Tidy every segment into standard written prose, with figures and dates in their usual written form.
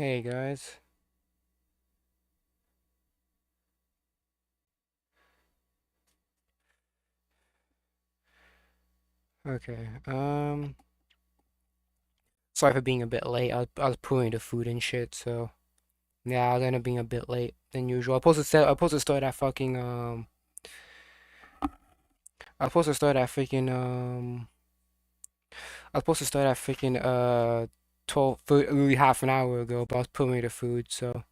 Hey guys. Okay. Sorry for being a bit late. I was pulling the food and shit, so yeah, I was ended up being a bit late than usual. I was supposed to start at fucking I was supposed to start at freaking I was supposed to start at freaking 12 literally half an hour ago, but I was pulling the food, so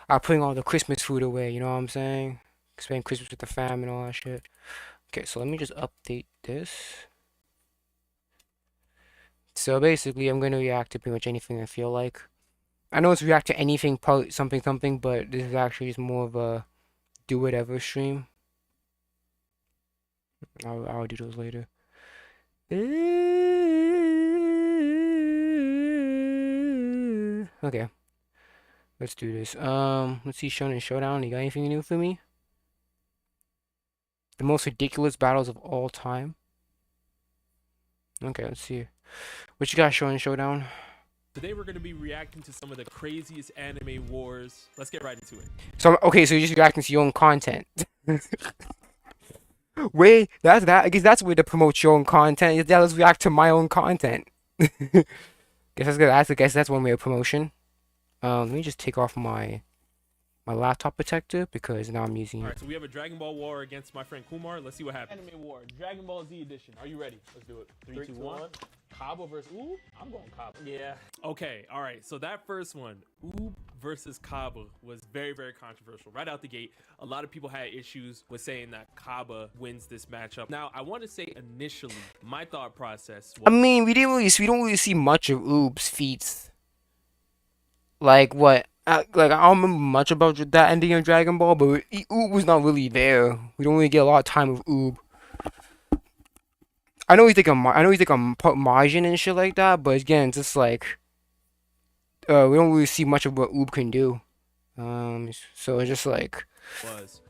I was putting all the Christmas food away, you know what I'm saying? Spending Christmas with the fam and all that shit. Okay, so let me just update this. So basically, I'm gonna react to pretty much anything I feel like. I know it's react to anything, something something, but this is actually just more of a do whatever stream. I'll do those later. Okay, let's do this. Let's see Shonen Showdown. You got anything new for me? The most ridiculous battles of all time. Okay, let's see. What you got, Shonen Showdown? Today we're going to be reacting to some of the craziest anime wars. Let's get right into it. So okay, so you're just reacting to your own content. Wait, that's that. I guess that's way to promote your own content. Yeah, let's react to my own content. I guess that's one way of promotion. Let me just take off my laptop protector because now I'm using All it. right, so we have a Dragon Ball war against my friend Kumar. Let's see what happens. Anime War, Dragon Ball Z edition. Are you ready? Let's do it. Three, two, one. Kaba versus Ooh, I'm going Kaba. Yeah. Okay, all right. So that first one, Oob versus Kaba, was very, very controversial. Right out the gate, a lot of people had issues with saying that Kaba wins this matchup. Now, I want to say initially, my thought process was, I mean, we don't really see much of Oob's feats. Like what? Like I don't remember much about that ending of Dragon Ball, but Oob was not really there. We don't really get a lot of time with Oob. I know he's like a Majin and shit like that, but again, it's just like we don't really see much of what Oob can do. So it's just like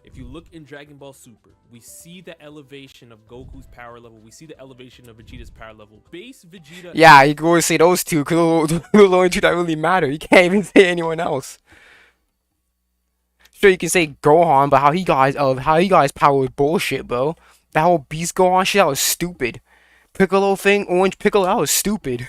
if you look in Dragon Ball Super, we see the elevation of Goku's power level. We see the elevation of Vegeta's power level. Base Vegeta. yeah, you can always say those two because those are the only two that really matter. You can't even say anyone else. Sure, you can say Gohan, but how he got his power was bullshit, bro. That whole Beast Gohan shit, that was stupid. Piccolo thing, Orange Piccolo, that was stupid.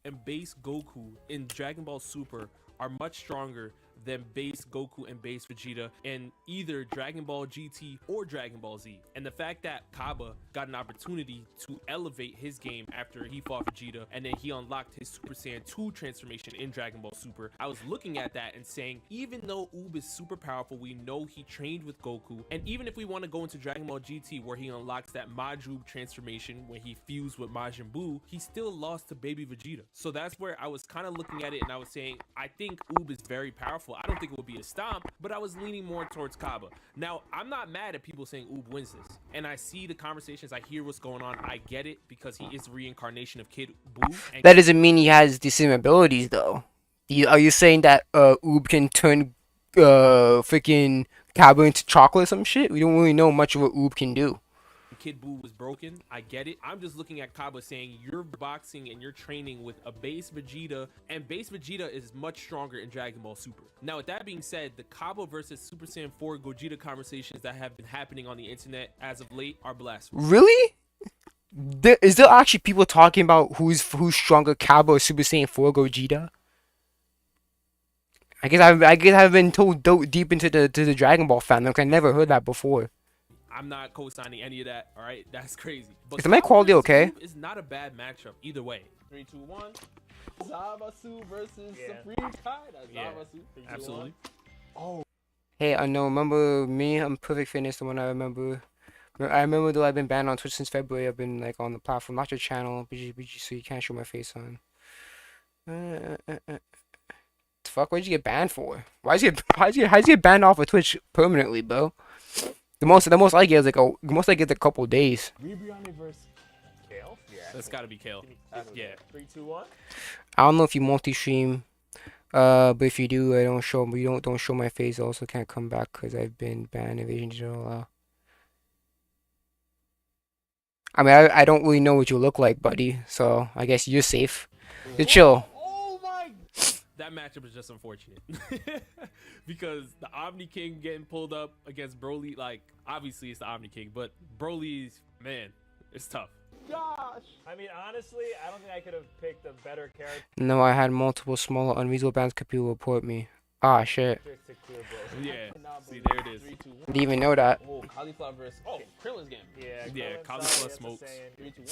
And base Goku in Dragon Ball Super are much stronger than base Goku and base Vegeta in either Dragon Ball GT or Dragon Ball Z. And the fact that Kaba got an opportunity to elevate his game after he fought Vegeta and then he unlocked his Super Saiyan 2 transformation in Dragon Ball Super, I was looking at that and saying, even though Oob is super powerful, we know he trained with Goku, and even if we want to go into Dragon Ball GT where he unlocks that Majin transformation when he fused with Majin Buu, he still lost to baby Vegeta. So that's where I was kind of looking at it and I was saying, I think Oob is very powerful. I don't think it would be a stomp, but I was leaning more towards Kaba. Now, I'm not mad at people saying Oob wins this. And I see the conversations, I hear what's going on. I get it because he is the reincarnation of Kid Buu. And That doesn't mean he has the same abilities, though. Are you saying that Oob can turn freaking Kaba into chocolate or some shit? We don't really know much of what Oob can do. Kid Buu was broken. I get it. I'm just looking at Kaba saying you're boxing and you're training with a base Vegeta, and base Vegeta is much stronger in Dragon Ball Super. Now, with that being said, the Kaba versus Super Saiyan 4 Gogeta conversations that have been happening on the internet as of late are blasphemous. Really? Is there actually people talking about who's stronger, Kaba or Super Saiyan 4 Gogeta? I guess I've been told deep into the Dragon Ball fandom. Like I never heard that before. I'm not co-signing any of that. All right, that's crazy. But Is the mic quality okay? It's not a bad matchup either way. 3, 2, 1. Zamasu versus Supreme Kai. That's Yeah, Zamasu. 3, 2, absolutely. 1. Oh. Hey, I know. Remember me? I'm Perfect Fitness. The one I remember. I remember though I've been banned on Twitch since February. I've been like on the platform, not your channel, so you can't show my face on. The fuck? Why'd you get banned for? How'd you get banned off of Twitch permanently, bro? The most I get is the most I get a couple days. Ribriane versus Kale. Yeah. That's got to be Kale. Yeah. 3, 2, 1. I don't know if you multi-stream, but if you do, don't show my face. I also can't come back because I've been banned. Evasion General. I mean, I don't really know what you look like, buddy. So I guess you're safe. You're chill. Oh my. that matchup is just unfortunate because the Omni King getting pulled up against Broly, like obviously it's the Omni King, but Broly's man, it's tough. Gosh. I mean, honestly, I don't think I could have picked a better character No, I had multiple smaller unreasonable bands people report me. Ah, shit. to clear Broly. Yeah, Cannot see believe there it is. 3, 2, 1. Didn't even know that. Oh, cauliflower versus. Oh, Krillin's game. Yeah, Yeah, Krillin, Cauliflower sorry, that's a smokes. saying. 3, 2, 1.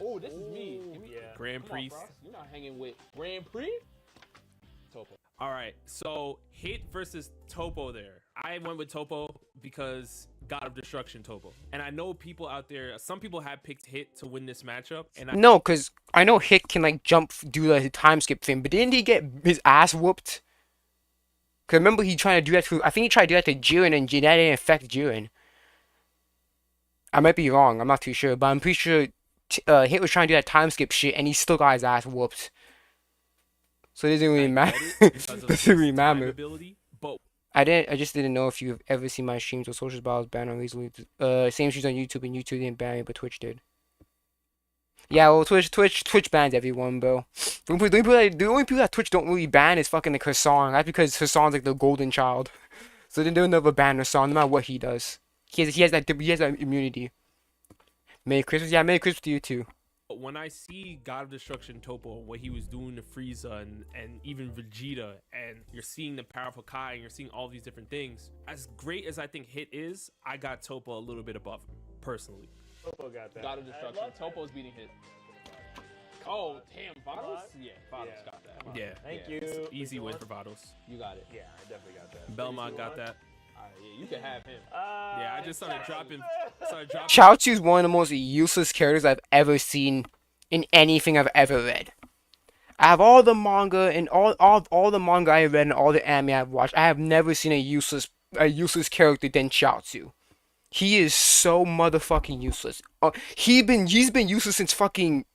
Oh, this is me. Give me Yeah. Grand Come on, Priest. Frost. You're not hanging with Grand Prix. Topo. All right, so Hit versus Topo there. I went with Topo because God of Destruction Topo. And I know people out there, some people have picked Hit to win this matchup. And No, cause I know Hit can like jump, do the time skip thing, but didn't he get his ass whooped? Cause remember he trying to do that to, I think he tried to do that to Jiren, and that didn't affect Jiren. I might be wrong, I'm not too sure, but I'm pretty sure Hit was trying to do that time skip shit, and he still got his ass whooped. So it doesn't really matter. because of Doesn't really his time matter. ability, but I just didn't know if you've ever seen my streams or socials, but I was banned on easily. Same streams on YouTube, and YouTube didn't ban me, but Twitch did. Yeah, well, Twitch bans everyone, bro. The only people that Twitch don't really ban is fucking like Hassan. That's because Hassan's like the golden child. So then they'll never ban Hassan, no matter what he does. He has that immunity. Merry Christmas, yeah, Merry Christmas to you too. when I see God of Destruction Topo, what he was doing to Frieza and even Vegeta, and you're seeing the powerful Kai, and you're seeing all these different things, as great as I think Hit is, I got Topo a little bit above him, personally. Topo got that. God of Destruction. Topo's beating Hit. Oh, damn. Vados? Yeah, Vados Yeah. got that. Yeah. Thank Yeah. you. Easy Which win one? for Vados. You got it. Yeah, I definitely got that. Belmont got that. All right, yeah, you can have him. Yeah, I just started dropping. Chaozu is one of the most useless characters I've ever seen in anything I've ever read. I have all the manga and all the manga I read and all the anime I've watched. I have never seen a useless character than Chaozu. He is so motherfucking useless. He's been useless since fucking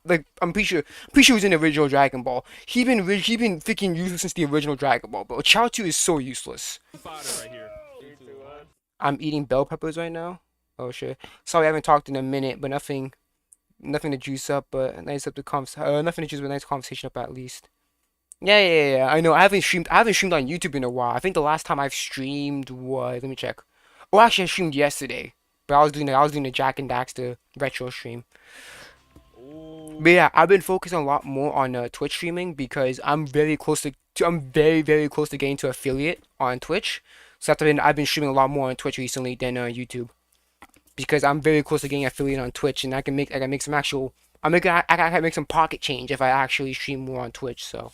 like I'm pretty sure he was in the original Dragon Ball. He been freaking useless since the original Dragon Ball, bro. Chaozu is so useless. Fodder right here. I'm eating bell peppers right now. Oh shit. Sorry I haven't talked in a minute, but nothing to juice up, but nice up the nothing to juice, but nice conversation up at least. Yeah. I know. I haven't streamed on YouTube in a while. I think the last time I've streamed was, let me check. Oh, actually, I streamed yesterday, but I was doing the Jack and Daxter retro stream. But yeah, I've been focusing a lot more on Twitch streaming because I'm very close to very close to getting to affiliate on Twitch. So I've been streaming a lot more on Twitch recently than YouTube. Because I'm very close to getting affiliate on Twitch, and I can make some actual I can make some pocket change if I actually stream more on Twitch. So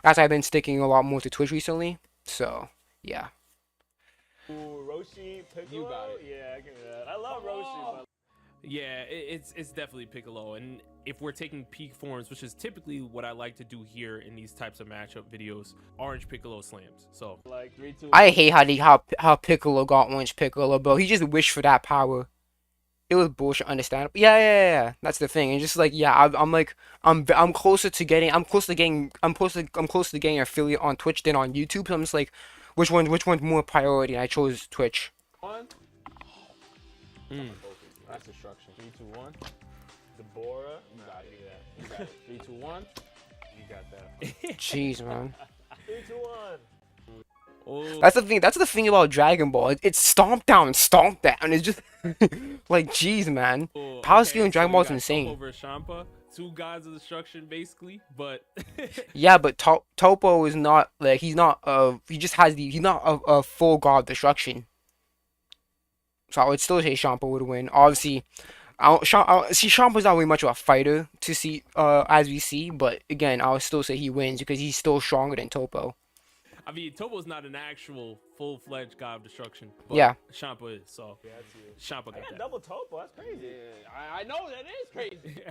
that's why I've been sticking a lot more to Twitch recently. So yeah. Ooh, Roshi, Piccolo? You got it. Yeah, I can do that. I love Roshi, but Yeah, it's definitely Piccolo, and if we're taking peak forms, which is typically what I like to do here in these types of matchup videos, Orange Piccolo slams. So like 3, 2, I hate how Piccolo got Orange Piccolo, bro. He just wished for that power. It was bullshit, understandable. Yeah. That's the thing. And just like, yeah, I'm closer to getting affiliate on Twitch than on YouTube. So I'm just like, which one's more priority? And I chose Twitch. 1. That's destruction. 3, 2, 1. Deborah. You got it. You got it. 3, 2, 1. You got that. Jeez, man. 3, 2, 1. oh, That's the thing about Dragon Ball. It's stomp down. It's just like, jeez, man. Power scale in Dragon Ball is insane. Over Champa, two gods of destruction, basically. But Yeah, but Topo is not like he's not a full god of destruction. So I would still say Champa would win. Obviously, Champa's not really much of a fighter to see as we see, but again, I would still say he wins because he's still stronger than Topo. I mean, Topo's not an actual full-fledged god of destruction. But Yeah. Champa is. So Yeah, that's you. Champa I got got that. double Topo. That's crazy. Yeah, I know that is crazy.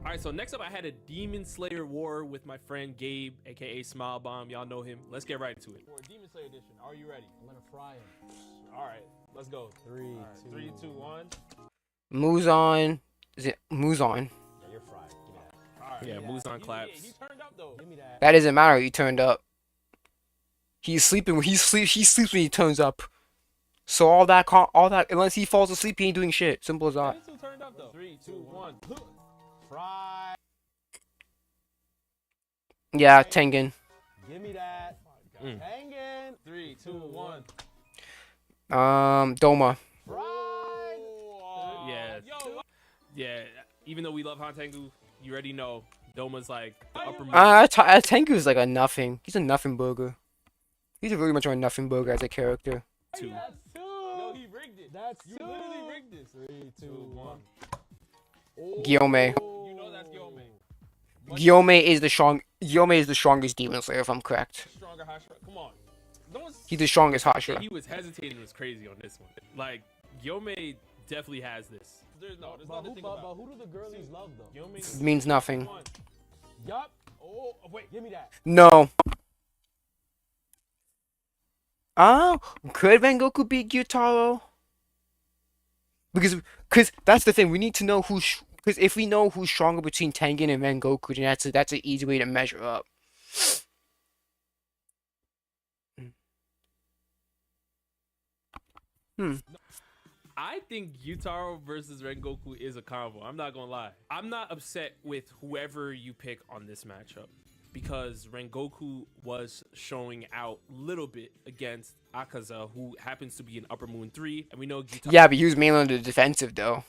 All right, so next up, I had a Demon Slayer war with my friend Gabe, aka Smile Bomb. Y'all know him. Let's get right into it. For Demon Slayer edition, are you ready? I'm gonna fry him. All right, let's go. 3, 2, 1. Muzan, is it Muzan? Yeah, you're fried. Give me that. All right. Yeah, give me Muzan that. claps. He turned up though. Give me that. That doesn't matter. He turned up. He's sleeping. He sleeps when he turns up. So all that unless he falls asleep, he ain't doing shit. Simple as that. These two turned up though. 3, 2, 1. Fry. Yeah, Tengen. Give me that. Mm. Tengen. 3, 2, 1. Doma. Right. Yeah. Yo. Yeah. Even though we love Hantengu, you already know Doma's like the upper moon. Tengu's like a nothing. He's a nothing burger. He's really much of a nothing burger as a character. Two. That's two. Yo, he rigged it. That's You two. literally rigged this. 3, 2, 1. Guillaume. You know that's Guillaume. Guillaume is the strongest demon slayer, if I'm correct. Stronger Hashira. Come on. No one's He's the strongest That Hashira. he was hesitating was crazy on this one. Like, Guillaume definitely has this. there's But nothing to think about. who do the girlies love though? Guillaume. Means nothing. One. Yup. Oh, wait. Give me that. No. Could Rengoku beat Gyutaro? Because that's the thing. We need to know who's. Because if we know who's stronger between Tengen and Rengoku, then that's an easy way to measure up. I think Gyutaro versus Rengoku is a combo. I'm not gonna lie. I'm not upset with whoever you pick on this matchup because Rengoku was showing out a little bit against Akaza, who happens to be an Upper Moon 3, and we know Gyutaro. Yeah, but he was mainly on the defensive, though.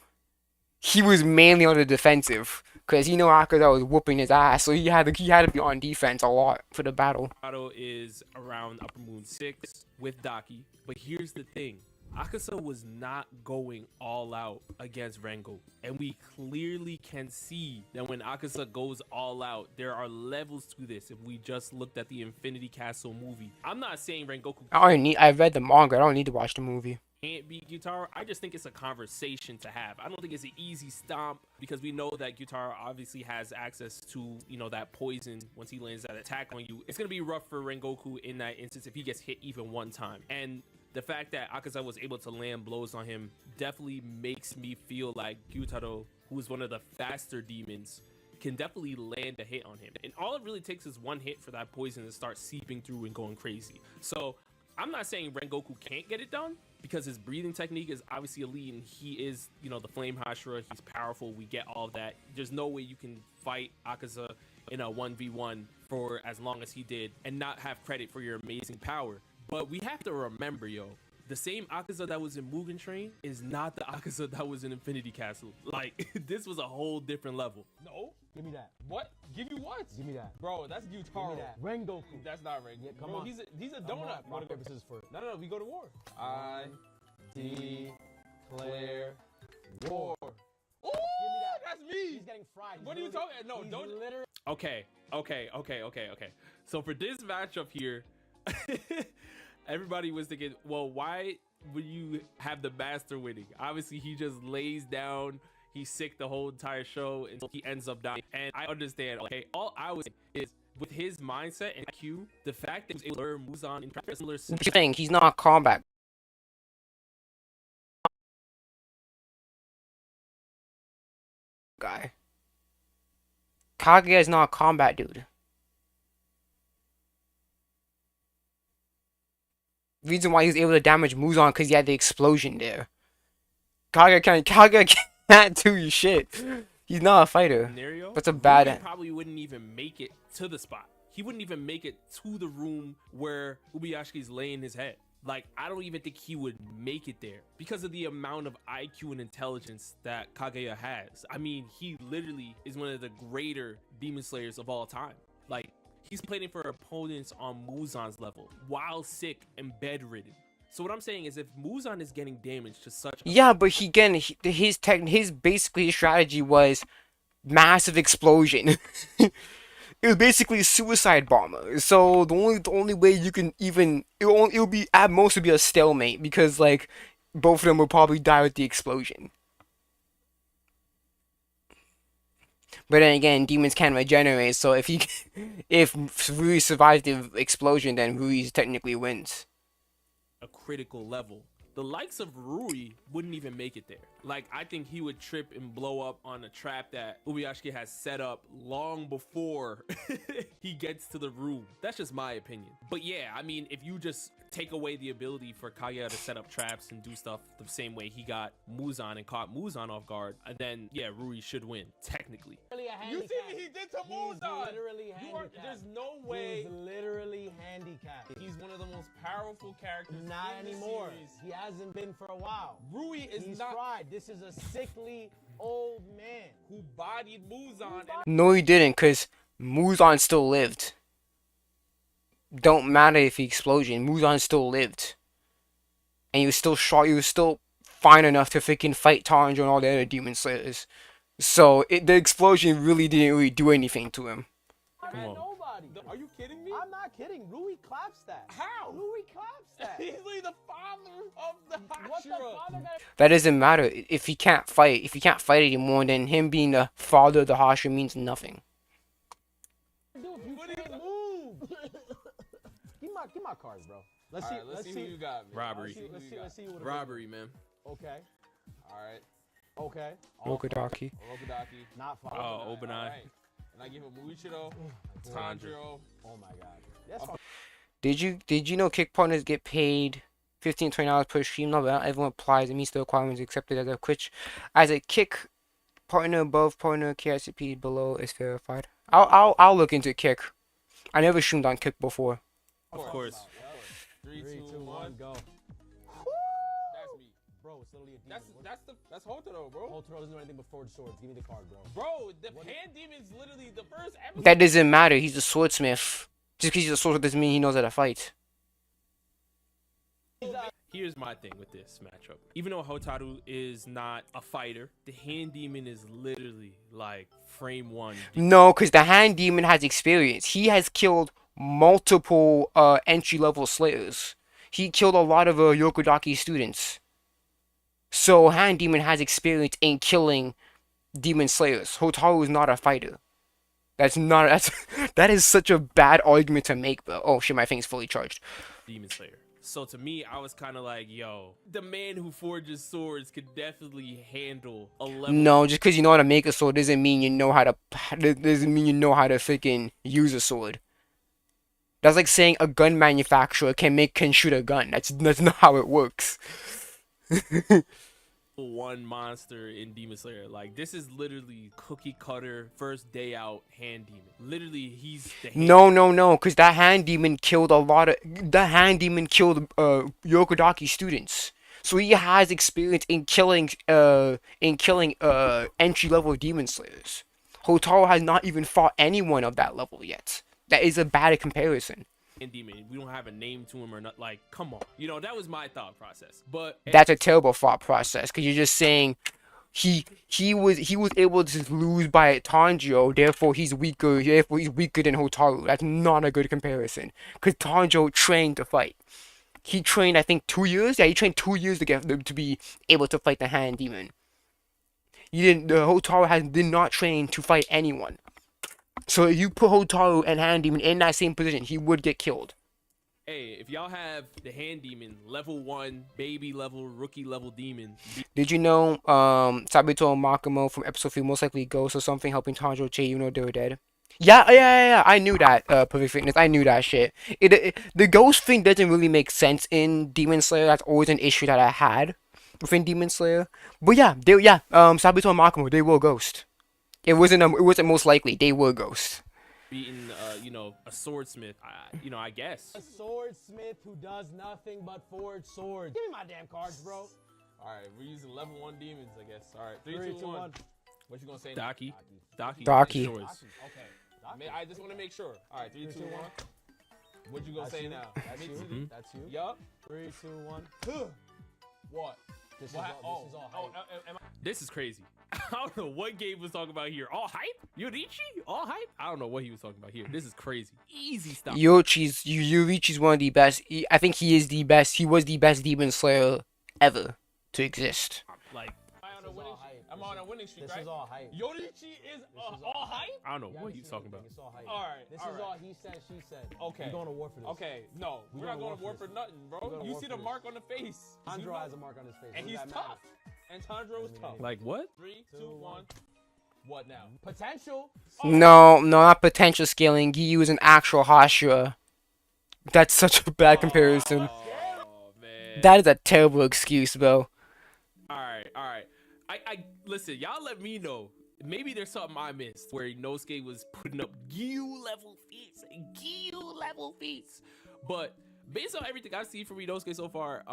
He was mainly on the defensive because Akaza was whooping his ass, so he had to be on defense a lot for the battle. Gyutaro is around Upper Moon 6 with Daki, but here's the thing. Akaza was not going all out against Rengoku, and we clearly can see that when Akaza goes all out, there are levels to this. If we just looked at the Infinity Castle movie, I'm not saying Rengoku I've read the manga. I don't need to watch the movie. can't beat Gyutaro. I just think it's a conversation to have. I don't think it's an easy stomp because we know that Gyutaro obviously has access to, that poison once he lands that attack on you. It's going to be rough for Rengoku in that instance if he gets hit even one time. And the fact that Akaza was able to land blows on him definitely makes me feel like Gyutaro, who is one of the faster demons, can definitely land a hit on him. And all it really takes is one hit for that poison to start seeping through and going crazy. So I'm not saying Rengoku can't get it done because his breathing technique is obviously elite and he is, the Flame Hashira. He's powerful. We get all of that. There's no way you can fight Akaza in a 1v1 for as long as he did and not have credit for your amazing power. But we have to remember, the same Akaza that was in Mugen Train is not the Akaza that was in Infinity Castle. Like, this was a whole different level. No. Give me that. What? Give you what? Give me that. Bro, that's Give Gyutaro. me that. Rengoku. That's not Rengoku. Yeah, come Bro, on. he's a Come on. donut. Rock, paper, scissors first. No, we go to war. I declare War. war. Ooh, that. that's me. He's getting fried. What are you talking? No, He's don't. literally. Okay. So for this matchup here, everybody was thinking, well, why would you have the master winning? Obviously, he just lays down. He's sick the whole entire show until he ends up dying. And I understand, okay? All I was saying is, with his mindset and IQ, the fact that he was able to learn Muzan in similar What you think? He's not a combat guy. Kaguya is not a combat dude. Reason why he was able to damage Muzan because he had the explosion there. Kaguya can't do shit. He's not a fighter. scenario, That's a bad. Rui probably wouldn't even make it to the spot. He wouldn't even make it to the room where Ubuyashiki's laying his head. Like, I don't even think he would make it there because of the amount of IQ and intelligence that Kaguya has. I mean, he literally is one of the greater demon slayers of all time. Like, he's playing for opponents on Muzan's level while sick and bedridden. So what I'm saying is, if Muzan is getting damaged to such Yeah, but his basically his strategy was massive explosion. It was basically a suicide bomber. So the only way you can even it'll be at most would be a stalemate because like both of them will probably die with the explosion. But then again, demons can regenerate. So if Rui survives the explosion, then Rui technically wins. a critical level, the likes of Rui wouldn't even make it there. Like, I think he would trip and blow up on a trap that Ubuyashiki has set up long before he gets to the room. That's just my opinion. But yeah, I mean, if you just take away the ability for Kaguya to set up traps and do stuff the same way he got Muzan and caught Muzan off guard, and then yeah, Rui should win technically. You see what he did to Muzan? There's no way. He's literally handicapped. He's one of the most powerful characters. Not in anymore. The series. He hasn't been for a while. Rui is He's not fried. This is a sickly old man. who bodied Muzan. No, he didn't, because Muzan still lived. Don't matter if he explosion, Muzan still lived. And he was still shot, he was still fine enough to freaking fight Tanjiro and all the other demon slayers. So, the explosion really didn't really do anything to him. Come on. Nobody. Are you kidding me? I'm not kidding. Rui claps that. How? Rui claps that. He's like the father of the What the Hashira. father got? That doesn't matter if he can't fight. If he can't fight anymore, then him being the father of the Hashira means nothing. Dude, you What do you can't got? move. Give my cards, bro. Let's see. All right, let's see who you got, man. Robbery. Let's see what. Robbery, man. Okay. All right. Okay. Okadaki. Orokodaki. Not father. Oh, All Obanai. right. And I give him Muichiro, Tanjiro. Oh my god. That's Did you know kick partners get paid $15-20 per stream? No, but not everyone applies. It means the requirements accepted as a kick partner above partner KICP below is verified. I'll look into kick. I never streamed on kick before. Of course. 3, 3, 2, 1, go. That's me. Bro, it's literally a demon. That's Hotaro, bro. Hotaro doesn't do anything but forge swords. Give me the card, bro. Bro, the Pan Demon's literally the first episode. That doesn't matter. He's a swordsmith. Just because he's a swordsmith doesn't mean he knows how to fight. Here's my thing with this matchup. Even though Hotaru is not a fighter, the hand demon is literally like frame one. No, because the hand demon has experience. He has killed multiple entry-level slayers. He killed a lot of Yokodaki students. So hand demon has experience in killing demon slayers. Hotaru is not a fighter. That is such a bad argument to make, bro. Oh shit, my thing's fully charged. Demon Slayer. So to me, I was kind of like, yo, the man who forges swords could definitely handle a level. No, just because you know how to make a sword doesn't mean you know how to freaking use a sword. That's like saying a gun manufacturer can shoot a gun. That's not how it works. One monster in Demon Slayer. Like, this is literally cookie cutter first day out hand demon. Literally, he's the hand No, because that hand demon killed Yokodaki students. So he has experience in killing entry level demon slayers. Hotaru has not even fought anyone of that level yet. That is a bad comparison. demon. We don't have a name to him or not. Like, come on. You know, that was my thought process. But That's a terrible thought process because you're just saying he was able to lose by Tanjiro, therefore he's weaker than Hotaru. That's not a good comparison because Tanjiro trained to fight. He trained, I think, 2 years. Yeah, he trained 2 years to be able to fight the hand demon. Hotaru did not train to fight anyone. So if you put Hotaru and hand demon in that same position, he would get killed. hey, if y'all have the hand demon, level 1, baby level, rookie level demon. Did you know Sabito and Makamo from episode 3 most likely ghosts or something helping Tanjiro Che even though they were dead? Yeah. I knew that, Perfect Fitness. I knew that shit. The ghost thing doesn't really make sense in Demon Slayer. That's always an issue that I had within Demon Slayer. But yeah, Sabito and Makamo, they were ghosts. It wasn't most likely. They were ghosts. Beating, a swordsmith, I guess. A swordsmith who does nothing but forge swords. Give me my damn cards, bro. All right, we're using level 1 demons, I guess. All right, 3, 2, 1. What you gonna say? now? Daki. Okay. I just want to make sure. All right, 3, 2, 1. What you gonna say now? That's you. That's you. Yup. 3, 2, 1. What? This is What? all hype. This is crazy. I don't know what Gabe was talking about here. All hype? Yorichi? All hype? I don't know what he was talking about here. This is crazy. Easy stuff. Yorichi's one of the best. I think he is the best. He was the best Demon Slayer ever to exist. Like, I'm on a winning streak, This right? is all hype. Yorichi is all hype? I don't know what he's talking about. It's all hype. All right, This all is right. all he said, she said. Okay. We're going to war for this. Okay, no, we're not going to war for nothing, We're bro. gonna You war see for the this. mark on the face. Andro has a mark on his face. And What he's does that matter? tough. And Tanjiro is tough. Like what? 3, 2, 1. What now? Potential. No, not potential scaling. Giyu is an actual Hashira. That's such a bad comparison. Oh man. That is a terrible excuse, bro. All right. I listen. Y'all let me know. Maybe there's something I missed where Inosuke was putting up Giyu level feats. But based on everything I've seen from Inosuke so far,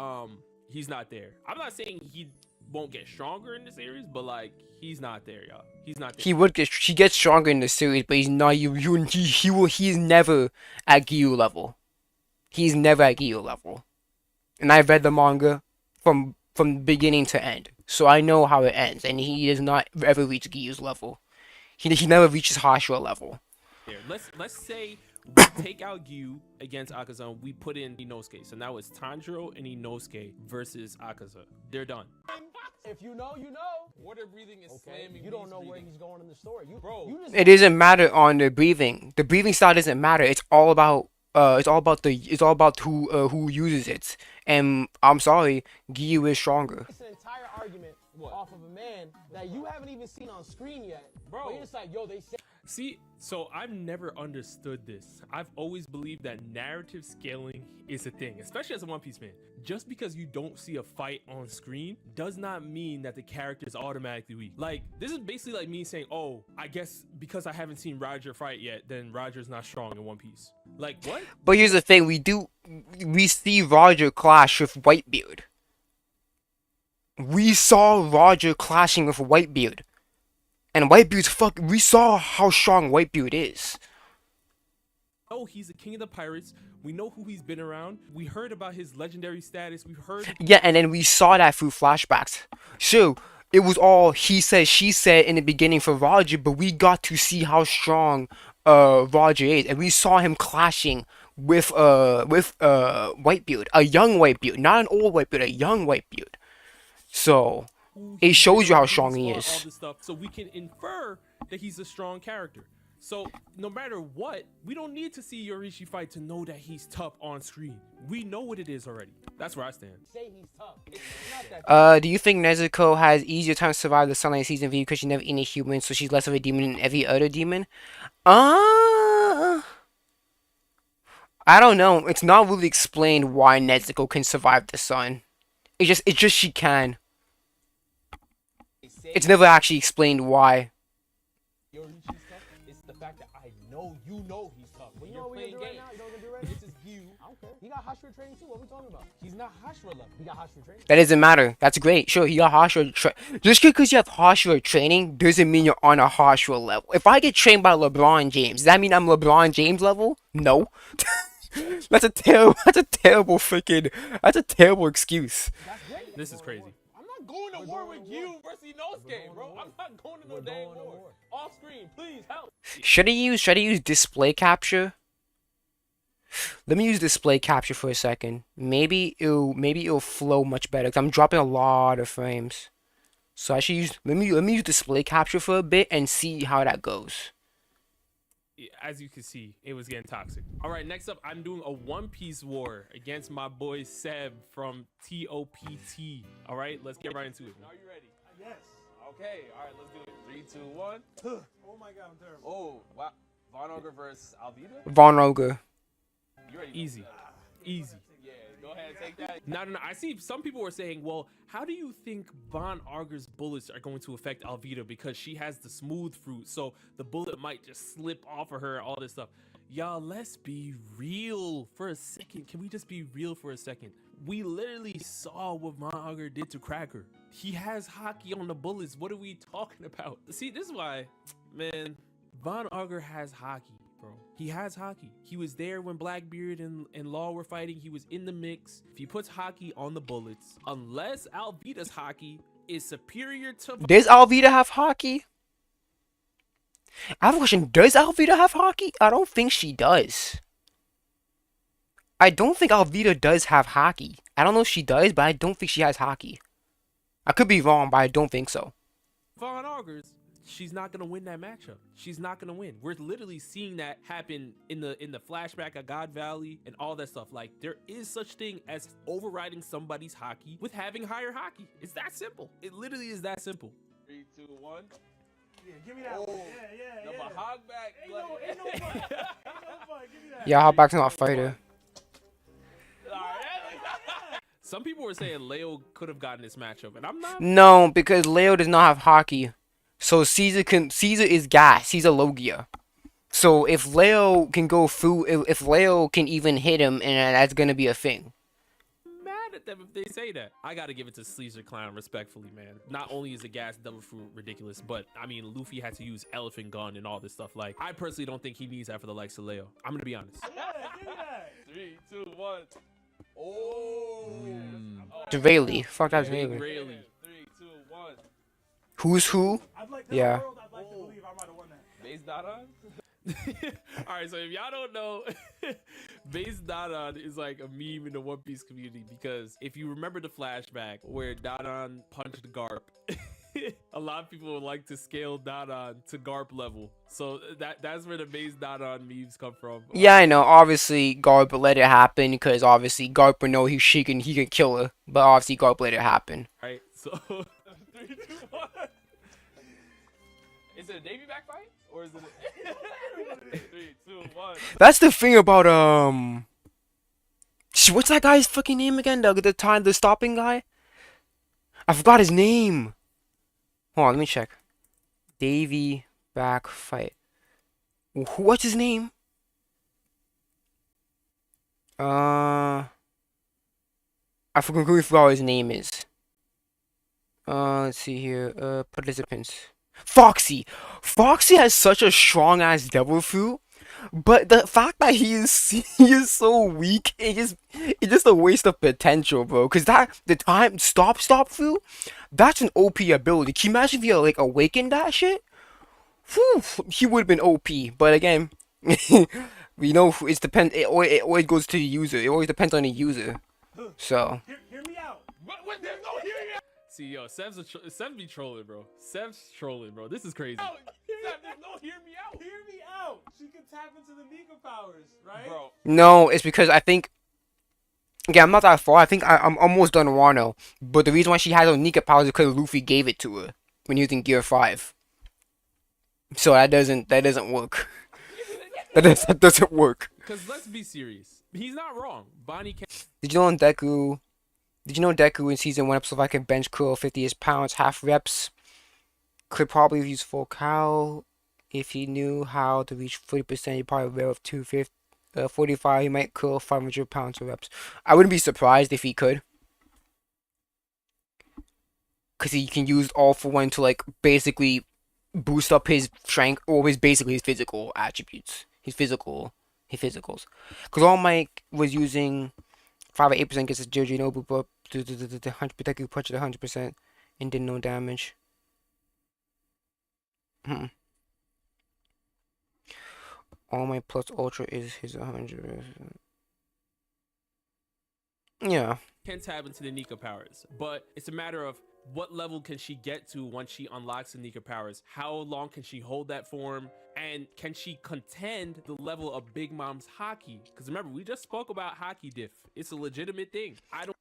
he's not there. I'm not saying he won't get stronger in the series, but like he's not there, y'all. He's not there. He gets stronger in the series, but he's not. He's never at Giyu level. He's never at Giyu level. And I've read the manga from beginning to end, so I know how it ends. And he does not ever reach Giyu's level. He never reaches Hashira level. There. Let's say we take out Giyu against Akaza and we put in Inosuke. So now it's Tanjiro and Inosuke versus Akaza. They're done. If you know, you know. Water breathing is Okay, slamming. you don't know Beast where breathing. he's going in the story. Bro. You just It doesn't matter on the breathing. The breathing style doesn't matter. It's all about who uses it. And I'm sorry, Giyu is stronger. It's an entire argument What? off of a man that you haven't even seen on screen yet. Bro. But you're just like, yo, they said. See, so I've never understood this. I've always believed that narrative scaling is a thing, especially as a One Piece fan. Just because you don't see a fight on screen does not mean that the character is automatically weak. Like, this is basically like me saying, oh, I guess because I haven't seen Roger fight yet, then Roger's not strong in One Piece. Like, what? But here's the thing: we see Roger clash with Whitebeard. We saw Roger clashing with Whitebeard. And Whitebeard's we saw how strong Whitebeard is. Oh, he's the king of the pirates. We know who he's been around. We heard about his legendary status. We've heard. Yeah, and then we saw that through flashbacks. So, it was all he said, she said in the beginning for Roger, but we got to see how strong Roger is. And we saw him clashing with Whitebeard. A young Whitebeard. Not an old Whitebeard, a young Whitebeard. So, it shows you how strong he All is. this stuff, so we can infer that he's a strong character. So no matter what, we don't need to see Yorishi fight to know that he's tough on screen. We know what it is already. That's where I stand. Say he's tough. It's not that Do you think Nezuko has easier time to survive the Sunlight Season V because she's never eaten a human, so she's less of a demon than every other demon? I don't know. It's not really explained why Nezuko can survive the sun. It's just she can. It's never actually explained why. Yorishi's tough. It's the fact that I know you know he's tough. When You you're know what we're playing gonna do right games, now? You know what we're gonna do right now? this is Giyu. I don't care. He got Hashira training too. What are we talking about? He's not Hashira level. He got Hashira training. That doesn't matter. That's great. Sure, he got Hashira just because you have Hashira training doesn't mean you're on a Hashira level. If I get trained by LeBron James, does that mean I'm LeBron James level? No. That's a terrible freaking. That's a terrible excuse. That's great. This is crazy. I'm not going to war with you versus Inosuke, bro. I'm not going to no damn war. Off screen, please help. Should I use display capture? Let me use display capture for a second. Maybe it'll flow much better. 'Cause I'm dropping a lot of frames. So I should use let me use display capture for a bit and see how that goes. As you can see, it was getting toxic. All right, next up, I'm doing a One Piece war against my boy Seb from pt. All right, let's get right into it. Are you ready? Yes. Okay, all right, let's do it. 3, 2, 1. Oh my god, I'm terrible. Oh, wow. Von Ogre versus Alvida? Von Roger. You ready? Easy. Yeah, go ahead and take that. No. I see some people were saying, well, how do you think Von Arger's bullets are going to affect Alvida because she has the smooth fruit, so the bullet might just slip off of her, all this stuff. Y'all, let's be real for a second. Can we just be real for a second? We literally saw what Von Arger did to Cracker. He has hockey on the bullets. What are we talking about? See, this is why, man, Von Arger has hockey. Bro, he has hockey. He was there when Blackbeard and Law were fighting. He was in the mix. If he puts hockey on the bullets, unless Alvida's hockey is superior to Does Alvida have hockey? I have a question. Does Alvida have hockey? I don't think she does. I don't think Alvida does have hockey. I don't know if she does, but I don't think she has hockey. I could be wrong, but I don't think so. Von Augers, she's not gonna win that matchup. She's not gonna win. We're literally seeing that happen in the flashback at God Valley and all that stuff. Like, there is such thing as overriding somebody's hockey with having higher hockey. It's that simple. It literally is that simple. 3, 2, 1. Yeah, give me that one. Yeah. The hog back. Ain't no fun. Ain't no fun. Give me that. Yeah, hop back to my fighter. Some people were saying Leo could have gotten this matchup, and I'm not. No, because Leo does not have hockey. So Caesar is gas. Caesar Logia. So if Leo can go through, if Leo can even hit him, and that's gonna be a thing. Mad at them if they say that. I gotta give it to Caesar Clown respectfully, man. Not only is the gas double fruit ridiculous, but I mean Luffy had to use elephant gun and all this stuff. Like, I personally don't think he needs that for the likes of Leo. I'm gonna be honest. Yeah, give me that. 3, 2, 1. Oh. Rayleigh. Fuck that's Rayleigh. Really. 3, 2, 1. Who's who? I'd like Yeah. World, I'd like to believe I might have won that. Base Dada? All right, so if y'all don't know, Base Dodon is like a meme in the One Piece community, because if you remember the flashback where Dodon punched Garp, a lot of people would like to scale Dodon to Garp level. So that's where the Base Dodon memes come from. Yeah, I know. Obviously, Garp let it happen because obviously Garp would know he can kill her, but obviously Garp let it happen. Right, so 3, 2, 1. Is it a Davy back fight? Or is it a 3, 2, 1. That's the thing about what's that guy's fucking name again? The stopping guy. I forgot his name. Hold on, let me check. Davy back fight. What's his name? I completely forgot what his name is. Let's see here. Participants. Foxy. Foxy has such a strong ass devil fruit, but the fact that he is so weak, it's just a waste of potential, bro. Cause the time stop fruit, that's an OP ability. Can you imagine if he like awakened that shit? Whew, he would have been OP. But again, we know it always goes to the user. It always depends on the user. So. Hear me out. What? There's no hearing out. see, yo, Sev's be trolling, bro. Sev's trolling, bro. This is crazy. Sev, there's no hear me out. Hear me out. She can tap into the Nika powers, right? Bro. No, it's because I think. Yeah, I'm not that far. I think I'm almost done Wano. But the reason why she has those Nika powers is because Luffy gave it to her when using Gear 5. So that doesn't work. that doesn't work. Because let's be serious. He's not wrong. Bonnie can. Did you know Deku in season 1 episode 5 can bench curl 50 pounds, half reps? Could probably use full cow. If he knew how to reach 40%, he'd probably wear up 45. He might curl 500 pounds for reps. I wouldn't be surprised if he could. Because he can use all for one to like basically boost up his strength or his physical attributes. His physicals. Because All Might was using 5 or 8% against Jojo Nobu, but the 100% he punched at 100% and did no damage. All Might plus Ultra is his 100%. Yeah. Can tap into the Nika powers, but it's a matter of what level can she get to once she unlocks the Nika powers? How long can she hold that form? And can she contend the level of Big Mom's hockey? Because remember, we just spoke about hockey diff. It's a legitimate thing.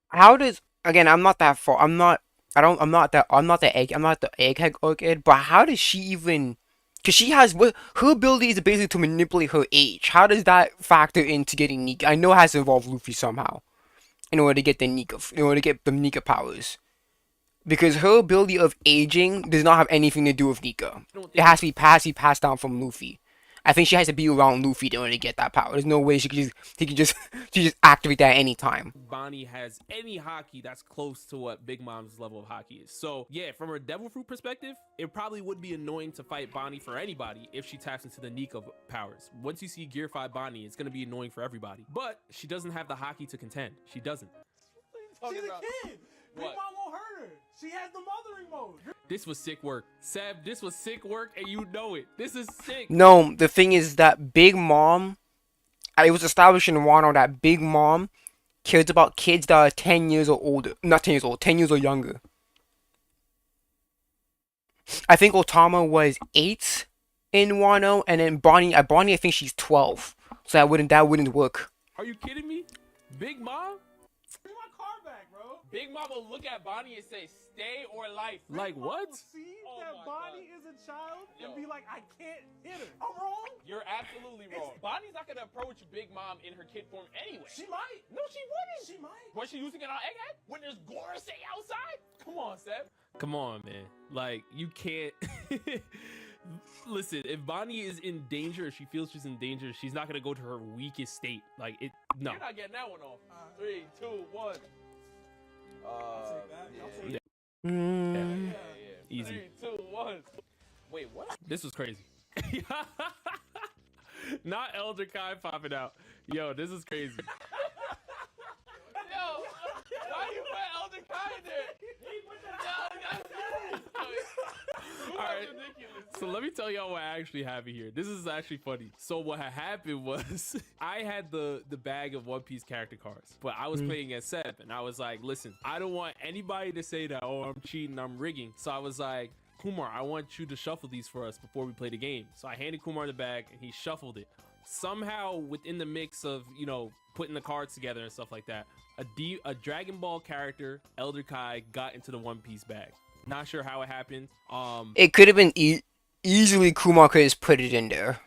How does, again, I'm not that far. I'm not the egghead, but how does she even, because she has, her ability is basically to manipulate her age. How does that factor into getting Nika? I know it has to involve Luffy somehow in order to get the Nika powers. Because her ability of aging does not have anything to do with Nika. It has to be passed down from Luffy. I think she has to be around Luffy in order to get that power. There's no way she can just activate that at any time. Bonnie has any hockey that's close to what Big Mom's level of hockey is. So yeah, from her Devil Fruit perspective, it probably would be annoying to fight Bonnie for anybody if she taps into the Nika powers. Once you see Gear 5 Bonnie, it's gonna be annoying for everybody. But she doesn't have the hockey to contend. She doesn't. She's a kid. Big Mom won't hurt her. She has the mothering mode. This was sick work. Seb, this was sick work, and you know it. This is sick. No, the thing is that Big Mom, it was established in Wano that Big Mom cares about kids that are 10 years or older. Not 10 years old, 10 years or younger. I think Otama was 8 in Wano, and then Bonnie, I think she's 12. So that wouldn't work. Are you kidding me? Big Mom? Bring my car back, bro. Big Mom will look at Bonnie and say, "Stay or life." Like what? See Oh that my Bonnie God. is a child and Yo. be like, I can't hit her. I'm wrong. You're absolutely wrong. Bonnie's not gonna approach Big Mom in her kid form anyway. She might. No, she wouldn't. She might. Was she using it on Egghead? When there's Gorosei outside? Come on, Seb. Come on, man. Like, you can't. Listen, if Bonnie is in danger, if she feels she's in danger, she's not gonna go to her weakest state. Like, no. You're not getting that one off. 3, 2, 1. I'll take that. I'll take Yeah. that. Mm. Yeah. Easy. 3, 2, 1. Wait, what? This was crazy. Not Elder Kai popping out. Yo, this is crazy. Yo, why you put Elder Kai in there? All right. So let me tell y'all what actually happened here. This is actually funny. So what had happened was I had the bag of One Piece character cards, but I was playing as Seb, and I was like, listen, I don't want anybody to say that, oh, I'm cheating, I'm rigging. So I was like, Kumar, I want you to shuffle these for us before we play the game. So I handed Kumar the bag, and he shuffled it. Somehow within the mix of, you know, putting the cards together and stuff like that, a Dragon Ball character, Elder Kai, got into the One Piece bag. Not sure how it happened. It could have been easily Kumar could have put it in there.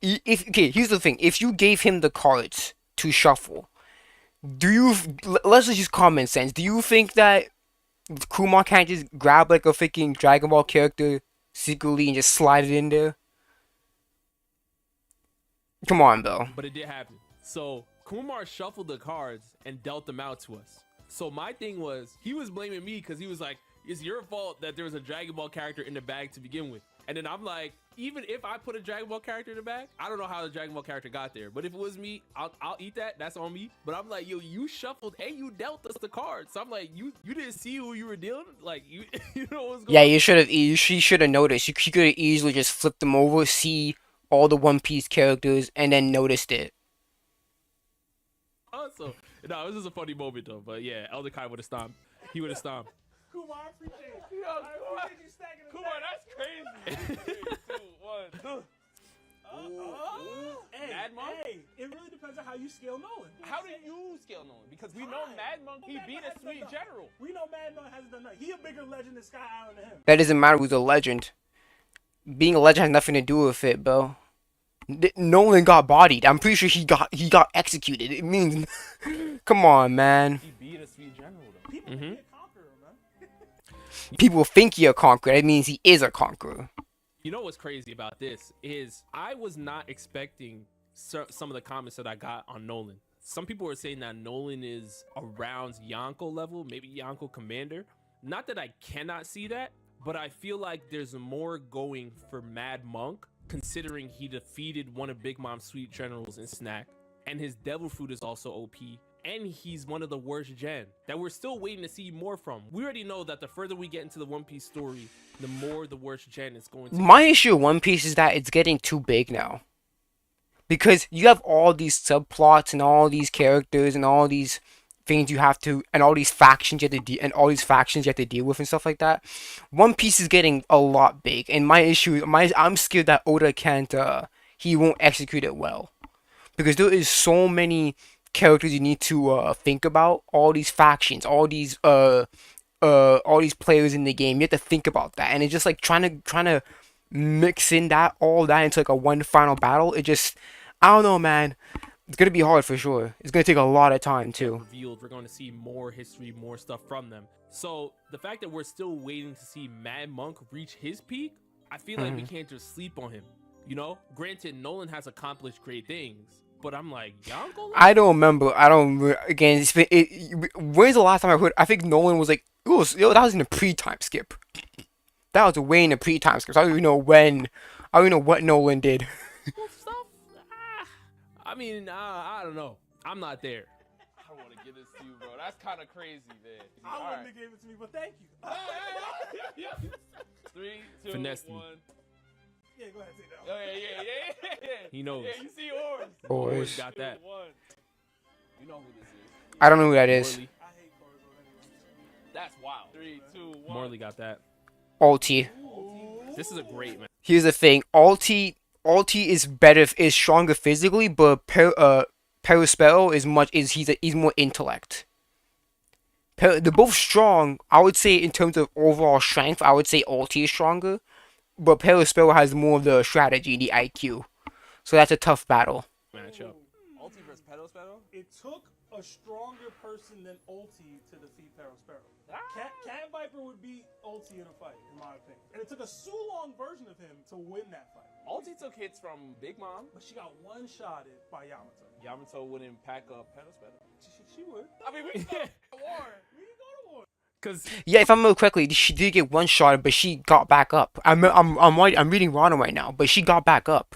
Okay, here's the thing: if you gave him the cards to shuffle, let's just use common sense. Do you think that Kumar can't just grab like a freaking Dragon Ball character secretly and just slide it in there? Come on, Bill. But it did happen. So Kumar shuffled the cards and dealt them out to us. So my thing was, he was blaming me because he was like, it's your fault that there was a Dragon Ball character in the bag to begin with. And then I'm like, even if I put a Dragon Ball character in the bag, I don't know how the Dragon Ball character got there. But if it was me, I'll eat that. That's on me. But I'm like, yo, you shuffled and you dealt us the cards. So I'm like, you didn't see who you were dealing? Like, you know what was going Yeah, on? she should have noticed. She could have easily just flipped them over, see all the One Piece characters, and then noticed it. So, no, it was just a funny moment though. But yeah, Elder Kai would have stomped. He would have stomped. Kumar, I appreciate it. Yo, I appreciate you stacking the Kumar, deck. that's crazy. 3, 2, 1. Hey, Mad Monk? hey, it really depends on how you scale Nolan. How do you scale Nolan? Because we know Fine. Mad Monk, he Mad beat Monk a hasn't sweet done general. We know Mad Monk hasn't done nothing. He a bigger legend than Sky Island than him. That doesn't matter who's a legend. Being a legend has nothing to do with it, bro. Nolan got bodied. I'm pretty sure he got executed. It means, come on, man. He beat a sweet general, though. People think he a conqueror, man. People think he a conqueror. That means he is a conqueror. You know what's crazy about this is I was not expecting some of the comments that I got on Nolan. Some people were saying that Nolan is around Yonko level, maybe Yonko Commander. Not that I cannot see that, but I feel like there's more going for Mad Monk, considering he defeated one of Big Mom's sweet generals in Snack, and his Devil Fruit is also OP, and he's one of the worst gen that we're still waiting to see more from. We already know that the further we get into the One Piece story, the more the worst gen is going to be. My issue with One Piece is that it's getting too big now. Because you have all these subplots and all these characters and all these things you have to, and all these factions you have to deal with and stuff like that. One Piece is getting a lot big, and I'm scared that Oda can't, he won't execute it well. Because there is so many characters you need to think about, all these factions, all these players in the game. You have to think about that, and it's just like trying to mix in all that into like a one final battle. It just, I don't know, man. It's gonna be hard for sure. It's gonna take a lot of time too. Revealed, we're going to see more history, more stuff from them. So the fact that we're still waiting to see Mad Monk reach his peak, I feel like we can't just sleep on him. You know, granted, Nolan has accomplished great things, but I'm like, Yonko? I don't remember. Again, when's the last time I heard? I think Nolan was like, that was in a pre-time skip. That was way in a pre-time skip. So I don't even know when. I don't even know what Nolan did. Well, stuff. I mean, I don't know. I'm not there. I don't want to give this to you, bro. That's kind of crazy, man. I wouldn't have gave it to me, but thank you. 3, 2, Finesse me. 1. Yeah, go ahead, take that one. Oh, yeah. He knows. Yeah, you see yours. Boys. Got that. 2, 1. You know who this is. I don't know who that is. Morley. I hate Corzo anyway. That's wild. 3, 2, 1. Morley got that. Ulti. This is a great match. Here's the thing. Ulti is better, is stronger physically, but Perispero he's more intellect. They're both strong. I would say in terms of overall strength, I would say Ulti is stronger, but Perispero has more of the strategy, the IQ. So that's a tough battle. Matchup. Ulti versus Pedo. It took a stronger person than Ulti to defeat Perospero. Cat Viper would beat Ulti in a fight, in my opinion. And it took a Sulong version of him to win that fight. Ulti took hits from Big Mom. But she got one-shotted by Yamato. Yamato wouldn't pack up Pedo. She would. I mean, we can go to war. We can go to war. Because Yeah, if I remember correctly, she did get one shot, but she got back up. I'm reading Rana right now, but she got back up.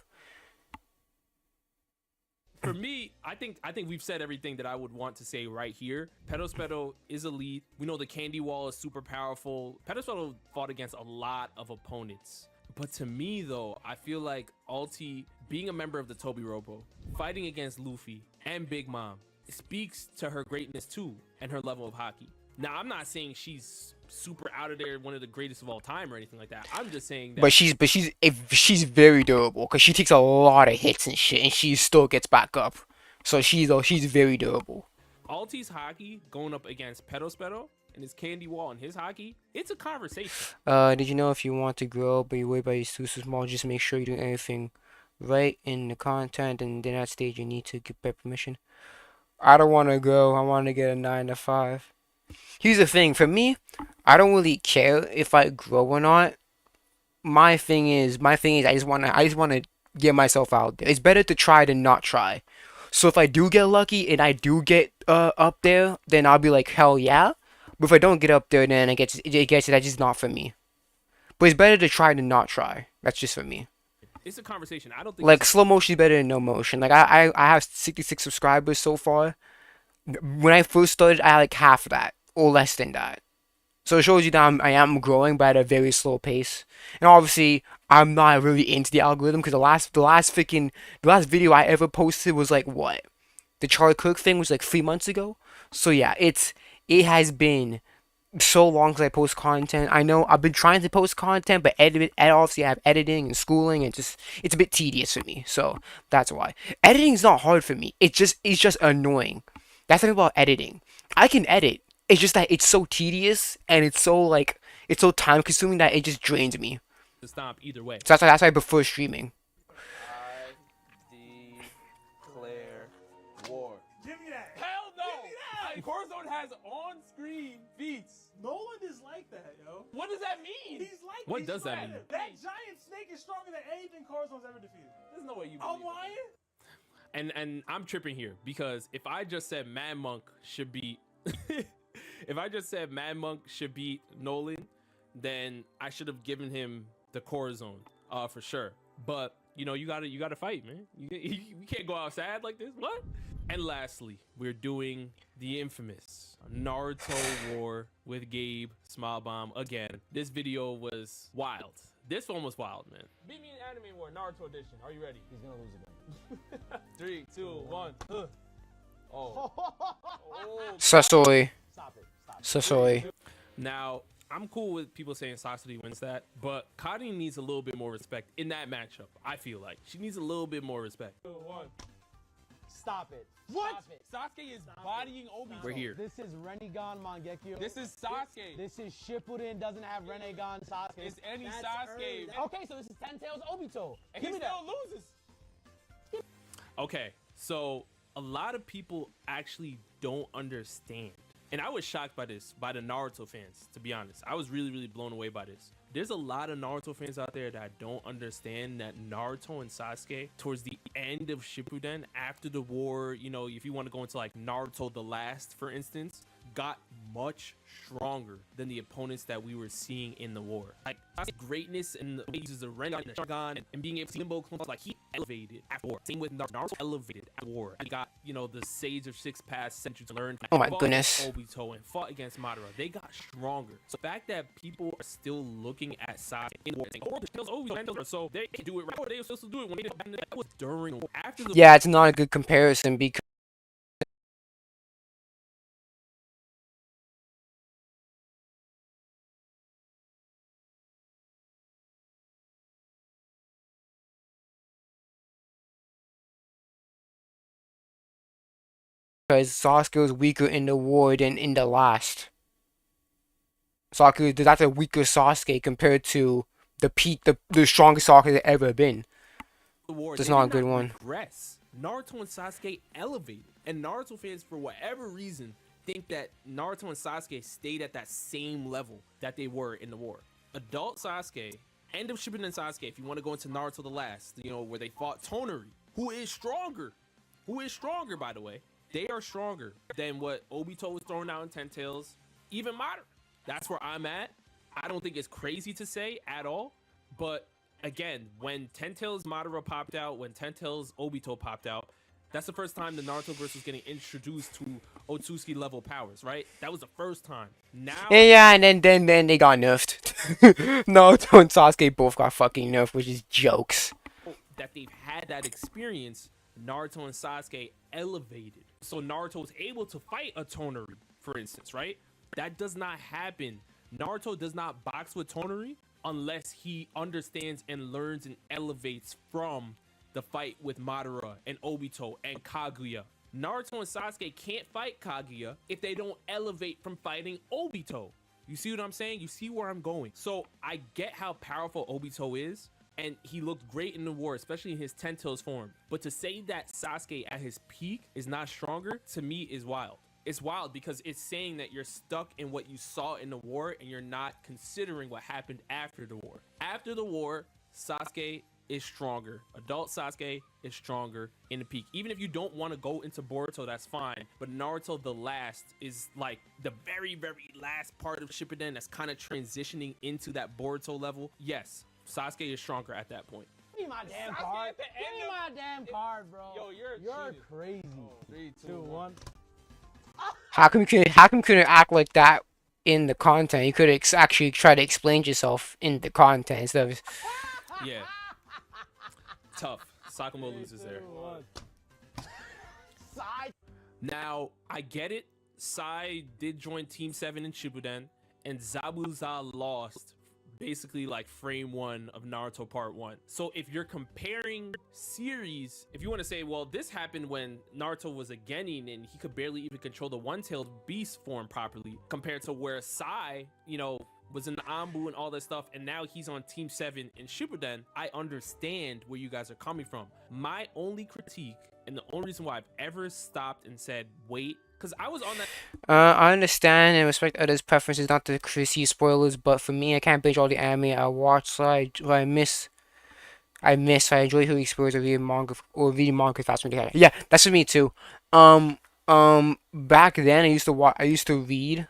for me, I think we've said everything that I would want to say right here. Pedospedo is elite. We know the candy wall is super powerful. Pedospedo fought against a lot of opponents. But to me, though, I feel like Ulti, being a member of the Toby Robo, fighting against Luffy and Big Mom, speaks to her greatness too and her level of hockey. Now, I'm not saying she's super out of there, one of the greatest of all time or anything like that. I'm just saying that. But she's very durable because she takes a lot of hits and shit, and she still gets back up. So she's very durable. Alti's hockey going up against Pedospedo and his candy wall and his hockey, it's a conversation. Did you know if you want to grow but your weight by too small, just make sure you're doing everything right in the content, and then at stage you need to get permission. I don't want to grow. I want to get a 9 to 5. Here's the thing, for me, I don't really care if I grow or not. My thing is I just wanna get myself out there. It's better to try than not try. So if I do get lucky and I do get up there, then I'll be like, hell yeah. But if I don't get up there, then that's just not for me. But it's better to try than not try. That's just for me. It's a conversation. I don't think Like slow motion is better than no motion. Like I have 66 subscribers so far. When I first started, I had like half of that or less than that. So it shows you that I am growing, but at a very slow pace. And obviously, I'm not really into the algorithm because the last video I ever posted was like what? The Charlie Kirk thing was like 3 months ago. So yeah, it has been so long since I post content. I know I've been trying to post content, but obviously I have editing and schooling, and it's a bit tedious for me. So that's why editing is not hard for me. It's just annoying. That's the thing about editing. I can edit. It's just that it's so tedious and it's so time consuming that it just drains me. to stop either way. So that's why I prefer streaming. I declare war. Give me that. Hell no! Give me that. Corazon has on-screen feats. Nolan is like that, yo. What does that mean? He's like What he's does that like mean? That giant snake is stronger than anything Carzon's ever defeated. There's no way you I'm believe lying. And I'm tripping here because if I just said Mad Monk should be if I just said Mad Monk should beat Nolan, then I should have given him the Corazon for sure. But you know, you gotta fight, man. You can't go out sad like this. What? And lastly, we're doing the infamous Naruto War with Gabe Smile Bomb again. This video was wild. This one was wild, man. Beat me in Anime War, Naruto edition. Are you ready? He's gonna lose again. 3, 2, 1. Oh. Sasori. Stop it. Sasori. Now, I'm cool with people saying Sasori wins that, but Kari needs a little bit more respect in that matchup. I feel like she needs a little bit more respect. 2, 1. Stop it. What? Stop it. Sasuke is bodying Obito. We're here. This is Renegon Mangekyo. This is Sasuke. This is Shippuden, doesn't have Renegon Sasuke. It's any That's Sasuke. early. Okay, so this is Ten Tails Obito. And Give he me that. still loses. Okay, so a lot of people actually don't understand. And I was shocked by this, by the Naruto fans, to be honest. I was really, really blown away by this. There's a lot of Naruto fans out there that don't understand that Naruto and Sasuke, towards the end of Shippuden, after the war, you know, if you want to go into like Naruto the Last, for instance, got much stronger than the opponents that we were seeing in the war. Like, Sasuke's greatness and the way he uses the Rinnegan and the Sharingan and being able to see Limbo clones, like, he elevated after war. Same with Naruto, elevated after war. He got, you know, the Sage of Six Past Centuries to learn. Oh my Fought goodness. against Obito and fought against Madara. They got stronger. So the fact that people are still looking at Sasuke in the war saying, oh, kills Obito, so they can do it right. Or they were supposed to do it when they did it. That was during the war. After the Yeah, it's not a good comparison because because Sasuke was weaker in the war than in the last. Sasuke, that's a weaker Sasuke compared to the peak, the strongest Sasuke that ever been. The war, That's they not a did good not one. regress. Naruto and Sasuke elevated, and Naruto fans, for whatever reason, think that Naruto and Sasuke stayed at that same level that they were in the war. Adult Sasuke, end of Shippuden Sasuke, if you want to go into Naruto the Last, where they fought Tonari, who is stronger, by the way. They are stronger than what Obito was throwing out in Ten Tails, even Madara. That's where I'm at. I don't think it's crazy to say at all, but again, when Ten Tails Madara popped out, when Ten Tails Obito popped out, that's the first time the Naruto verse was getting introduced to Otsutsuki level powers, right? That was the first time. Now, Yeah, and then they got nerfed. Naruto and Sasuke both got fucking nerfed, which is jokes. that they've had that experience, Naruto and Sasuke elevated. So Naruto was able to fight a Tonari, for instance, right? That does not happen. Naruto does not box with Tonari unless he understands and learns and elevates from the fight with Madara and Obito and Kaguya. Naruto and Sasuke can't fight Kaguya if they don't elevate from fighting Obito. You see what I'm saying? You see where I'm going. So I get how powerful Obito is, and he looked great in the war, especially in his Ten Tails form. But to say that Sasuke at his peak is not stronger, to me, is wild. It's wild because it's saying that you're stuck in what you saw in the war and you're not considering what happened after the war. After the war, Sasuke is stronger. Adult Sasuke is stronger in the peak. Even if you don't want to go into Boruto, that's fine. But Naruto the Last is like the very, very last part of Shippuden that's kind of transitioning into that Boruto level. Yes, Sasuke is stronger at that point. Give me my damn Sasuke card. at the Give end me of- my damn card, bro. Yo, you're cheating. crazy. 3, 2, 1. How come you couldn't act like that in the content? You could actually try to explain yourself in the content instead of. Yeah. Tough. Sakamo loses there. 2, 1. Side. Now, I get it. Sai did join Team 7 in Shippuden, and Zabuza lost basically like frame 1 of Naruto Part 1. So if you're comparing series, if you want to say, well, this happened when Naruto was a Genin and he could barely even control the one-tailed beast form properly, compared to where Sai, was in the Anbu and all that stuff, and now he's on Team 7 in Shippuden, I understand where you guys are coming from. My only critique, and the only reason why I've ever stopped and said, wait, because I was on that. I understand and respect others' preferences not to see spoilers, but for me, I can't binge all the anime I watch, so I miss. I enjoy the experience of reading manga faster than Yeah, that's for me too. Back then I used to watch. I used to read.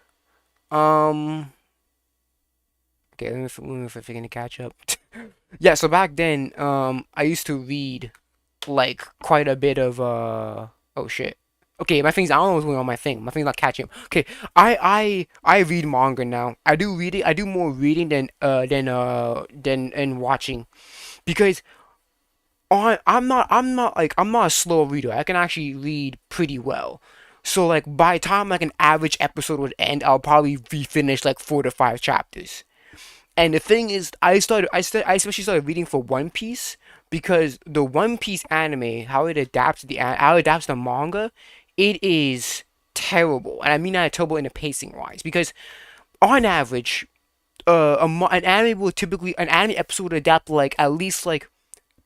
Okay, let me if I can catch up. Yeah, so back then, I used to read like quite a bit of oh shit. Okay, my thing's I don't know what's going on with my thing. My thing's not catching up. Okay, I read manga now. I do reading. I do more reading than watching, because I'm not a slow reader. I can actually read pretty well. So like by the time like an average episode would end, I'll probably be finished like 4 to 5 chapters. And the thing is, I especially started reading for One Piece because the One Piece anime, how it adapts the manga, it is terrible. And I mean not terrible in the pacing wise, because on average, an anime episode would adapt like at least like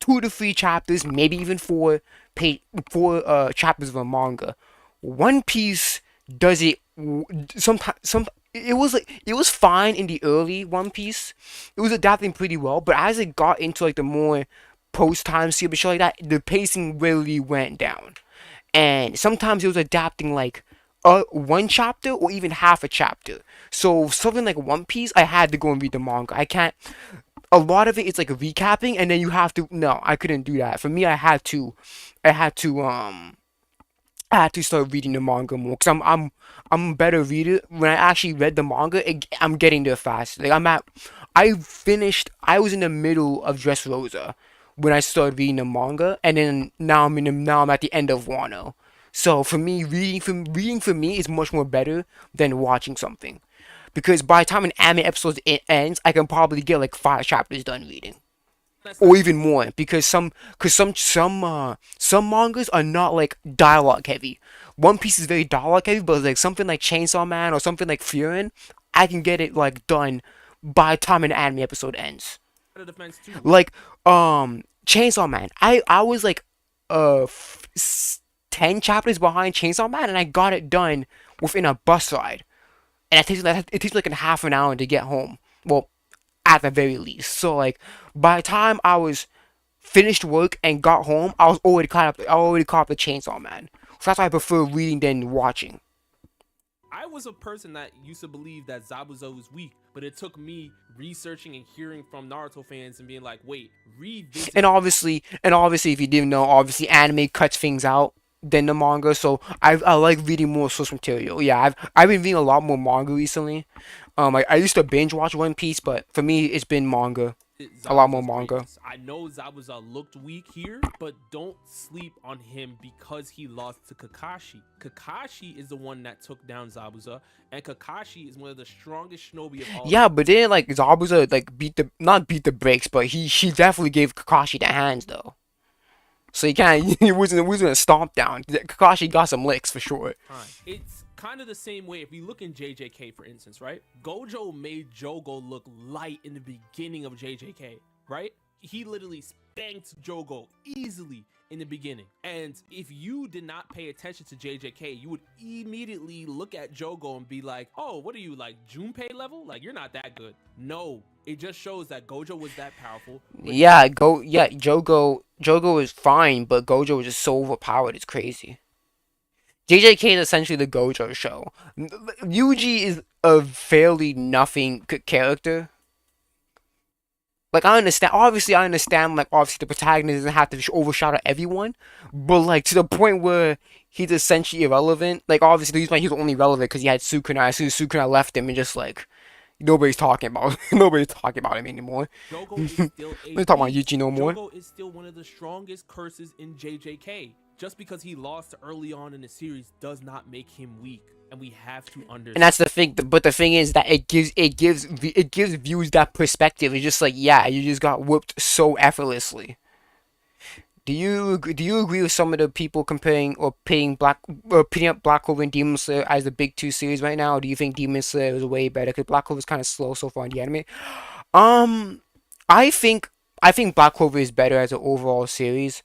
2 to 3 chapters, maybe even four chapters of a manga. One Piece does it sometimes. It was fine in the early One Piece. It was adapting pretty well, but as it got into like the more post time skip and shit like that, the pacing really went down. And sometimes it was adapting like one chapter or even half a chapter. So something like One Piece, I had to go and read the manga. I can't. A lot of it is like recapping, and then you have to. No, I couldn't do that. For me, I had to I had to start reading the manga more because I'm a better reader. When I actually read the manga, I'm getting there fast. Like I was in the middle of Dressrosa when I started reading the manga, and then now I'm at the end of Wano. So for me, reading for me is much more better than watching something, because by the time an anime episode ends, I can probably get like 5 chapters done reading, or even more, because some mangas are not like dialogue heavy, One Piece is very dialogue heavy, but like something like Chainsaw Man or something like Furin, I can get it like done by the time an anime episode ends. The defense too. Like Chainsaw Man, I was like 10 chapters behind Chainsaw Man, and I got it done within a bus ride, and it takes like a half an hour to get home. Well, at the very least. So like by the time I was finished work and got home, I was already caught up. I already caught up the Chainsaw Man. So that's why I prefer reading than watching. I was a person that used to believe that Zabuza was weak, but it took me researching and hearing from Naruto fans and being like, wait, revisit. And obviously, if you didn't know, obviously anime cuts things out than the manga. So I like reading more source material. Yeah, I've been reading a lot more manga recently. I used to binge watch One Piece, but for me, it's been manga. A lot more Zabuza's manga. greatness. I know Zabuza looked weak here, but don't sleep on him because he lost to Kakashi. Kakashi is the one that took down Zabuza, and Kakashi is one of the strongest shinobi of all. Yeah, but then like Zabuza like not beat the brakes, but he definitely gave Kakashi the hands though. So he can't he wasn't a stomp down. Kakashi got some licks for sure. It's kind of the same way if we look in JJK, for instance, right? Gojo made Jogo look light in the beginning of JJK, right? He literally spanked Jogo easily in the beginning. And if you did not pay attention to JJK, you would immediately look at Jogo and be like, oh, what are you, like Junpei level? Like, you're not that good. No, it just shows that Gojo was that powerful. Jogo is fine, but Gojo is just so overpowered, it's crazy. JJK is essentially the Gojo show. Yuji is a fairly nothing character. Like I understand, like obviously the protagonist doesn't have to overshadow everyone, but like to the point where he's essentially irrelevant. Like obviously the reason why he's only relevant because he had Sukuna. As soon as Sukuna left him, and just like nobody's talking about him anymore. Jogo is still We're talking about Yuji no more. Jogo is still one of the strongest curses in JJK. Just because he lost early on in the series does not make him weak, and we have to understand. And that's the thing. But the thing is that it gives viewers that perspective. It's just like, yeah, you just got whooped so effortlessly. Do you agree with some of the people comparing or pitting up Black Clover and Demon Slayer as the big two series right now? Or do you think Demon Slayer is way better? Because Black Clover is kind of slow so far in the anime. I think Black Clover is better as an overall series.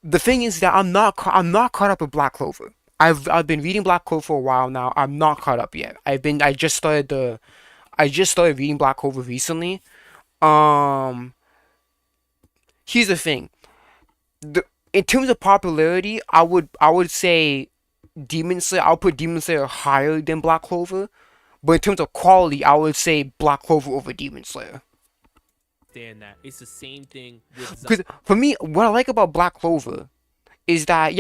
The thing is that I'm not caught up with Black Clover. I've been reading Black Clover for a while now. I'm not caught up yet. I just started reading Black Clover recently. Here's the thing. In terms of popularity, I would say Demon Slayer. I'll put Demon Slayer higher than Black Clover, but in terms of quality, I would say Black Clover over Demon Slayer. That it's the same thing with Because for me, what I like about Black Clover is that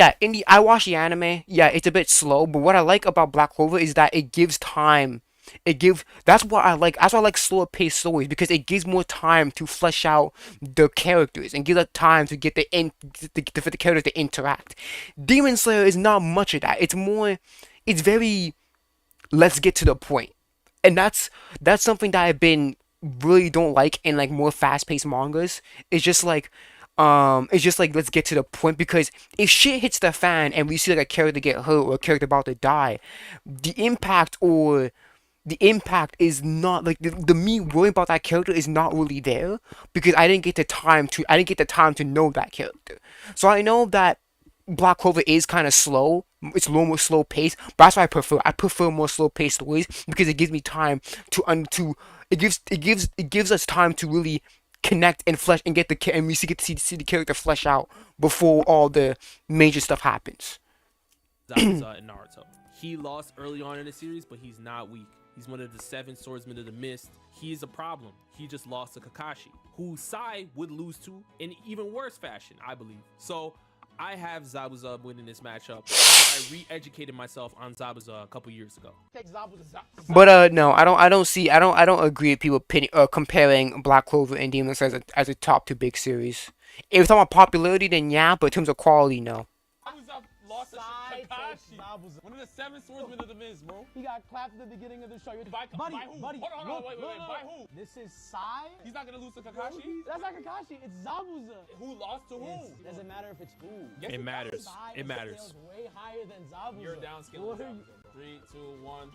I watch the anime. Yeah, it's a bit slow, but what I like about Black Clover is that it gives time. That's what I like. That's why I like slower paced stories because it gives more time to flesh out the characters and gives it time to get for the characters to interact. Demon Slayer is not much of that. It's very let's get to the point, and that's something that I've been really don't like in like more fast paced mangas. It's just like let's get to the point because if shit hits the fan and we see like a character get hurt or a character about to die, the impact is not like the me worrying about that character is not really there because I didn't get the time to know that character. So I know that Black Clover is kind of slow. It's a little more slow paced, but that's what I prefer more slow paced stories because it gives me time it gives us time to really connect and flesh and we get to see the character flesh out before all the major stuff happens. Zabuza and Naruto. He lost early on in the series, but he's not weak. He's one of the 7 swordsmen of the mist. He is a problem. He just lost to Kakashi, who Sai would lose to in even worse fashion, I believe. So I have Zabuza winning this matchup. I re-educated myself on Zabuza a couple years ago. But no, I don't agree with people comparing Black Clover and Demon Slayer as a top 2 big series. If we're talking about popularity, then yeah, but in terms of quality, no. Zabuza lost to Kakashi. Zabuza. One of the 7 swordsmen of the Miz, bro. He got clapped at the beginning of the show. By Buddy, who? buddy. Hold on, look, wait. no. By who? This is Sai. He's not gonna lose to Kakashi. That's not Kakashi. It's Zabuza. Who lost to who? Doesn't matter if it's who. Yes, It matters. Sai It matters. scales way higher than Zabuza. You're down skill. What are you- 3, 2, 1.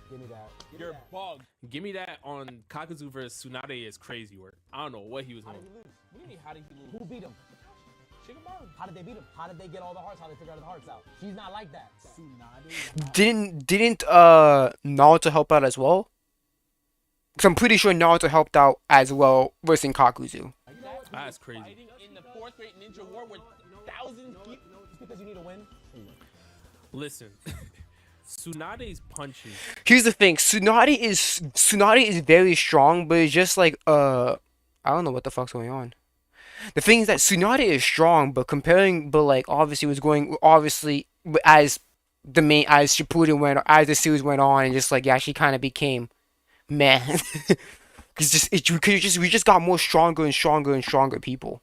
Give me that. You're bugged. Give me that on Kakuzu versus Tsunade is crazy work. I don't know what he was How doing. did he lose? What do you mean, how did he lose? Who beat him? Shikamaru. How did they beat him? How did they get all the hearts? How did they figure all the hearts out? She's not like that. Didn't Naruto help out as well? Because I'm pretty sure Naruto helped out as well versus Kakuzu. That's crazy. Fighting in the 4th grade ninja war with thousands of people. It's because you need to win. Listen, Tsunade's punches. Here's the thing, Tsunade is very strong, but it's just like I don't know what the fuck's going on. The thing is that Tsunade is strong, but like obviously as Shippuden as the series went on, and just like yeah, she kind of became meh. Because we just got more stronger and stronger and stronger people.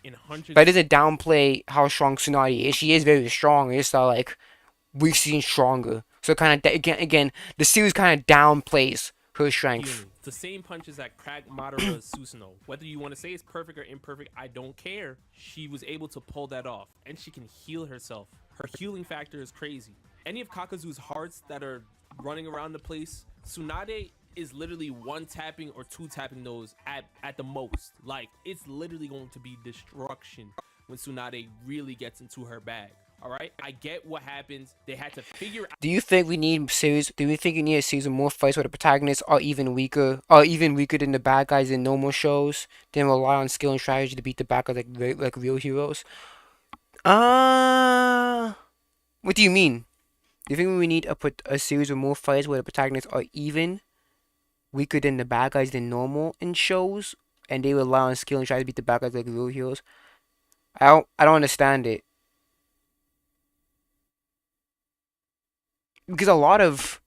In hundreds. That doesn't downplay how strong Tsunade is. She is very strong. It's not like we've seen stronger. So kind of again, the series kind of downplays her strength. Healing. The same punches that cracked Madara's Susanoo. Whether you want to say it's perfect or imperfect, I don't care. She was able to pull that off, and she can heal herself. Her healing factor is crazy. Any of Kakuzu's hearts that are running around the place, Tsunade is literally 1 tapping or 2 tapping those at the most. Like, it's literally going to be destruction when Tsunade really gets into her bag. All right, I get what happens. They had to figure out. Do you think we need a series of more fights where the protagonists are even weaker than the bad guys in normal shows? Then rely on skill and strategy to beat the bad guys like real heroes? What do you mean? Do you think we need a series of more fights where the protagonists are even weaker than the bad guys than normal in shows, and they rely on skill and strategy to beat the bad guys like real heroes? I don't understand it. Because a lot of...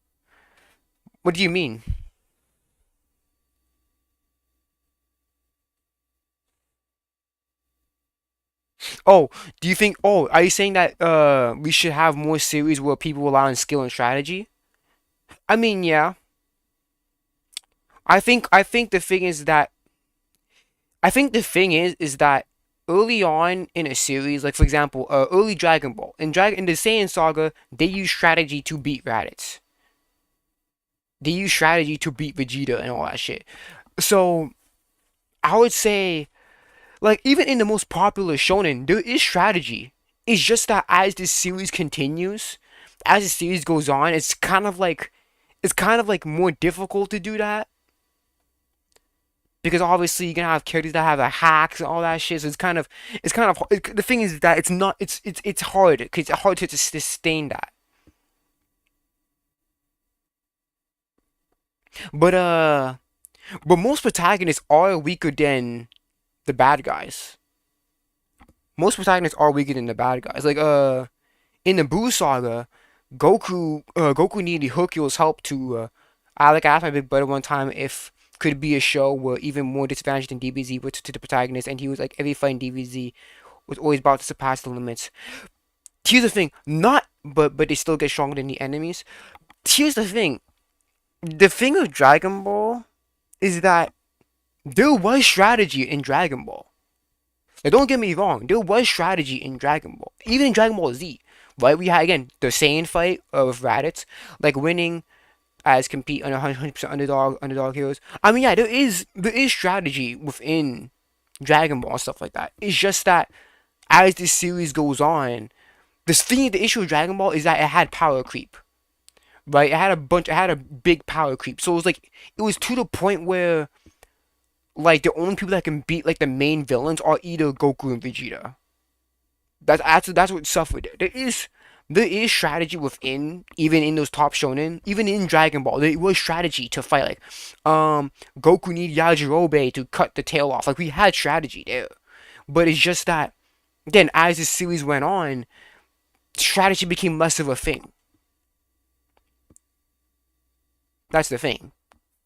What do you mean? Oh, do you think... Oh, are you saying that we should have more series where people rely on skill and strategy? I mean, yeah. I think the thing is that... early on in a series, like for example, early Dragon Ball, in the Saiyan Saga, they use strategy to beat Raditz. They use strategy to beat Vegeta and all that shit. So, I would say, like even in the most popular shonen, there is strategy. It's just that as the series continues, as the series goes on, it's kind of like more difficult to do that. Because obviously you're gonna have characters that have hacks and all that shit. So the thing is that it's hard because it's hard to sustain that. But most protagonists are weaker than the bad guys. Most protagonists are weaker than the bad guys. Like in the Buu saga, Goku needed Hercules' help to I asked my big brother one time if could be a show where even more disadvantaged than DBZ was to the protagonist, and he was like every fight in DBZ was always about to surpass the limits. Here's the thing, but they still get stronger than the enemies. Here's the thing of Dragon Ball is that there was strategy in Dragon Ball. Now don't get me wrong, there was strategy in Dragon Ball, even in Dragon Ball Z. Right, we had again the Saiyan fight of Raditz, like winning as compete on 100% underdog heroes. I mean, yeah, there is strategy within Dragon Ball and stuff like that. It's just that as this series goes on, the issue with Dragon Ball is that it had power creep, right? It had a big power creep. So it was to the point where like the only people that can beat like the main villains are either Goku and Vegeta. That's what suffered. There is strategy within, even in those top shonen, even in Dragon Ball, there was strategy to fight. Like, Goku needed Yajirobe to cut the tail off. Like, we had strategy there. But it's just that, again, as the series went on, strategy became less of a thing. That's the thing.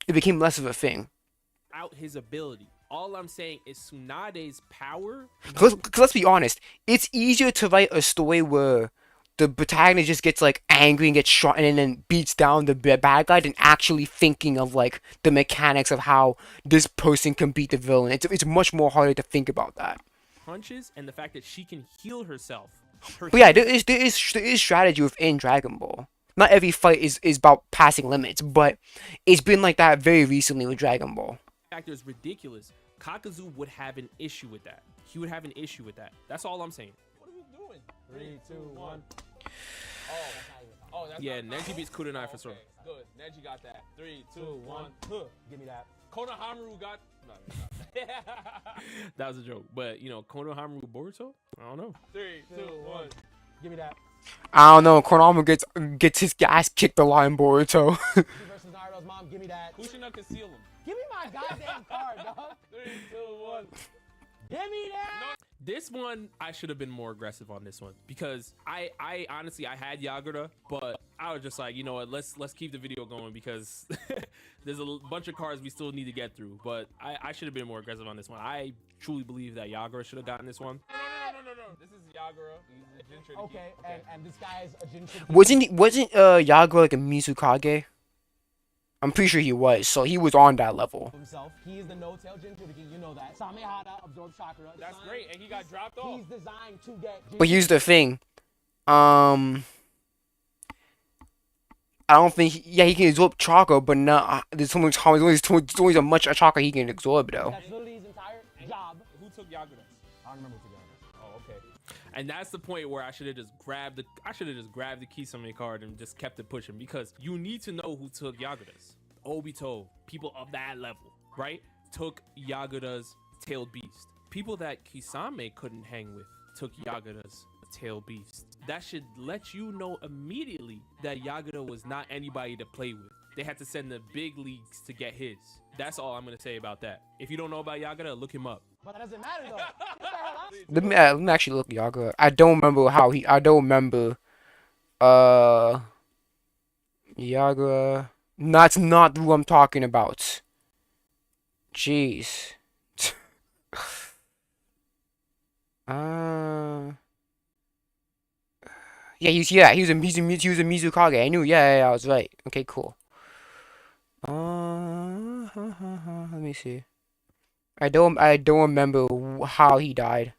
It became less of a thing. Out his ability. All I'm saying is Tsunade's power. Cause let's be honest, it's easier to write a story where the protagonist just gets like angry and gets shot and then beats down the bad guy than actually thinking of like the mechanics of how this person can beat the villain. It's much more harder to think about that. Punches and the fact that she can heal herself. Her But yeah, heal- there is strategy within Dragon Ball. Not every fight is about passing limits, but it's been like that very recently with Dragon Ball. factor is ridiculous. Kakazu would have an issue with that. He would have an issue with that. That's all I'm saying. What are we doing? 3, 2, 1. Oh, that's Yeah, not- Neji beats Kunai for sure. Okay, good. Neji got that. 3, 2, 1. Give me that. Konohamaru got. No, That was a joke. But, you know, Konohamaru Boruto? I don't know. 3, 2, 1. Give me that. I don't know. Konami gets his ass kicked a lot in Boruto. He versus Naruto's mom. Give me that. Kushina conceal him. Give me my goddamn card, dog. 3, 2, 1. Give me that. This one, I should have been more aggressive on this one because I honestly, I had Yagura, but I was just like, you know what, let's keep the video going because there's a bunch of cards we still need to get through. But I should have been more aggressive on this one. I truly believe that Yagura should have gotten this one. No. This is Yagura. He's a Jinchuriki. Okay, and this guy is a Jinchuriki. Wasn't Yagura like a Mizukage? I'm pretty sure he was. So he was on that level. Himself. He is the no-tail Jinchuriki. You know that. Samehada absorbs chakra. That's great, and he got dropped off. He's designed to get. But here's the thing. I don't think. He can absorb chakra, but not. There's so much. There's only so much chakra he can absorb though. That's literally his entire job. Who took Yagura? I don't remember, to be honest. Oh, okay. And that's the point where I should have just grabbed the Kisame card and just kept it pushing because you need to know who took Yagura's. Obito, people of that level, right? Took Yagura's tailed beast. People that Kisame couldn't hang with took Yagura's tailed beast. That should let you know immediately that Yagura was not anybody to play with. They had to send the big leagues to get his. That's all I'm gonna say about that. If you don't know about Yagura, look him up. But that doesn't matter, though. What the hell, huh? Let me actually look Yagura. I don't remember how he. I don't remember. Yagura. That's not who I'm talking about. Jeez. Yeah, he was a Mizukage. I knew. Yeah, I was right. Okay, cool. Let me see. I don't remember how he died.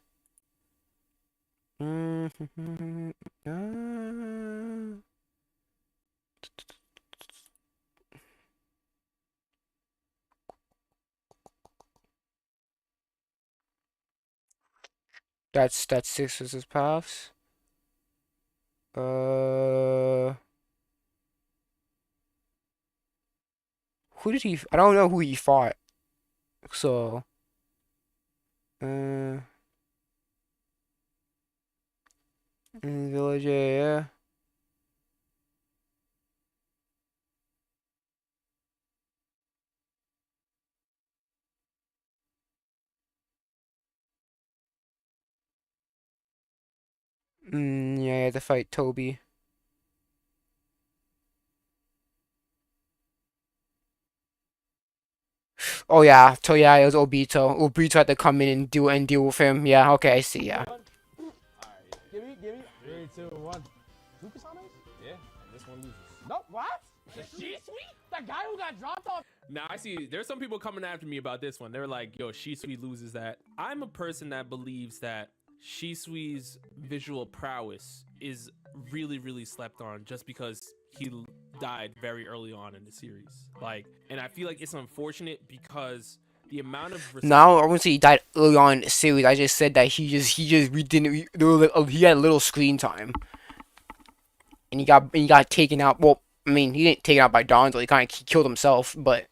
That's six Sisters Paths. Who did he? I don't know who he fought. So, in Village, yeah. Yeah, I had to fight Toby. Oh yeah, so yeah, it was Obito. Obito had to come in and deal with him. Yeah, okay, I see. Yeah. Alright, Give me. 3, 2, 1. Two Kisames? yeah. And this one loses. No, what? The Shisui? The guy who got dropped off? Now I see there's some people coming after me about this one. They're like, yo, Shisui loses that. I'm a person that believes that Shisui's visual prowess is really, really slept on just because he died very early on in the series. Like, and I feel like it's unfortunate because the amount of No, I wouldn't say he died early on in the series. I just said that he had little screen time, and he got taken out. Well, I mean, he didn't take it out by Donzo. He kind of killed himself, but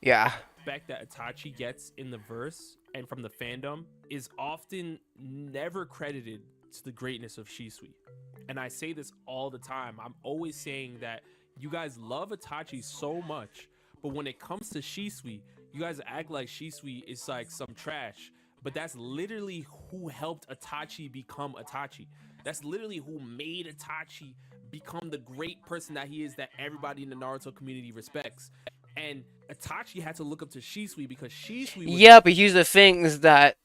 yeah. respect that Itachi gets in the verse and from the fandom is often never credited to the greatness of Shisui. And I say this all the time. I'm always saying that you guys love Itachi so much, but when it comes to Shisui, you guys act like Shisui is like some trash. But that's literally who helped Itachi become Itachi. That's literally who made Itachi become the great person that he is, that everybody in the Naruto community respects. And Itachi had to look up to Shisui because Shisui was Yeah, but here's the thing: is that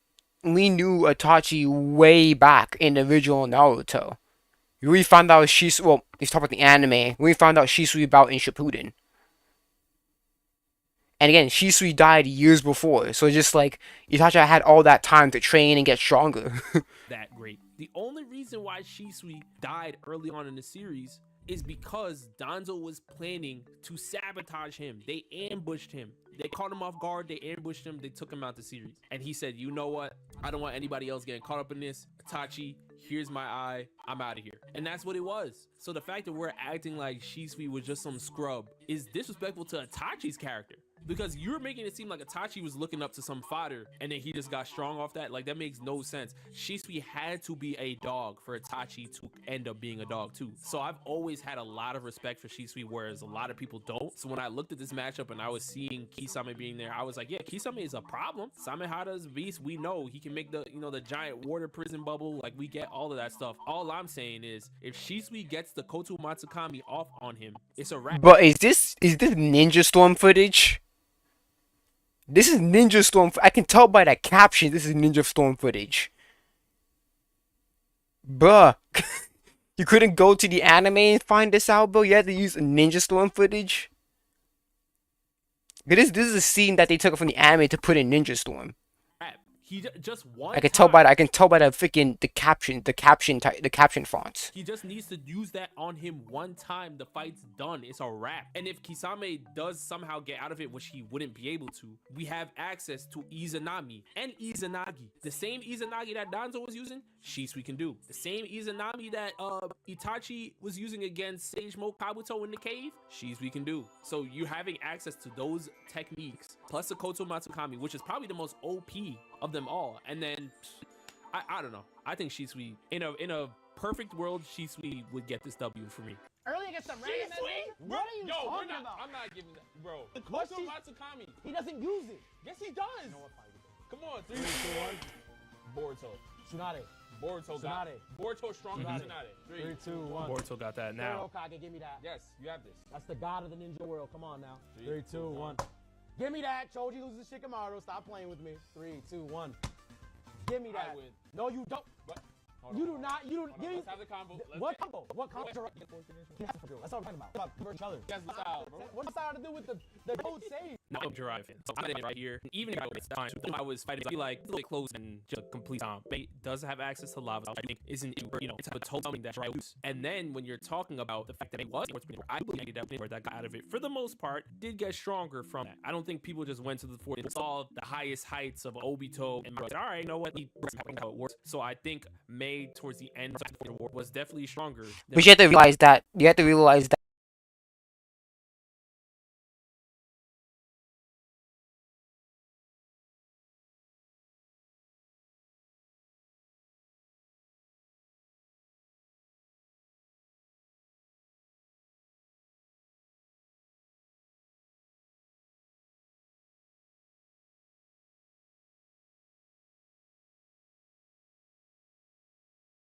we knew Itachi way back in the original Naruto. We found out Shisui. Well, he's talking about the anime. We found out Shisui about in Shippuden. And again, Shisui died years before, so it's just like Itachi had all that time to train and get stronger. That great. The only reason why Shisui died early on in the series is because Danzo was planning to sabotage him. They ambushed him. They caught him off guard. They ambushed him. They took him out the series. And he said, you know what? I don't want anybody else getting caught up in this. Itachi, here's my eye. I'm out of here. And that's what it was. So the fact that we're acting like Shisui was just some scrub is disrespectful to Itachi's character. Because you're making it seem like Itachi was looking up to some fodder and then he just got strong off that. Like, that makes no sense. Shisui had to be a dog for Itachi to end up being a dog too. So I've always had a lot of respect for Shisui, whereas a lot of people don't. So when I looked at this matchup and I was seeing Kisame being there, I was like, yeah, Kisame is a problem. Samehada is a beast. We know he can make the, the giant water prison bubble. Like, we get all of that stuff. All I'm saying is, if Shisui gets the Koto Matsukami off on him, it's a wrap. But is this Ninja Storm footage? This is Ninja Storm. I can tell by that caption. This is Ninja Storm footage. Bruh, you couldn't go to the anime and find this out, bro. You had to use Ninja Storm footage. This is a scene that they took from the anime to put in Ninja Storm. He just one. I can tell by the freaking the caption fonts. He just needs to use that on him one time. The fight's done. It's a wrap. And if Kisame does somehow get out of it, which he wouldn't be able to, we have access to Izanami and Izanagi. The same Izanagi that Danzo was using, Shisui can do. The same Izanami that Itachi was using against Sage Mode Kabuto in the cave, Shisui can do. So you having access to those techniques, plus the Koto Matsukami, which is probably the most OP of them all. And then I don't know. I think Shisui in a perfect world, Shisui would get this W for me. Early against the random. What are you talking about? I'm not giving that, bro. The What's Koto he- Matsukami. He doesn't use it. Yes, he does. Come on, 3, 2, 1. Boruto. Tsunade. Boruto got Tsunade. Boruto stronger than Tsunade. 3, 2, 1. Boruto got that now. Hokage, give me that. Yes, you have this. That's the god of the ninja world. Come on now. 3, 3, 2, 1. Give me that. Choji loses Shikamaru. Stop playing with me. 3, 2, 1. Give me that. I win. No, you don't. But You do not. You don't. Give me. Let's have the combo. What combo? What combo? That's what I'm talking about. About each other. Yes, the style, bro. What's that to do with the code save? Not a Jiraiya fan. So I'm in it right here. Even if I was time, I was fighting, I feel like really close and just complete time. But does have access to lava. I think isn't it's a total something that Jiraiya lose. And then when you're talking about the fact that it was, I believe that got out of it for the most part did get stronger from that. I don't think people just went to the fort and saw the highest heights of Obito and said, all right, you know what? How it works. So I think May towards the end of the war was definitely stronger. But you have to realize that. You have to realize that.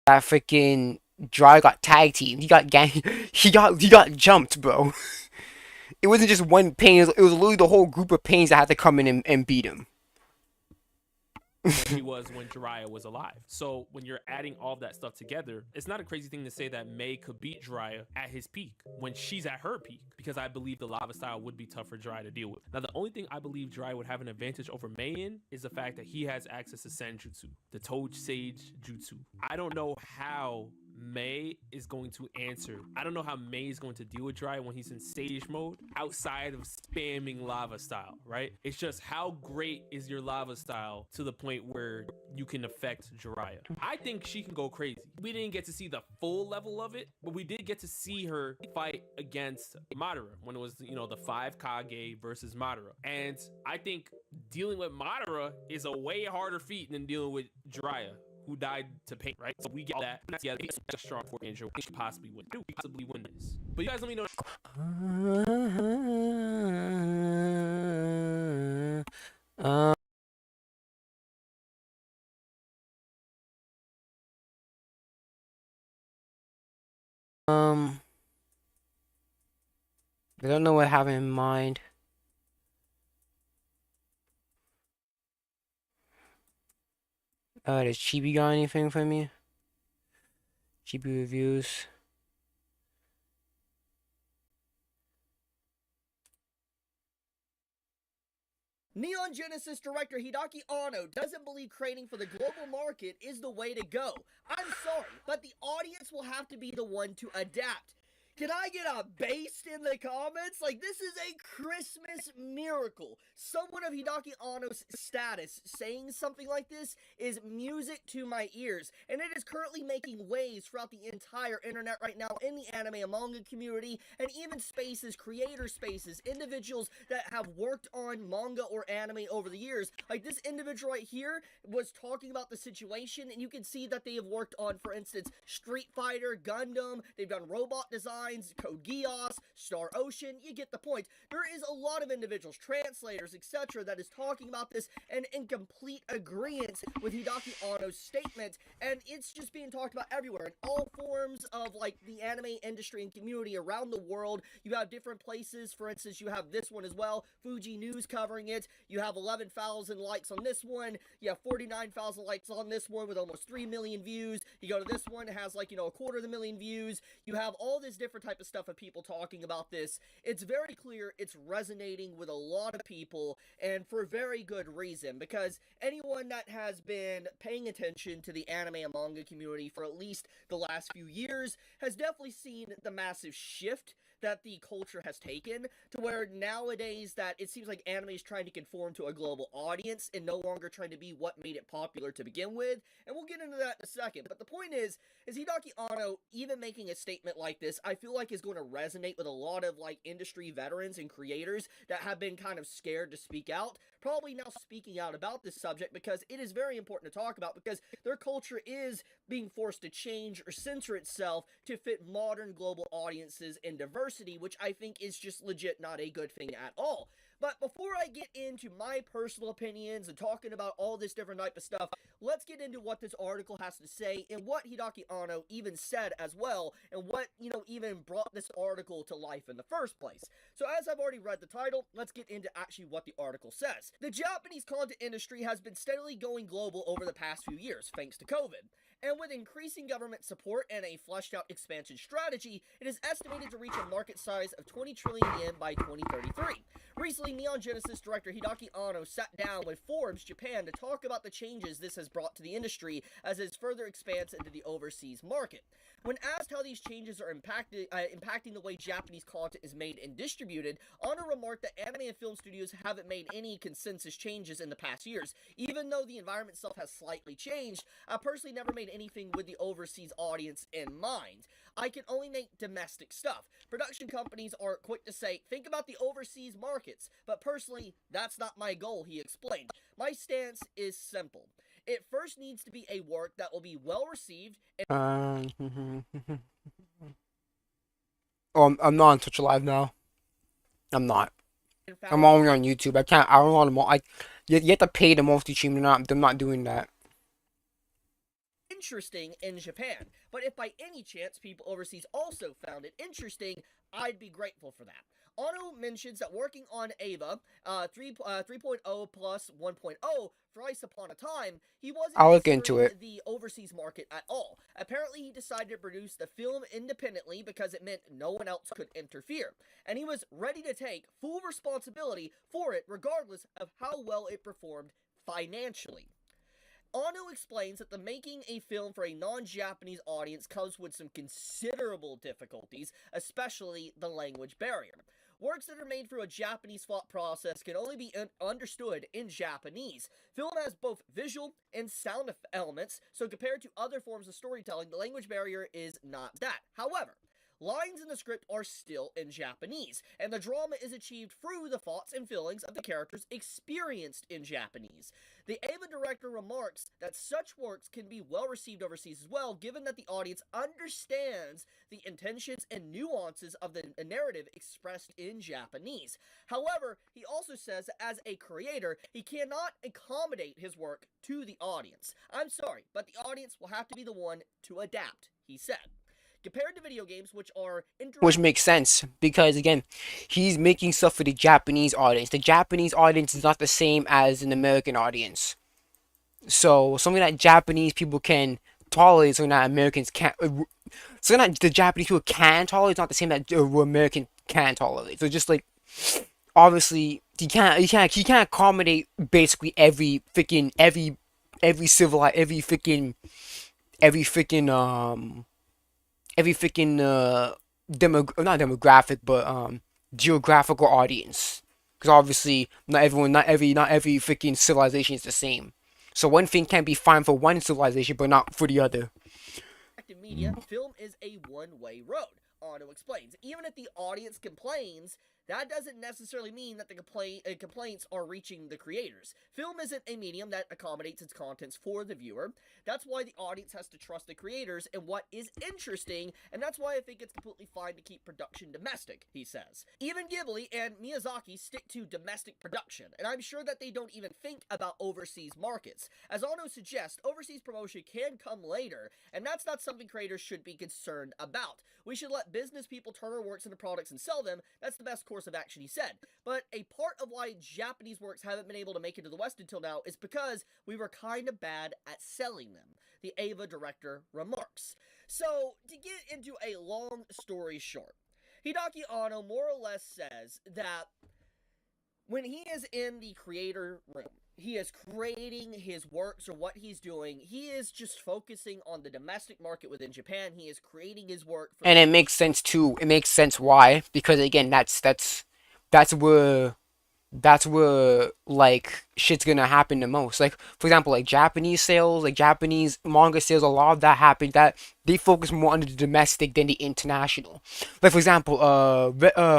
That freaking Dry got tag team. He got gang. He got jumped, bro. It wasn't just one pain. It was literally the whole group of pains that had to come in and beat him. He was when Jiraiya was alive. So when you're adding all of that stuff together, it's not a crazy thing to say that May could beat Jiraiya at his peak when she's at her peak, because I believe the lava style would be tough for Jiraiya to deal with. Now, the only thing I believe Jiraiya would have an advantage over May in is the fact that he has access to Senjutsu, the Toad Sage Jutsu. I don't know how May is going to answer. I don't know how May is going to deal with Jiraiya when he's in stage mode outside of spamming lava style, right? It's just how great is your lava style to the point where you can affect Jiraiya. I think she can go crazy. We didn't get to see the full level of it, but we did get to see her fight against Madara when it was, the 5 Kage versus Madara. And I think dealing with Madara is a way harder feat than dealing with Jiraiya, who died to paint, right? So we get that. That's a strong for Andrew. We should possibly win. We possibly win this. But you guys let me know. I don't know what I have in mind. Does Chibi got anything for me? GB reviews. Neon Genesis director Hideaki Anno doesn't believe creating for the global market is the way to go. I'm sorry, but the audience will have to be the one to adapt. Can I get a based in the comments? Like, this is a Christmas miracle. Someone of Hideaki Anno's status saying something like this is music to my ears, and it is currently making waves throughout the entire internet right now in the anime and manga community, and even spaces, creator spaces, individuals that have worked on manga or anime over the years. Like, this individual right here was talking about the situation, and you can see that they have worked on, for instance, Street Fighter, Gundam, they've done robot design, Code Geass, Star Ocean, you get the point. There is a lot of individuals, translators, etc. that is talking about this and in complete agreement with Hideaki Anno's statement, and it's just being talked about everywhere, in all forms of, like, the anime industry and community around the world. You have different places, for instance, you have this one as well, Fuji News covering it, you have 11,000 likes on this one, you have 49,000 likes on this one with almost 3 million views, you go to this one, it has, like, 250,000 views, you have all this different type of stuff of people talking about this. It's very clear it's resonating with a lot of people, and for very good reason, because anyone that has been paying attention to the anime and manga community for at least the last few years has definitely seen the massive shift that the culture has taken, to where nowadays that it seems like anime is trying to conform to a global audience and no longer trying to be what made it popular to begin with, and we'll get into that in a second. But the point is Hideaki Anno, even making a statement like this, I feel like is going to resonate with a lot of, like, industry veterans and creators that have been kind of scared to speak out, probably now speaking out about this subject, because it is very important to talk about, because their culture is being forced to change or censor itself to fit modern global audiences and diversity, which I think is just legit not a good thing at all. But before I get into my personal opinions and talking about all this different type of stuff, let's get into what this article has to say and what Hideaki Anno even said as well, and what, even brought this article to life in the first place. So as I've already read the title, let's get into actually what the article says. The Japanese content industry has been steadily going global over the past few years, thanks to COVID. And with increasing government support and a fleshed out expansion strategy, it is estimated to reach a market size of 20 trillion yen by 2033. Recently, Neon Genesis director Hideaki Anno sat down with Forbes Japan to talk about the changes this has brought to the industry as it further expands into the overseas market. When asked how these changes are impacting the way Japanese content is made and distributed, Anno remarked that anime and film studios haven't made any consensus changes in the past years. Even though the environment itself has slightly changed, I personally never made anything with the overseas audience in mind. I can only make domestic stuff. Production companies are quick to say, think about the overseas markets, but personally, that's not my goal, he explained. My stance is simple. It first needs to be a work that will be well received and Oh, I'm not on Twitch Live now. I'm not. I'm only on YouTube. I can't. I don't want to. You have to pay the multi-stream. They're not doing that. interesting in Japan. But if by any chance people overseas also found it interesting, I'd be grateful for that. Anno mentions that working on Ava 3.0 plus 1.0 thrice upon a time, he wasn't I'll look into considering it. the overseas market at all. Apparently, he decided to produce the film independently because it meant no one else could interfere, and he was ready to take full responsibility for it regardless of how well it performed financially. Anno explains that the making a film for a non-Japanese audience comes with some considerable difficulties, especially the language barrier. Works that are made through a Japanese thought process can only be understood in Japanese. Film has both visual and sound elements, so compared to other forms of storytelling, the language barrier is not that. However, lines in the script are still in Japanese, and the drama is achieved through the thoughts and feelings of the characters experienced in Japanese. The Ava director remarks that such works can be well received overseas as well, given that the audience understands the intentions and nuances of the narrative expressed in Japanese. However, he also says that as a creator, he cannot accommodate his work to the audience. I'm sorry, but the audience will have to be the one to adapt, he said. Compared to video games, which are Which makes sense because again, he's making stuff for the Japanese audience. The Japanese audience is not the same as an American audience. So something that Japanese people can tolerate something that Americans can't. Something that the Japanese people can tolerate is not the same that American can tolerate. So just like obviously you can't accommodate basically every civilized every freaking not demographic but geographical audience, because obviously not every freaking civilization is the same. So one thing can be fine for one civilization but not for the other. Media, film is a one-way road. Otto explains. Even if the audience complains, that doesn't necessarily mean that the complaints are reaching the creators. Film isn't a medium that accommodates its contents for the viewer. That's why the audience has to trust the creators and what is interesting, and that's why I think it's completely fine to keep production domestic, he says. Even Ghibli and Miyazaki stick to domestic production, and I'm sure that they don't even think about overseas markets. As Otto suggests, overseas promotion can come later, and that's not something creators should be concerned about. We should let business people turn our works into products and sell them. That's the best course of action, he said. But a part of why Japanese works haven't been able to make it to the West until now is because we were kind of bad at selling them, the Ava director remarks. So, to get into a long story short, Hideaki Anno more or less says that when he is in the creator room, he is creating his works or what he's doing. He is just focusing on the domestic market within Japan. He is creating his work for And it makes sense too. It makes sense why, because again that's where like shit's gonna happen the most. Like for example, like Japanese sales, like Japanese manga sales, a lot of that happened that they focus more on the domestic than the international. Like for example,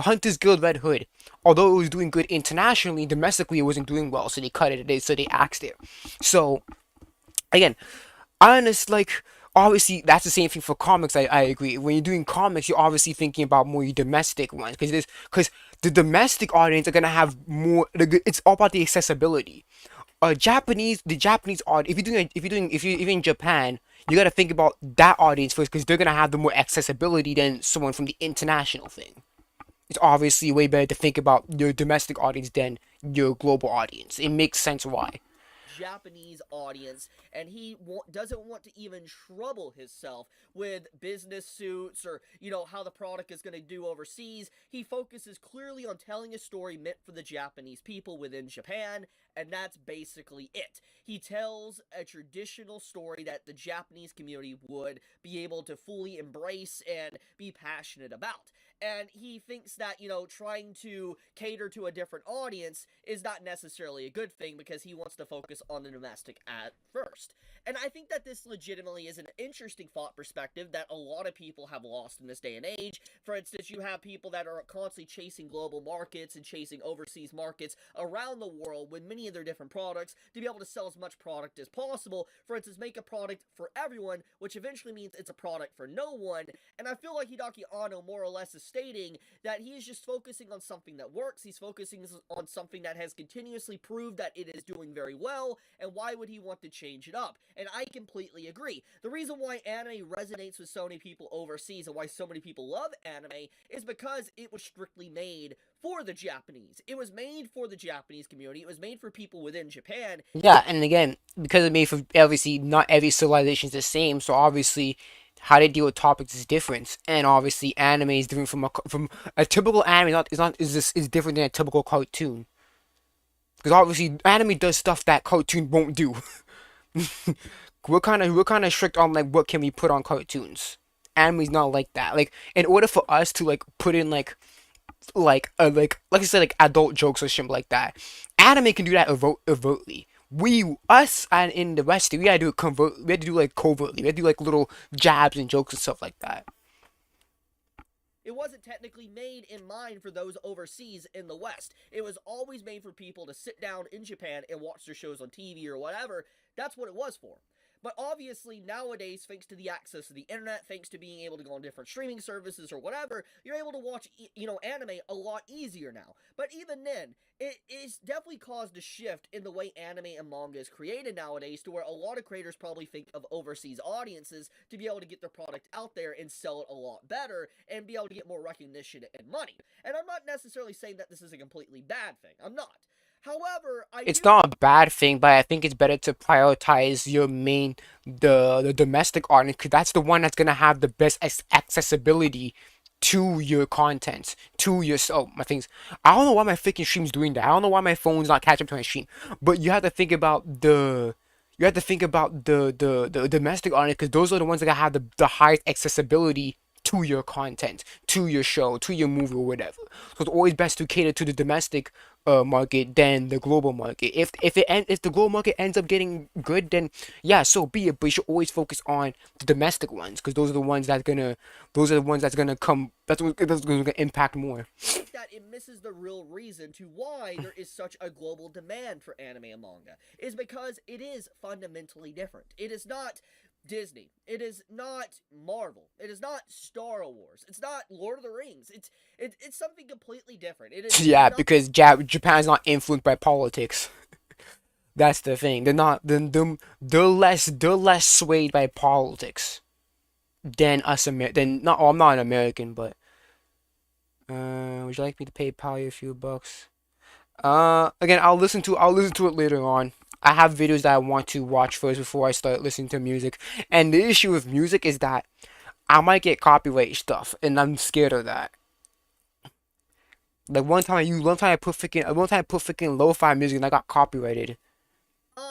Hunter's Guild Red Hood, although it was doing good internationally, domestically it wasn't doing well, so they cut it. So they axed it. So again, honest, like obviously that's the same thing for comics. I agree. When you're doing comics, you're obviously thinking about more your domestic ones because the domestic audience are gonna have more. It's all about the accessibility. The Japanese audience. If you're in Japan, you gotta think about that audience first because they're gonna have the more accessibility than someone from the international thing. It's obviously way better to think about your domestic audience than your global audience. It makes sense why. Japanese audience, and he doesn't want to even trouble himself with business suits or, how the product is going to do overseas. He focuses clearly on telling a story meant for the Japanese people within Japan, and that's basically it. He tells a traditional story that the Japanese community would be able to fully embrace and be passionate about. And he thinks that, trying to cater to a different audience is not necessarily a good thing because he wants to focus on the domestic at first. And I think that this legitimately is an interesting thought perspective that a lot of people have lost in this day and age. For instance, you have people that are constantly chasing global markets and chasing overseas markets around the world with many of their different products to be able to sell as much product as possible. For instance, make a product for everyone, which eventually means it's a product for no one. And I feel like Hideaki Anno more or less is stating that he is just focusing on something that works. He's focusing on something that has continuously proved that it is doing very well, and why would he want to change it up? And I completely agree. The reason why anime resonates with so many people overseas and why so many people love anime is because it was strictly made for the Japanese. It was made for the Japanese community. It was made for people within Japan. Yeah, and again, because it's made for obviously not every civilization is the same, so obviously how they deal with topics is different, and obviously anime is different from a typical anime. Not is not is this is different than a typical cartoon, because obviously anime does stuff that cartoon won't do. We're kind of strict on like what can we put on cartoons. Anime's not like that. Like in order for us to like put in like I said, like adult jokes or shit like that. Anime can do that overtly. Us and in the West, we gotta do it we had to do like covertly. We had to do like little jabs and jokes and stuff like that. It wasn't technically made in mind for those overseas in the West. It was always made for people to sit down in Japan and watch their shows on TV or whatever. That's what it was for. But obviously, nowadays, thanks to the access to the internet, thanks to being able to go on different streaming services or whatever, you're able to watch, anime a lot easier now. But even then, it's definitely caused a shift in the way anime and manga is created nowadays to where a lot of creators probably think of overseas audiences to be able to get their product out there and sell it a lot better and be able to get more recognition and money. And I'm not necessarily saying that this is a completely bad thing. I'm not. However, I It's do not a bad thing, but I think it's better to prioritize your main the domestic audience because that's the one that's gonna have the best accessibility to your content, to your my things. I don't know why my freaking stream's doing that. I don't know why my phone's not catching up to my stream. But you have to think about the domestic audience because those are the ones that have the highest accessibility to your content, to your show, to your movie or whatever. So it's always best to cater to the domestic market than the global market. If the global market ends up getting good, then yeah, so be it. But you should always focus on the domestic ones because those are the ones that's gonna come. That's gonna impact more. think that it misses the real reason to why there is such a global demand for anime and manga is because it is fundamentally different. It is not Disney. It is not Marvel. It is not Star Wars. It's not Lord of the Rings. It's something completely different. It is Yeah, not. because Japan's not influenced by politics. That's the thing. They're not. They're less swayed by politics than us. Than not. Oh, I'm not an American, but would you like me to pay Pal you a few bucks? Again, I'll listen to it later on. I have videos that I want to watch first before I start listening to music. And the issue with music is that I might get copyright stuff, and I'm scared of that. Like one time I put freaking lo-fi music and I got copyrighted.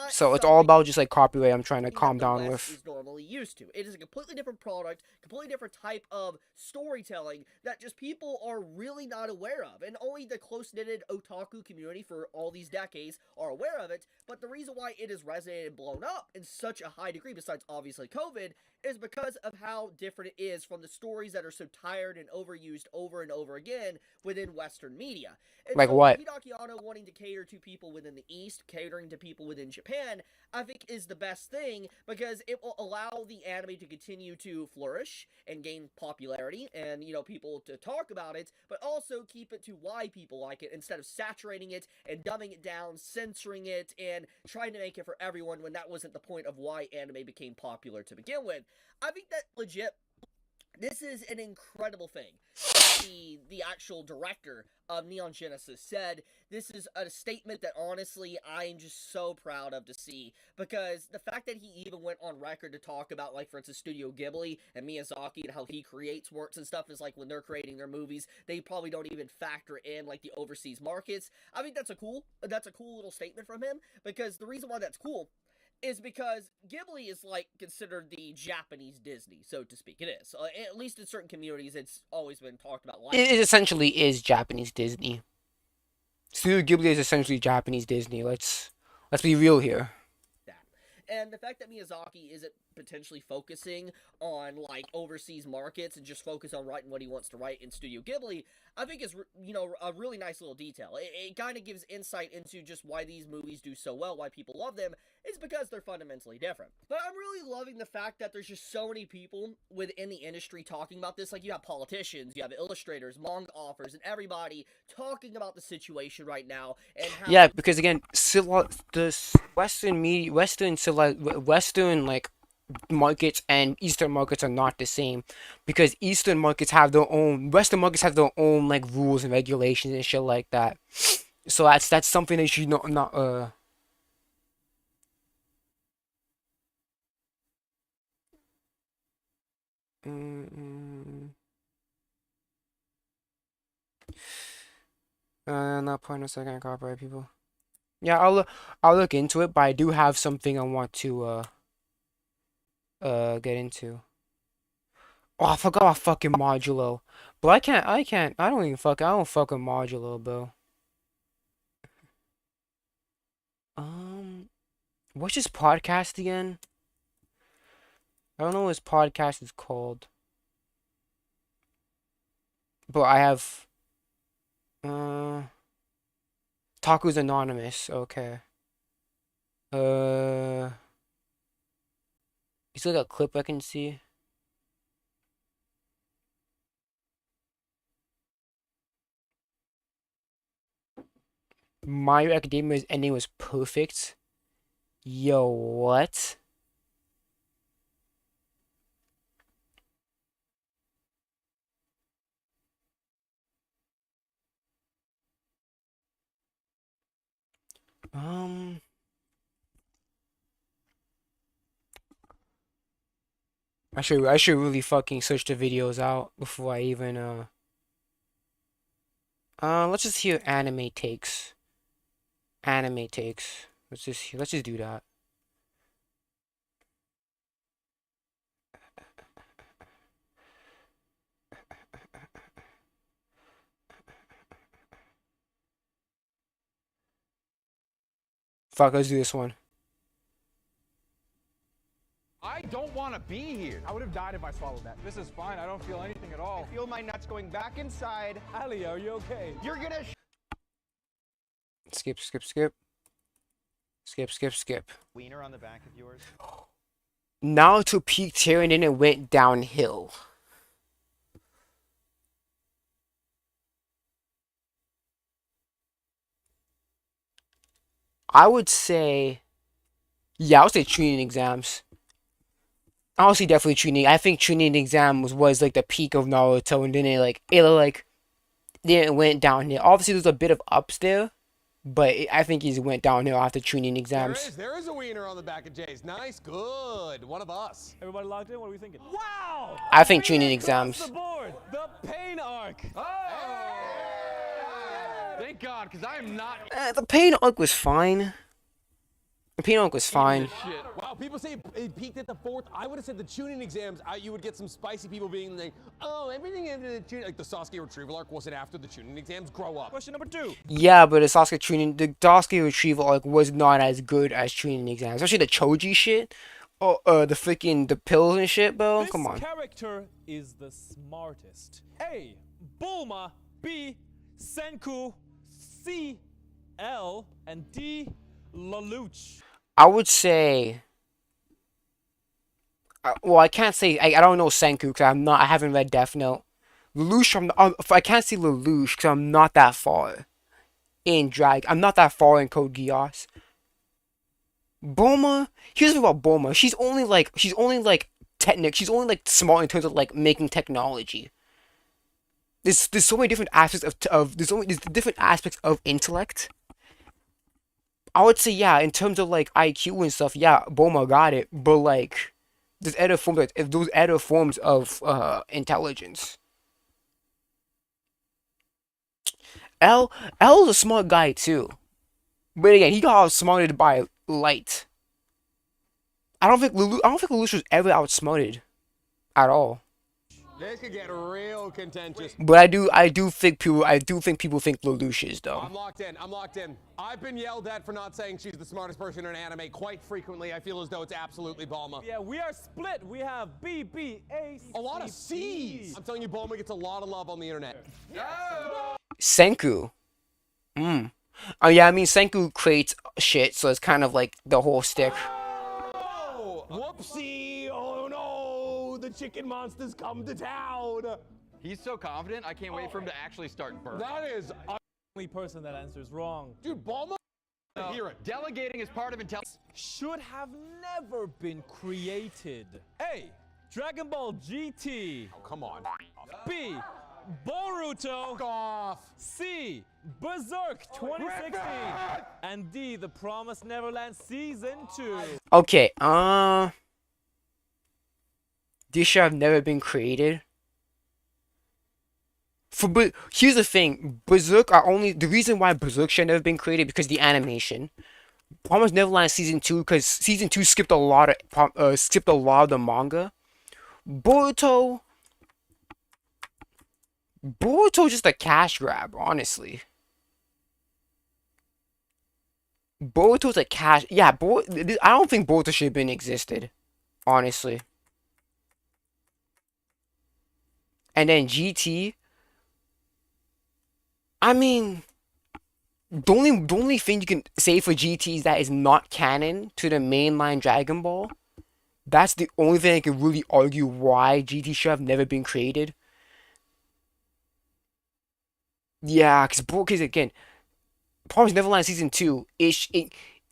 So it's all Something about just like copyright. I'm trying to that calm the down West with. is normally used to. It is a completely different product, completely different type of storytelling that just people are really not aware of. And only the close knitted otaku community for all these decades are aware of it. But the reason why it has resonated and blown up in such a high degree, besides obviously COVID, is because of how different it is from the stories that are so tired and overused over and over again within Western media. And Like so what? Hideaki Anno wanting to cater to people within the East, catering to people within Japan, I think is the best thing because it will allow the anime to continue to flourish and gain popularity and, people to talk about it, but also keep it to why people like it instead of saturating it and dumbing it down, censoring it, and trying to make it for everyone when that wasn't the point of why anime became popular to begin with. I think that legit this is an incredible thing that the actual director of Neon Genesis said. This is a statement that honestly I'm just so proud of to see because the fact that he even went on record to talk about, like, for instance, Studio Ghibli and Miyazaki and how he creates works and stuff is like when they're creating their movies they probably don't even factor in like the overseas markets. I think that's a cool little statement from him because the reason why that's cool is because Ghibli is like considered the Japanese Disney, so to speak. It is. At least in certain communities, it's always been talked about like It essentially is Japanese Disney. Studio Ghibli is essentially Japanese Disney. Let's be real here. that. And the fact that Miyazaki isn't potentially focusing on like overseas markets and just focus on writing what he wants to write in Studio Ghibli, I think is a really nice little detail. It kind of gives insight into just why these movies do so well, why people love them. It's because they're fundamentally different. But I'm really loving the fact that there's just so many people within the industry talking about this. Like you have politicians, you have illustrators, manga authors, and everybody talking about the situation right now and Yeah, how because again, Western media, Western like markets and Eastern markets are not the same, because Eastern markets have their own, Western markets have their own like rules and regulations and shit like that. So that's something that you should not mm, mm, not point a second copyright people. Yeah, I'll look into it, but I do have something I want to get into. Oh, I forgot about fucking Modulo. But I don't fucking Modulo, bro. Um, what's his podcast again? I don't know what his podcast is called. But I have, uh, Taku's Anonymous, okay. Uh, is there like a clip I can see? My Academia's ending was perfect. Yo, what? Um, I should really fucking search the videos out before I even let's just hear anime takes. Anime takes. Let's just do that. Fuck, let's do this one. I don't want to be here. I would have died if I swallowed that. This is fine. I don't feel anything at all. I feel my nuts going back inside. Ali, are you okay? You're gonna Skip, skip, skip. Skip, skip, skip. wiener on the back of yours. Naruto peaked here and then it went downhill. I would say, yeah, I would say training exams. Honestly, definitely training. I think training exams was like the peak of Naruto, and then then it went downhill. Obviously, there's a bit of ups there, but I think he went downhill after training exams. There is a wiener on the back of Jay's. Nice, good. One of us. Everybody locked in? What are we thinking? Wow! I think training exams. Across the board, the pain arc. Thank God, because I am not The pain arc was fine. The pain arc was fine. shit. Wow, people say it peaked at the 4th. I would have said the tuning exams. You would get some spicy people being like, oh, everything after the tuning, like the Sasuke retrieval arc wasn't after the tuning exams. Grow up. Question number 2. Yeah, but the Sasuke retrieval arc was not as good as training exams, especially the Choji shit. Oh, the pills and shit, bro. Come on. This character is the smartest. A. Bulma. B. Senku. C. L. And D. Lelouch. I would say. Well, I can't say. I don't know Senku because I haven't read Death Note. Lelouch, I can't see Lelouch because I'm not that far I'm not that far in Code Geass. Bulma. Here's the thing about Bulma. She's only like She's only like smart in terms of like making technology. There's so many different aspects there's different aspects of intellect. I would say yeah, in terms of like IQ and stuff, yeah, Bulma got it, but like those other forms of intelligence. L is a smart guy too, but again, he got outsmarted by Light. I don't think Lelouch was ever outsmarted at all. This could get real contentious. But I do think people think Lelouch is though. I'm locked in. I've been yelled at for not saying she's the smartest person in anime quite frequently. I feel as though it's absolutely Bulma. Yeah, we are split. We have B, B, A, C, A lot of C's. B. I'm telling you, Bulma gets a lot of love on the internet. Senku. Oh yeah, I mean Senku creates shit, so it's kind of like the whole stick. Oh, whoopsie. Oh no, the chicken monsters come to town. He's so confident. I can't wait for him to actually start burping. That is, Only person that answers wrong. dude, Bulma. Hear it. Delegating is part of intelligence. Should have never been created. A. Dragon Ball GT. Oh, come on. B. Boruto. Fuck off. C. Berserk 2016. And D. The Promised Neverland Season 2. Okay, these should have never been created. But here's the thing, the reason why Berserk should have never been created because the animation. Promised Neverland Season 2 because Season 2 skipped a lot of the manga. Boruto just a cash grab, honestly. Boruto's a cash. Yeah, I don't think Boruto should have been existed, honestly. And then GT. I mean, the only thing you can say for GT is that it's not canon to the mainline Dragon Ball. That's the only thing I can really argue why GT should have never been created. Yeah, because again, Promised Neverland Season 2,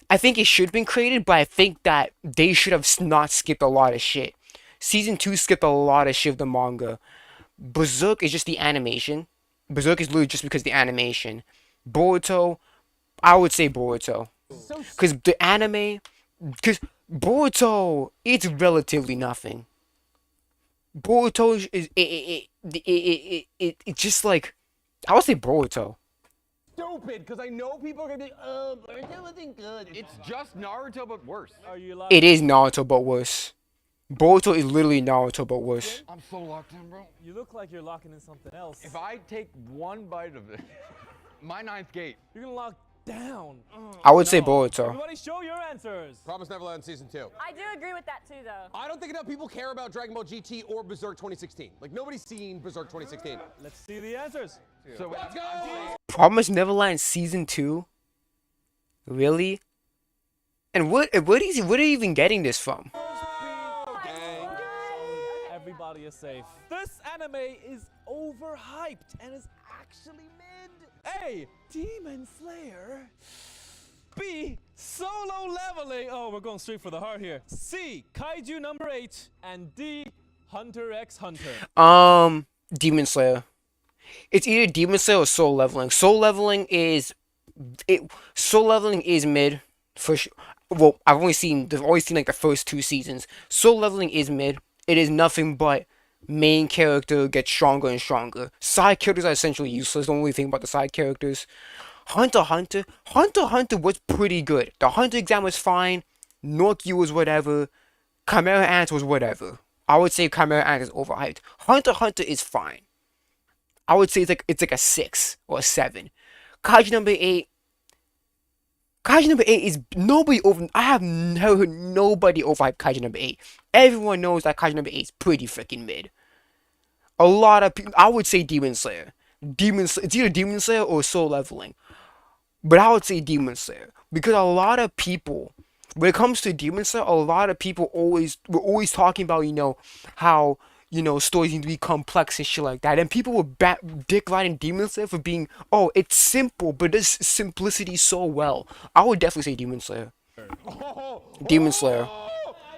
I think it should have been created, but I think that they should have not skipped a lot of shit. Season 2 skipped a lot of shit of the manga. Berserk is just the animation. Berserk is literally just because the animation. Boruto, I would say Boruto. Because the anime, because Boruto, it's relatively nothing. Boruto is it's just like, I would say Boruto. Stupid, because I know people are gonna be, Naruto wasn't good. It's just Naruto, but worse. Are you locked? It is Naruto but worse. Boruto is literally Naruto but worse. I'm so locked in, bro. You look like you're locking in something else. If I take one bite of it, my ninth gate. You're gonna lock down. I would say Boruto. Everybody show your answers. Promise Neverland Season 2. I do agree with that too, though. I don't think enough people care about Dragon Ball GT or Berserk 2016. Like, nobody's seen Berserk 2016. Let's see the answers. So Let's go! Promise Neverland Season 2? Really? And what are you even getting this from? Everybody is safe. This anime is overhyped and is actually mid. A. Demon Slayer. B. Solo leveling. Oh, we're going straight for the heart here. C. Kaiju number 8. And D. Hunter x Hunter. Demon Slayer. It's either Demon Slayer or Soul Leveling. Soul Leveling is mid for sure. Well, I've only seen like the first 2 seasons. Soul Leveling is mid. It is nothing but main character gets stronger and stronger. Side characters are essentially useless. Don't really think about the side characters. Hunter x Hunter was pretty good. The Hunter exam was fine. Norky was whatever. Chimera Ant was whatever. I would say Chimera Ant is overhyped. Hunter x Hunter is fine. I would say it's like a 6 or a 7. Kaiju number 8. Kaiju number 8 is nobody over. I have never heard nobody overhype Kaiju number 8. Everyone knows that Kaiju number 8 is pretty freaking mid. A lot of people. I would say Demon Slayer. It's either Demon Slayer or Soul Leveling. But I would say Demon Slayer because a lot of people, when it comes to Demon Slayer, a lot of people we're always talking about how stories need to be complex and shit like that, and people were dick riding Demon Slayer for being it's simple, but this simplicity so well. I would definitely say Demon Slayer. Demon Slayer.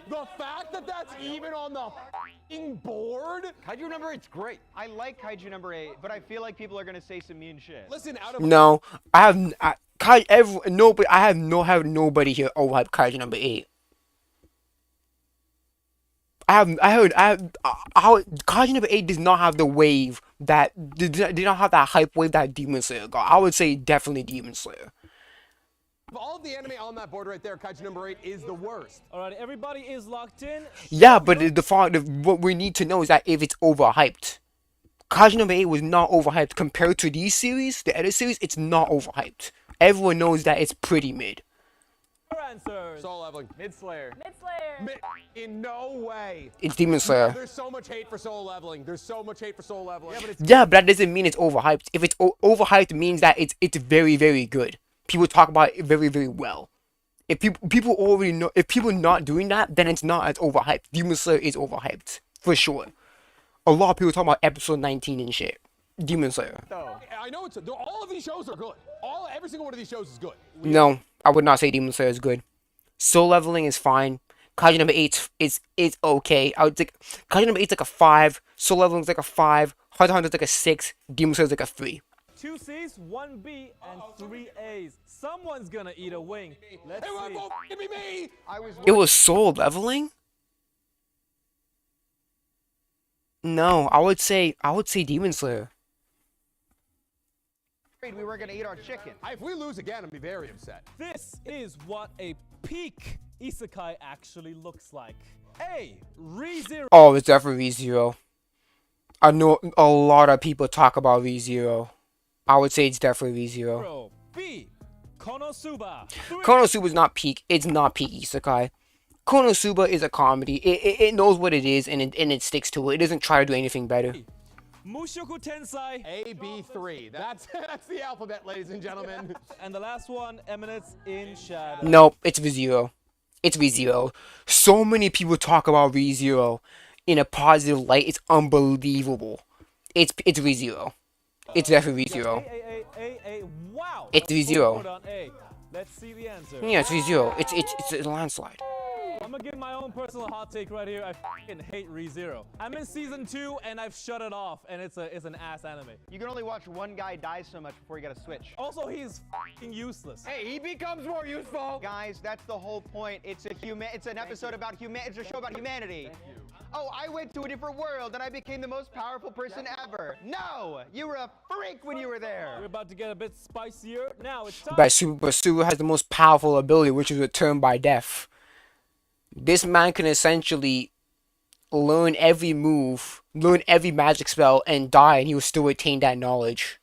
The fact that that's even on the f***ing board? Kaiju number 8's great. I like Kaiju number 8, but I feel like people are gonna say some mean shit. Listen, out of No, I have nobody here overhype Kaiju number 8. Kaiju number 8 does not have the wave that did not have that hype wave that Demon Slayer got. I would say definitely Demon Slayer. Of all of the anime on that board right there, Kaiju number 8 is the worst. Alright, everybody is locked in. Yeah, but what we need to know is that if it's overhyped. Kaiju number 8 was not overhyped compared to these series, the other series. It's not overhyped. Everyone knows that it's pretty mid. Your answers. Soul Leveling. Mid Slayer. Mid Slayer. In no way. It's Demon Slayer. There's so much hate for Soul Leveling. There's so much hate for Soul Leveling. Yeah, but that doesn't mean it's overhyped. If it's overhyped, it means that it's very, very good. People talk about it very, very well. If people already know, if people are not doing that, then it's not as overhyped. Demon Slayer is overhyped for sure. A lot of people talk about episode 19 and shit. Demon Slayer. I know all of these shows are good. Every single one of these shows is good. No, I would not say Demon Slayer is good. Soul Leveling is fine. Kaiju number 8 is okay. I would think Kaiju number 8 is like a 5. Soul Leveling is like a 5. Hunter x Hunter is like a 6. Demon Slayer is like a 3. 2 C's, 1 B, and 3 A's. Someone's gonna eat a wing. Let's It see. won't be me. It was Soul Leveling? No, I would say Demon Slayer. We were gonna eat our chicken. If we lose again, I'd be very upset. This is what a peak isekai actually looks like. A. ReZero. Oh, it's definitely ReZero. I know a lot of people talk about ReZero. I would say it's definitely ReZero. B. Konosuba. Konosuba is not peak. It's not peak isekai. Konosuba is a comedy. It knows what it is and it sticks to it. It doesn't try to do anything better. Mushoku Tensei. AB3. That's the alphabet, ladies and gentlemen. And the last one, Eminence in Shadow. Nope, it's ReZero. It's ReZero. So many people talk about ReZero in a positive light. It's unbelievable. It's ReZero. It's definitely ReZero. Wow. It's ReZero. Hold on, A. Let's see the answer. Yeah, it's ReZero. It's a landslide. I'm gonna give my own personal hot take right here. I fucking hate ReZero. I'm in season 2 and I've shut it off, and it's an ass anime. You can only watch one guy die so much before you gotta switch. Also, he's fucking useless. Hey, he becomes more useful. Guys, that's the whole point. It's an episode about it's a show about humanity. Oh, I went to a different world and I became the most powerful person ever. No, you were a freak when you were there. We're about to get a bit spicier. Now it's time. But Subaru has the most powerful ability, which is return by death. This man can essentially learn every move, learn every magic spell, and die, and he will still retain that knowledge.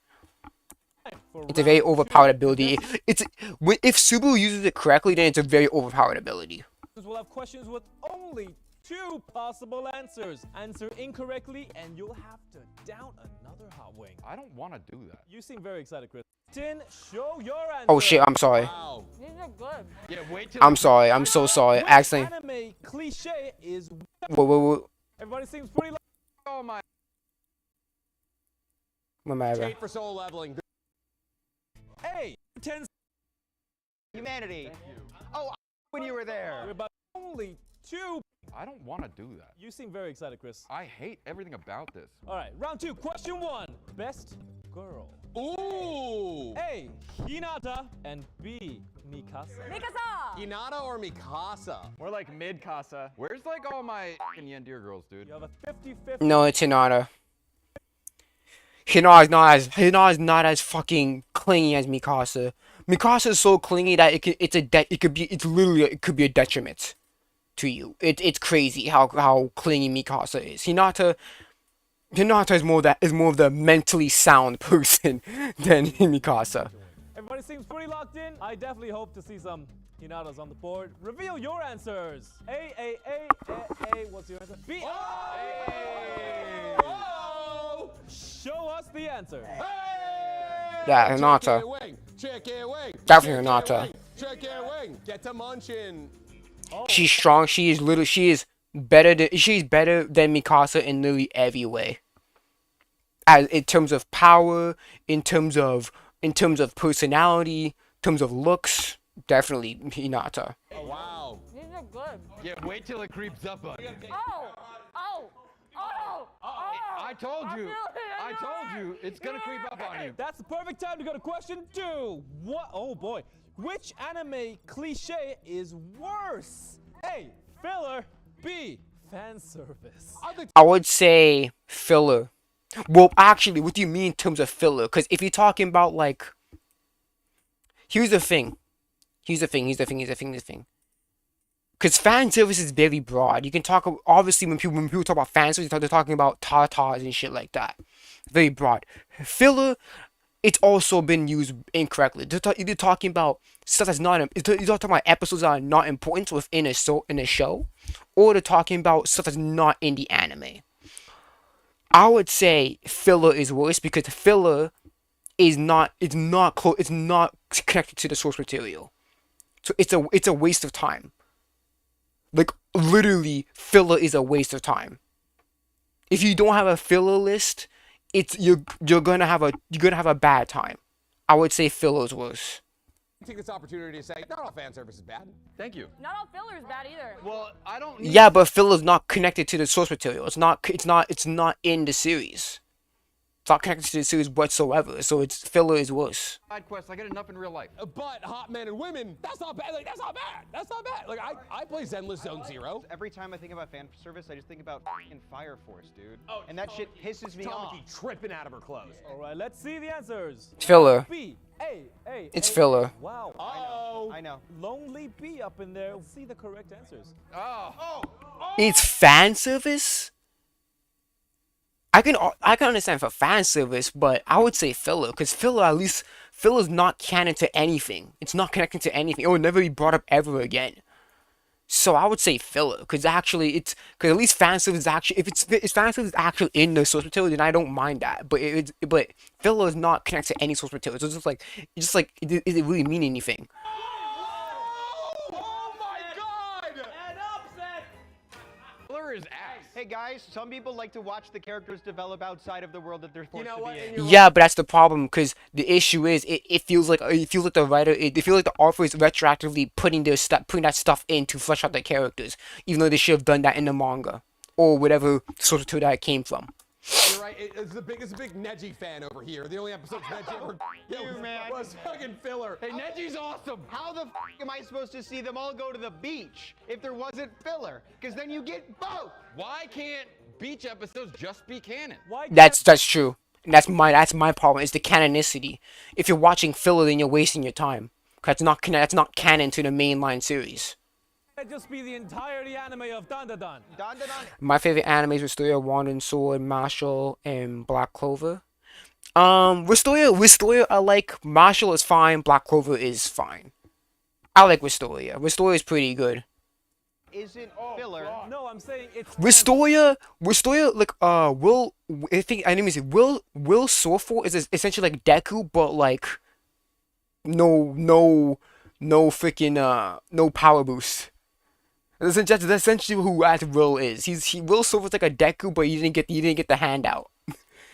It's a very overpowered ability. If Subaru uses it correctly, then it's a very overpowered ability. We'll have questions with only 2 possible answers. Answer incorrectly, and you'll have to down another hot wing. I don't want to do that. You seem very excited, Chris. Tin, show your answer. Oh shit, I'm sorry. Wow. These are good. Yeah, wait till I'm sorry, I'm so sorry. Which Accidentally. anime cliche is... Whoa. Everybody seems pretty... Oh my. Whatever. Shade for soul leveling. Hey, 10 Humanity. Oh, when you were there. We're about only 2. I don't want to do that. You seem very excited, Chris. I hate everything about this. All right, round 2. Question 1. Best girl. Ooh. A, Hinata, and B, Mikasa. Mikasa! Hinata or Mikasa? We're like mid casa. Where's like all my Yandir girls, dude? You have a 50-50. No, it's Hinata. Hinata's not as fucking clingy as Mikasa. Mikasa is so clingy that it could be a detriment to you. It's crazy how clingy Mikasa is. Hinata is more of the mentally sound person than Mikasa. Everybody seems pretty locked in. I definitely hope to see some Hinatas on the board. Reveal your answers. A. What's your answer? B. Oh! Show us the answer. Yeah, Hinata. Chicken wing. Definitely Hinata. Chicken wing. Get to munching. She's strong. She's better than Mikasa in literally every way. In terms of power, in terms of personality, in terms of looks, definitely Hinata. Oh, wow. These are good. Yeah, wait till it creeps up on you. I told you. I told you. It's gonna creep up on you. That's the perfect time to go to question 2. What? Oh boy. Which anime cliche is worse? A, filler. B, fan service. I would say filler. Well, actually, what do you mean in terms of filler? Because if you're talking about like, here's the thing. Because fan service is very broad. You can talk, obviously, when people talk about fan service, they're talking about tatas and shit like that. Very broad. Filler, it's also been used incorrectly. You're talking about stuff that's not. You're talking about episodes that are not important within a show, or they're talking about stuff that's not in the anime. I would say filler is worse because filler is not. It's not connected to the source material, so it's a waste of time. Like literally, filler is a waste of time. If you don't have a filler list, you're gonna have a bad time. I would say filler is worse. Take this opportunity to say not all fan service is bad. Thank you. Not all filler is bad either. Well, I don't need. Yeah, but filler's not connected to the source material. It's not in the series. It's not connected to the series whatsoever. So filler is worse. Side quests. I get enough in real life. But hot men and women, that's not bad. Like, that's not bad. That's not bad. Like, I play Zenless Zone Zero. Every time I think about fan service, I just think about f***ing Fire Force, dude. And that shit pisses me off. Tamaki tripping out of her clothes. All right, let's see the answers. Filler. B, A. It's filler. Wow. I know. Lonely B up in there. Let's see the correct answers. It's fan service. I can understand for fan service, but I would say filler because filler's not canon to anything. It's not connected to anything. It will never be brought up ever again. So I would say filler because at least fan service is actually if fan service is actually in the source material, then I don't mind that. But filler is not connected to any source material. So it's just like is it really mean anything? Oh my God! Filler is ass. Hey guys, some people like to watch the characters develop outside of the world that they're supposed know to what? be And in. you're Yeah, but that's the problem because the issue is it feels like the writer it feels like the author is retroactively putting that stuff in to flesh out the characters, even though they should have done that in the manga or whatever source material that it came from. You're right. It's a big Neji fan over here. The only episodes Neji ever was fucking filler. Hey, Neji's awesome. How the f am I supposed to see them all go to the beach if there wasn't filler? Because then you get both. Why can't beach episodes just be canon? Why That's true. And that's my problem. Is the canonicity. If you're watching filler, then you're wasting your time. 'Cause that's not canon to the mainline series. can't it just be the entirety anime of Dandadan? Dandadan. My favorite animes were Story of Wand and Sword, Marshall, and Black Clover. Wistoria, I like. Marshall is fine. Black Clover is fine. I like Wistoria. Wistoria is pretty good. Isn't filler. No, I'm saying it's Wistoria, like I think let say Will Swordful is essentially like Deku, but like no freaking no power boost. That's essentially who Will is. Will Swordful's like a Deku, but you didn't get the handout.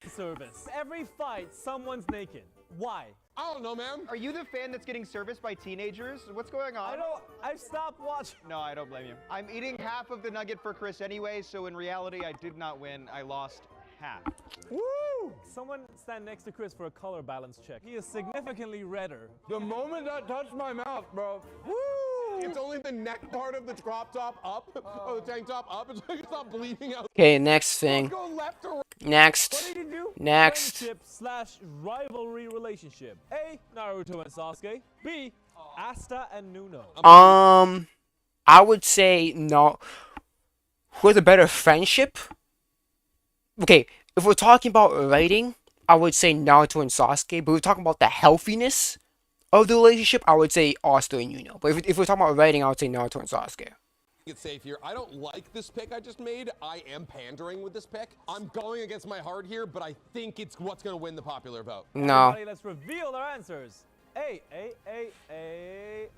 service. Every fight, someone's naked. Why? I don't know, man. Are you the fan that's getting serviced by teenagers? What's going on? I've stopped watching. No, I don't blame you. I'm eating half of the nugget for Chris anyway, so in reality, I did not win. I lost half. Woo! Someone stand next to Chris for a color balance check. He is significantly redder. The moment that touched my mouth, bro. Woo! It's only the neck part of the crop top up, or the tank top up. It's like it's not bleeding out. Okay, next thing. Go left or right. Next. What did he do? Next. Friendship/rivalry relationship. A. Naruto and Sasuke. B. Asta and Nuno. I would say no. Who's a better friendship? Okay, if we're talking about writing, I would say Naruto and Sasuke. But if we're talking about the healthiness of the relationship, I would say Asta and Yuno. But if we're talking about writing, I would say Naruto and Sasuke. It's safe here. I don't like this pick I just made. I am pandering with this pick. I'm going against my heart here, but I think it's what's going to win the popular vote. No. Everybody, let's reveal our answers. A, and A.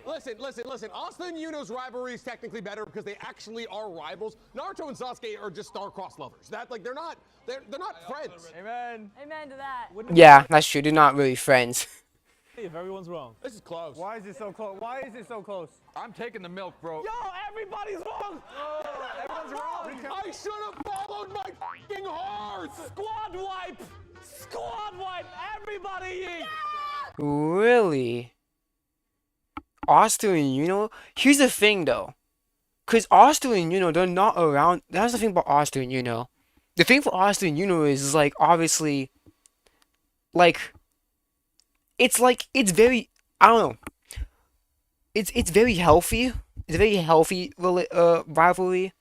Listen. Asta and Yuno's rivalry is technically better because they actually are rivals. Naruto and Sasuke are just star-crossed lovers. They're not friends. Amen. Amen to that. Yeah, that's true. They're not really friends. If everyone's wrong. This is close. Why is it so close? Why is it so close? I'm taking the milk, bro. Yo, everybody's wrong! Everyone's wrong. I should have followed my fucking heart. Squad wipe! Squad wipe! Everybody eat! Really? Asta and Yuno? Here's the thing, though. Because Asta and Yuno, they're not around. That's the thing about Asta and Yuno. The thing for Asta and Yuno is, like, obviously, like, it's very, I don't know. It's very healthy. It's a very healthy rivalry.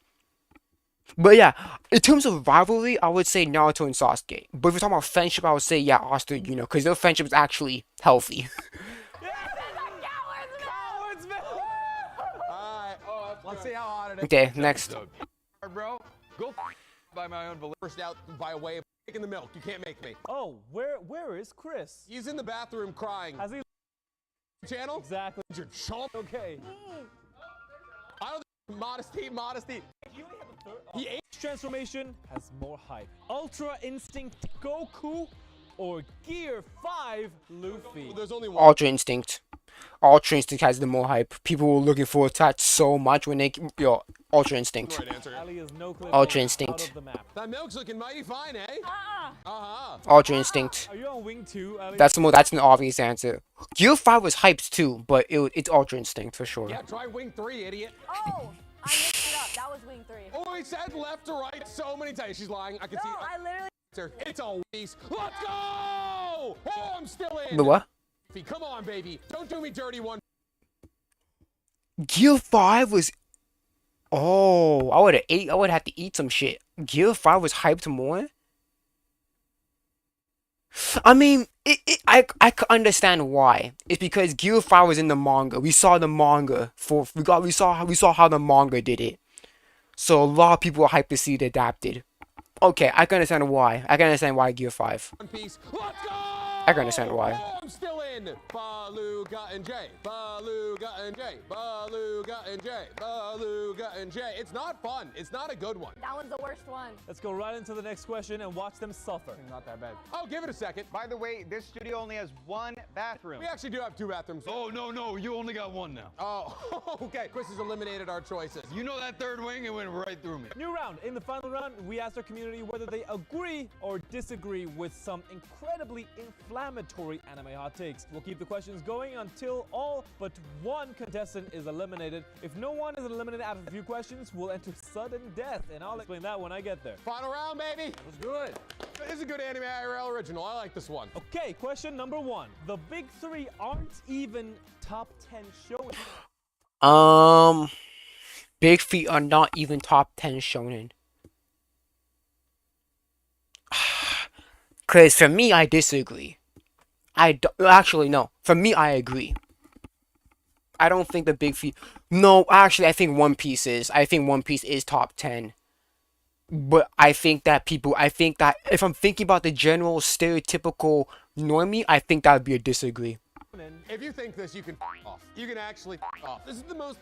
But yeah, in terms of rivalry, I would say Naruto and Sasuke. But if we're talking about friendship, I would say yeah, Asta and Yuno, because their friendship is actually healthy. Let's see how hot it is. Okay, next. Bro, go by my own volition. First out by way of taking the milk. You can't make me. Oh, where is Chris? He's in the bathroom crying. Has he? Channel? Exactly. Your chump. Okay. I don't think modesty. He ate. Transformation has more hype. Ultra Instinct Goku or Gear 5 Luffy? There's only one. Ultra Instinct. Ultra Instinct has the more hype. People were looking forward to that so much when they Ultra Instinct. Right answer. Ali is no clip Ultra out Instinct. of the map. That milk's looking mighty fine, eh? Uh-huh. Ultra Instinct. Are you on Wing 2, Ali? That's an obvious answer. Gear 5 was hyped too, but it's Ultra Instinct for sure. Yeah, try wing 3, idiot. Oh, I mixed it up. That was wing 3. Oh, he said left to right so many times. She's lying. I can No, see. I literally. It's a waste. Let's go! Oh, I'm still in. The what? Come on, baby. Don't do me dirty one. Gear 5 was. Oh, I would have to eat some shit. Gear 5 was hyped more. I mean, I could understand why. It's because Gear 5 was in the manga. We saw the manga we saw how the manga did it. So a lot of people were hyped to see it adapted. Okay, I can understand why. I can understand why Gear 5. One piece. Let's go! I can understand why. Oh, I'm still in. Beluga and Jay. Beluga and Jay. Beluga and Jay. Beluga and Jay. It's not fun. It's not a good one. That one's the worst one. Let's go right into the next question and watch them suffer. Not that bad. Oh, give it a second. By the way, this studio only has one bathroom. We actually do have 2 bathrooms. Oh, no, you only got one now. Oh, okay. Chris has eliminated our choices. You know that third wing, it went right through me. New round. In the final round, we asked our community whether they agree or disagree with some incredibly inflammatory anime hot takes. We'll keep the questions going until all but one contestant is eliminated. If no one is eliminated after a few questions, we'll enter sudden death, and I'll explain that when I get there. Final round, baby. That was good. This is a good anime IRL original. I like this one. Okay, question number 1. The big 3 aren't even top 10 shows. Big Feet are not even top 10 shonen. Cause for me, I disagree. Actually, no. For me, I agree. I don't think the Big Feet. No, actually, I think One Piece is. I think One Piece is top 10. But I think that if I'm thinking about the general stereotypical normie, I think that would be a disagree. If you think this, you can off. You can actually off. This is the most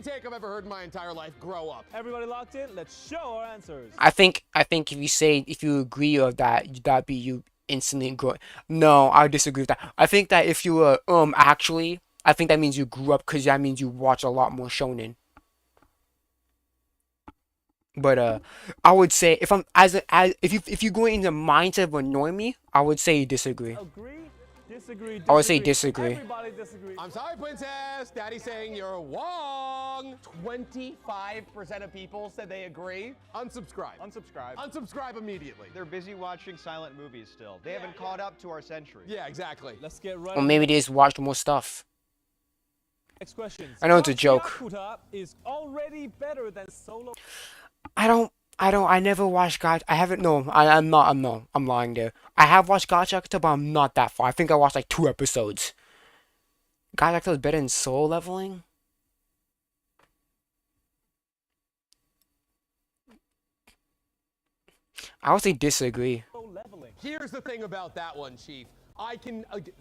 take I've ever heard in my entire life. Grow up. Everybody locked in? Let's show our answers. I think if you agree or that'd be you instantly grow. No, I disagree with that. I think that if you actually, I think that means you grew up, because that means you watch a lot more shonen. But I would say if you go in the mindset of a normie, I would say you disagree. Agree? Disagree? I would say disagree. Everybody disagree. I'm sorry, Princess. Daddy's saying you're wrong. 25% of people said they agree. Unsubscribe. Unsubscribe. Unsubscribe immediately. They're busy watching silent movies still. They haven't caught up to our century. Yeah, exactly. Let's get right. Or maybe they just watched more stuff. Next question. I know it's a joke. Yakuza is already better than Solo. I never watched Gacha. I haven't. No, I'm not. I'm lying there. I have watched Gacha, but I'm not that far. I think I watched like 2 episodes. Gacha is better than Soul Leveling. I would say disagree. Here's the thing about that one, Chief.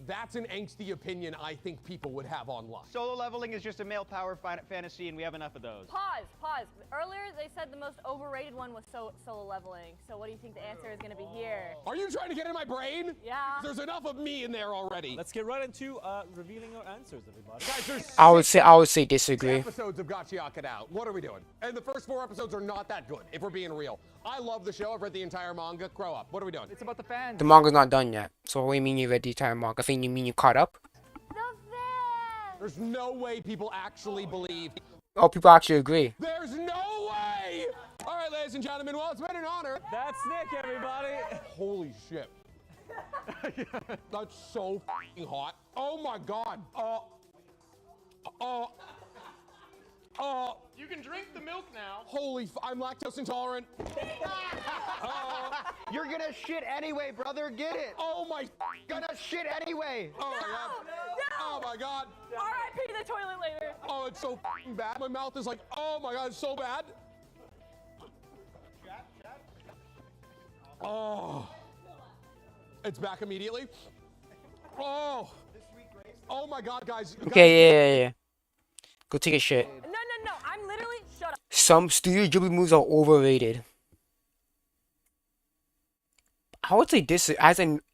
That's an angsty opinion I think people would have online. Solo leveling is just a male power fantasy, and we have enough of those. Pause. Earlier they said the most overrated one was solo leveling. So what do you think the answer is going to be here? Are you trying to get in my brain? Yeah. There's enough of me in there already. Let's get right into revealing our answers, everybody. Guys, there's I would say disagree. episodes of Gachiaken out. What are we doing? And the first 4 episodes are not that good, if we're being real. I love the show. I've read the entire manga. Grow up. What are we doing? It's about the fans. The manga's not done yet. So what do you mean you read the entire manga? I think you mean you caught up? The fans! There's no way people actually believe. Oh, people actually agree. There's no way! All right, ladies and gentlemen, well, it's been an honor. That's Nick, everybody. Holy shit. That's so f***ing hot. Oh my god. You can drink the milk now. I'm lactose intolerant. You're gonna shit anyway, brother. Get it. Oh my. Gonna shit anyway. Oh my god. Oh my god. R.I.P. the toilet later. Oh, it's so f***ing bad. My mouth is like, oh my god, it's so bad. Oh. It's back immediately. Oh. Oh my god, guys. Okay, yeah. Go take a shit. No. I'm literally shut up. Some Studio Ghibli movies are overrated. I would say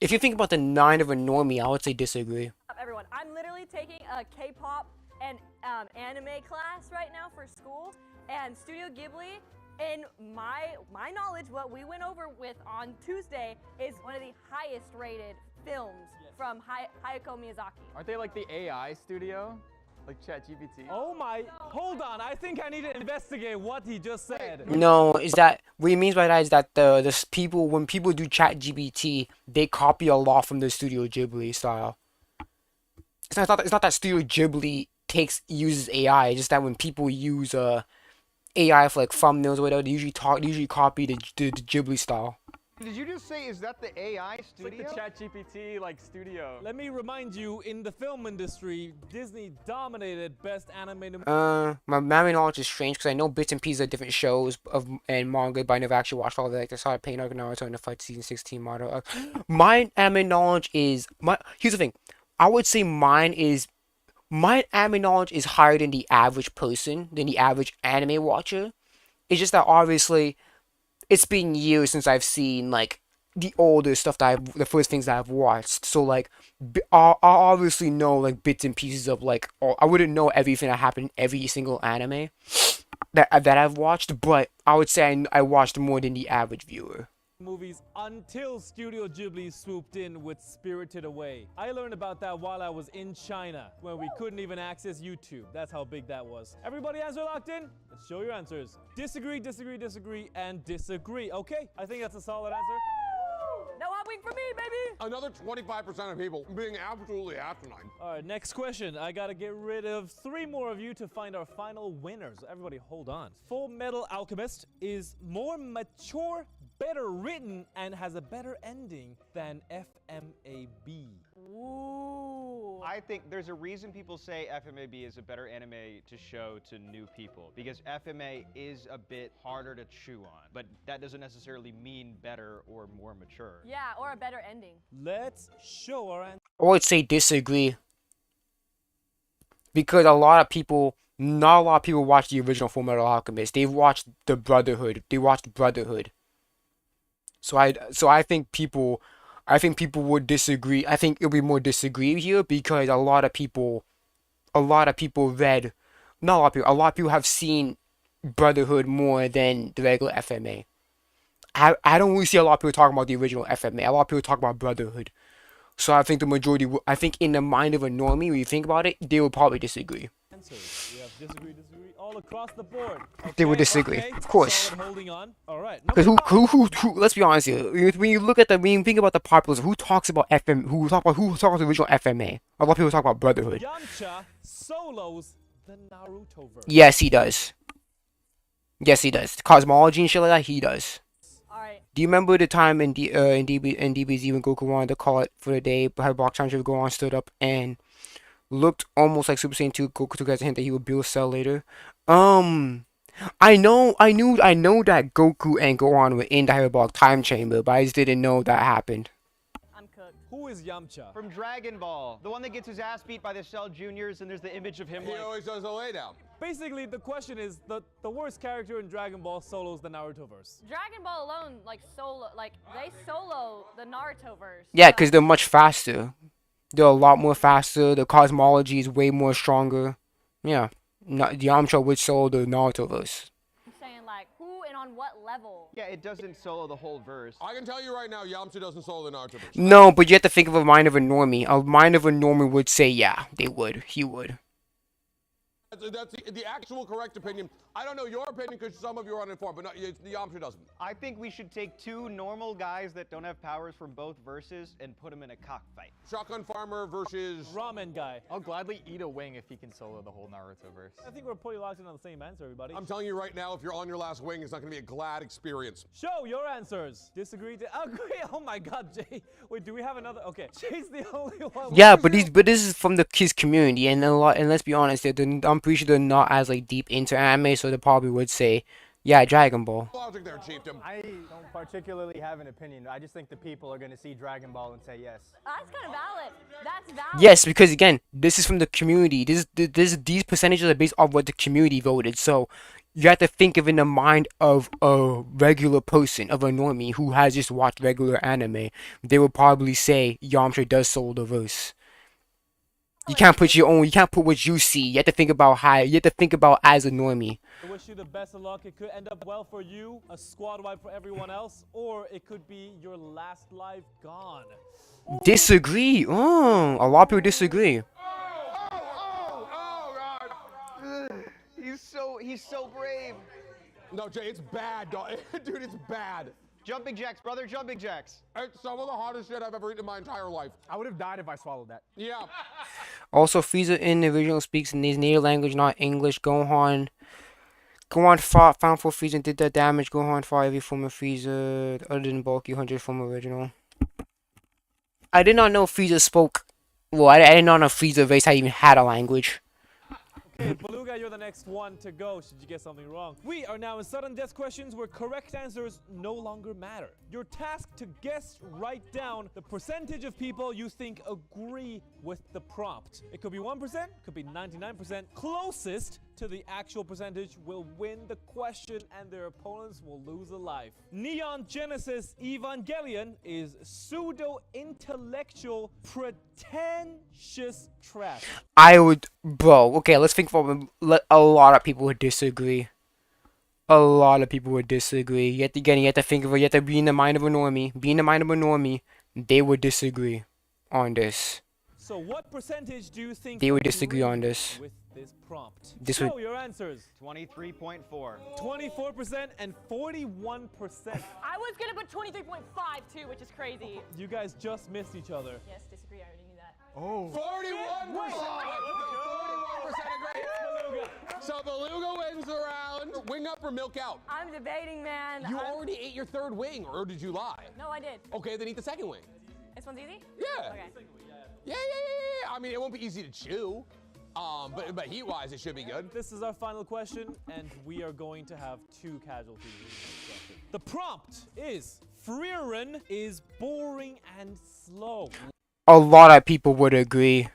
if you think about the 9 of a normie, I would say disagree. Everyone, I'm literally taking a K-pop and anime class right now for school, and Studio Ghibli, in my knowledge, what we went over with on Tuesday is one of the highest rated films from Hayao Miyazaki. Aren't they like the AI studio? Like ChatGPT? Oh my, hold on. I think I need to investigate what he just said. No, is that what he means by that is that when people do ChatGPT, they copy a lot from the Studio Ghibli style. It's not that Studio Ghibli uses AI. It's just that when people use AI for like thumbnails or whatever, they usually copy the Ghibli style. Did you just say, is that the AI It's like studio? the ChatGPT like studio. Let me remind you, in the film industry, Disney dominated best animated. My memory knowledge is strange because I know bits and pieces of different shows and manga, but I never actually watched all of it. Like I saw Pain Arc Naruto and the Fight Season 16 model. My anime knowledge is my. Here's the thing, I would say my anime knowledge is higher than the average person, than the average anime watcher. It's just that obviously it's been years since I've seen like the older stuff the first things that I've watched. So like, I obviously know like bits and pieces of like, I wouldn't know everything that happened in every single anime that I've watched, but I would say I watched more than the average viewer. Movies until Studio Ghibli swooped in with Spirited Away. I learned about that while I was in China, when we couldn't even access YouTube. That's how big that was. Everybody answer locked in? Let's show your answers. Disagree, disagree, disagree, and disagree. Okay, I think that's a solid answer. No hopping for me, baby. Another 25% of people being absolutely asinine. All right, next question. I gotta get rid of 3 more of you to find our final winners. Everybody hold on. Full Metal Alchemist is more mature, better written, and has a better ending than FMAB. Ooh. I think there's a reason people say FMAB is a better anime to show to new people, because FMA is a bit harder to chew on, but that doesn't necessarily mean better or more mature. Yeah, or a better ending. Let's show our answer. I would say disagree because not a lot of people watch the original Full Metal Alchemist. They've watched the Brotherhood. They watched Brotherhood. So I think people would disagree. I think it'll be more disagree here because a lot of people read, not a lot of people have seen Brotherhood more than the regular FMA. I don't really see a lot of people talking about the original FMA. A lot of people talk about Brotherhood. So I think the majority, I think in the mind of a normie, when you think about it, they would probably disagree. Answers. We have disagree, disagree, all across the board. They would disagree, okay. of course. Solid holding on. All right. Because who, let's be honest here. When you think about the populace, who talks about who talks about the original FMA? A lot of people talk about Brotherhood. Yamcha solos the Naruto verse. Yes, he does. Yes, he does. Cosmology and shit like that, he does. Alright. Do you remember the time in DBZ when Goku wanted to call it for the day, but had Block Time Gohan stood up and looked almost like Super Saiyan 2? Goku took as a hint that he would build Cell later. I knew that Goku and Gohan were in the Hyperbolic Time Chamber, but I just didn't know that happened. I'm cooked. Who is Yamcha? From Dragon Ball, the one that gets his ass beat by the Cell Juniors, and there's the image of him He like... always does a laydown. Basically, the question is the worst character in Dragon Ball solos the Naruto verse. Dragon Ball alone, like they solo the Naruto verse. Yeah, because they're much faster. They're a lot more faster. The cosmology is way more stronger. Yeah. Yamcha would solo the Naruto verse. I'm saying like who and on what level? Yeah, it doesn't solo the whole verse. I can tell you right now, Yamcha doesn't solo the Naruto verse. No, but you have to think of a mind of a normie. A mind of a normie would say, yeah, they would. He would. That's the actual correct opinion. I don't know your opinion because some of you are uninformed, but no, the Yamcha doesn't. I think we should take 2 normal guys that don't have powers from both verses and put them in a cockfight. Shotgun Farmer versus... Ramen guy. I'll gladly eat a wing if he can solo the whole Naruto verse. I think we're pretty locked in on the same answer, everybody. I'm telling you right now, if you're on your last wing, it's not going to be a glad experience. Show your answers. Disagree to agree. Oh my God, Jay. Wait, do we have another? Okay, Jay's the only one. Yeah, but this is from the kids community, and let's be honest, I'm pretty sure they're not as like deep into anime, so they probably would say, yeah, Dragon Ball. Logic there, chieftain. I don't particularly have an opinion. I just think the people are going to see Dragon Ball and say yes. That's kind of valid. That's valid. Yes, because again, this is from the community. These percentages are based off what the community voted. So you have to think of in the mind of a regular person, of a normie who has just watched regular anime. They would probably say Yamcha does solo the verse. You can't put your own. You can't put what you see. You have to think about you have to think about as a normie. I wish you the best of luck. It could end up well for you, a squad wipe for everyone else, or it could be your last life gone. Disagree. A lot of people disagree. God. He's so brave. No, Jay, it's bad, dog. Dude, it's bad. Jumping jacks, brother, jumping jacks. It's some of the hottest shit I've ever eaten in my entire life. I would have died if I swallowed that. Yeah. Also, Frieza in the original speaks in his native language, not English. Gohan Gohan fought Final Four Frieza and did that damage. Gohan fought every form of Frieza other than bulky 100 from original. I did not know Frieza spoke. Well, I did not know Frieza race had even had a language. Okay, Beluga, you're the next one to go should you get something wrong. We are now in sudden death questions where correct answers no longer matter. You're tasked to guess, write down the percentage of people you think agree with the prompt. It could be 1%, could be 99%. Closest to the actual percentage will win the question and their opponents will lose a life. Neon Genesis Evangelion is pseudo-intellectual, pretentious trash. I would, bro. Okay, let's think for a lot of people would disagree. A lot of people would disagree. You have to think of it. You have to be in the mind of a normie. Be in the mind of a normie. They would disagree on this. So what percentage do you think They would disagree on this. with this prompt? This Show would- your answers. 23.4. 24% and 41%. I was gonna put 23.5 too, which is crazy. You guys just missed each other. Yes, disagree. I already knew that. 41%. 41% agree. So Beluga wins the round. Wing up or milk out? I'm debating, man. You already ate your third wing, or did you lie? No, I did. Okay, then eat the second wing. This one's easy? Yeah. Okay. Yeah. I mean, it won't be easy to chew. But heat-wise, it should be good. This is our final question, and we are going to have 2 casualties in this question. The prompt is, Frieren is boring and slow. A lot of people would agree.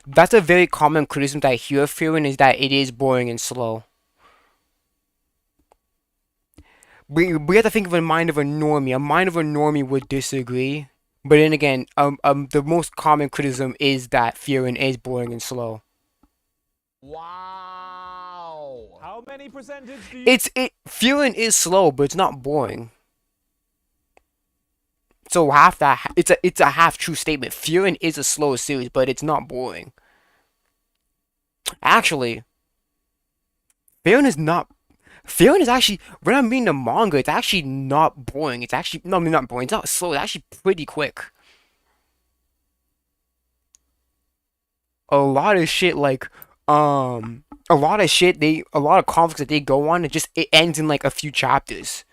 That's a very common criticism that I hear of Frieren is that it is boring and slow. We have to think of the mind of a normie. A mind of a normie would disagree. But then again, the most common criticism is that Frieren is boring and slow. Wow. How many percentage do you... Frieren is slow, but it's not boring. So half that, it's a half true statement. Frieren is a slow series, but it's not boring. Actually, Frieren is actually, when I'm reading the manga, it's actually not boring. It's actually, no, I mean, not boring. It's not slow. It's actually pretty quick. A lot of shit, like, a lot of conflicts that they go on, it ends in like a few chapters.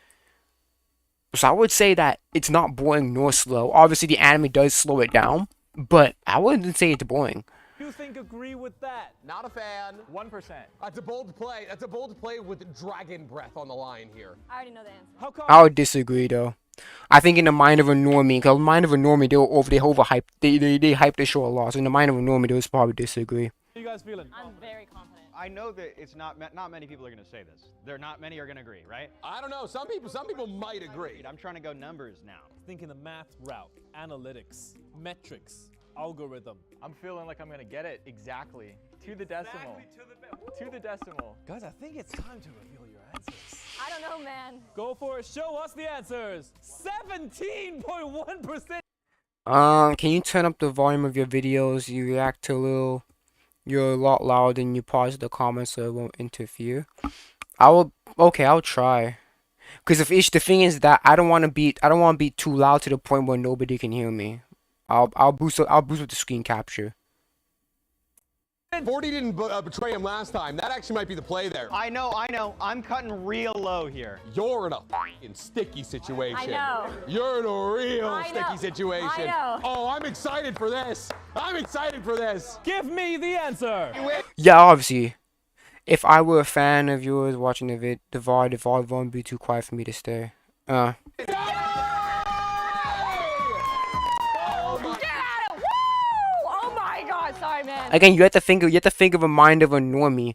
So I would say that it's not boring nor slow. Obviously, the anime does slow it down, but I wouldn't say it's boring. You think agree with that? Not a fan. 1%. That's a bold play. That's a bold play with dragon breath on the line here. I already know the answer. How come? I would disagree though. I think in the mind of a normie, because the mind of a normie, they overhype, they hype the show a lot. So in the mind of a normie, they would probably disagree. How are you guys feeling? I'm very confident. I know that it's not many people are going to say this. Not many are going to agree, right? I don't know. Some people might agree. I'm trying to go numbers now. Thinking the math route, analytics, metrics, algorithm. I'm feeling like I'm going to get it exactly to the decimal. To the decimal. Guys, I think it's time to reveal your answers. I don't know, man. Go for it. Show us the answers. 17.1%. Can you turn up the volume of your videos? You react to you're a lot louder and you pause the comments so it won't interfere. I'll try. Cause the thing is that I don't want to be too loud to the point where nobody can hear me. I'll boost with the screen capture. 40 didn't betray him last time. That actually might be the play there. I know. I'm cutting real low here. You're in a f***ing sticky situation. I know. You're in a real I sticky know. situation. I know. Oh, I'm excited for this. I'm excited for this. Give me the answer. Yeah, obviously. If I were a fan of yours watching the VOD won't be too quiet for me to stay. Get at it! Woo! Oh my god, sorry, man. Again, you have to think of a mind of a normie.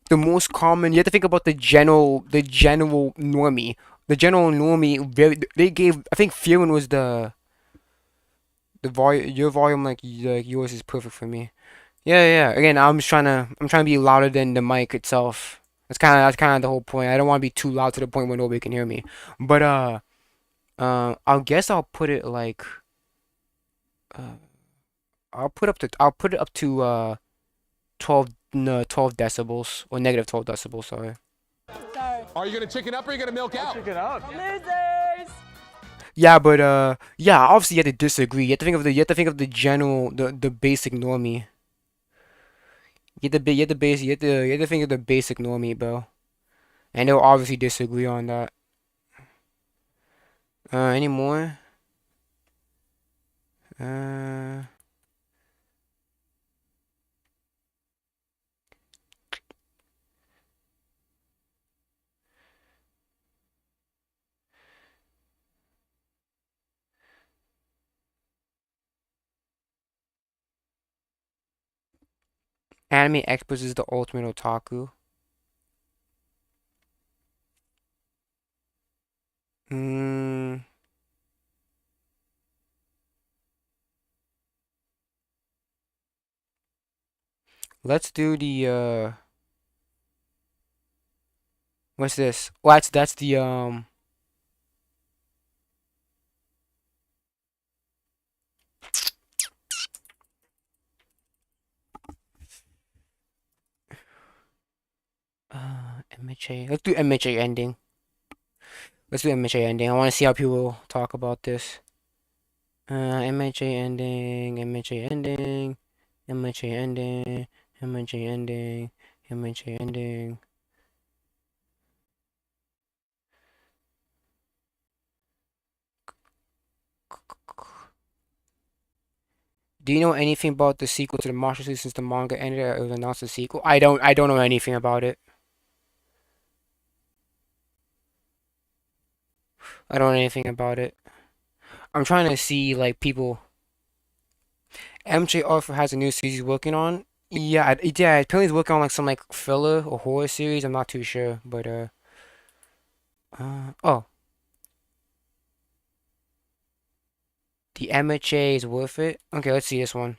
The most common, you have to think about the general normie. The general normie, they gave, I think Frieren was the volume, your volume like yours is perfect for me. Yeah. Again, I'm trying to be louder than the mic itself. That's kind of the whole point. I don't want to be too loud to the point where nobody can hear me. But I'll put it like I'll put it up to 12 decibels or negative 12 decibels. Sorry. Sorry. Are you gonna chicken up or are you gonna milk out? Chicken up. Losers! Yeah, but yeah, obviously you have to disagree. You have to think of the general, the basic normie. You have to think of the basic normie, bro. And they'll obviously disagree on that. Any more? Uh, Anime experts is the ultimate otaku. Hmm. Let's do the what's this? Well, that's the MHA. Let's do MHA ending. Let's do MHA ending. I want to see how people talk about this. MHA ending, MHA ending, MHA ending, MHA ending, MHA ending. Do you know anything about the sequel to the Martial Suit since the manga ended? It was announced a sequel. I don't know anything about it. I don't know anything about it. I'm trying to see like people. MJ Arthur has a new series he's working on. Yeah, apparently he's working on like some like filler or horror series. I'm not too sure, but oh, the MHA is worth it. Okay, let's see this one.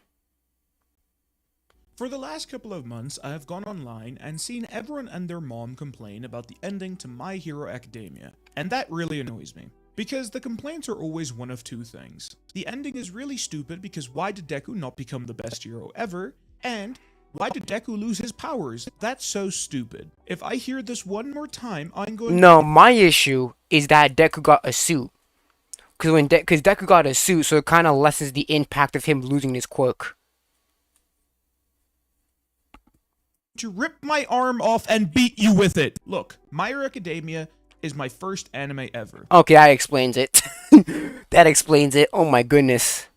For the last couple of months, I have gone online and seen everyone and their mom complain about the ending to My Hero Academia, and that really annoys me. Because the complaints are always one of two things. The ending is really stupid because why did Deku not become the best hero ever? And why did Deku lose his powers? That's so stupid. If I hear this one more time, I'm going No, my issue is that Deku got a suit. Cause Deku got a suit, so it kind of lessens the impact of him losing his quirk. to rip my arm off and beat you with it. Look, My Hero Academia is my first anime ever. Okay, that explains it. That explains it. Oh my goodness.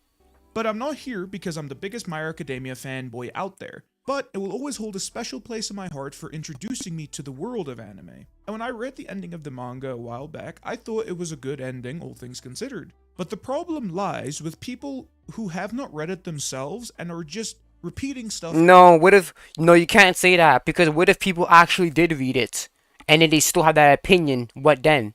But I'm not here because I'm the biggest My Hero Academia fanboy out there. But it will always hold a special place in my heart for introducing me to the world of anime. And when I read the ending of the manga a while back, I thought it was a good ending, all things considered. But the problem lies with people who have not read it themselves and are just repeating stuff. No, you can't say that, because what if people actually did read it and then they still have that opinion? What then?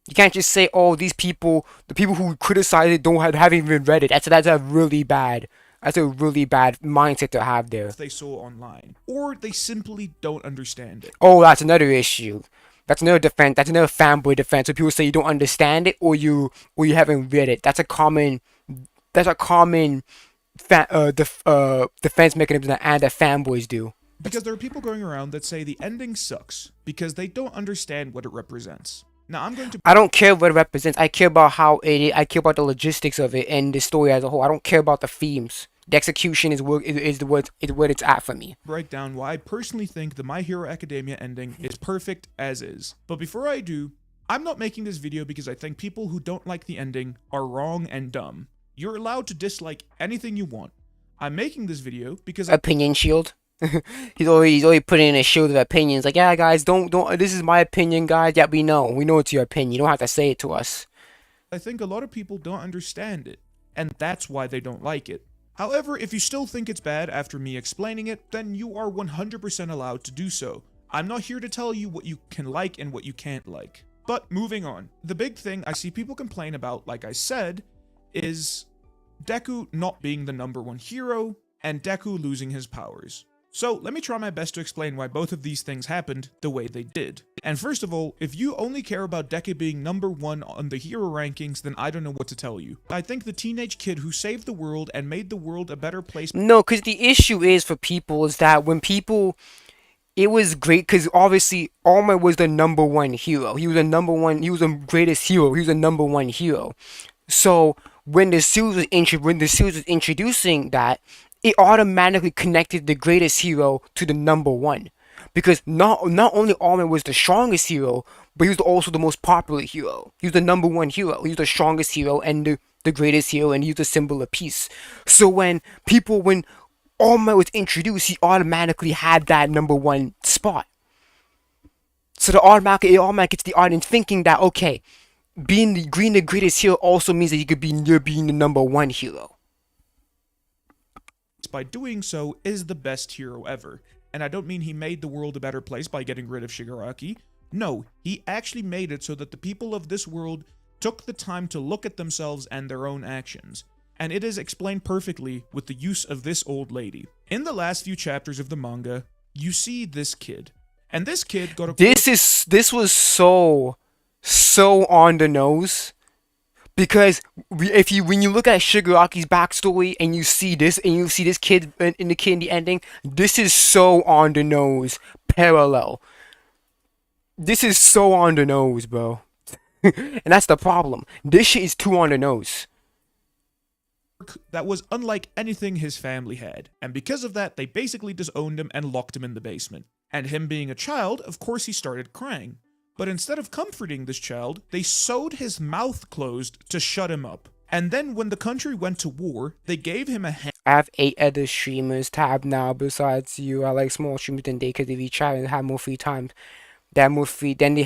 You can't just say, oh, the people who criticize it haven't even read it. That's a really bad mindset to have there. They saw online, or they simply don't understand it. Oh, that's another issue. That's another defense. That's another fanboy defense. So people say you don't understand it, or you haven't read it. That's a common defense mechanism that fanboys do. Because there are people going around that say the ending sucks because they don't understand what it represents. Now I don't care what it represents. I care about I care about the logistics of it and the story as a whole. I don't care about the themes. The execution is what it's at for me. Break down why I personally think the My Hero Academia ending is perfect as is. But before I do, I'm not making this video because I think people who don't like the ending are wrong and dumb. You're allowed to dislike anything you want. I'm making this video because opinion shield. he's already putting in a shield of opinions. Like, yeah, guys, don't. This is my opinion, guys. Yeah, we know it's your opinion. You don't have to say it to us. I think a lot of people don't understand it, and that's why they don't like it. However, if you still think it's bad after me explaining it, then you are 100% allowed to do so. I'm not here to tell you what you can like and what you can't like. But moving on. The big thing I see people complain about, like I said, is Deku not being the #1 hero and Deku losing his powers. So let me try my best to explain why both of these things happened the way they did. And first of all, if you only care about Deku being #1 on the hero rankings, then I don't know what to tell you. I think the teenage kid who saved the world and made the world a better place. No, because the issue is for people is that when people, it was great because obviously Arma was the #1 hero. He was the greatest hero. He was the #1 hero. So when the series was introducing that, it automatically connected the greatest hero to the #1. because not only All Might was the strongest hero, but he was also the most popular hero. He was the number one hero. He was the strongest hero and the greatest hero, and he was the symbol of peace. So when All Might was introduced, he automatically had that number one spot. So it automatically gets the audience thinking that, okay, being the greatest hero also means that you're being the number one hero. By doing so is the best hero ever. And I don't mean he made the world a better place by getting rid of Shigaraki. No, he actually made it so that the people of this world took the time to look at themselves and their own actions. And it is explained perfectly with the use of this old lady. In the last few chapters of the manga, you see this kid. And this kid got a... This was so on the nose. Because when you look at Shigaraki's backstory and you see this kid in the ending, this is so on the nose, parallel. This is so on the nose, bro. And that's the problem. This shit is too on the nose. That was unlike anything his family had, and because of that, they basically disowned him and locked him in the basement. And him being a child, of course he started crying. But instead of comforting this child, they sewed his mouth closed to shut him up. And then when the country went to war, they gave him a hand. I have 8 other streamers tabbed now besides you. I like small streamers than they because they each try and have more free time. They have more free. Then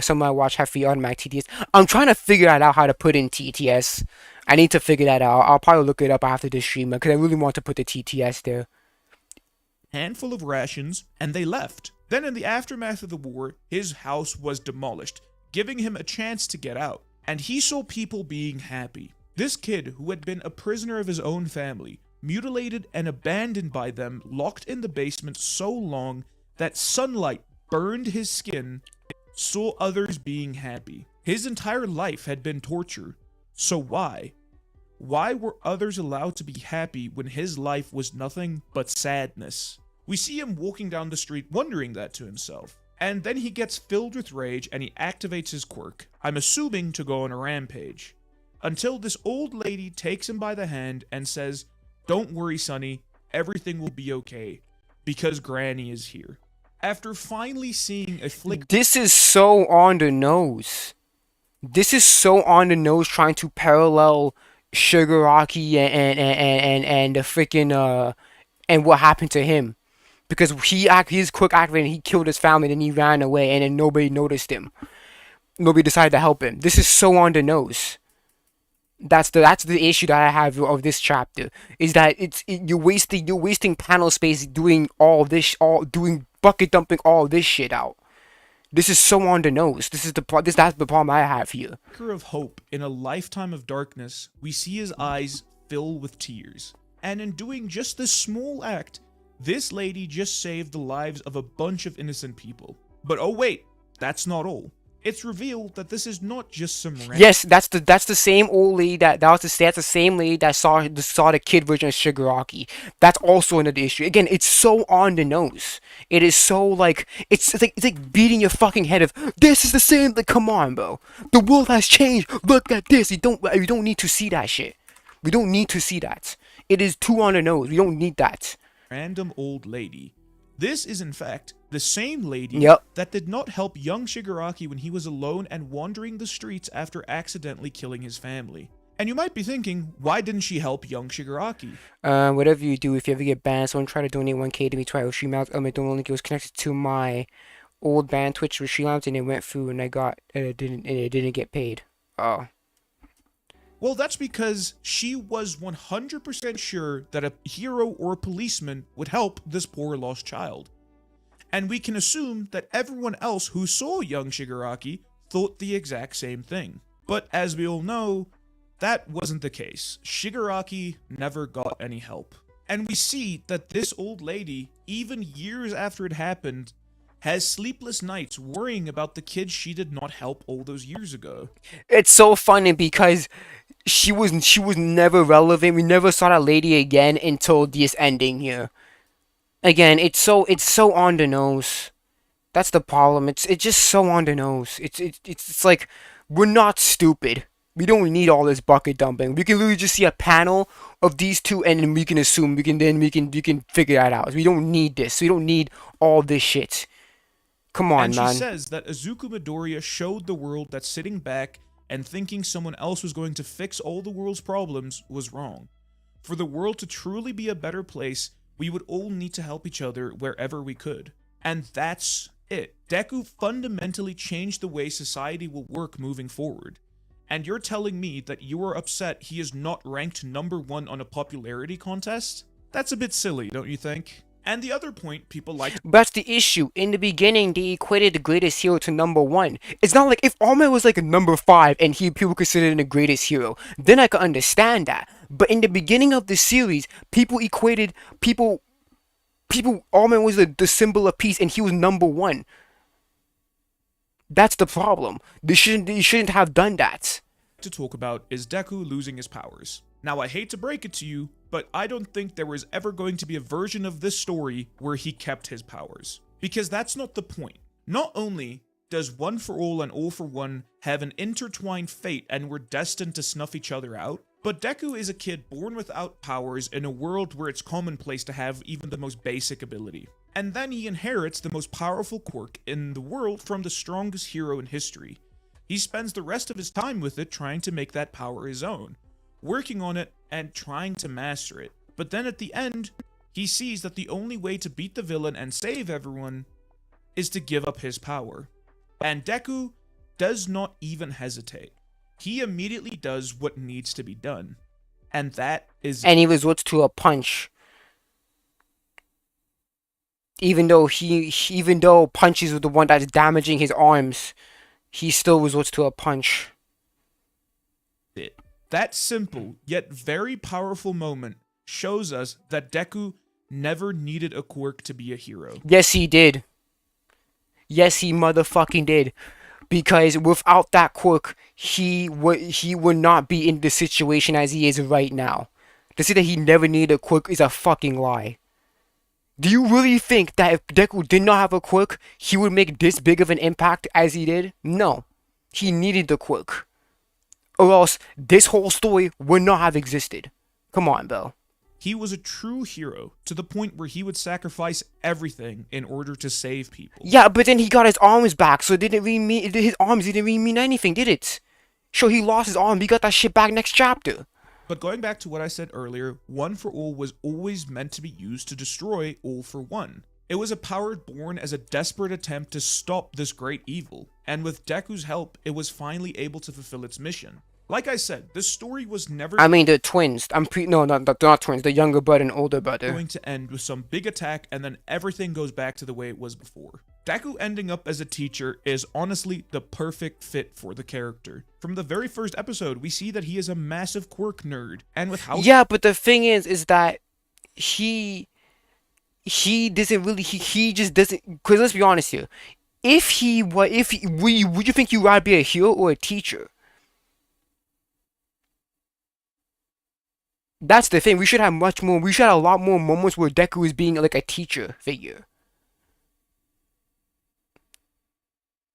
some I watch have free automatic TTS. I'm trying to figure out how to put in TTS. I need to figure that out. I'll probably look it up after this streamer because I really want to put the TTS there. Handful of rations, and they left. Then in the aftermath of the war, his house was demolished, giving him a chance to get out, and he saw people being happy. This kid, who had been a prisoner of his own family, mutilated and abandoned by them, locked in the basement so long that sunlight burned his skin, saw others being happy. His entire life had been torture, so why? Why were others allowed to be happy when his life was nothing but sadness? We see him walking down the street wondering that to himself. And then he gets filled with rage and he activates his quirk, I'm assuming to go on a rampage. Until this old lady takes him by the hand and says, "Don't worry, Sonny, everything will be okay, because Granny is here." After finally seeing a flick... This is so on the nose. This is so on the nose, trying to parallel Shigaraki and the freaking and what happened to him. Because his quick activated and he killed his family and then he ran away and then nobody noticed him. Nobody decided to help him. This is so on the nose. That's the issue that I have of this chapter, is that you're wasting panel space doing doing bucket dumping all this shit out. This is so on the nose. That's the problem I have here. Of hope in a lifetime of darkness, we see his eyes fill with tears. And in doing just this small act, this lady just saved the lives of a bunch of innocent people. But oh wait, that's not all. It's revealed that this is not just some random... Yes, that's the same old lady that's the same lady that saw the kid version of Shigaraki. That's also another issue. Again, it's so on the nose. It is so like it's like beating your fucking head of this is the same. Like, come on, bro. The world has changed. Look at this. You don't need to see that shit. We don't need to see that. It is too on the nose. We don't need that. Random old lady. This is in fact the same lady that did not help young Shigaraki when he was alone and wandering the streets after accidentally killing his family. And you might be thinking, why didn't she help young Shigaraki? Whatever you do, if you ever get banned, someone try to donate 1K to me to stream out. My donate link was connected to my old band Twitch with Streamlabs and it went through and it didn't get paid. Oh. Well, that's because she was 100% sure that a hero or a policeman would help this poor lost child. And we can assume that everyone else who saw young Shigaraki thought the exact same thing. But as we all know, that wasn't the case. Shigaraki never got any help. And we see that this old lady, even years after it happened, has sleepless nights worrying about the kids she did not help all those years ago. It's so funny because she was never relevant. We never saw that lady again until this ending here. Again, it's so on the nose. That's the problem. It's just so on the nose. It's like we're not stupid. We don't need all this bucket dumping. We can literally just see a panel of these two, and then we can assume we can figure that out. We don't need this. We don't need all this shit. Come on, And she man. says that Izuku Midoriya showed the world that sitting back and thinking someone else was going to fix all the world's problems was wrong. For the world to truly be a better place, we would all need to help each other wherever we could. And that's it. Deku fundamentally changed the way society will work moving forward. And you're telling me that you are upset he is not ranked #1 on a popularity contest? That's a bit silly, don't you think? And the other point people like That's the issue. In the beginning, they equated the greatest hero to #1. It's not like if Armin was like a #5 and people considered him the greatest hero, then I could understand that. But in the beginning of the series, people equated Armin was the symbol of peace, and he was #1. That's the problem. They shouldn't have done that. to talk about is Deku losing his powers. Now, I hate to break it to you, but I don't think there was ever going to be a version of this story where he kept his powers. Because that's not the point. Not only does One for All and All for One have an intertwined fate and were destined to snuff each other out, but Deku is a kid born without powers in a world where it's commonplace to have even the most basic ability. And then he inherits the most powerful quirk in the world from the strongest hero in history. He spends the rest of his time with it trying to make that power his own, working on it and trying to master it. But then at the end, he sees that the only way to beat the villain and save everyone is to give up his power. And Deku does not even hesitate. He immediately does what needs to be done. And that is... And he resorts to a punch. Even though punches are the one that's damaging his arms, he still resorts to a punch. That simple, yet very powerful moment shows us that Deku never needed a quirk to be a hero. Yes, he did. Yes, he motherfucking did. Because without that quirk, he would not be in the situation as he is right now. To say that he never needed a quirk is a fucking lie. Do you really think that if Deku did not have a quirk, he would make this big of an impact as he did? No. He needed the quirk. Or else, this whole story would not have existed. Come on, Bell. He was a true hero, to the point where he would sacrifice everything in order to save people. Yeah, but then he got his arms back, so his arms didn't really mean anything, did it? Sure, he lost his arm, but he got that shit back next chapter. But going back to what I said earlier, One for All was always meant to be used to destroy All for One. It was a power born as a desperate attempt to stop this great evil, and with Deku's help, it was finally able to fulfill its mission. Like I said, this story was never... I mean, the twins. No, they're not twins. The younger brother and older brother. ...going to end with some big attack, and then everything goes back to the way it was before. Deku ending up as a teacher is honestly the perfect fit for the character. From the very first episode, we see that he is a massive quirk nerd, and with how... Yeah, but the thing is that he doesn't really, he just doesn't, because let's be honest here. Would you think you'd rather be a hero or a teacher? That's the thing. We should have a lot more moments where Deku is being like a teacher figure.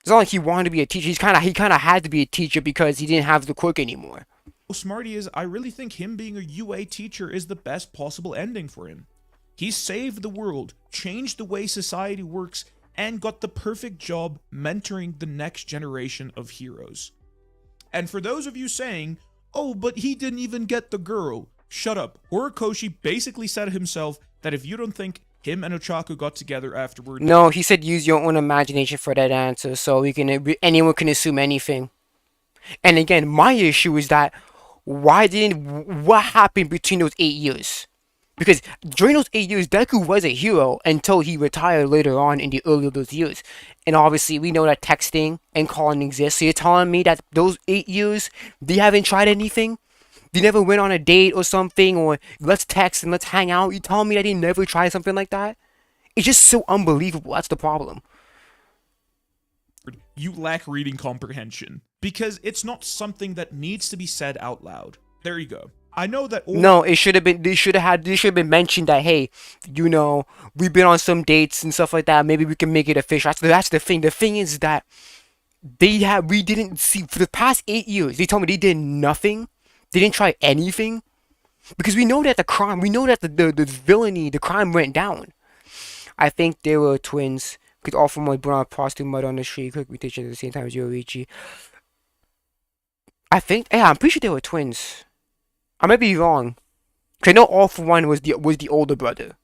It's not like he wanted to be a teacher. He kind of had to be a teacher because he didn't have the quirk anymore. How smart he is, I really think him being a UA teacher is the best possible ending for him. He saved the world, changed the way society works, and got the perfect job mentoring the next generation of heroes. And for those of you saying, oh, but he didn't even get the girl. Shut up. Horikoshi basically said himself that if you don't think him and Ochaku got together afterward... No, he said use your own imagination for that answer, so anyone can assume anything. And again, my issue is that what happened between those 8 years? Because during those 8 years, Deku was a hero until he retired later on in the early of those years. And obviously, we know that texting and calling exists. So you're telling me that those 8 years, they haven't tried anything? They never went on a date or something, or let's text and let's hang out? You telling me that they never tried something like that? It's just so unbelievable. That's the problem. You lack reading comprehension. Because it's not something that needs to be said out loud. There you go. I know that... No, it should have been... They should have been mentioned that, hey, you know, we've been on some dates and stuff like that. Maybe we can make it official. That's the thing. The thing is that we didn't see for the past 8 years. They told me they did nothing. They didn't try anything because we know that the crime, we know that the villainy, the crime went down. I think they were twins because all from my brown prostitute mud on the street could be teaching at the same time as Yoichi. I think, yeah, I'm pretty sure they were twins. I might be wrong. 'Cause I know All for One was the older brother.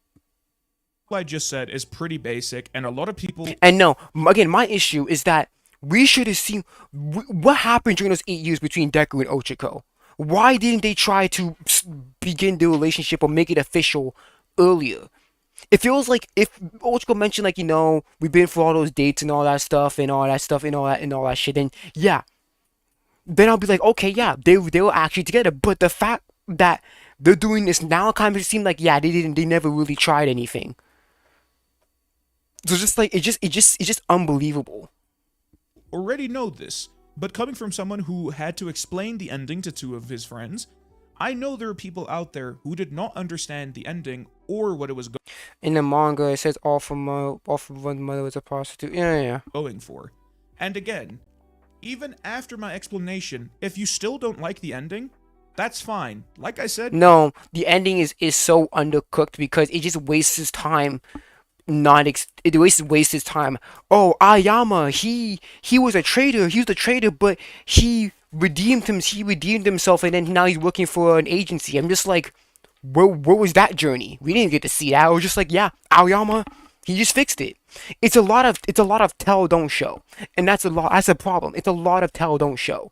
What I just said is pretty basic, and a lot of people. And no, again, my issue is that we should have seen what happened during those 8 years between Deku and Ochako. Why didn't they try to begin the relationship or make it official earlier? It feels like if Ochako mentioned like we've been for all those dates and all that stuff and all that stuff and all that shit, then yeah, then I'll be like, okay, yeah, they were actually together. But the fact that they're doing this now kind of seemed like yeah, they never really tried anything. So just like it's just unbelievable. Already know this, but coming from someone who had to explain the ending to two of his friends, I know there are people out there who did not understand the ending or what it was In the manga, it says all from one mother was a prostitute. Yeah. going for. And again, even after my explanation, if you still don't like the ending, that's fine. Like I said, No, the ending is so undercooked because it just wastes his time. It wastes his time. Oh, Ayama, he was a traitor. He was a traitor, but he redeemed him. He redeemed himself, and then now he's working for an agency. I'm just like, where was that journey? We didn't get to see that. I was just like, yeah, Aoyama, he just fixed it. It's a lot of tell don't show, and that's a problem. It's a lot of tell don't show.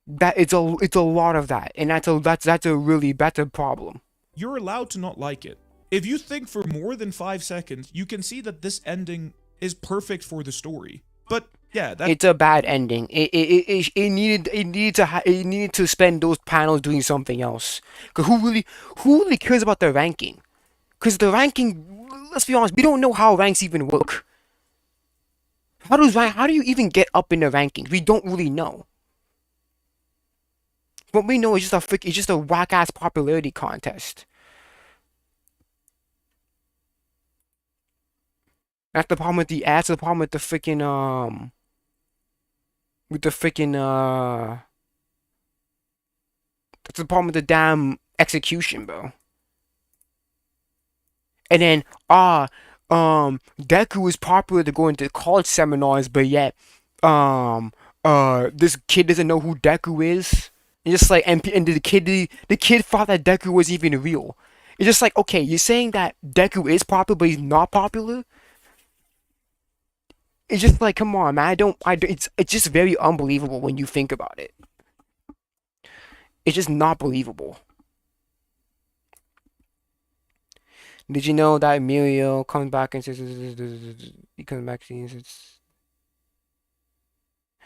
It's a lot of that, and that's a problem. you're allowed to not like it. If you think for more than 5 seconds, you can see that this ending is perfect for the story. But yeah, It's a bad ending. It needed to spend those panels doing something else. Cause who really cares about the ranking? Cause the ranking, let's be honest, we don't know how ranks even work. How do you even get up in the rankings? We don't really know. What we know is it's just a whack ass popularity contest. That's the problem with the freaking with the freaking that's the problem with the damn execution, bro. And then Deku is popular to go into college seminars, but yet this kid doesn't know who Deku is. And just like and the kid thought that Deku was even real. It's just like, okay, you're saying that Deku is popular, but he's not popular. It's just like, come on, man. It's just very unbelievable when you think about it. It's just not believable. Did you know that Emilio comes back and says he comes back and says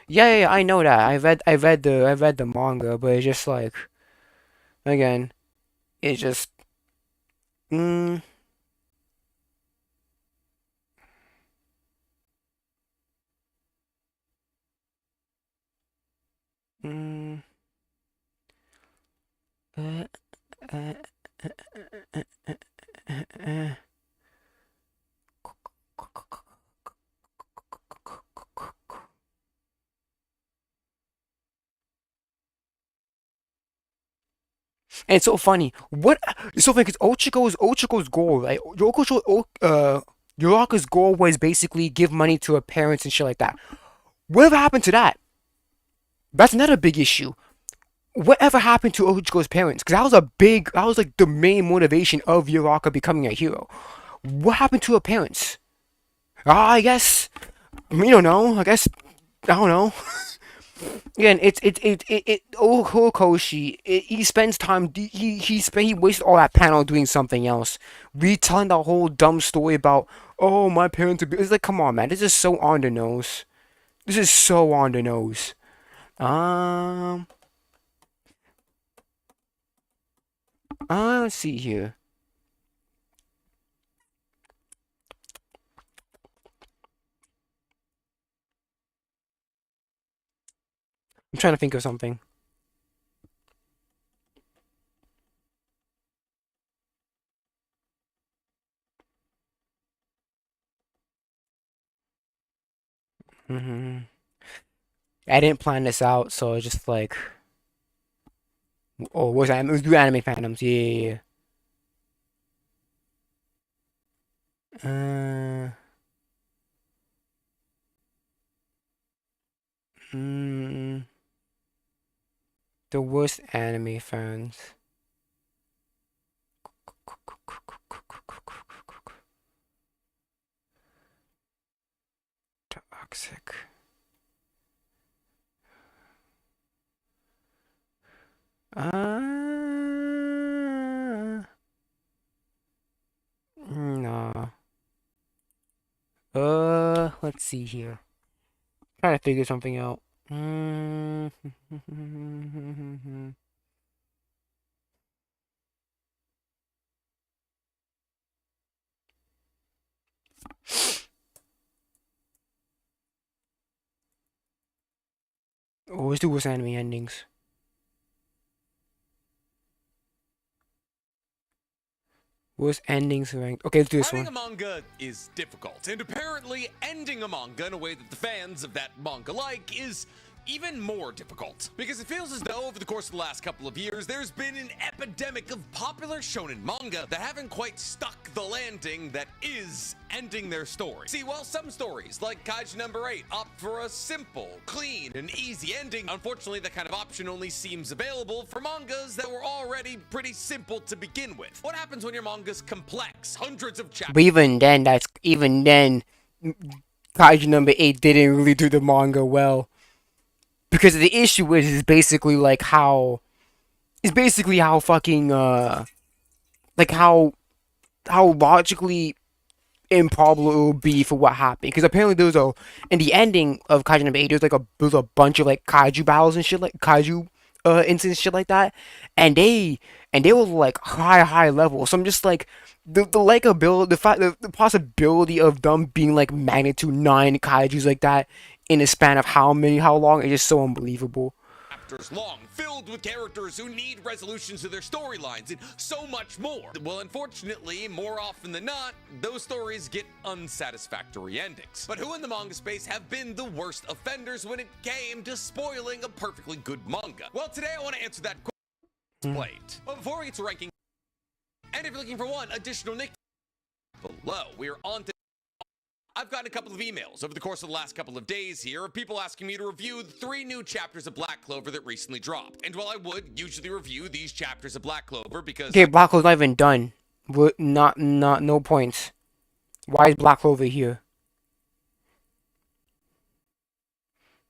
yeah, I know that. I read the manga, but it's just like again, it's just mm, mm, uh, uh, uh, uh. And it's so funny. It's so funny because Ochiko's goal, right? Yoraka's goal was basically give money to her parents and shit like that. Whatever happened to that? That's another big issue. Whatever happened to Ochiko's parents? Because that was like the main motivation of Yoraka becoming a hero. What happened to her parents? I guess we don't know. I guess I don't know. Again, Horikoshi, he spends time, he wasted all that panel doing something else. Retelling the whole dumb story about, oh, my parents it's like, come on, man, this is so on the nose. This is so on the nose. Let's see here. I'm trying to think of something. Hmm. I didn't plan this out, so it's just like, oh, what's that? Let's do anime fandoms. Yeah, yeah, yeah. Hmm. The worst anime fans. Toxic. Nah. Let's see here. Trying to figure something out. Mm. Oh, let's do worst anime endings. Worst endings ranked. Okay, let's do this Writing one. a manga is difficult, and apparently ending a manga in a way that the fans of that manga like is even more difficult. Because it feels as though over the course of the last couple of years, there's been an epidemic of popular shonen manga that haven't quite stuck the landing that is ending their story. See, while some stories, like Kaiju number 8, opt for a simple, clean, and easy ending, unfortunately that kind of option only seems available for mangas that were already pretty simple to begin with. What happens when your manga's complex, hundreds of chapters? But even then, Kaiju number 8 didn't really do the manga well. Because the issue is basically like how. It's basically how fucking, like how logically improbable it will be for what happened. Because apparently there was in the ending of Kaiju number 8, there was a bunch of like kaiju battles and shit, like kaiju incidents, shit like that, and they were like high level. So I'm just like the likability, the possibility of them being like magnitude 9 kaijus like that in a span of how long is just so unbelievable. Chapters long, filled with characters who need resolutions to their storylines and so much more. Well, unfortunately, more often than not, those stories get unsatisfactory endings. But who in the manga space have been the worst offenders when it came to spoiling a perfectly good manga? Well, today I want to answer that question. But before we get to ranking, and if you're looking for one additional nick below, we're on to. I've gotten a couple of emails over the course of the last couple of days here of people asking me to review the 3 new chapters of Black Clover that recently dropped. And while I would usually review these chapters of Black Clover because Okay, Black Clover's not even done. No points. Why is Black Clover here?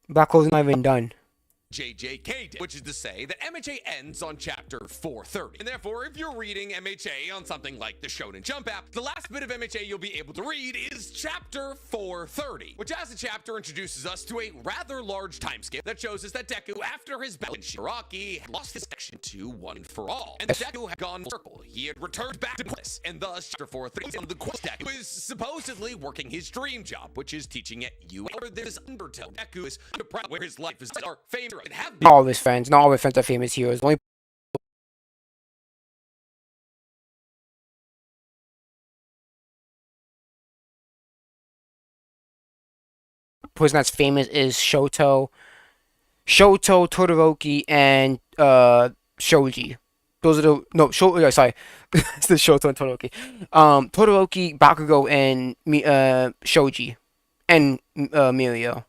Black Clover's not even done. JJK did, which is to say that MHA ends on chapter 430. And therefore, if you're reading MHA on something like the Shonen Jump app, the last bit of MHA you'll be able to read is chapter 430, which as a chapter introduces us to a rather large time skip that shows us that Deku, after his battle in Shiraki, had lost his connection to One and For All. And Deku had gone full circle. He had returned back to bliss. And thus, chapter 430 on the quest Deku is supposedly working his dream job, which is teaching at UA. Or there's undertone. Deku is proud where his life is our favorite. Not all of his friends. Not all of his friends are famous heroes. The only person that's famous is Shoto, Todoroki, and Shoji. Those are the sorry, it's the Shoto and Todoroki. Todoroki, Bakugo, and Shoji, and Mirio.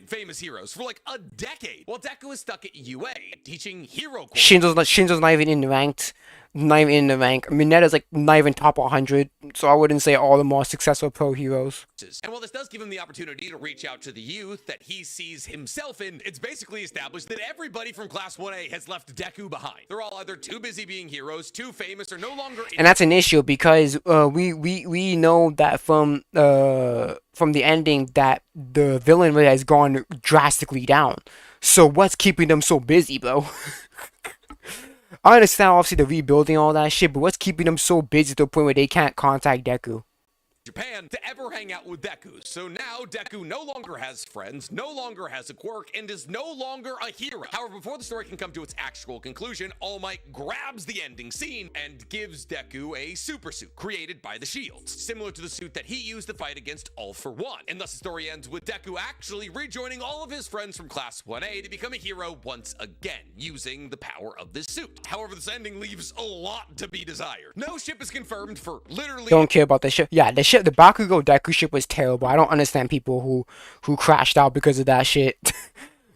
Famous heroes for like a decade, while Deku is stuck at UA teaching hero. Shinzo's not even in the ranked, not even in the rank. Minetta's like not even top 100, so I wouldn't say all the more successful pro heroes. And while this does give him the opportunity to reach out to the youth that he sees himself in, it's basically established that everybody from Class 1A has left Deku behind. They're all either too busy being heroes, too famous, or no longer. And that's an issue because we know that from the ending that the villain rate has gone drastically down. So what's keeping them so busy, bro? I understand obviously the rebuilding and all that shit, but what's keeping them so busy to the point where they can't contact Deku? Japan to ever hang out with Deku. So now Deku no longer has friends, no longer has a quirk, and is no longer a hero. However, before the story can come to its actual conclusion, All Might grabs the ending scene and gives Deku a super suit created by the Shields, similar to the suit that he used to fight against All for One. And thus the story ends with Deku actually rejoining all of his friends from Class 1A to become a hero once again, using the power of this suit. However, this ending leaves a lot to be desired. No ship is confirmed for literally... Don't care about the ship. Yeah, the Bakugo Deku ship was terrible. I don't understand people who crashed out because of that shit.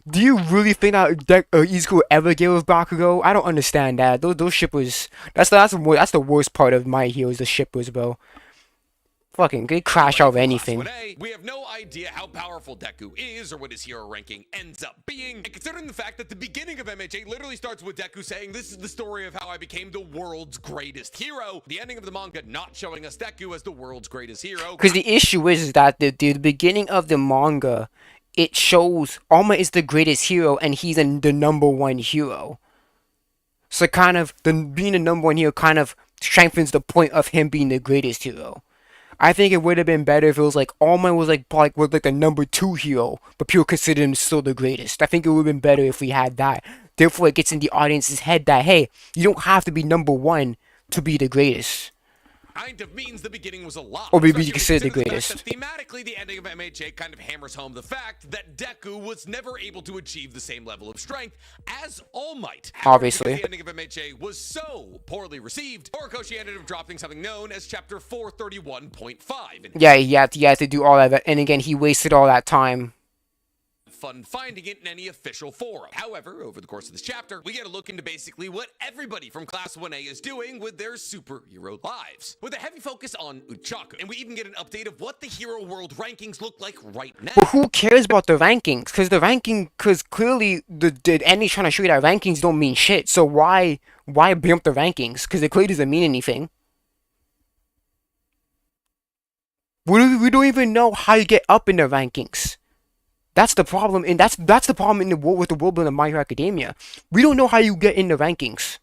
Do you really think that Izuku will ever get with Bakugo? I don't understand that. Those shippers. That's the worst part of My Hero is the shippers, bro. Fucking they crash out of anything. We have no idea how powerful Deku is or what his hero ranking ends up being. And considering the fact that the beginning of MHA literally starts with Deku saying, "This is the story of how I became the world's greatest hero," the ending of the manga not showing us Deku as the world's greatest hero. Because the issue is that the beginning of the manga, it shows All Might is the greatest hero and he's the #1 hero. So kind of being the #1 hero kind of strengthens the point of him being the greatest hero. I think it would have been better if it was like All Might was like the #2 hero, but people consider him still the greatest. I think it would have been better if we had that. Therefore, it gets in the audience's head that, hey, you don't have to be #1 to be the greatest. Kind of means the beginning was a lot. Or maybe you consider the greatest. Thematically, the ending of MHA kind of hammers home the fact that Deku was never able to achieve the same level of strength as All Might. Obviously. The ending of MHA was so poorly received, Horikoshi ended up dropping something known as Chapter 431.5. Yeah, he had to do all that, and again, he wasted all that time. Fun finding it in any official forum. However, over the course of this chapter, we get a look into basically what everybody from Class 1A is doing with their superhero lives, with a heavy focus on Uchaku. And we even get an update of what the hero world rankings look like right now. But who cares about the rankings? Because clearly the ending's trying to show you that rankings don't mean shit. So why bring up the rankings? Because it clearly doesn't mean anything. We don't even know how you get up in the rankings. That's the problem, and that's the problem in the world with the world building of My Hero Academia. We don't know how you get in the rankings.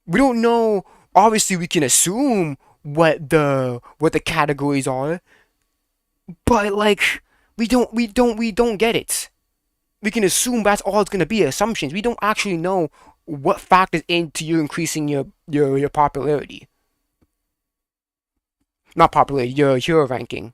We don't know. Obviously, we can assume what the categories are, but like we don't get it. We can assume that's all it's gonna be, assumptions. We don't actually know what factors into you increasing your popularity. Not popularity, your hero ranking.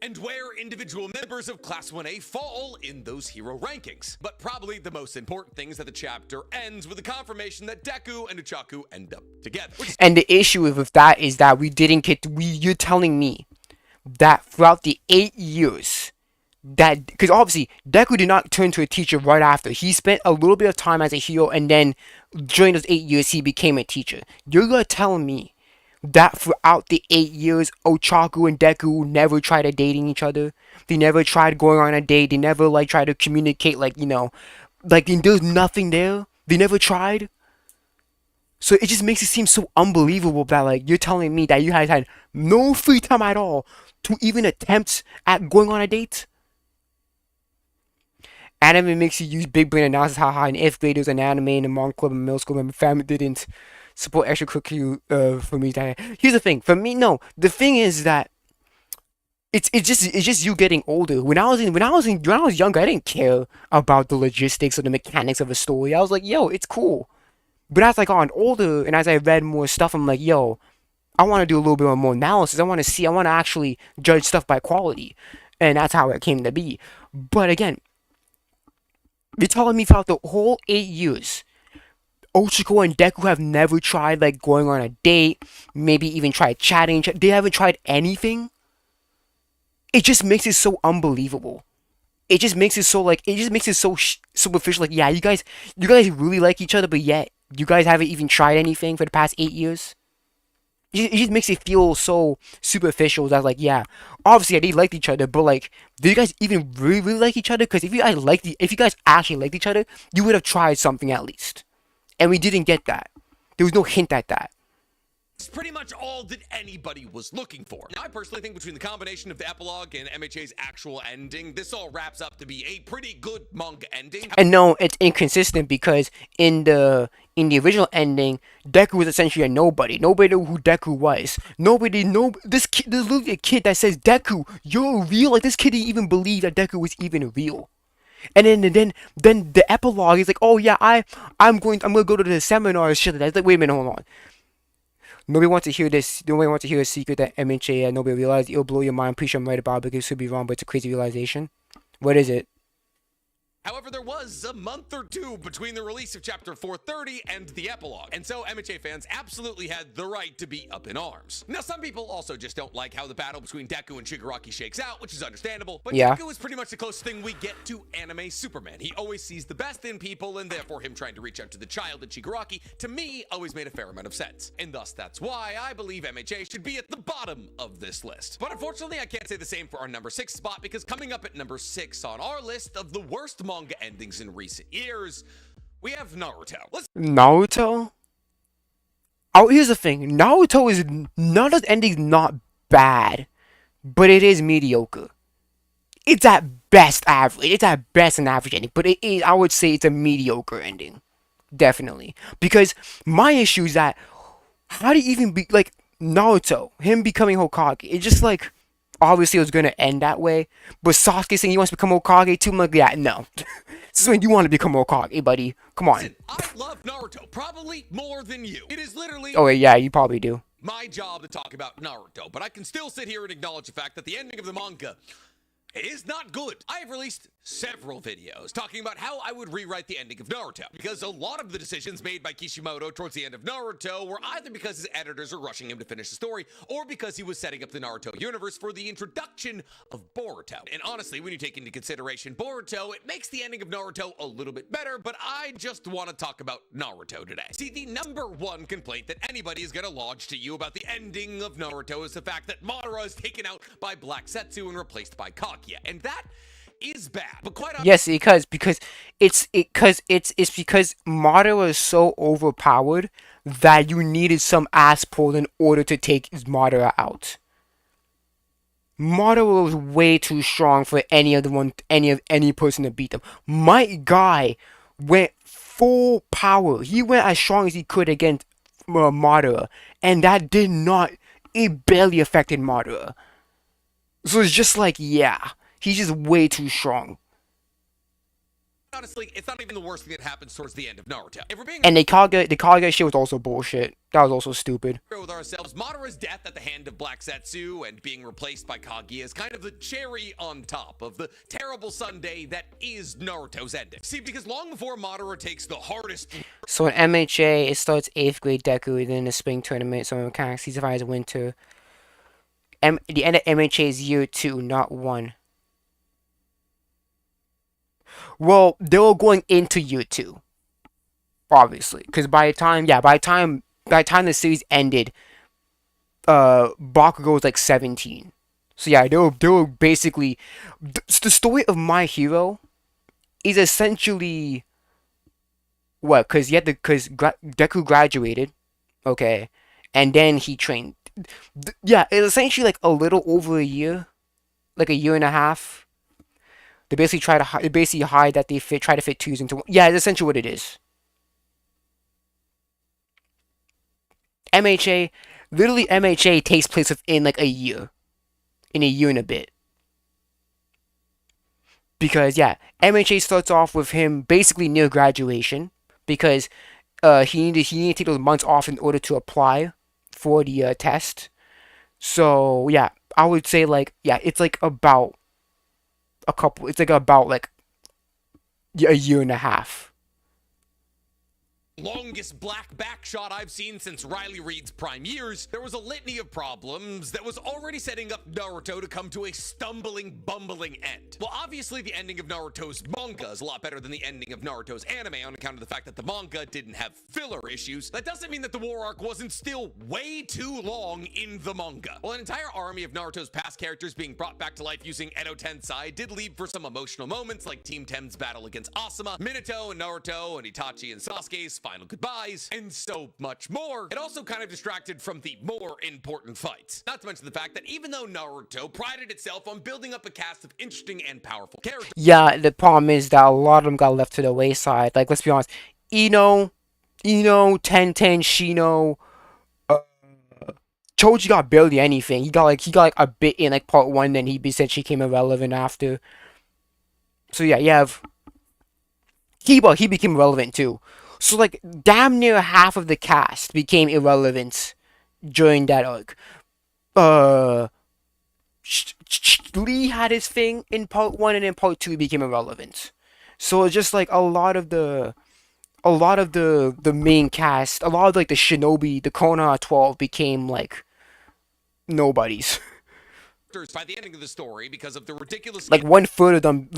And where individual members of Class 1A fall in those hero rankings. But probably the most important thing is that the chapter ends with the confirmation that Deku and Uchaku end up together. And the issue with that is that you're telling me that throughout the 8 years, because obviously Deku did not turn to a teacher right after. He spent a little bit of time as a hero, and then during those 8 years, he became a teacher. You're gonna tell me that throughout the 8 years, Uchaku and Deku never tried dating each other. They never tried going on a date. They never tried to communicate, there's nothing there. They never tried. So it just makes it seem so unbelievable that you're telling me that you guys had no free time at all to even attempt at going on a date. Anime makes you use big brain analysis, haha, and if graders an anime in the manga club and middle school, and my family didn't support extracurricular for me. Here's the thing. For me, no. The thing is that it's just you getting older. When I was younger, I didn't care about the logistics or the mechanics of a story. I was like, yo, it's cool. But as I got older and as I read more stuff, I'm like, yo, I want to do a little bit more analysis. I want to actually judge stuff by quality, and that's how it came to be. But again, you're telling me throughout the whole 8 years, Ochiko and Deku have never tried going on a date, maybe even tried chatting. They haven't tried anything. It just makes it so unbelievable. It just makes it so superficial. Yeah, you guys really like each other, but yet you guys haven't even tried anything for the past 8 years. It just makes it feel so superficial. That yeah, obviously they liked each other, but do you guys even really like each other? Because if you guys actually liked each other, you would have tried something at least. And we didn't get that. There was no hint at that. pretty much all that anybody was looking for. Now, I personally think between the combination of the epilogue and MHA's actual ending, this all wraps up to be a pretty good manga ending. And no, it's inconsistent because in the original ending, Deku was essentially a nobody. Nobody knew who Deku was. This kid, there's literally a kid that says, Deku, you're real? Like, this kid didn't even believe that Deku was even real. And then the epilogue is like, oh yeah, I'm gonna go to the seminar and shit like that. It's like, wait a minute, hold on. Nobody wants to hear this. Nobody wants to hear a secret that MHA and nobody realized. It'll blow your mind. I'm pretty sure I'm right about it because it could be wrong, but it's a crazy realization. What is it? However, there was a month or two between the release of Chapter 430 and the epilogue, and so MHA fans absolutely had the right to be up in arms. Now, some people also just don't like how the battle between Deku and Shigaraki shakes out, which is understandable, but yeah. Deku is pretty much the closest thing we get to anime Superman. He always sees the best in people, and therefore him trying to reach out to the child in Shigaraki, to me, always made a fair amount of sense. And thus, that's why I believe MHA should be at the bottom of this list. But unfortunately, I can't say the same for our number 6 spot, because coming up at number 6 on our list of the worst manga endings in recent years, we have Naruto. Naruto? Oh, here's the thing. Naruto's ending's not bad, but it is mediocre. It's at best average. It's at best an average ending, but it is, I would say it's a mediocre ending. Definitely. Because my issue is that, how do you even be, like, Naruto, him becoming Hokage, it's just like, obviously it was going to end that way, but Sasuke saying he wants to become Hokage too, I'm like, yeah, no. This is when you want to become Hokage, buddy. Come on. Listen, I love Naruto, probably more than you. It is literally... Oh, yeah, you probably do. ...my job to talk about Naruto, but I can still sit here and acknowledge the fact that the ending of the manga is not good. I have released several videos talking about how I would rewrite the ending of Naruto, because a lot of the decisions made by Kishimoto towards the end of Naruto were either because his editors were rushing him to finish the story, or because he was setting up the Naruto universe for the introduction of Boruto. And honestly, when you take into consideration Boruto, it makes the ending of Naruto a little bit better, but I just want to talk about Naruto today. See, the number one complaint that anybody is going to lodge to you about the ending of Naruto is the fact that Madara is taken out by Black Setsu and replaced by Kaguya, and that is bad. But quite honestly, yes, because Madara is so overpowered that you needed some ass pull in order to take Madara out. Madara was way too strong for any person to beat them. My guy went full power. He went as strong as he could against Madara, and that did not. It barely affected Madara. So it's just like, yeah. He's just way too strong. Honestly, it's not even the worst thing that happens towards the end of Naruto. If we're being and the Kaguya shit was also bullshit. That was also stupid. With ourselves, Madara's death at the hand of Black Setsu and being replaced by Kaguya is kind of the cherry on top of the terrible Sunday that is Naruto's ending. See, because long before Madara takes the hardest... So in MHA, it starts 8th grade Deku, then the spring tournament, summer mechanics, season 5 is winter. The end of MHA is year 2, not 1. Well, they were going into year 2, obviously, because by the time the series ended, Bakugo was like 17. So yeah, they were basically the story of My Hero is essentially what? Because Deku graduated, okay, and then he trained. Yeah, it's essentially like a little over a year, like a year and a half. They basically try to hide that they try to fit 2s into 1. Yeah, it's essentially what it is. MHA takes place within like a year. In a year and a bit. Because, yeah, MHA starts off with him basically near graduation. Because he needed to take those months off in order to apply for the test. So, yeah, I would say, like, yeah, it's like about... about a year and a half. Longest black back shot I've seen since Riley Reid's prime years, there was a litany of problems that was already setting up Naruto to come to a stumbling, bumbling end. Well, obviously the ending of Naruto's manga is a lot better than the ending of Naruto's anime on account of the fact that the manga didn't have filler issues. That doesn't mean that the war arc wasn't still way too long in the manga. Well, an entire army of Naruto's past characters being brought back to life using Edo Tensei did leave for some emotional moments like Team 10's battle against Asuma, Minato and Naruto and Itachi and Sasuke's final goodbyes, and so much more. It also kind of distracted from the more important fights. Not to mention the fact that even though Naruto prided itself on building up a cast of interesting and powerful characters. Yeah, the problem is that a lot of them got left to the wayside. Like, let's be honest, Ino, Tenten, Shino, Choji got barely anything. He got like a bit in like part 1, then he essentially became irrelevant after. So yeah, you have he became irrelevant too. So like damn near half of the cast became irrelevant during that arc. Lee had his thing in part 1, and in part 2 he became irrelevant. So it's just like a lot of the main cast, a lot of like the Shinobi, the Konoha 12 became like nobodies. By the ending of the story, because of the ridiculous Like 1/3 of them,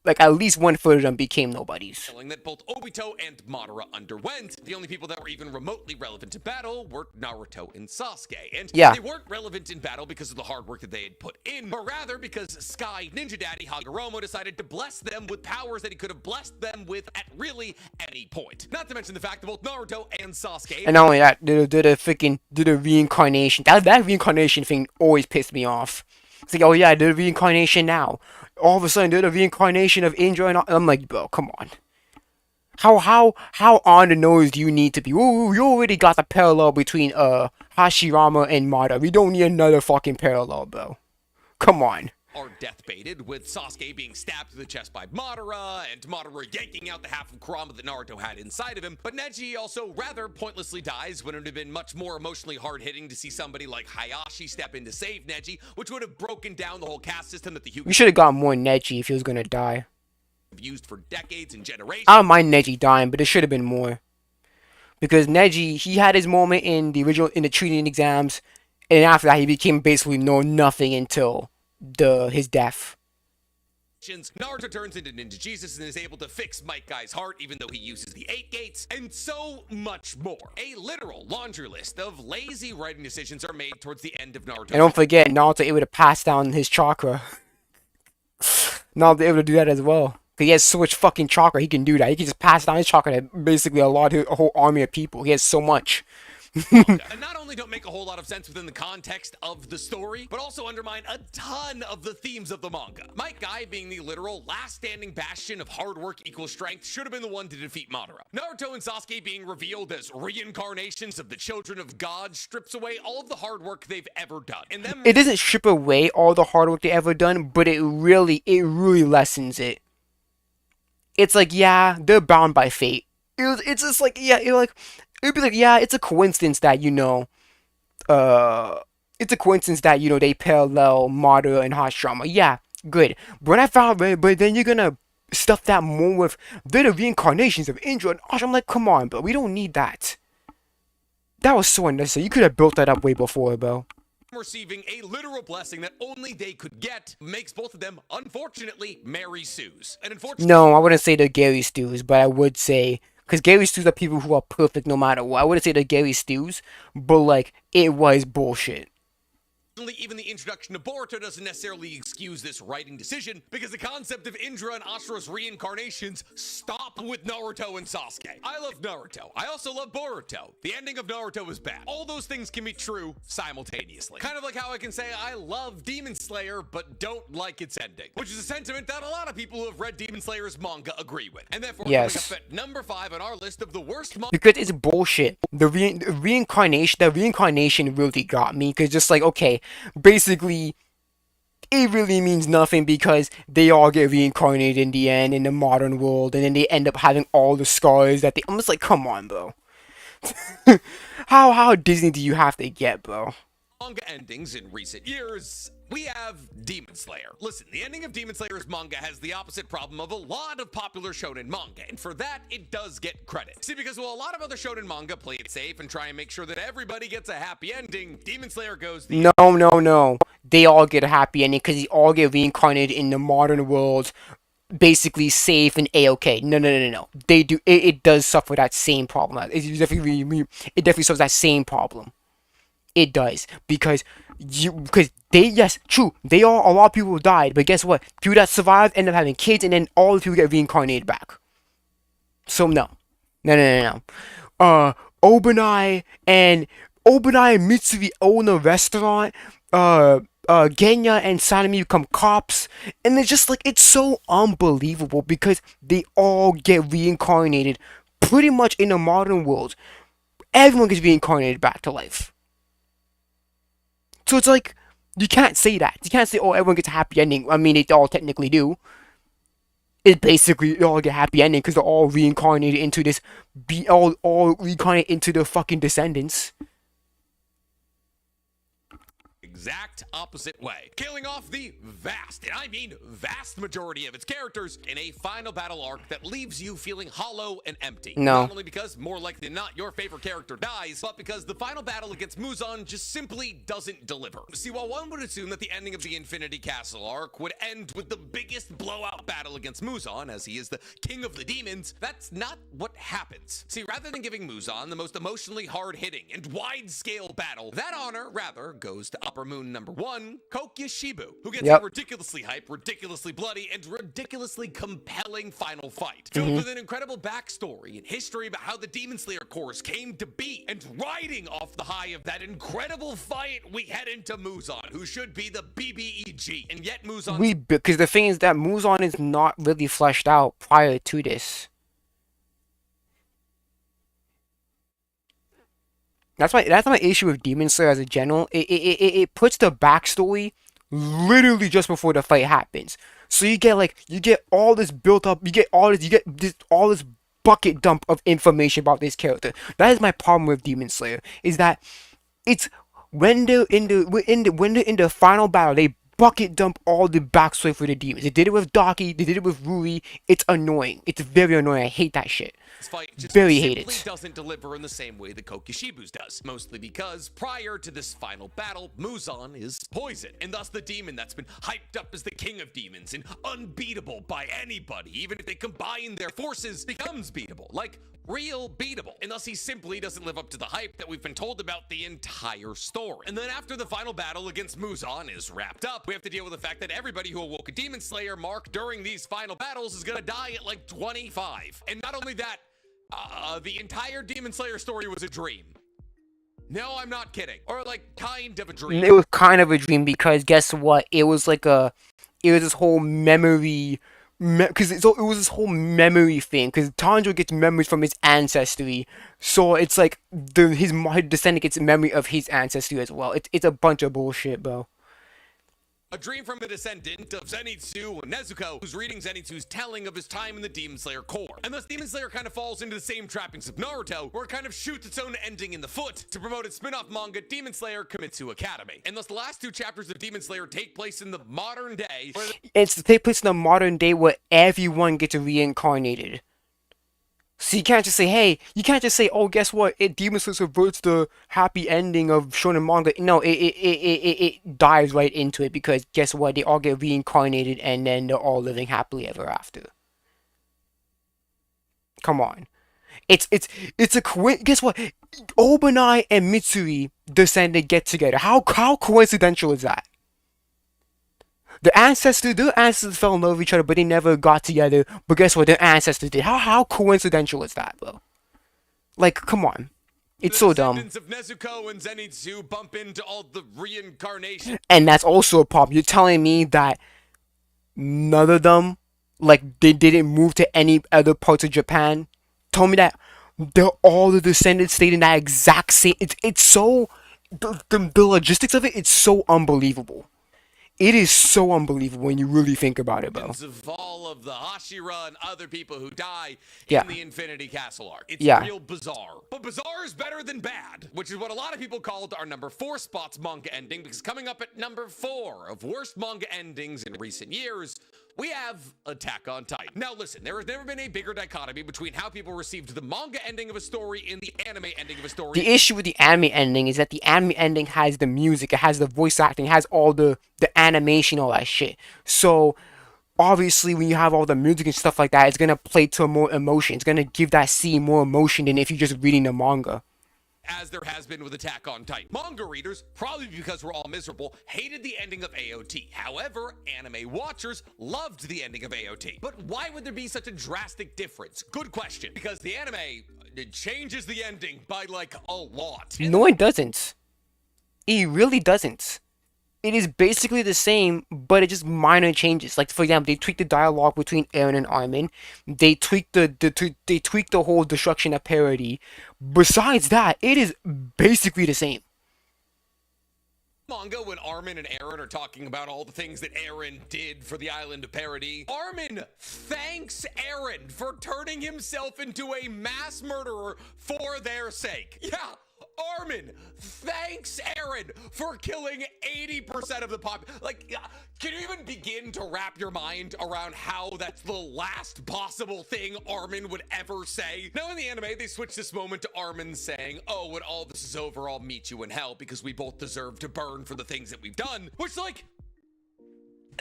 like at least 1/3 of them became nobodies. that both Obito and Madara underwent. The only people that were even remotely relevant to battle were Naruto and Sasuke, and yeah, they weren't relevant in battle because of the hard work that they had put in, but rather because Sky Ninja Daddy Hagoromo decided to bless them with powers that he could have blessed them with at really any point. Not to mention the fact that both Naruto and Sasuke, and not only that, did a reincarnation. That reincarnation thing always pissed me off. It's like, oh yeah, I did a reincarnation now. All of a sudden, did a reincarnation of Indra, and I'm like, bro, come on. How on the nose do you need to be? Ooh, you already got the parallel between Hashirama and Madara. We don't need another fucking parallel, bro. Come on. Are death baited, with Sasuke being stabbed through the chest by Madara, and Madara yanking out the half of Kurama that Naruto had inside of him. But Neji also rather pointlessly dies when it would have been much more emotionally hard-hitting to see somebody like Hayashi step in to save Neji, which would have broken down the whole caste system that the Hyuga We should have got more Neji if he was gonna die. have used for decades and generations. I don't mind Neji dying, but there should have been more. Because Neji, he had his moment in the treating exams, and after that he became basically nothing until his death. Naruto turns into Ninja Jesus and is able to fix Might Guy's heart even though he uses the 8 gates, and so much more. A literal laundry list of lazy writing decisions are made towards the end of Naruto. And don't forget, Naruto able to pass down his chakra. Naruto able to do that as well. Because he has so much fucking chakra, he can do that. He can just pass down his chakra to basically a whole army of people. He has so much. And not only don't make a whole lot of sense within the context of the story, but also undermine a ton of the themes of the manga. Might Guy, being the literal last standing bastion of hard work equals strength, should have been the one to defeat Madara. Naruto and Sasuke being revealed as reincarnations of the children of God strips away all of the hard work they've ever done. And them It doesn't strip away all the hard work they ever done, but it really lessens it. It's like, yeah, they're bound by fate. It's just like, yeah, it'd be like, yeah, it's a coincidence that, they parallel Madara and Hashirama. Yeah, good. But then you're gonna stuff that more with they're the reincarnations of Indra and Ash. I'm like, come on, bro, we don't need that. That was so unnecessary. You could have built that up way before, bro. Receiving a literal blessing that only they could get makes both of them, unfortunately, Mary Sues. And unfortunately, no, I wouldn't say they're Gary Stews, but I would say, because Gary Stews are people who are perfect no matter what. I wouldn't say they're Gary Stews, but like, it was bullshit. Even the introduction of Boruto doesn't necessarily excuse this writing decision, because the concept of Indra and Ashura's reincarnations stop with Naruto and Sasuke. I love Naruto. I also love Boruto. The ending of Naruto is bad. All those things can be true simultaneously. Kind of like how I can say I love Demon Slayer, but don't like its ending, which is a sentiment that a lot of people who have read Demon Slayer's manga agree with. And therefore, yes, coming up at number 5 on our list of the worst manga. Because it's bullshit. The reincarnation really got me, because just like, okay, basically, it really means nothing because they all get reincarnated in the end in the modern world, and then they end up having all the scars that I'm just like, come on, bro. How Disney do you have to get, bro? Manga endings in recent years. We have Demon Slayer. Listen, the ending of Demon Slayer's manga has the opposite problem of a lot of popular shonen manga, and for that, it does get credit. See, because while a lot of other shonen manga play it safe and try and make sure that everybody gets a happy ending, Demon Slayer goes the— No. They all get a happy ending because they all get reincarnated in the modern world, basically safe and a-okay. No. They do. It does suffer that same problem. It definitely suffers that same problem. It does, because they all, a lot of people died, but guess what? People that survived end up having kids, and then all the people get reincarnated back. So no, No. Obanai and Mitsuri own a restaurant. Genya and Sanemi become cops, and it's just like it's so unbelievable because they all get reincarnated, pretty much in the modern world. Everyone gets reincarnated back to life. So it's like you can't say that. You can't say, oh, everyone gets a happy ending. I mean, they all technically do. It's basically they all get happy ending because they're all reincarnated into this, all reincarnated into the fucking descendants. Exact opposite way, killing off the vast, and I mean vast majority of its characters in a final battle arc that leaves you feeling hollow and empty. No. Not only because more likely than not your favorite character dies, but because the final battle against Muzan just simply doesn't deliver. See, while one would assume that the ending of the Infinity Castle arc would end with the biggest blowout battle against Muzan, as he is the king of the demons, that's not what happens. See, rather than giving Muzan the most emotionally hard-hitting and wide-scale battle, that honor rather goes to Upper Moon number 1, Kokya Shibu, who gets a ridiculously hype, ridiculously bloody, and ridiculously compelling final fight, filled with an incredible backstory and history about how the Demon Slayer course came to be, and riding off the high of that incredible fight, we head into Muzan, who should be the BBEG, and yet Muzan... Because the thing is that Muzan is not really fleshed out prior to this. That's my issue with Demon Slayer as a general. It puts the backstory literally just before the fight happens. So you get all this built up, you get all this bucket dump of information about this character. That is my problem with Demon Slayer, is that it's when they're in the final battle, they bucket dump all the backstory for the demons. They did it with Daki, they did it with Ruri. It's annoying. It's very annoying. I hate that shit. This fight just Very simply hated. doesn't deliver in the same way that Kokishibu's does, mostly because prior to this final battle, Muzan is poison, and thus the demon that's been hyped up as the king of demons and unbeatable by anybody, even if they combine their forces, becomes beatable, like real beatable, and thus he simply doesn't live up to the hype that we've been told about the entire story. And then after the final battle against Muzan is wrapped up, we have to deal with the fact that everybody who awoke a Demon Slayer mark during these final battles is gonna die at like 25. And not only that, the entire Demon Slayer story was a dream. No, I'm not kidding. Or like kind of a dream. It was kind of a dream because guess what? It was this whole memory, because it was this whole memory thing. Because Tanjiro gets memories from his ancestry, so it's like his descendant gets memory of his ancestry as well. It's a bunch of bullshit, bro. A dream from a descendant of Zenitsu Nezuko, who's reading Zenitsu's telling of his time in the Demon Slayer Corps. And thus Demon Slayer kind of falls into the same trappings of Naruto, where it kind of shoots its own ending in the foot to promote its spin-off manga, Demon Slayer Kimetsu Academy. And thus the last two chapters of Demon Slayer take place in the modern day. It's to take place in the modern day where everyone gets reincarnated. So you can't just say, hey, oh, guess what? Demon Slayer subverts the happy ending of shonen manga. No, it dives right into it because guess what? They all get reincarnated and then they're all living happily ever after. Come on, it's a guess what? Obanai and Mitsuri descended get together. How coincidental is that? Their ancestors fell in love with each other, but they never got together. But guess what? Their ancestors did. How coincidental is that, bro? Like, come on. It's so dumb. The descendants of Nezuko and Zenitsu bump into all the reincarnation. And that's also a problem. You're telling me that none of them, like, they didn't move to any other parts of Japan? Tell me that they're all the descendants stayed in that exact same... It's so... The logistics of it, it's so unbelievable. It is so unbelievable when you really think about it, bro. Of all of the Hashira and other people who die Yeah. in the Infinity Castle arc. It's Yeah. real bizarre. But bizarre is better than bad, which is what a lot of people called our number 4 spots manga ending, because coming up at number 4 of worst manga endings in recent years, we have Attack on Titan. Now listen, there has never been a bigger dichotomy between how people received the manga ending of a story and the anime ending of a story. The issue with the anime ending is that the anime ending has the music, it has the voice acting, it has all the animation, all that shit. So obviously when you have all the music and stuff like that, it's gonna play to more emotion. It's gonna give that scene more emotion than if you're just reading the manga. As there has been with Attack on Titan. Manga readers, probably because we're all miserable, hated the ending of AOT. However, anime watchers loved the ending of AOT. But why would there be such a drastic difference? Good question. Because the anime it changes the ending by like a lot. No, it doesn't. It really doesn't. It is basically the same, but it just minor changes. Like for example, they tweaked the dialogue between Aaron and Armin. They tweaked they tweaked the whole destruction of parody. Besides that, it is basically the same. Manga, when Armin and Aaron are talking about all the things that Aaron did for the island of parody, Armin thanks Aaron for turning himself into a mass murderer for their sake. Yeah, Armin thanks Aaron for killing 80% of the like, can you even begin to wrap your mind around how that's the last possible thing Armin would ever say? Now in the anime, they switch this moment to Armin saying, oh, when all this is over, I'll meet you in hell because we both deserve to burn for the things that we've done, which, like,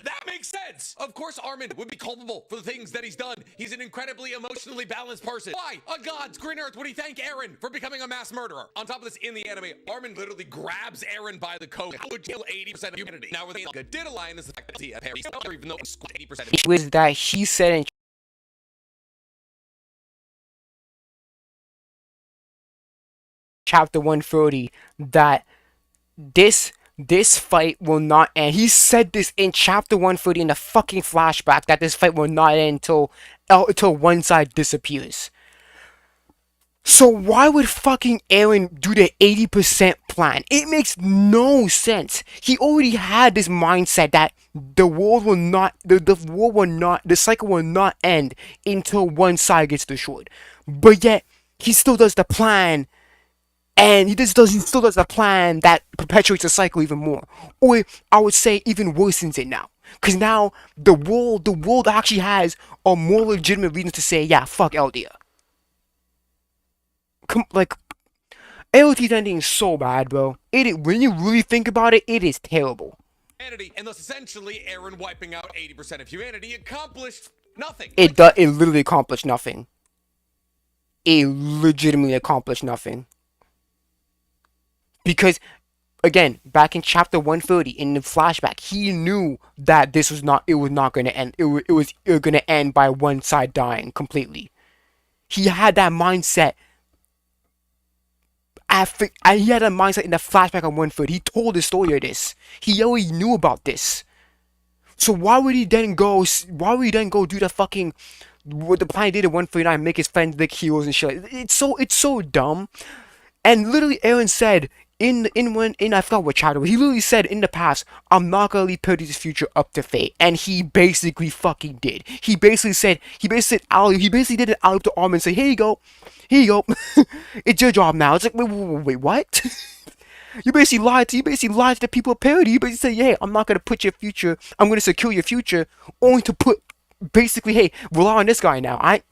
that makes sense. Of course, Armin would be culpable for the things that he's done. He's an incredibly emotionally balanced person. Why on God's green earth would he thank Aaron for becoming a mass murderer? On top of this, in the anime, Armin literally grabs Aaron by the coat. That would kill 80% of humanity. Now, where the manga did align is the fact that he even though 80% of It was that he said in chapter 130 that this fight will not end. He said this in chapter 130 in the fucking flashback that this fight will not end until one side disappears. So why would fucking Aaron do the 80% plan? It makes no sense. He already had this mindset that the world will not, the cycle will not end until one side gets destroyed. But yet, he still does the plan. And he still does a plan that perpetuates the cycle even more. Or I would say even worsens it now. Because now the world actually has a more legitimate reason to say, yeah, fuck Eldia. Like, LT's ending is so bad, bro. When you really think about it, it is terrible. humanity, and thus essentially Aaron wiping out 80% of humanity accomplished nothing. It literally accomplished nothing. It legitimately accomplished nothing. Because, again, back in chapter 130, in the flashback, he knew that it was not going to end. It was going to end by one side dying completely. He had that mindset. He had that mindset in the flashback on 130. He told the story of this. He already knew about this. So why would he then go do the fucking what the plan he did in 139, make his friends like heroes and shit? It's so dumb. And literally, Aaron said in I forgot what chapter, but he literally said in the past, I'm not gonna leave Perdy's future up to fate, and he basically fucking did. He basically did an alley to Armin and say, here you go, it's your job now. It's like, wait, what? You basically lied to the people of Parody. You basically say, hey, I'm not gonna put your future, I'm gonna secure your future, only to put basically, hey, rely on this guy now. I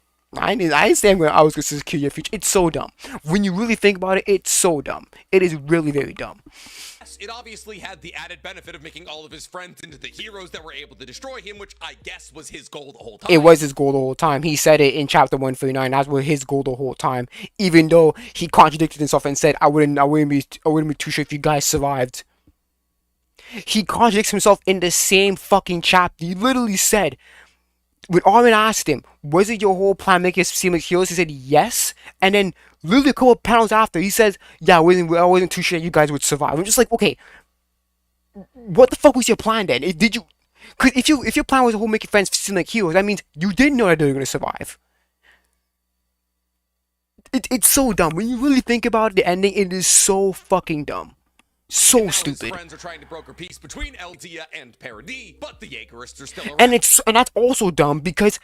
didn't say I was going to secure your future. It's so dumb. When you really think about it, it's so dumb. It is really, very dumb. Yes, it obviously had the added benefit of making all of his friends into the heroes that were able to destroy him, which I guess was his goal the whole time. It was his goal the whole time. He said it in chapter 139. That was his goal the whole time. Even though he contradicted himself and said, I wouldn't be too sure if you guys survived. He contradicts himself in the same fucking chapter. He literally said, when Armin asked him, was it your whole plan making us seem like heroes? He said yes. And then literally a couple of panels after, he says, yeah, I wasn't too sure you guys would survive. I'm just like, okay, what the fuck was your plan then? Did you? Because if your plan was to whole make your friends seem like heroes, that means you didn't know that they were going to survive. It's so dumb. When you really think about it, the ending, it is so fucking dumb. So stupid. His friends are trying to broker peace between Eldia and Parody, but the Jaegerists are still around. And that's also dumb because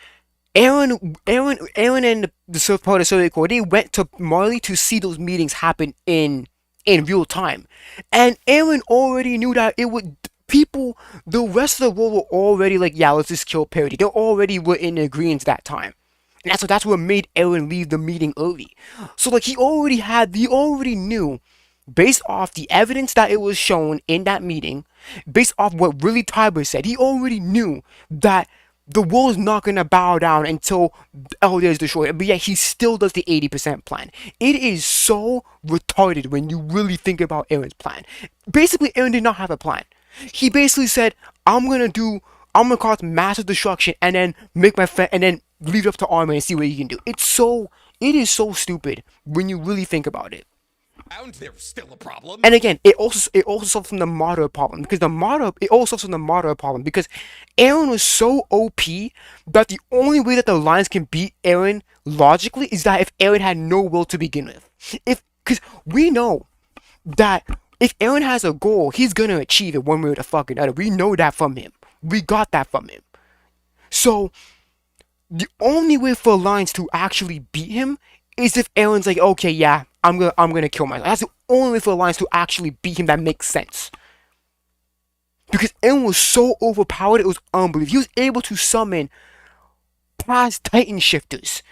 Aaron and the Surf Part of Soviet Corps, they went to Marley to see those meetings happen in real time. And Aaron already knew that the rest of the world were already like, yeah, let's just kill Parody. They already were in agreement that time. And that's what made Aaron leave the meeting early. So like he already knew, based off the evidence that it was shown in that meeting, based off what really Tiber said, he already knew that the world is not going to bow down until Eldia is destroyed. But yet he still does the 80% plan. It is so retarded when you really think about Aaron's plan. Basically, Aaron did not have a plan. He basically said, I'm going to cause massive destruction and then make my friend, and then leave it up to Armin and see what he can do. It's so It is so stupid when you really think about it. There's still a problem. And again, it also suffers from the martyr problem because it also suffers from the martyr problem because Aaron was so OP that the only way that the Lions can beat Aaron logically is that if Aaron had no will to begin with. Because we know that if Aaron has a goal, he's gonna achieve it one way or the fucking other. We know that from him. We got that from him. So the only way for Lions to actually beat him is if Aaron's like, okay, yeah, I'm gonna kill myself. That's the only way for the Lions to actually beat him that makes sense. Because Aaron was so overpowered, it was unbelievable. He was able to summon past Titan shifters.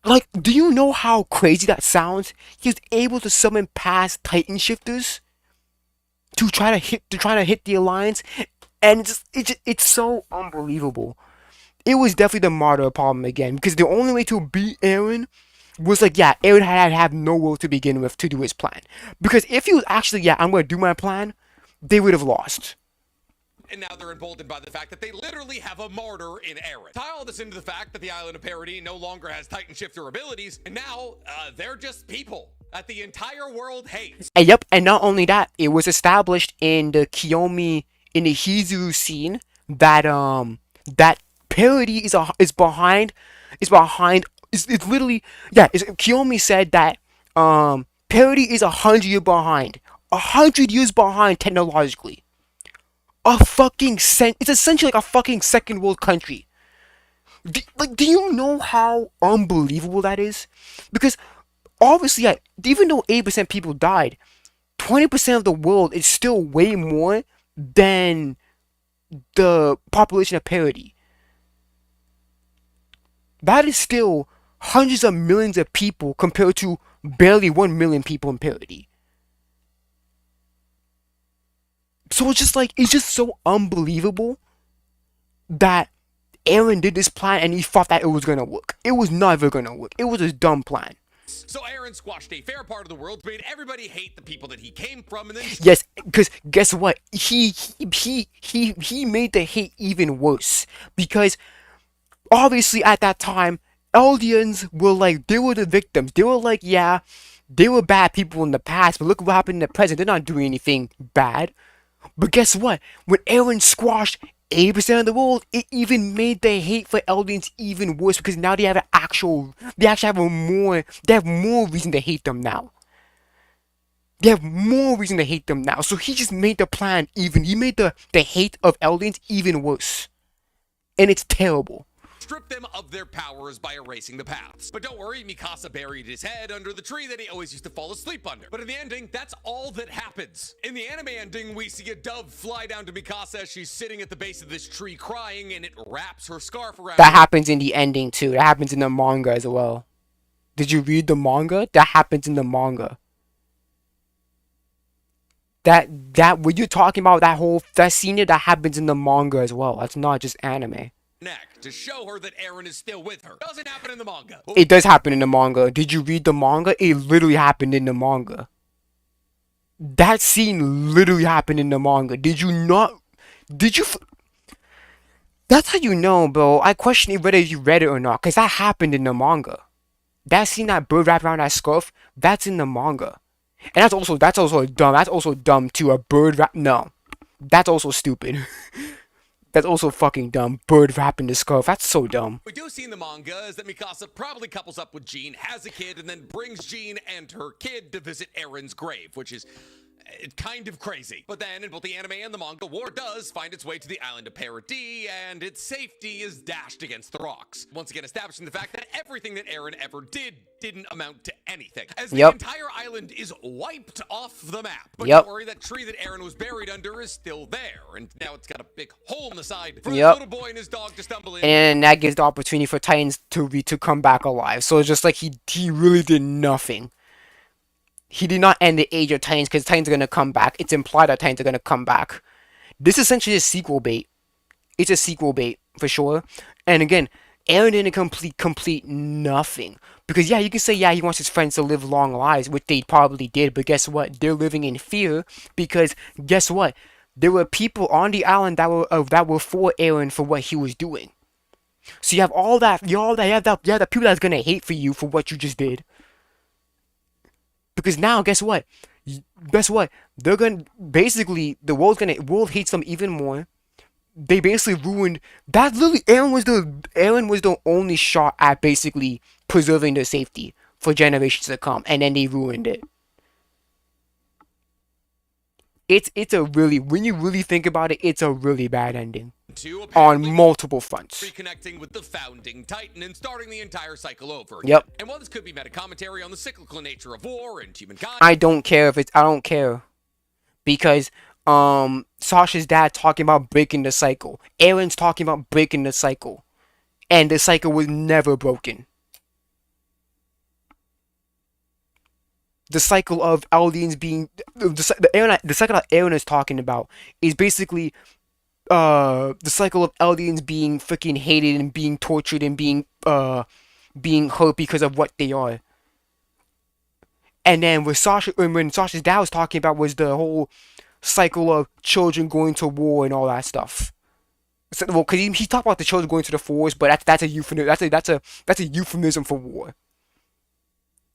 Like, do you know how crazy that sounds? He was able to summon past Titan shifters to try to hit the Alliance, and it's so unbelievable. It was definitely the martyr problem again, because the only way to beat Aaron was like, yeah, Aaron had to have no will to begin with to do his plan. Because if he was actually, yeah, I'm going to do my plan, they would have lost. And now they're emboldened by the fact that they literally have a martyr in Aaron. Tie all this into the fact that the Island of Parody no longer has Titan Shifter abilities, and now they're just people that the entire world hates. And yep, and not only that, it was established in the Kiyomi, in the Hizuru scene, that that Parody is behind. It's literally, yeah. Kiyomi said that Parody is 100 years behind, 100 years behind technologically. It's essentially like a fucking second world country. Do you know how unbelievable that is? Because obviously, yeah, even though 8% people died, 20% of the world is still way more than the population of Parody. That is still hundreds of millions of people compared to barely 1 million people in Parody. So it's just so unbelievable that Aaron did this plan and he thought that it was gonna work. It was never gonna work. It was a dumb plan. So Aaron squashed a fair part of the world, made everybody hate the people that he came from, and then yes, because guess what? He made the hate even worse because obviously at that time Eldians were like, they were the victims. They were like, yeah, they were bad people in the past, but look what happened in the present. They're not doing anything bad. But guess what? When Aaron squashed 80% of the world, it even made the hate for Eldians even worse because now they have they have more reason to hate them now. They have more reason to hate them now. So he just made the plan he made the hate of Eldians even worse. And it's terrible. Strip them of their powers by erasing the paths. But don't worry, Mikasa buried his head under the tree that he always used to fall asleep under. But in the ending, that's all that happens. In the anime ending, we see a dove fly down to Mikasa as she's sitting at the base of this tree crying, and it wraps her scarf around That her. happens in the ending too. That happens in the manga as well. Did you read the manga? That happens in the manga. That what you're talking about, that scene there, that happens in the manga as well. That's not just anime. Neck to show her that Aaron is still with her. Doesn't happen in the manga. It does happen in the manga. Did you read the manga? It literally happened in the manga. That scene literally happened in the manga. Did you not? Did you? That's how you know, bro. I question whether you read it or not, because that happened in the manga. That scene, that bird wrapped around that scarf, that's in the manga. And that's also dumb. That's also dumb too. A bird wrap? No, that's also stupid. That's also fucking dumb. Bird wrapping the scarf. That's so dumb. We do see in the manga is that Mikasa probably couples up with Jean, has a kid, and then brings Jean and her kid to visit Aaron's grave, which is kind of crazy. But then in both the anime and the manga, war does find its way to the island of Parody, and its safety is dashed against the rocks. Once again establishing the fact that everything that Aaron ever didn't amount to anything. As the entire island is wiped off the map. But don't worry, that tree that Aaron was buried under is still there, and now it's got a big hole in the side for the little boy and his dog to stumble in. And that gives the opportunity for Titans to come back alive. So it's just like he really did nothing. He did not end the age of Titans because Titans are going to come back. It's implied that Titans are going to come back. This is essentially a sequel bait. It's a sequel bait for sure. And again, Aaron didn't complete nothing. Because yeah, you can say yeah, he wants his friends to live long lives, which they probably did. But guess what? They're living in fear because guess what? There were people on the island that were for Aaron for what he was doing. So you have all that, you have the people that's gonna hate for you for what you just did. Because now, guess what? Guess what? They're gonna basically the world hates them even more. They basically ruined that. Literally, Aaron was the only shot at basically preserving their safety for generations to come, and then they ruined it. It's a really, when you really think about it, it's a really bad ending on multiple fronts. Reconnecting with the founding Titan and starting the entire cycle over again. Yep. And while this could be meta commentary on the cyclical nature of war and humankind, I don't care because Sasha's dad talking about breaking the cycle. Aaron's talking about breaking the cycle, and the cycle was never broken. The cycle of Eldians being the cycle that Aaron is talking about is basically the cycle of Eldians being freaking hated and being tortured and being hurt because of what they are. And then when Sasha's dad was talking about was the whole cycle of children going to war and all that stuff. So, well, because he talked about the children going to the forest, but that's a euphemism. That's a euphemism for war.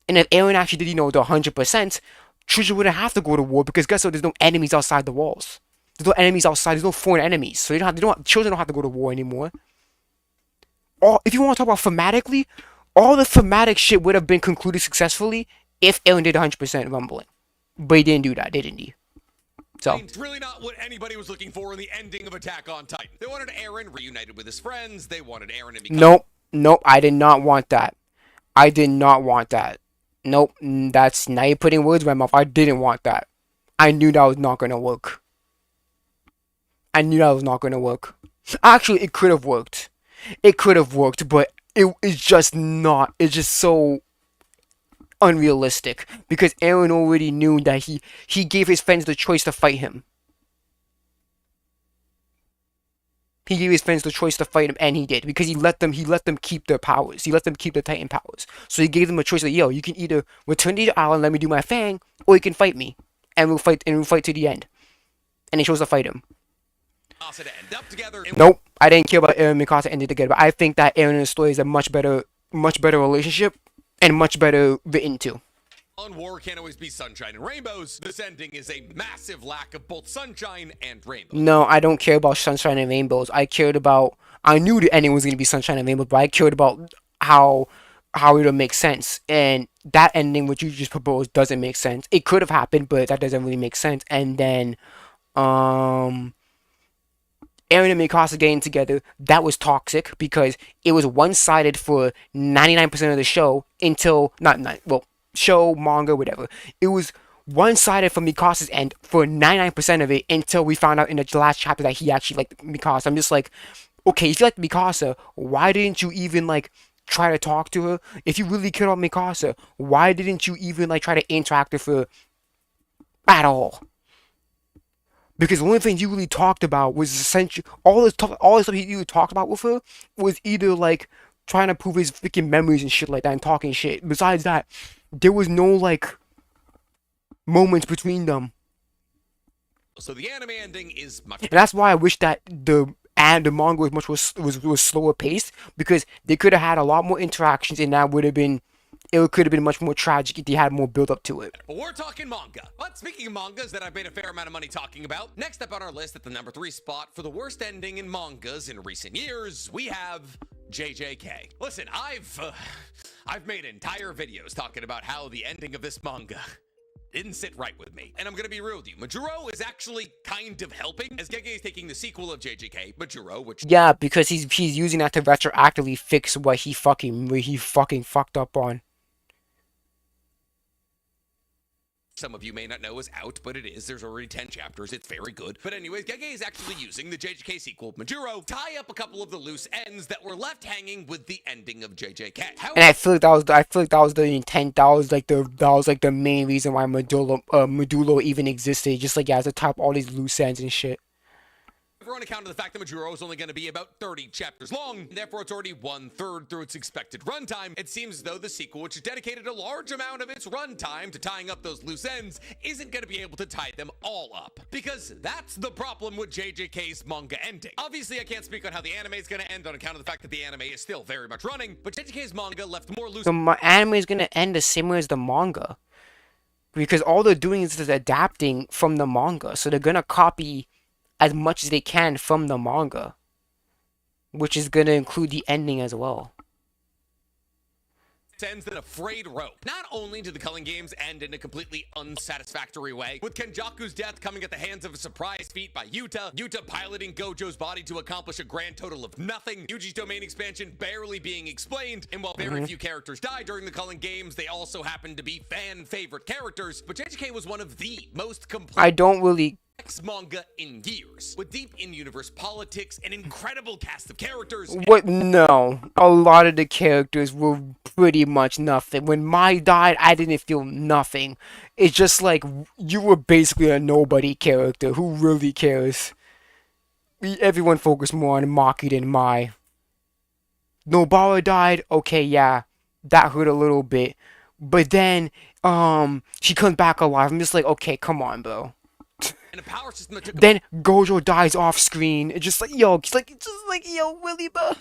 And if Aaron actually did, the 100%, children wouldn't have to go to war because guess what? There's no enemies outside the walls. There's no enemies outside. There's no foreign enemies, so children don't have to go to war anymore. If you want to talk about thematically, all the thematic shit would have been concluded successfully if Aaron did 100% rumbling, but he didn't do that, didn't he? So it's really not what anybody was looking for in the ending of Attack on Titan. They wanted Aaron reunited with his friends. They wanted Aaron to become. Nope. I did not want that. Nope. That's now you're putting words in my mouth. I didn't want that. I knew that was not gonna work. Actually, it could have worked. But it's just not. It's just so unrealistic because Aaron already knew that he gave his friends the choice to fight him. He gave his friends the choice to fight him, and he did because he let them keep their powers. He let them keep their Titan powers. So he gave them a choice like, yo, you can either return to the island, let me do my thing, or you can fight me, and we'll fight to the end. And he chose to fight him. Nope, I didn't care about Aaron and Mikasa ending together, but I think that Aaron and the story is a much better relationship and much better written too. On war can't always be sunshine and rainbows. This ending is a massive lack of both sunshine and rainbows. No, I don't care about sunshine and rainbows. I knew the ending was going to be sunshine and rainbows, but I cared about how it'll make sense. And that ending, which you just proposed, doesn't make sense. It could have happened, but that doesn't really make sense. And then, Aaron and Mikasa getting together, that was toxic because it was one-sided for 99% of the show until, show, manga, whatever. It was one-sided from Mikasa's end for 99% of it until we found out in the last chapter that he actually liked Mikasa. I'm just like, okay, if you like Mikasa, why didn't you even, try to talk to her? If you really cared about Mikasa, why didn't you even, try to interact with her at all? Because the only thing you really talked about was essentially all the stuff you talked about with her was either trying to prove his freaking memories and shit like that and talking shit. Besides that, there was no moments between them. So the anime ending is much. And that's why I wish that the manga was slower paced because they could have had a lot more interactions and that would have been. It could have been much more tragic if they had more build up to it. But we're talking manga. But speaking of mangas that I've made a fair amount of money talking about, next up on our list at the number 3 spot for the worst ending in mangas in recent years, we have JJK. Listen, I've made entire videos talking about how the ending of this manga didn't sit right with me. And I'm gonna be real with you. Majuro is actually kind of helping, as Gege is taking the sequel of JJK, Majuro, which... Yeah, because he's using that to retroactively fix what he fucking fucked up on. Some of you may not know is out, but it is. There's already 10 chapters. It's very good. But anyways, Gege is actually using the JJK sequel, Majuro, tie up a couple of the loose ends that were left hanging with the ending of JJK. And I feel like that was the intent. That was the main reason why Medulla even existed. Just as to top all these loose ends and shit. On account of the fact that Majuro is only going to be about 30 chapters long, and therefore it's already 1/3 through its expected runtime, it seems as though the sequel, which has dedicated a large amount of its runtime to tying up those loose ends, isn't going to be able to tie them all up. Because that's the problem with JJK's manga ending. Obviously, I can't speak on how the anime is going to end on account of the fact that the anime is still very much running, but JJK's manga left more loose. The anime is gonna end the same way as the manga, because all they're doing is just adapting from the manga, so they're gonna copy as much as they can from the manga, which is gonna include the ending as well. Ends in a frayed rope. Not only do the Culling Games end in a completely unsatisfactory way, with Kenjaku's death coming at the hands of a surprise feat by Yuta piloting Gojo's body to accomplish a grand total of nothing, Yuji's domain expansion barely being explained, and while very few characters die during the Culling Games, they also happen to be fan favorite characters, but JJK was one of the most complete I don't really manga in years, with deep in-universe politics, an incredible cast of characters. What? No. A lot of the characters were pretty much nothing. When Mai died, I didn't feel nothing. It's just like, you were basically a nobody character. Who really cares? Everyone focused more on Maki than Mai. Nobara died, okay, yeah. That hurt a little bit. But then, she comes back alive. I'm just like, okay, come on, bro. And a power system that took Then Gojo dies off screen. It's just like, yo, yo, really, bro?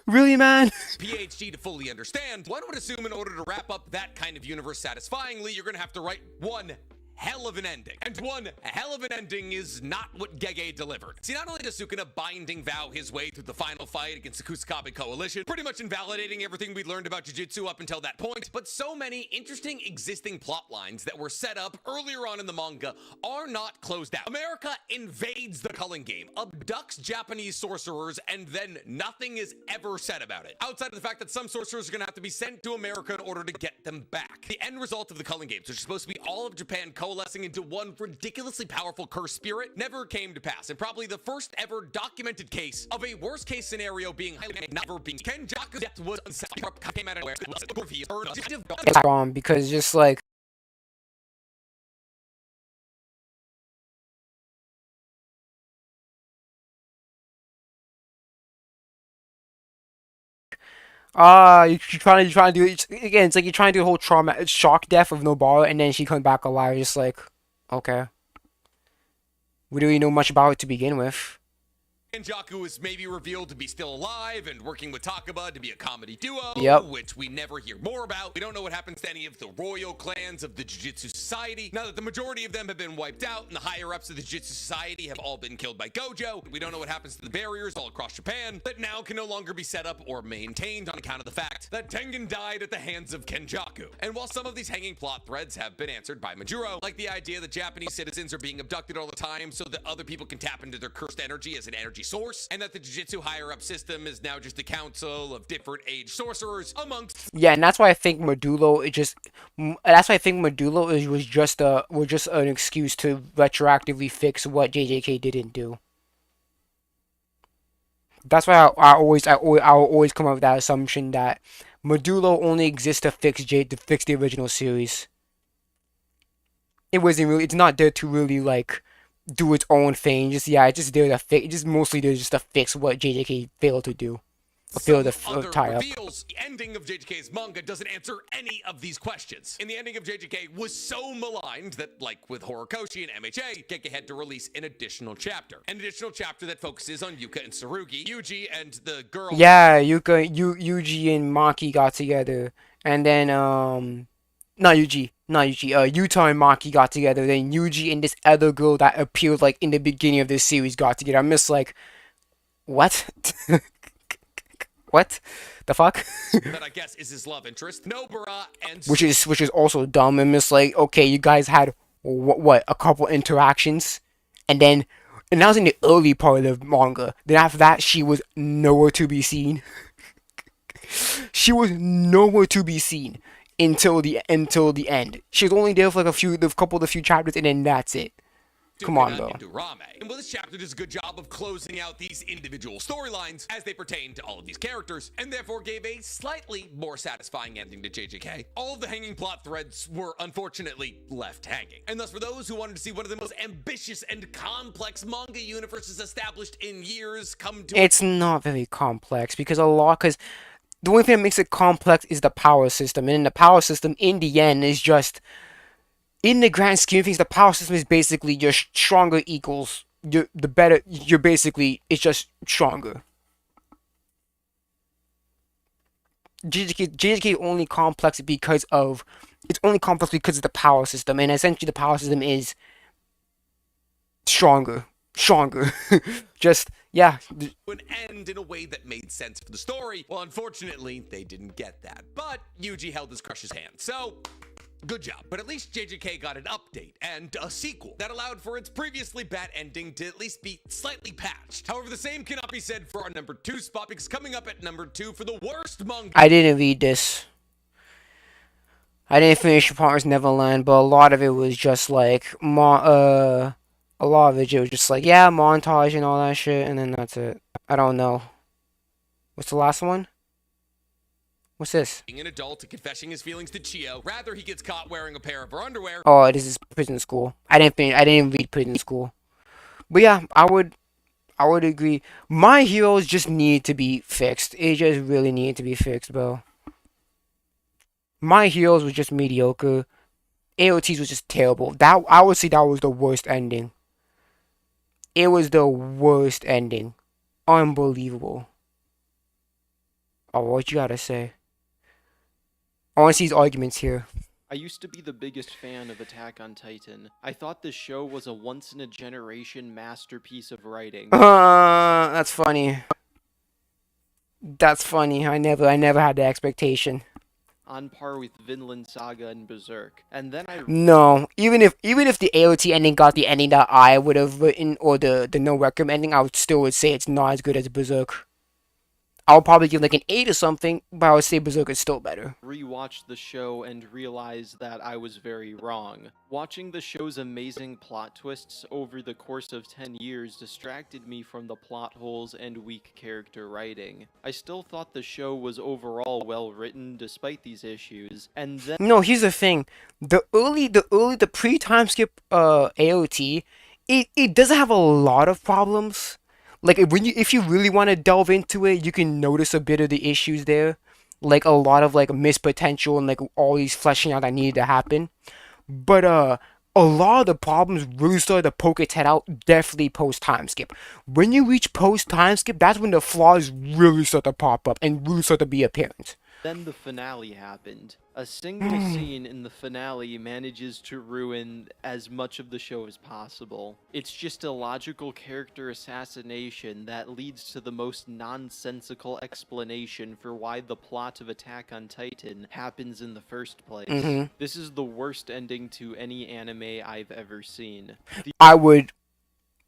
Really, man? PhD to fully understand. One would assume in order to wrap up that kind of universe satisfyingly, you're gonna have to write one hell of an ending. And one hell of an ending is not what Gege delivered. See, not only does Sukuna binding vow his way through the final fight against the Kusakabe Coalition, pretty much invalidating everything we'd learned about Jujutsu up until that point, but so many interesting existing plot lines that were set up earlier on in the manga are not closed out. America invades the Culling Game, abducts Japanese sorcerers, and then nothing is ever said about it. Outside of the fact that some sorcerers are gonna have to be sent to America in order to get them back. The end result of the Culling Games, which is supposed to be all of Japan coalescing into one ridiculously powerful cursed spirit, never came to pass, and probably the first ever documented case of a worst case scenario being never being Kenjaku's death was came out of nowhere. It's wrong, because just like, you're trying to do it again. It's like you're trying to do the whole trauma, shock death of Nobara, and then she comes back alive. Just like, okay, we don't really know much about it to begin with. Kenjaku is maybe revealed to be still alive and working with Takaba to be a comedy duo, which we never hear more about. We don't know what happens to any of the royal clans of the Jujutsu Society. Now that the majority of them have been wiped out and the higher-ups of the Jujutsu Society have all been killed by Gojo, we don't know what happens to the barriers all across Japan that now can no longer be set up or maintained on account of the fact that Tengen died at the hands of Kenjaku. And while some of these hanging plot threads have been answered by Majuro, like the idea that Japanese citizens are being abducted all the time so that other people can tap into their cursed energy as an energy source, and that the Jujutsu higher-up system is now just a council of different age sorcerers amongst. Yeah, and that's why I think Medulo was just an excuse to retroactively fix what JJK didn't do. That's why I'll always come up with that assumption that Medulo only exists to fix the original series. It's not there to really like do its own thing. It's just there to fix. Just mostly there just to fix what JJK failed to do. Failed to tie up. The ending of JJK's manga doesn't answer any of these questions. And the ending of JJK was so maligned that, like with Horikoshi and MHA, Gege had to release an additional chapter. An additional chapter that focuses on Yuka and Tsurugi, Yuji and the girl. Yeah, Yuji and Maki got together, and then Yuta and Maki got together. Then Yuji and this other girl that appeared like in the beginning of this series got together. I'm just like, what? What the fuck? That I guess is his love interest, Nobara, and which is also dumb. I'm just like, okay, you guys had what a couple interactions, and that was in the early part of the manga. Then after that, she was nowhere to be seen. She was nowhere to be seen until the end. She was only there for like a few chapters, and then that's it. Come on, bro. into Rame. And well, this chapter does a good job of closing out these individual storylines as they pertain to all of these characters, and therefore gave a slightly more satisfying ending to JJK. All of the hanging plot threads were unfortunately left hanging. And thus, for those who wanted to see one of the most ambitious and complex manga universes established in years come to... It's not very complex because the only thing that makes it complex is the power system, and in the power system, in the end, is just, in the grand scheme of things, the power system is basically just stronger equals the better. You're basically, it's just stronger. JJK is only complex because of the power system, and essentially the power system is stronger. Just, yeah. Would end in a way that made sense for the story. Well, unfortunately, they didn't get that. But Yuji held his crush's hand, so good job. But at least JJK got an update and a sequel that allowed for its previously bad ending to at least be slightly patched. However, the same cannot be said for our number 2 spot, because coming up at number 2 for the worst manga... I didn't read this. I didn't finish Promised Neverland, but a lot of it was just like a lot of it was just like, yeah, montage and all that shit, and then that's it. I don't know. What's the last one? What's this? Being an adult and confessing his feelings to Chio, rather he gets caught wearing a pair of her underwear. Oh, this is Prison School. I didn't read Prison School. But yeah, I would agree. My heroes just need to be fixed. It just really needed to be fixed, bro. My heroes was just mediocre. AOT's was just terrible. That, I would say that was the worst ending. It was the worst ending. Unbelievable. Oh, what you gotta say? I want to see his arguments here. I used to be the biggest fan of Attack on Titan. I thought this show was a once-in-a-generation masterpiece of writing. That's funny. That's funny. I never had the expectation. On par with Vinland Saga and Berserk. And then I... No, even if the AOT ending got the ending that I would have written, or the no record ending, I would say it's not as good as Berserk. I'll probably give like an 8 or something, but I would say Berserk is still better. Rewatched the show and realized that I was very wrong. Watching the show's amazing plot twists over the course of 10 years distracted me from the plot holes and weak character writing. I still thought the show was overall well written despite these issues, and then... No, here's the thing. The pre-time skip AOT, it doesn't have a lot of problems. Like, if you really want to delve into it, you can notice a bit of the issues there. Like, a lot of, like, missed potential and, like, all these fleshing out that needed to happen. But, a lot of the problems really started to poke its head out definitely post-time skip. When you reach post-time skip, that's when the flaws really start to pop up and really start to be apparent. Then the finale happened. A single scene in the finale manages to ruin as much of the show as possible. It's just a logical character assassination that leads to the most nonsensical explanation for why the plot of Attack on Titan happens in the first place. This is the worst ending to any anime I've ever seen. I would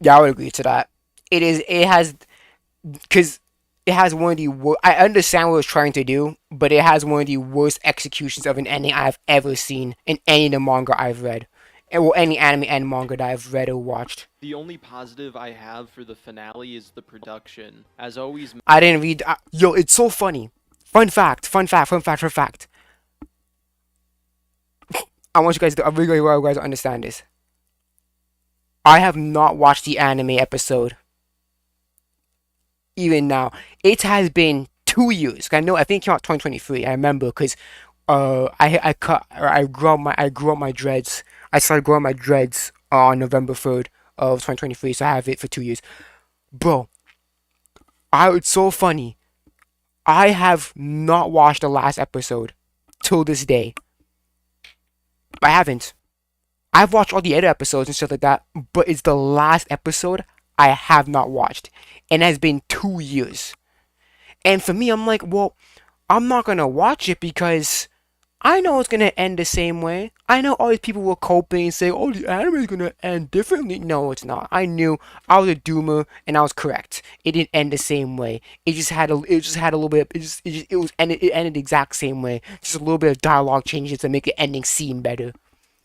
agree to that. It has one of the I understand what it was trying to do, but it has one of the worst executions of an ending I've ever seen in any of the manga I've read. Or any anime and manga that I've read or watched. The only positive I have for the finale is the production. As always... I didn't read... yo, it's so funny. Fun fact. I want you guys to... I really want you guys to understand this. I have not watched the anime episode. Even now, it has been 2 years. I think it came out 2023. I remember because I grew out my dreads. I started growing my dreads on November 3rd of 2023, so I have it for 2 years. Bro, it's so funny. I have not watched the last episode till this day. I haven't. I've watched all the other episodes and stuff like that, but it's the last episode I have not watched. And it has been 2 years. And for me, I'm like, well, I'm not going to watch it because I know it's going to end the same way. I know all these people will coping and say, oh, the anime is going to end differently. No, it's not. I knew I was a doomer and I was correct. It didn't end the same way. It ended the exact same way. Just a little bit of dialogue changes to make the ending seem better.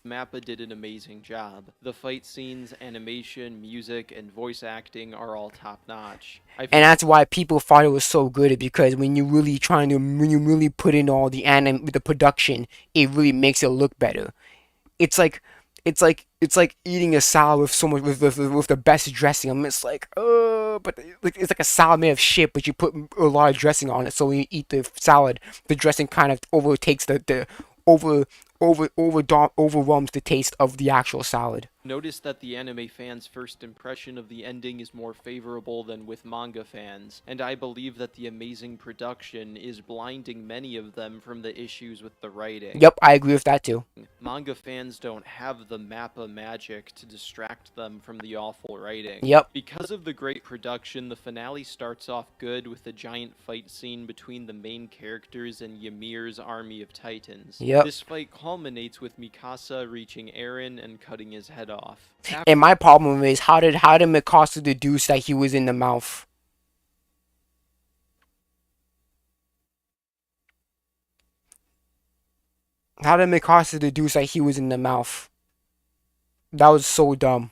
Mappa did an amazing job. The fight scenes, animation, music, and voice acting are all top-notch. And that's why people thought it was so good, because when you really put in all the production, it really makes it look better. It's like eating a salad with so much with the best dressing. I mean, it's like, but like it's like a salad made of shit, but you put a lot of dressing on it. So when you eat the salad, the dressing kind of overtakes overwhelms the taste of the actual salad. Notice that the anime fans' first impression of the ending is more favorable than with manga fans, and I believe that the amazing production is blinding many of them from the issues with the writing. Yep, I agree with that too. Manga fans don't have the Mappa magic to distract them from the awful writing. Yep. Because of the great production, the finale starts off good with a giant fight scene between the main characters and Ymir's army of titans. Yep. This fight culminates with Mikasa reaching Eren and cutting his head off. And my problem is, how did Mikasa deduce that he was in the mouth? How did Mikasa deduce that he was in the mouth? That was so dumb.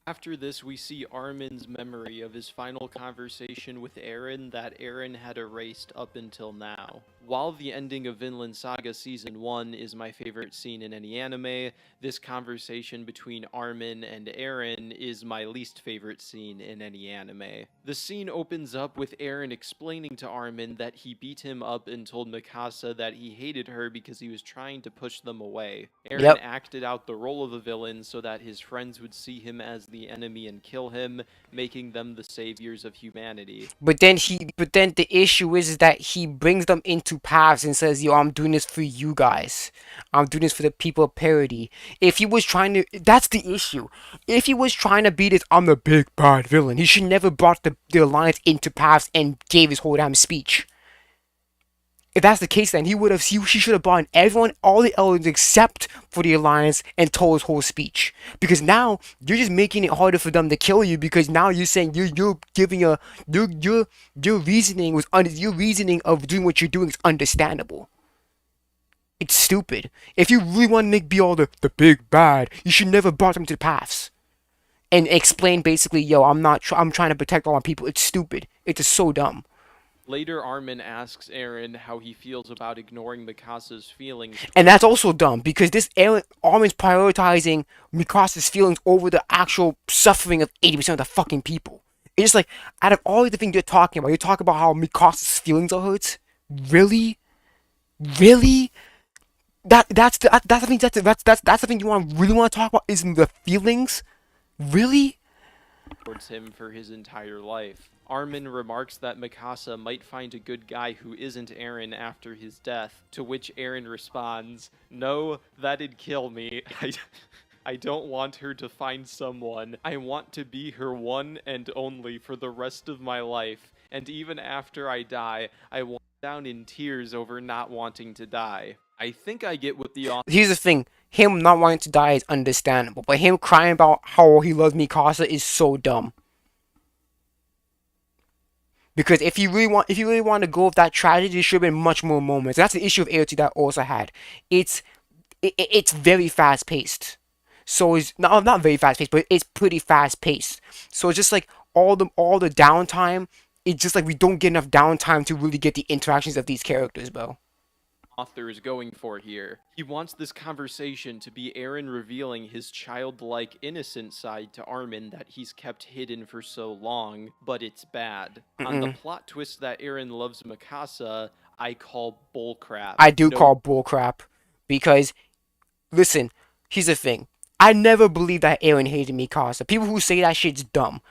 After this, we see Armin's memory of his final conversation with Eren that Eren had erased up until now. While the ending of Vinland Saga Season 1 is my favorite scene in any anime, this conversation between Armin and Eren is my least favorite scene in any anime. The scene opens up with Eren explaining to Armin that he beat him up and told Mikasa that he hated her because he was trying to push them away. Eren acted out the role of a villain so that his friends would see him as the enemy and kill him, making them the saviors of humanity. But then the issue is that he brings them into paths and says, yo, I'm doing this for you guys. I'm doing this for the people of parody. If he was trying to, that's the issue. If he was trying to be this, I'm the big bad villain, he should never brought the alliance into paths and gave his whole damn speech. If that's the case, then he should have brought in everyone, all the elements except for the alliance, and told his whole speech. Because now you're just making it harder for them to kill you, because now you're saying you're giving your reasoning of doing what you're doing is understandable. It's stupid. If you really want to be all the big bad, you should never brought them to the paths and explain basically, yo, I'm trying to protect all my people. It's stupid. It's just so dumb. Later, Armin asks Eren how he feels about ignoring Mikasa's feelings. And that's also dumb, because Armin's prioritizing Mikasa's feelings over the actual suffering of 80% of the fucking people. It's just like, out of all the things you're talking about how Mikasa's feelings are hurt? Really? Really? That's the thing you really want to talk about, is the feelings? Really? Towards him for his entire life. Armin remarks that Mikasa might find a good guy who isn't Eren after his death, to which Eren responds, "No, that'd kill me. I don't want her to find someone. I want to be her one and only for the rest of my life, and even after I die, I will down in tears over not wanting to die." I think I get what the author... Here's the thing, him not wanting to die is understandable, but him crying about how he loves Mikasa is so dumb. Because if you really want to go with that tragedy, there should have been much more moments. That's the issue of AOT that also had. It's very fast paced. So it's not very fast paced, but it's pretty fast paced. So it's just like all the downtime. It's just like we don't get enough downtime to really get the interactions of these characters, bro. Author is going for here. He wants this conversation to be Eren revealing his childlike, innocent side to Armin that he's kept hidden for so long, but it's bad. On the plot twist that Eren loves Mikasa, I call bullcrap. I do call bullcrap, because, listen, here's the thing. I never believed that Eren hated Mikasa. People who say that shit's dumb.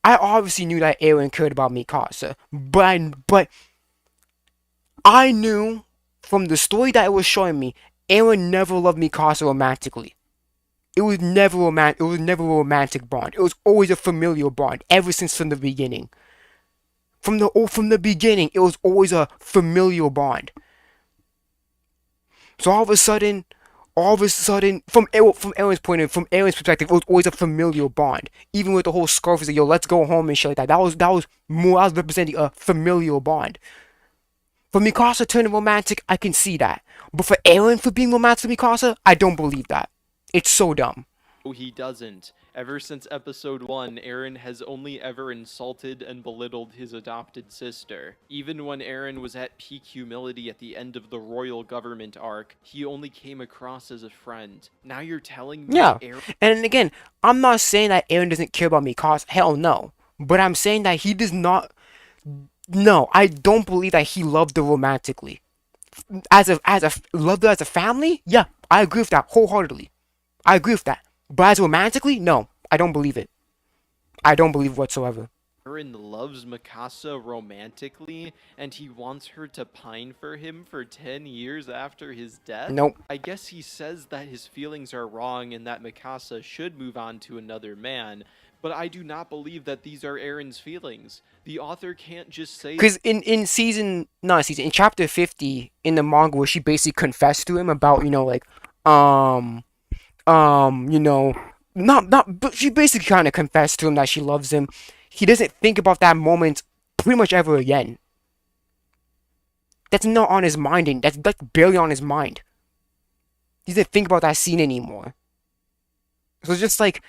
I obviously knew that Eren cared about Mikasa, but I knew from the story that it was showing me, Eren never loved Mikasa romantically. It was never a romantic bond. It was always a familial bond, ever since from the beginning. From the beginning, it was always a familial bond. So all of a sudden, from Eren's point of view, from Eren's perspective, it was always a familial bond. Even with the whole scarf, like, yo, let's go home and shit like that. That was representing a familial bond. For Mikasa turning romantic, I can see that. But for Eren for being romantic with Mikasa, I don't believe that. It's so dumb. Oh, he doesn't. Ever since episode 1, Aaron has only ever insulted and belittled his adopted sister. Even when Aaron was at peak humility at the end of the royal government arc, he only came across as a friend. Now you're telling me Yeah. Aaron... And again, I'm not saying that Aaron doesn't care about Mikasa. Hell no. But I'm saying that he does not. No, I don't believe that he loved her romantically. As a loved her as a family, yeah, I agree with that wholeheartedly. I agree with that. But as romantically, no, I don't believe it. I don't believe whatsoever. Aaron loves Mikasa romantically, and he wants her to pine for him for 10 years after his death? Nope. I guess he says that his feelings are wrong and that Mikasa should move on to another man, but I do not believe that these are Aaron's feelings. The author can't just say... Because in chapter 50 in the manga where she basically confessed to him about, but she basically kind of confessed to him that she loves him. He doesn't think about that moment pretty much ever again. That's not on his mind, and that's like barely on his mind. He doesn't think about that scene anymore. So it's just like,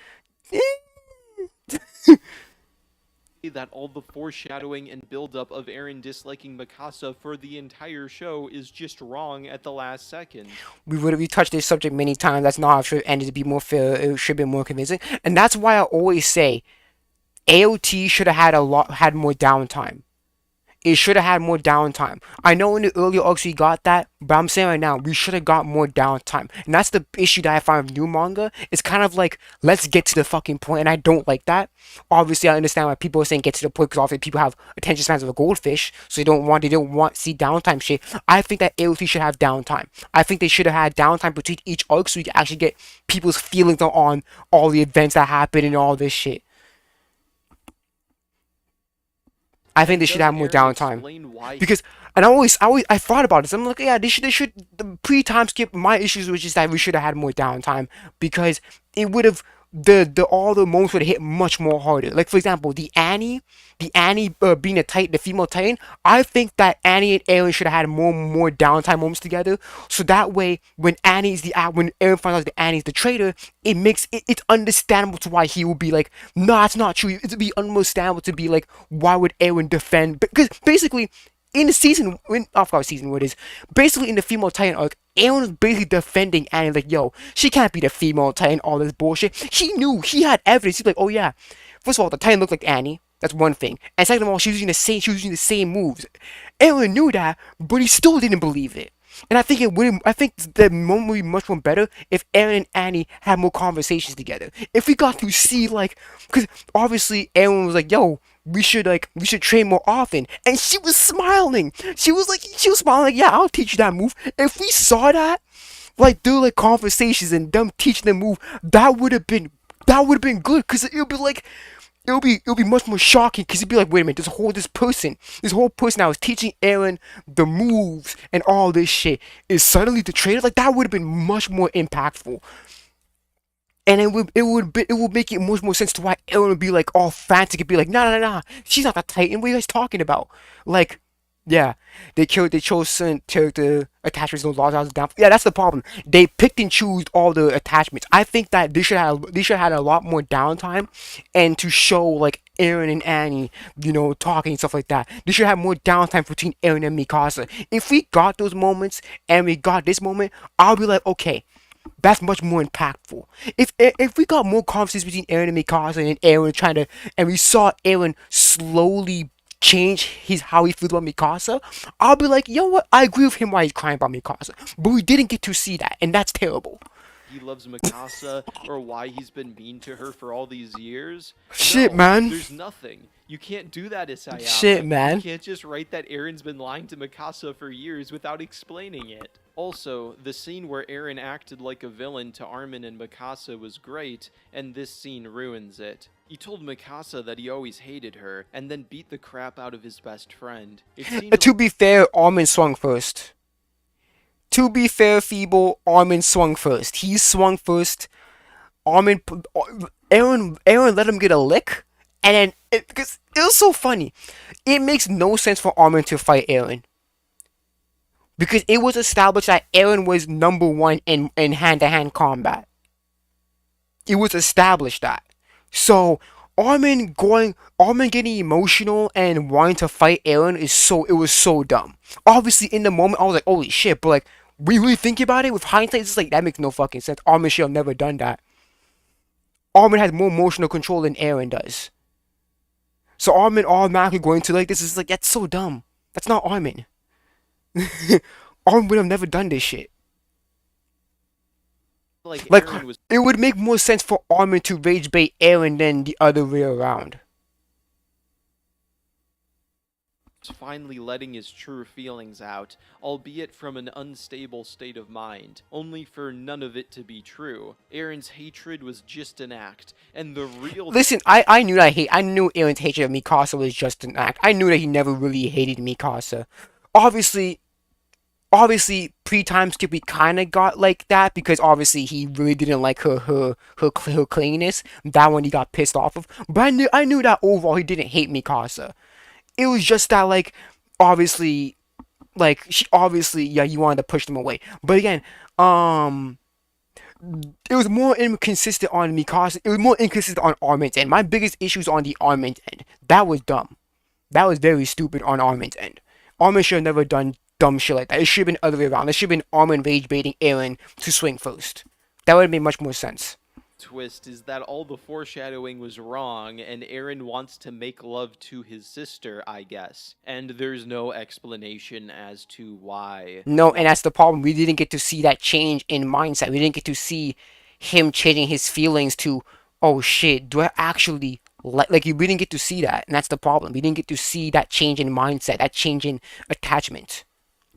that all the foreshadowing and buildup of Aaron disliking Mikasa for the entire show is just wrong at the last second. we touched this subject many times. That's not how it should ended to be more fair. It should be more convincing, and that's why I always say AOT should have had more downtime. It should have had more downtime. I know in the earlier arcs we got that, but I'm saying right now, we should have got more downtime. And that's the issue that I find with new manga. It's kind of like, let's get to the fucking point, and I don't like that. Obviously, I understand why people are saying get to the point, because obviously people have attention spans of a goldfish, so they don't want to see downtime shit. I think that AOT should have downtime. I think they should have had downtime between each arc so we can actually get people's feelings on all the events that happen and all this shit. I think they should have more downtime because, and I thought about this. I'm like, yeah, they should. The pre-time skip. My issues was just that we should have had more downtime because it would have all the moments would have hit much more harder. Like for example, the Annie being the female Titan. I think that Annie and Aaron should have had more downtime moments together. So that way, when Aaron finds out that Annie's the traitor, it's understandable to why he would be like, nah, it's not true. It'd be understandable to be like, why would Aaron defend? Because basically, in the season, I forgot what season it is. Basically, in the female Titan arc, Aaron was basically defending Annie, like, yo, she can't be the female Titan, all this bullshit. He knew, he had evidence. He's like, oh yeah, first of all, the Titan looked like Annie. That's one thing. And second of all, she was using the same moves. Aaron knew that, but he still didn't believe it. And I think the moment would be much more better if Aaron and Annie had more conversations together. If we got to see, like, because obviously Aaron was like, yo, we should train more often. And she was smiling. She was smiling like, yeah, I'll teach you that move. If we saw that, like, do like conversations and them teaching the move, that would have been good. Because it would be like, it'll be much more shocking because it'd be like, wait a minute, this whole person that was teaching Aaron the moves and all this shit is suddenly the traitor. Like that would have been much more impactful. And it would make it much more sense to why Aaron would be like all frantic and be like, nah, she's not the Titan. What are you guys talking about? Like, yeah, they chose certain character attachments. Those laws down. Yeah, that's the problem. They picked and chose all the attachments. I think that they should have had a lot more downtime, and to show like Aaron and Annie, talking and stuff like that. They should have more downtime between Aaron and Mikasa. If we got those moments and we got this moment, I'll be like, okay, that's much more impactful. If we got more conversations between Aaron and Mikasa and Aaron and we saw Aaron slowly change how he feels about Mikasa, I'll be like, you know what? I agree with him why he's crying about Mikasa. But we didn't get to see that, and that's terrible. He loves Mikasa or why he's been mean to her for all these years. Shit, no, man. There's nothing. You can't do that, Isayama. Shit, man. You can't just write that Aaron's been lying to Mikasa for years without explaining it. Also, the scene where Aaron acted like a villain to Armin and Mikasa was great, and this scene ruins it. He told Mikasa that he always hated her, and then beat the crap out of his best friend. To be fair, Armin swung first. To be fair, Feeble, Armin swung first. He swung first. Aaron let him get a lick, and then because it was so funny. It makes no sense for Armin to fight Aaron, because it was established that Aaron was number one in hand-to-hand combat. It was established that. So Armin getting emotional and wanting to fight Eren it was so dumb. Obviously, in the moment, I was like, holy shit, but like, we really think about it with hindsight, it's like, that makes no fucking sense. Armin should have never done that. Armin has more emotional control than Eren does. So Armin automatically going to like this is like, that's so dumb. That's not Armin. Armin would have never done this shit. Like Like, Eren was it would make more sense for Armin to rage bait Eren than the other way around. finally letting his true feelings out, albeit from an unstable state of mind, only for none of it to be true. Eren's hatred was just an act, and the real— Listen, I knew Eren's hatred of Mikasa was just an act. I knew that he never really hated Mikasa. Obviously, pre-time skip we kind of got like that because obviously he really didn't like her cleanliness. That one he got pissed off of. But I knew that overall he didn't hate Mikasa. It was just that like obviously yeah, you wanted to push them away. But again, it was more inconsistent on Mikasa. It was more inconsistent on Armin's end. My biggest issue is on the Armin's end. That was dumb. That was very stupid on Armin's end. Armin should have never done dumb shit like that. It should have been the other way around. It should have been Armin rage baiting Eren to swing first. That would have made much more sense. Twist is that all the foreshadowing was wrong, and Eren wants to make love to his sister, I guess. And there's no explanation as to why. No, and that's the problem. We didn't get to see that change in mindset. We didn't get to see him changing his feelings to, oh shit, do I actually like we didn't get to see that, and that's the problem. We didn't get to see that change in mindset, that change in attachment.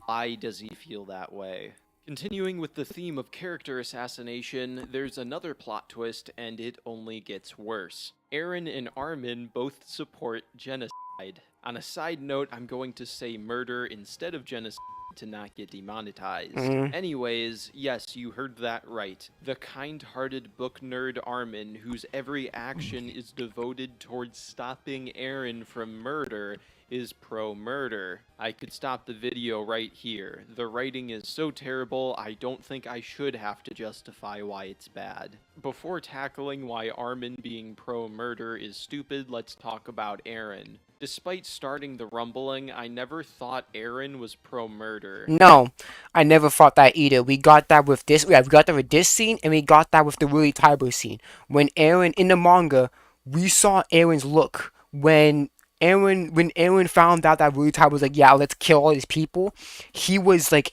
Why does he feel that way? Continuing with the theme of character assassination, there's another plot twist, and it only gets worse. Eren and Armin both support genocide. On a side note, I'm going to say murder instead of genocide to not get demonetized. Anyways, yes, you heard that right. The kind-hearted book nerd Armin, whose every action is devoted towards stopping Eren from murder, is pro-murder. I could stop the video right here. The writing is so terrible, I don't think I should have to justify why it's bad. Before tackling why Armin being pro-murder is stupid, let's talk about Eren. Despite starting the rumbling, I never thought Eren was pro-murder. No, I never thought that either. We got that with this. Yeah, we got that with this scene, and we got that with the Willy Tybur scene. When Eren in the manga, we saw Eren's look when Eren found out that Willy Tybur was like, yeah, let's kill all these people. He was like,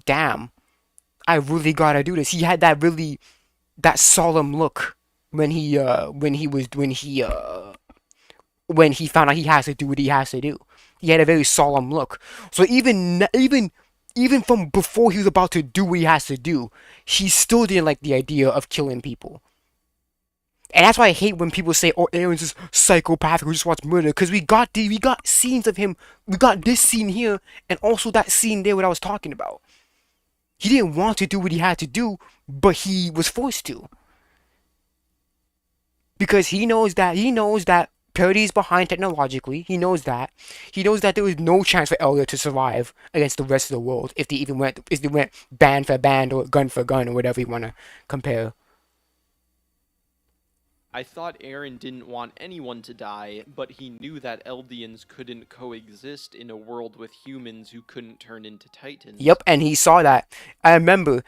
damn, I really gotta do this. He had that solemn look when he found out he has to do what he has to do. He had a very solemn look. So even from before he was about to do what he has to do, he still didn't like the idea of killing people. And that's why I hate when people say, "Oh, Eren's just psychopathic who just wants murder." Because we got scenes of him. We got this scene here, and also that scene there. What I was talking about. He didn't want to do what he had to do, but he was forced to. Because he knows that Parody is behind technologically. He knows that. He knows that there was no chance for Elliot to survive against the rest of the world if they went band for band or gun for gun or whatever you want to compare. I thought Eren didn't want anyone to die, but he knew that Eldians couldn't coexist in a world with humans who couldn't turn into Titans. Yep, and he saw that. I remember,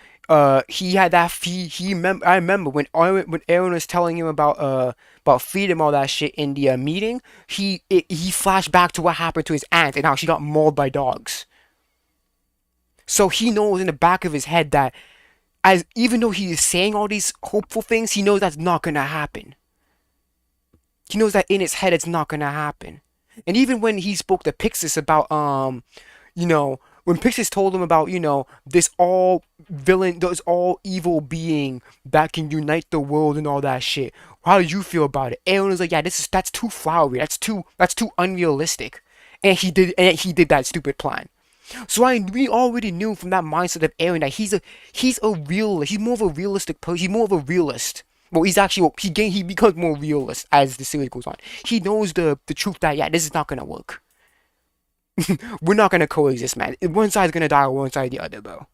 he had that. I remember when Eren was telling him about freedom, all that shit in the meeting. He flashed back to what happened to his aunt and how she got mauled by dogs. So he knows in the back of his head that, even though he is saying all these hopeful things, he knows that's not gonna happen. He knows that in his head it's not gonna happen. And even when he spoke to Pixis about when Pixis told him about, this all evil being that can unite the world and all that shit, how did you feel about it? Eren was like, yeah, that's too flowery, that's too unrealistic. And he did that stupid plan. So we already knew from that mindset of Eren that he's a realist. He's more of a realistic person. He's more of a realist. Well, he becomes more realist as the series goes on. He knows the truth that, yeah, this is not gonna work. We're not gonna coexist, man. One side's gonna die or one side the other, bro.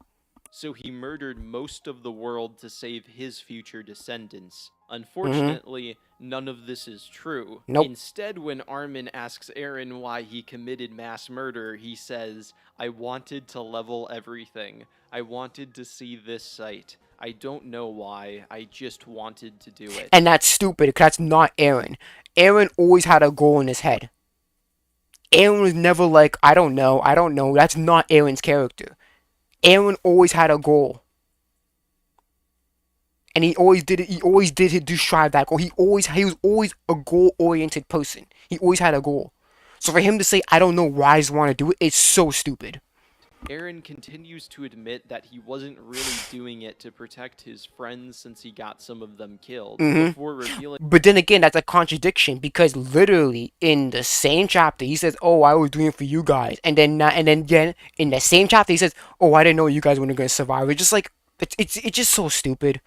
so he murdered most of the world to save his future descendants. Mm-hmm. Unfortunately, none of this is true. Nope. Instead, when Armin asks Eren why he committed mass murder, he says, "I wanted to level everything. I wanted to see this site. I don't know why, I just wanted to do it." And that's stupid, because that's not Eren. Eren always had a goal in his head. Eren was never like, I don't know. That's not Eren's character. Eren always had a goal. And he always did it. He always did it to strive that goal. He was always a goal-oriented person. He always had a goal. So for him to say, I don't know why I just want to do it, it's so stupid. Eren continues to admit that he wasn't really doing it to protect his friends since he got some of them killed, before revealing. But then again, that's a contradiction, because literally in the same chapter he says, "Oh, I was doing it for you guys," and then again in the same chapter he says, "Oh, I didn't know you guys weren't gonna survive." It's just like it's just so stupid.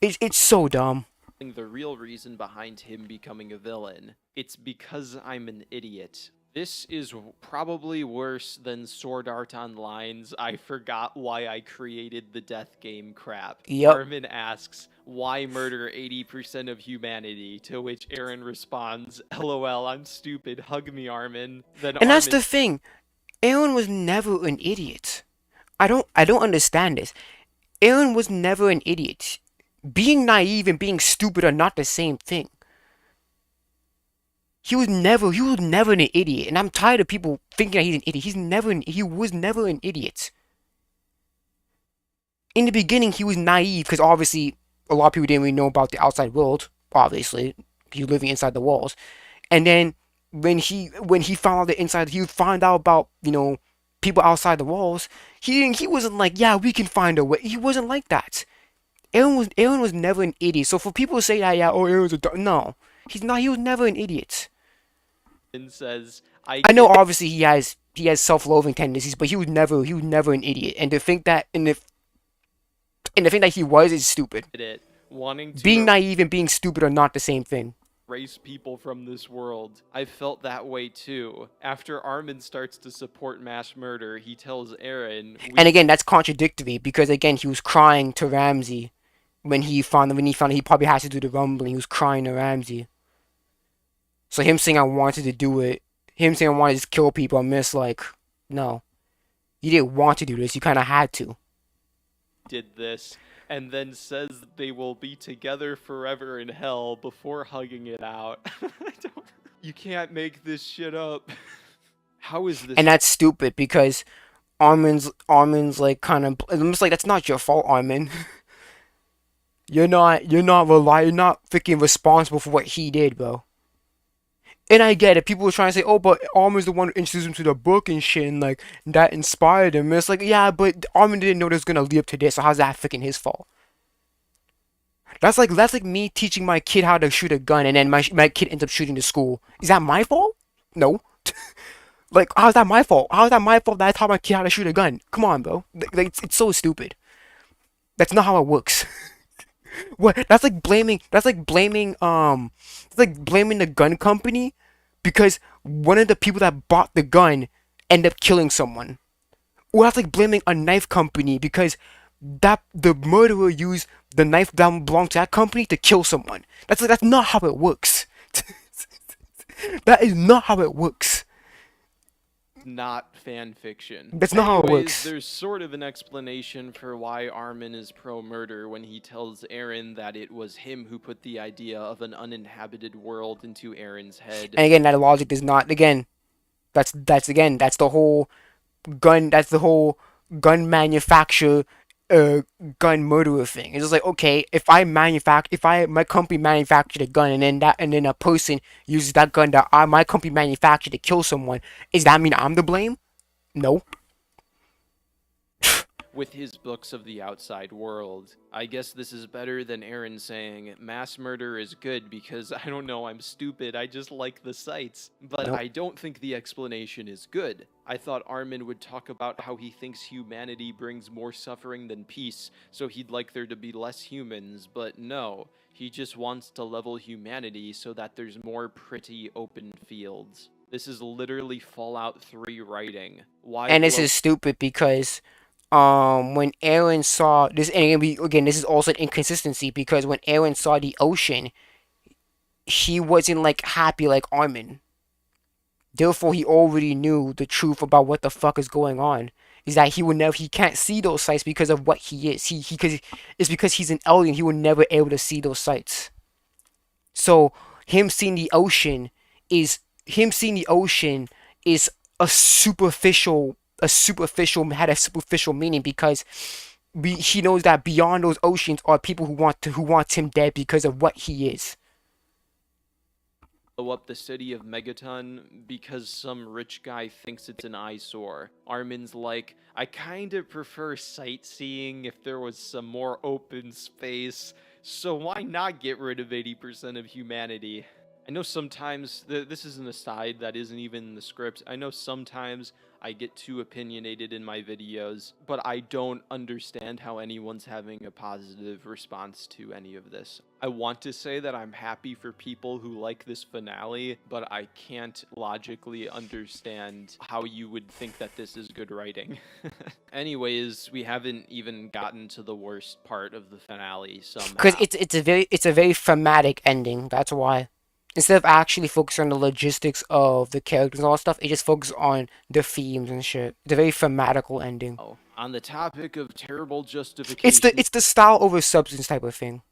It's so dumb. The real reason behind him becoming a villain. It's because I'm an idiot. This is probably worse than Sword Art Online's "I forgot why I created the death game" crap. Yep. Armin asks, "Why murder 80% of humanity?" To which Eren responds, "LOL, I'm stupid, hug me, Armin." Then And that's Armin- the thing. Eren was never an idiot. I don't understand this. Eren was never an idiot. Being naive and being stupid are not the same thing. He was never an idiot, and I'm tired of people thinking that he's an idiot. He was never an idiot. In the beginning, he was naive because obviously a lot of people didn't really know about the outside world. Obviously, he was living inside the walls, and then when he found out the inside, he found out about people outside the walls. He wasn't like, yeah, we can find a way. He wasn't like that. Eren was never an idiot. So for people to say that, yeah, oh, Eren's no, he's not. He was never an idiot. says, I know obviously he has self-loathing tendencies, but he was never an idiot. And to think that the thing that he was is stupid. Wanting to Being naive and being stupid are not the same thing. erase people from this world. I felt that way too. After Armin starts to support mass murder, he tells Eren. And again, that's contradictory, because again, he was crying to Ramsey when he found out he probably has to do the rumbling. He was crying to Ramsey. So him saying I wanted to do it, him saying I wanted to kill people, I'm just like, no. You didn't want to do this, you kind of had to. Did this, and then says they will be together forever in hell before hugging it out. You can't make this shit up. How is this? And that's stupid, because Armin's like kind of, almost like, that's not your fault, Armin. You're not freaking responsible for what he did, bro. And I get it. People were trying to say, oh, but Armin's the one who introduced him to the book and shit, and like that inspired him. And it's like, yeah, but Armin didn't know this was gonna lead up to this, so how's that freaking his fault? That's like me teaching my kid how to shoot a gun, and then my kid ends up shooting the school. Is that my fault? No. Like, how's that my fault? How is that my fault that I taught my kid how to shoot a gun? Come on, bro. Like, it's so stupid. That's not how it works. What? That's like blaming the gun company because one of the people that bought the gun ended up killing someone. Or that's like blaming a knife company because the murderer used the knife that belonged to that company to kill someone. That's not how it works. That is not how it works. Not fan fiction. That's not how it works. There's sort of an explanation for why Armin is pro-murder when he tells Eren that it was him who put the idea of an uninhabited world into Eren's head. And again, that logic does not. Again, that's the whole gun manufacturer, gun murderer thing. It's just like, okay, if my company manufactured a gun and then a person uses that gun that my company manufactured to kill someone, does that mean I'm to blame? No. With his books of the outside world. I guess this is better than Eren saying, mass murder is good because, I don't know, I'm stupid, I just like the sights. But Nope. I don't think the explanation is good. I thought Armin would talk about how he thinks humanity brings more suffering than peace, so he'd like there to be less humans, but no. He just wants to level humanity so that there's more pretty open fields. This is literally Fallout 3 writing. Why? And this is stupid because when Aaron saw this, and again, this is also an inconsistency because when Aaron saw the ocean, he wasn't like happy like Armin. Therefore, he already knew the truth about what the fuck is going on. Is that he can't see those sights because of what he is. Cause it's because he's an alien. He will never able to see those sights. So him seeing the ocean is him seeing the ocean is a superficial had a superficial meaning because he knows that beyond those oceans are people who want him dead because of what he is. Blow up the city of Megaton because some rich guy thinks it's an eyesore. Armin's like, I kinda prefer sightseeing if there was some more open space, so why not get rid of 80% of humanity? I know sometimes, this is an aside that isn't even in the script, I know sometimes I get too opinionated in my videos, but I don't understand how anyone's having a positive response to any of this. I want to say that I'm happy for people who like this finale, but I can't logically understand how you would think that this is good writing. Anyways, we haven't even gotten to the worst part of the finale somehow. Because it's a very thematic ending. That's why. Instead of actually focusing on the logistics of the characters and all that stuff, it just focuses on the themes and shit. It's a very thematical ending. Oh, on the topic of terrible justification, It's the style over substance type of thing.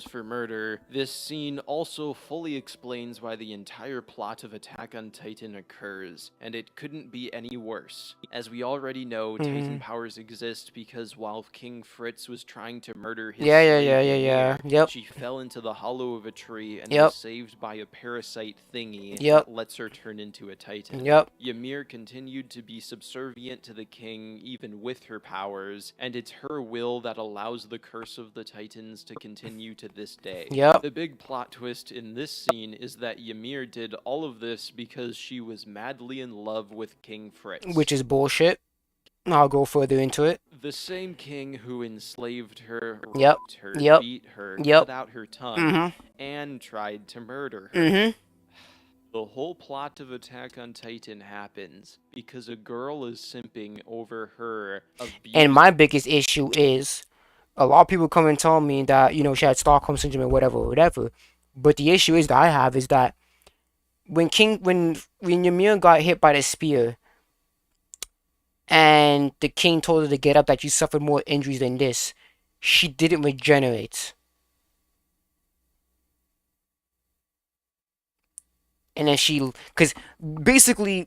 For murder, this scene also fully explains why the entire plot of Attack on Titan occurs, and it couldn't be any worse. As we already know, Titan powers exist because while King Fritz was trying to murder his slave Ymir, Yep. she fell into the hollow of a tree and Yep. was saved by a parasite thingy Yep. that lets her turn into a Titan. Yep. Ymir continued to be subservient to the king even with her powers, and it's her will that allows the curse of the Titans to continue to this day. Yep. The big plot twist in this scene is that Ymir did all of this because she was madly in love with King Fritz. Which is bullshit. I'll go further into it. The same king who enslaved her, Yep. raped her, Yep. beat her, Yep. cut out her tongue, and tried to murder her. The whole plot of Attack on Titan happens because a girl is simping over her abuse. And my biggest issue is a lot of people come and tell me that, she had Stockholm syndrome or whatever. But the issue is that I have is that when Ymir got hit by the spear and the king told her to get up, that you suffered more injuries than this, she didn't regenerate. And then because basically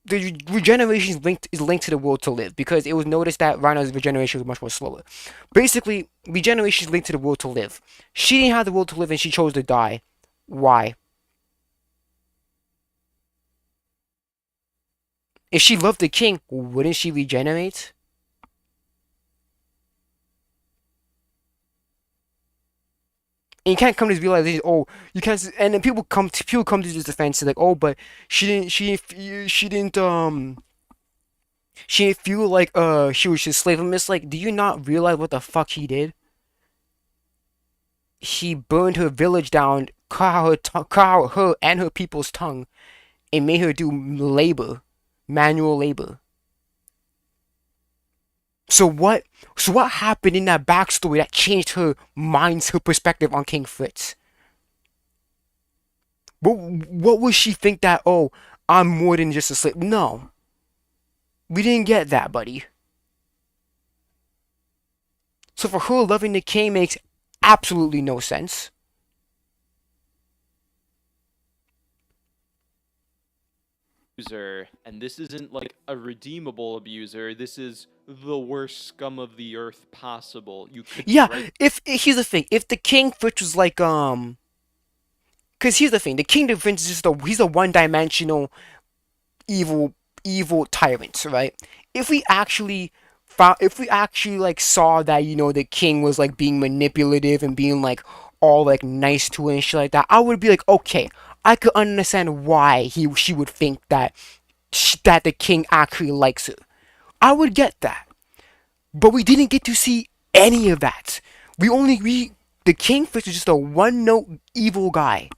the regeneration is linked to the will to live, because it was noticed that Rhino's regeneration was much more slower. Basically, regeneration is linked to the will to live. She didn't have the will to live and she chose to die. Why? If she loved the king, wouldn't she regenerate? And you can't come to this realization, you can't, and then people come to this defense like, but she didn't feel like she was just slave. And it's like, do you not realize what the fuck he did? He burned her village down, cut out her and her people's tongue, and made her do manual labor. So what happened in that backstory that changed her perspective on King Fritz? What would she think that, I'm more than just a slave? No. We didn't get that, buddy. So for her, loving the king makes absolutely no sense. And this isn't like a redeemable abuser. This is the worst scum of the earth possible. Here's the thing. If the King Fritz was like because here's the thing. The King Fritz is he's a one-dimensional evil tyrant, right? If we actually like saw that, the king was like being manipulative and being like all like nice to her and shit like that, I would be like, okay, I could understand why she would think that the king actually likes her. I would get that. But we didn't get to see any of that. The King Fritz was just a one-note evil guy.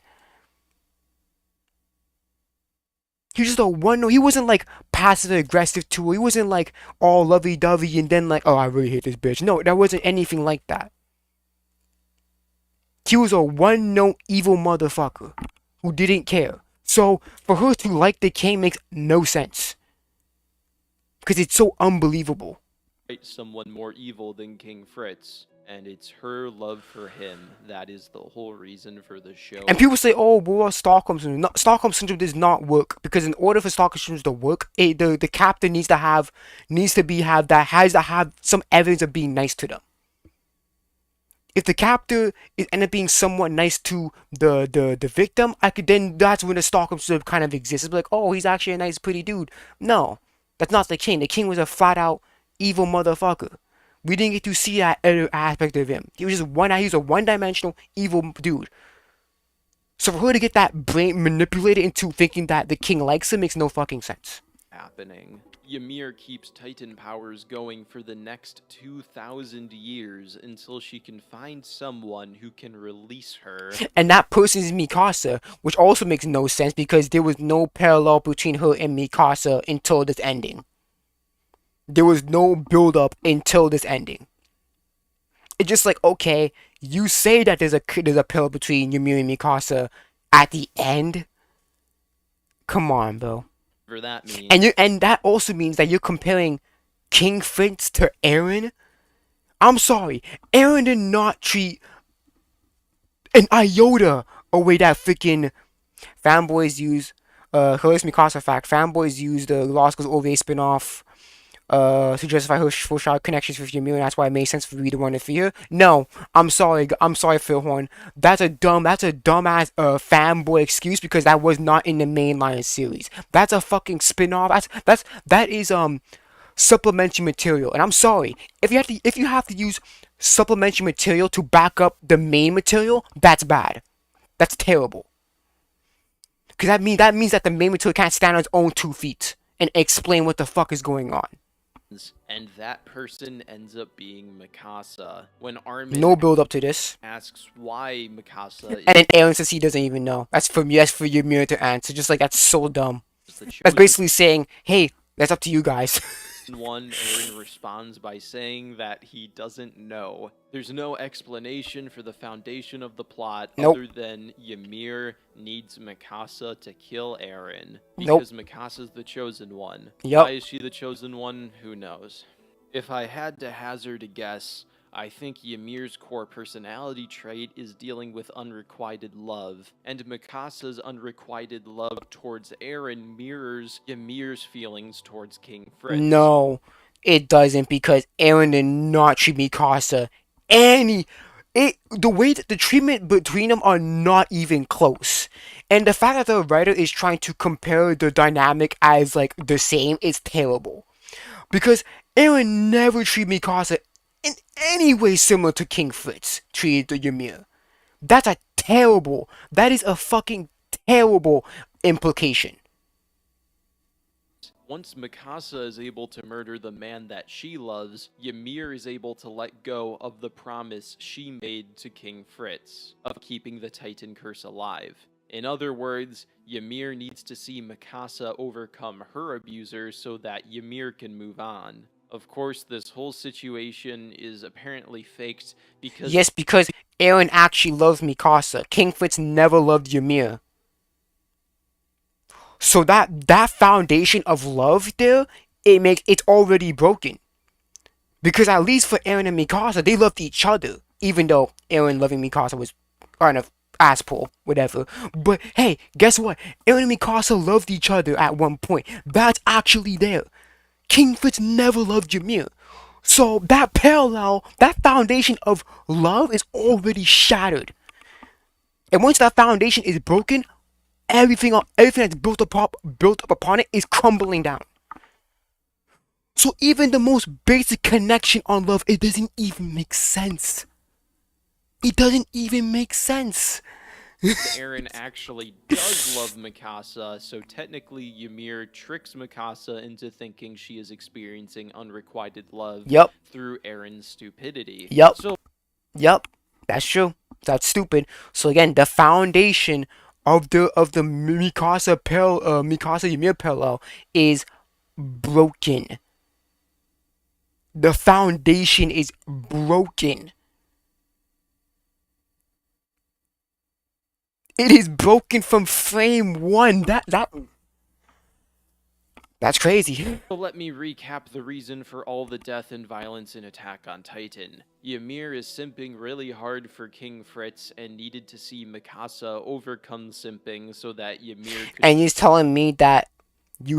He was just a one-note. He wasn't like passive aggressive to her. He wasn't like all lovey dovey and then like, oh, I really hate this bitch. No, that wasn't anything like that. He was a one note evil motherfucker who didn't care. So for her to like the king makes no sense. Because it's so unbelievable. Someone more evil than King Fritz, and it's her love for him that is the whole reason for the show. And people say, oh, well, Stockholm syndrome. No, Stockholm syndrome does not work because in order for Stockholm syndrome to work, the captain needs to have some evidence of being nice to them. If the captor is end up being somewhat nice to the victim, then that's when the Stockholm syndrome kind of exists. It's like, oh, he's actually a nice, pretty dude. No, that's not the king. The king was a flat out evil motherfucker. We didn't get to see that other aspect of him. He was a one-dimensional evil dude. So for her to get that brain manipulated into thinking that the king likes him makes no fucking sense. Happening. Ymir keeps Titan powers going for the next 2,000 years until she can find someone who can release her. And that person is Mikasa, which also makes no sense because there was no parallel between her and Mikasa until this ending. There was no build-up until this ending. It's just like, okay, you say that there's a parallel between Ymir and Mikasa at the end. Come on, bro. That means. And that also means that you're comparing King Fritz to Eren. I'm sorry, Eren did not treat an iota away that freaking fanboys use. Hilarious Mikasa fact: fanboys use the Lost Girls OVA spinoff to justify her foreshadowed connections with Ymir, and that's why it made sense for me to want to fear. No, I'm sorry, Phil Horn. That's a dumbass fanboy excuse because that was not in the mainline series. That's a fucking spin-off. That is supplementary material, and I'm sorry if you have to use supplementary material to back up the main material. That's bad. That's terrible. Because that means that the main material can't stand on its own 2 feet and explain what the fuck is going on. And that person ends up being Mikasa. When Armin no build up to this asks why Mikasa and then Aaron says he doesn't even know. That's for Ymir to answer. Just like that's so dumb. That's basically saying, hey, that's up to you guys. Eren responds by saying that he doesn't know. There's no explanation for the foundation of the plot other than Ymir needs Mikasa to kill Eren because Mikasa's the chosen one. Why is she the chosen one? Who knows? If I had to hazard a guess, I think Ymir's core personality trait is dealing with unrequited love, and Mikasa's unrequited love towards Eren mirrors Ymir's feelings towards King Fritz. No, it doesn't, because Eren did not treat Mikasa the way that the treatment between them are not even close. And the fact that the writer is trying to compare the dynamic as like the same is terrible. Because Eren never treated Mikasa in any way similar to King Fritz treated Ymir. That is a fucking terrible implication. Once Mikasa is able to murder the man that she loves, Ymir is able to let go of the promise she made to King Fritz of keeping the Titan curse alive. In other words, Ymir needs to see Mikasa overcome her abuser so that Ymir can move on. Of course, this whole situation is apparently faked because... Yes, because Eren actually loves Mikasa. King Fritz never loved Ymir. So that foundation of love there, it's already broken. Because at least for Eren and Mikasa, they loved each other. Even though Eren loving Mikasa was kind of asshole, whatever. But hey, guess what? Eren and Mikasa loved each other at one point. That's actually there. King Fritz never loved Ymir. So that foundation of love is already shattered. And once that foundation is broken, everything that's built up upon it is crumbling down. So even the most basic connection on love, it doesn't even make sense. It doesn't even make sense. Eren actually does love Mikasa, so technically Ymir tricks Mikasa into thinking she is experiencing unrequited love through Eren's stupidity. Yep, that's true. That's stupid. So again, the foundation of the Mikasa Ymir parallel is broken. The foundation is broken. It is broken from frame one. That's crazy. So let me recap the reason for all the death and violence in Attack on Titan. Ymir is simping really hard for King Fritz and needed to see Mikasa overcome simping so that Ymir could... And he's telling me that you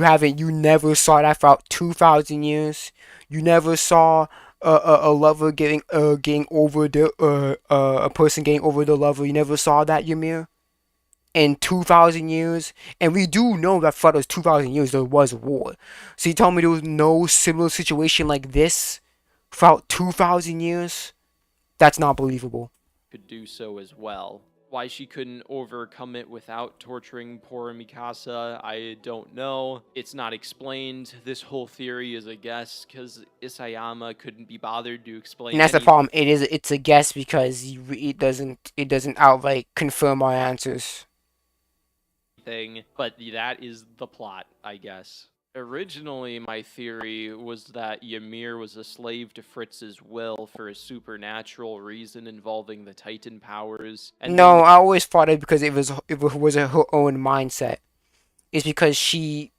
never saw that throughout 2,000 years. You never saw a lover getting over a person getting over the lover. You never saw that, Ymir, in 2,000 years. And we do know that for those 2,000 years there was war. So you tell me there was no similar situation like this throughout 2,000 years? That's not believable. could do so as well. Why she couldn't overcome it without torturing poor Mikasa, I don't know. It's not explained. This whole theory is a guess because Isayama couldn't be bothered to explain. And that's the problem. It's a guess because it doesn't outright confirm our answers. But that is the plot, I guess. Originally, my theory was that Ymir was a slave to Fritz's will for a supernatural reason involving the Titan powers. And no, I always thought it because it was her own mindset. It's because she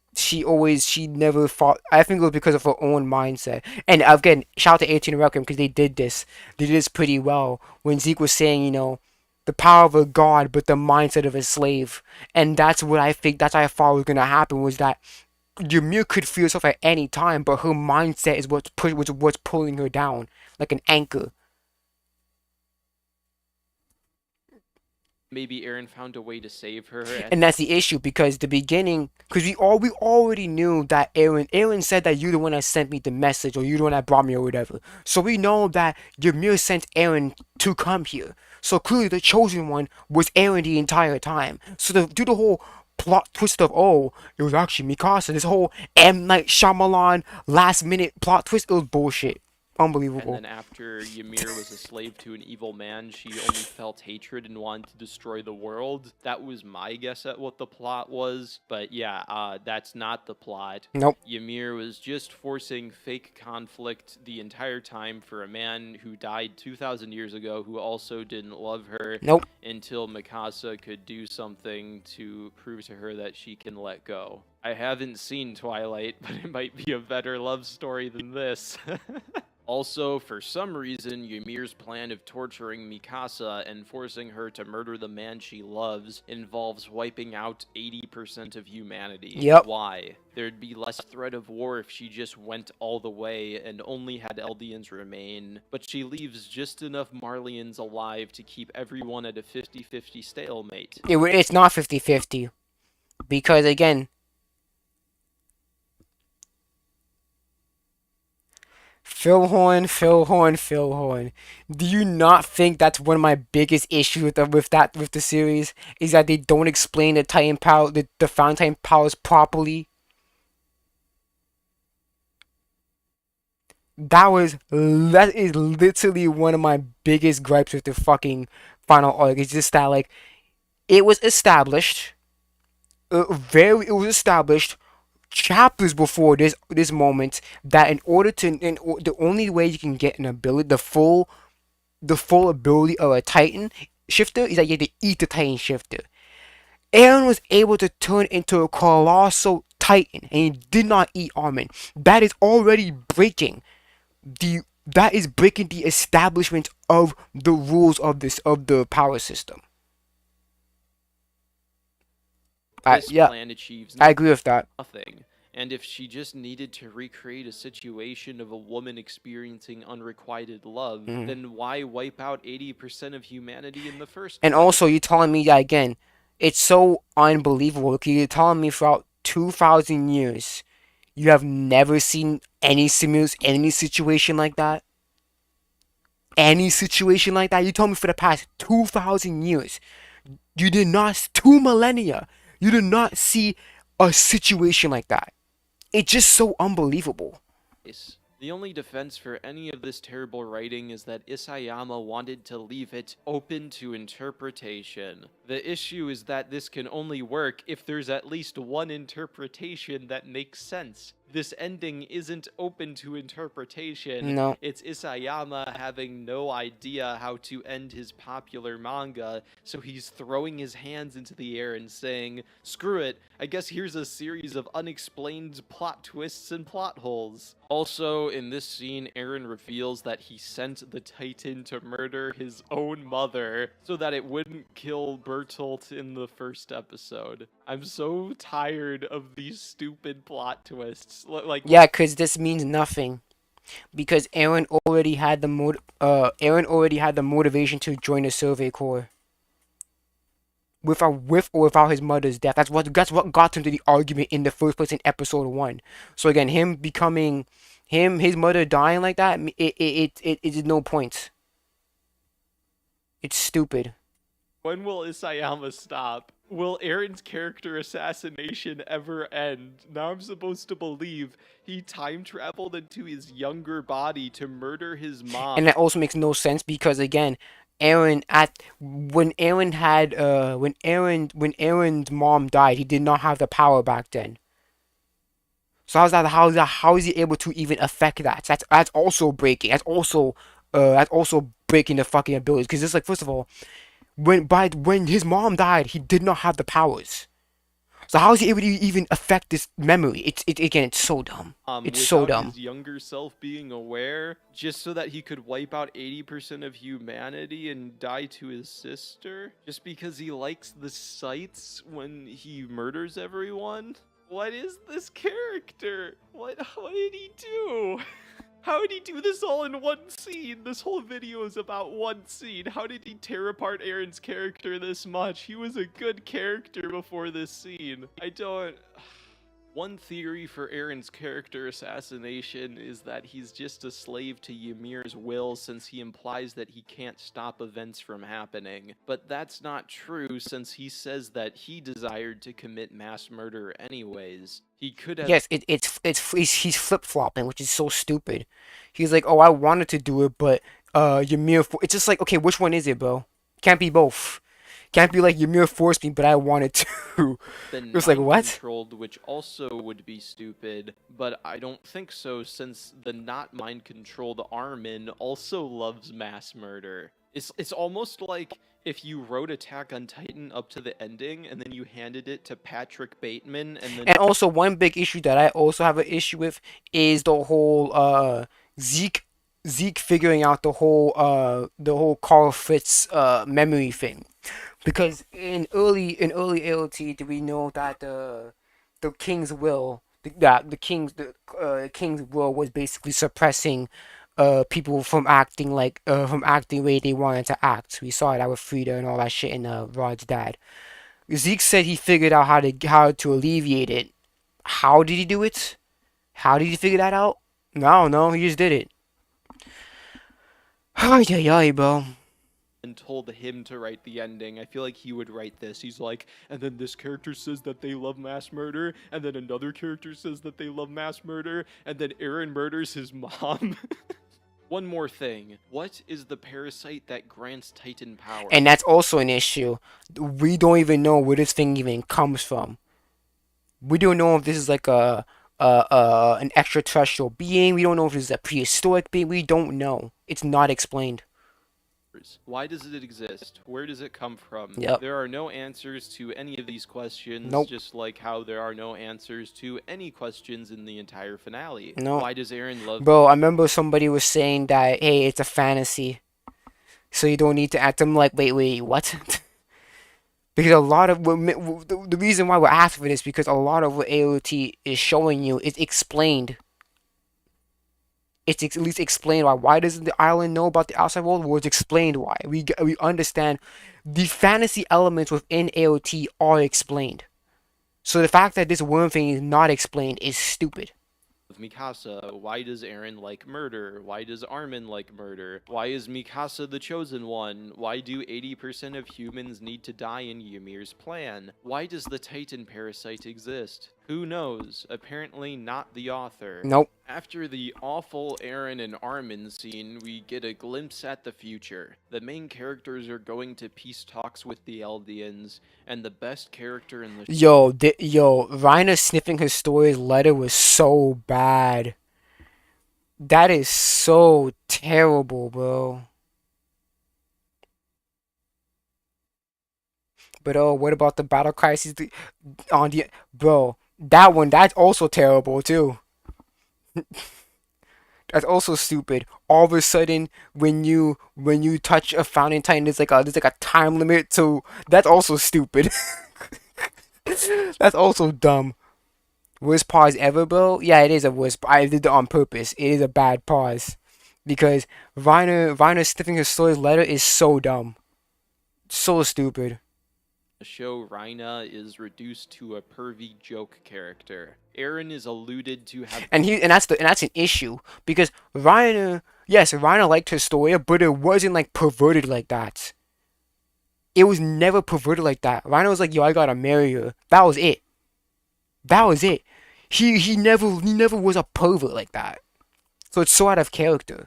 never fought. I think it was because of her own mindset. And again, shout out to 18 Requiem because they did this. They did this pretty well. When Zeke was saying, the power of a god, but the mindset of a slave. And that's what I think. That's what I thought was gonna happen. Was that Ymir could free herself at any time, but her mindset is what's pulling her down, like an anchor. maybe Eren found a way to save her. And that's the issue because we already knew that Eren said that you're the one that sent me the message or you're the one that brought me or whatever. So we know that Ymir sent Eren to come here. So clearly the chosen one was Eren the entire time. So to do the whole plot twist of, oh, it was actually Mikasa, this whole M. Night Shyamalan last minute plot twist, it was bullshit. Unbelievable. And then after Ymir was a slave to an evil man, she only felt hatred and wanted to destroy the world. That was my guess at what the plot was. But yeah, that's not the plot. Nope. Ymir was just forcing fake conflict the entire time for a man who died 2,000 years ago who also didn't love her. Nope. Until Mikasa could do something to prove to her that she can let go. I haven't seen Twilight, but it might be a better love story than this. Also, for some reason, Ymir's plan of torturing Mikasa and forcing her to murder the man she loves involves wiping out 80% of humanity. Yep. Why? There'd be less threat of war if she just went all the way and only had Eldians remain, but she leaves just enough Marlians alive to keep everyone at a 50-50 stalemate. It's not 50-50. Because, again, Phil Horn. Do you not think that's one of my biggest issues with the series? Is that they don't explain the Titan power, the Found Titan powers properly? That is literally one of my biggest gripes with the fucking final arc. It's just that, like, it was established. It was established chapters before this moment that the only way you can get an ability, the full ability of a Titan shifter is that you have to eat the Titan shifter. Eren was able to turn into a colossal Titan and he did not eat Armin. That is already breaking the establishment of the rules of the power system. Plan achieves I agree with that. Nothing. And if she just needed to recreate a situation of a woman experiencing unrequited love, then why wipe out 80% of humanity in the first place? And also, you're telling me that again, it's so unbelievable. Okay, you're telling me throughout 2,000 years, you have never seen any situation like that? Any situation like that? You told me for the past 2,000 years, 2 millennia, you did not see a situation like that. It's just so unbelievable. The only defense for any of this terrible writing is that Isayama wanted to leave it open to interpretation. The issue is that this can only work if there's at least one interpretation that makes sense. this ending isn't open to interpretation. No. It's Isayama having no idea how to end his popular manga, so he's throwing his hands into the air and saying, screw it, I guess here's a series of unexplained plot twists and plot holes. Also, in this scene, Eren reveals that he sent the Titan to murder his own mother so that it wouldn't kill Bertolt in the first episode. I'm so tired of these stupid plot twists. Like, Yeah, because this means nothing. Because Eren already had the motivation to join the Survey Corps. With or without his mother's death. That's what got him to the argument in the first place in episode 1. So again, his mother dying like that, it is no point. It's stupid. when will Isayama stop? Will Eren's character assassination ever end? Now I'm supposed to believe he time traveled into his younger body to murder his mom. And that also makes no sense because again, when Aaron's mom died, he did not have the power back then. So how is he able to even affect that? That's also breaking. That's also breaking the fucking abilities. Because it's like, first of all, when his mom died, he did not have the powers. So how is he able to even affect this memory? It's so dumb. It's so dumb. His younger self being aware, just so that he could wipe out 80% of humanity and die to his sister, just because he likes the sights when he murders everyone. What is this character? What did he do? How did he do this all in one scene? This whole video is about one scene. How did he tear apart Eren's character this much? He was a good character before this scene. One theory for Eren's character assassination is that he's just a slave to Ymir's will since he implies that he can't stop events from happening. But that's not true since he says that he desired to commit mass murder anyways. He could have... Yes, he's flip-flopping, which is so stupid. He's like, oh, I wanted to do it, but Ymir... It's just like, okay, which one is it, bro? Can't be both. Can't be like Ymir forced me, but I wanted to. It was like, what? Controlled, which also would be stupid, but I don't think so since the not mind-controlled Armin also loves mass murder. It's almost like if you wrote Attack on Titan up to the ending and then you handed it to Patrick Bateman and then... And also, one big issue that I also have an issue with is the whole Zeke figuring out the whole Carl Fritz memory thing. Because in early AOT, did we know that the king's will, the king's will was basically suppressing people from acting the way they wanted to act. We saw that with Frida and all that shit in Rod's dad. Zeke said he figured out how to alleviate it. How did he do it? How did he figure that out? No, he just did it. Ay, bro. And told him to write the ending. I feel like he would write this. He's like, and then this character says that they love mass murder, and then another character says that they love mass murder, and then Eren murders his mom. One more thing. What is the parasite that grants Titan power? And that's also an issue. We don't even know where this thing even comes from. We don't know if this is like an extraterrestrial being. We don't know if this is a prehistoric being. We don't know. It's not explained. Why does it exist? Where does it come from? Yep. There are no answers to any of these questions, Nope. Just like how there are no answers to any questions in the entire finale. No. Why does Eren love... Bro, I remember somebody was saying that, hey, it's a fantasy. So you don't need to act. I'm like, wait, what? Because a lot of... The reason why we're asking for this because a lot of what AOT is showing you is explained. It's at least explained why. Why doesn't the island know about the outside world? Well, it's explained why. We understand the fantasy elements within AOT are explained. So the fact that this worm thing is not explained is stupid. Mikasa, why does Eren like murder? Why does Armin like murder? Why is Mikasa the chosen one? Why do 80% of humans need to die in Ymir's plan? Why does the Titan parasite exist? Who knows? Apparently not the author. Nope. After the awful Aaron and Armin scene, we get a glimpse at the future. The main characters are going to peace talks with the Eldians, and the best character in the Reiner sniffing his story's letter was so bad. That is so terrible, bro. But oh, what about the battle crisis on the bro? That's also terrible too. That's also stupid. All of a sudden, when you touch a fountain titan, there's like a time limit. So that's also stupid. That's also dumb. Worst pause ever, bro? Yeah, it is a worst. I did it on purpose. It is a bad pause because Reiner sniffing his story's letter is so dumb, so stupid. show, Rhina is reduced to a pervy joke character. Aaron is alluded to have And that's an issue because Reiner liked his story, but it wasn't like perverted like that. It was never perverted like that. Reiner was like, "Yo, I gotta marry her." That was it. That was it. He never was a pervert like that. So it's so out of character.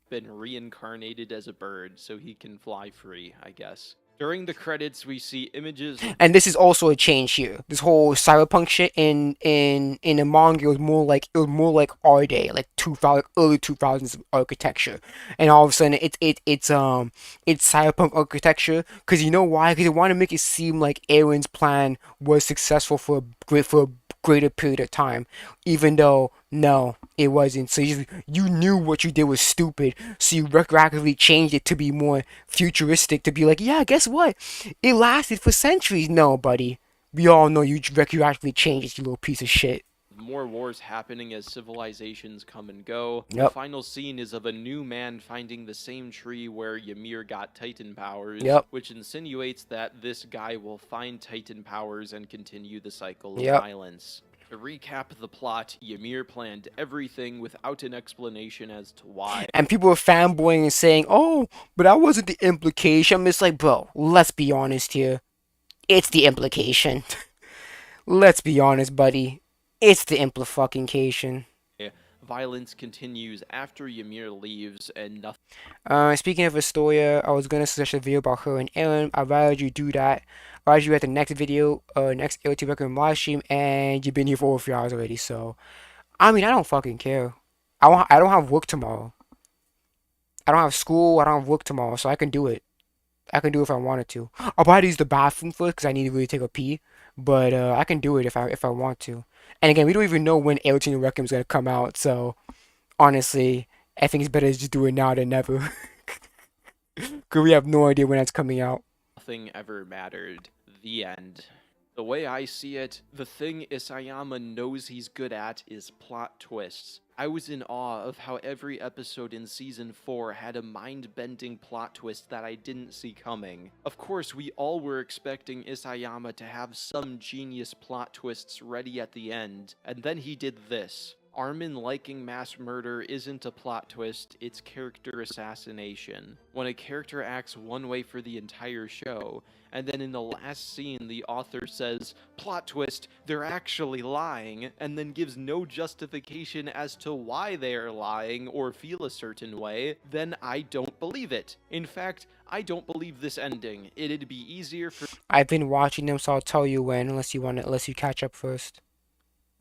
been reincarnated as a bird so he can fly free, I guess. During the credits, we see images. And this is also a change here. This whole cyberpunk shit in the manga it was more like our day, like 2000 early 2000s architecture, and all of a sudden it's cyberpunk architecture. Cause you know why? Cause they want to make it seem like Aaron's plan was successful for a greater period of time, even though no, it wasn't. So you knew what you did was stupid, so you retroactively changed it to be more futuristic, to be like, yeah, guess what? It lasted for centuries. No, buddy. We all know you retroactively changed it, you little piece of shit. More wars happening as civilizations come and go. The Yep. final scene is of a new man finding the same tree where Ymir got Titan powers, Yep. which insinuates that this guy will find Titan powers and continue the cycle of Yep. violence. To recap the plot, Ymir planned everything without an explanation as to why. And people were fanboying and saying, oh, but that wasn't the implication. It's like, bro, let's be honest here. It's the implication. Let's be honest, buddy. It's the implication. Violence continues after Ymir leaves and nothing. Speaking of Astoria, I was gonna suggest a video about her and Aaron. I'd rather you do that. I'd rather you at the next video, next LT Record live stream, and you've been here for over 3 hours already. So, I mean, I don't fucking care. I don't have work tomorrow. I don't have school. I don't have work tomorrow, so I can do it. I can do it if I wanted to. I'll probably use the bathroom first because I need to really take a pee. But I can do it if I want to. And again, we don't even know when LT Record is gonna come out. So honestly, I think it's better to just do it now than never. Because we have no idea when that's coming out. Nothing ever mattered. The end. The way I see it, the thing Isayama knows he's good at is plot twists. I was in awe of how every episode in Season 4 had a mind-bending plot twist that I didn't see coming. Of course, we all were expecting Isayama to have some genius plot twists ready at the end, and then he did this. Armin liking mass murder isn't a plot twist, it's character assassination. When a character acts one way for the entire show, and then in the last scene the author says, plot twist, they're actually lying, and then gives no justification as to why they are lying or feel a certain way, then I don't believe it. In fact, I don't believe this ending. It'd be easier for I've been watching them, so I'll tell you when, unless you catch up first.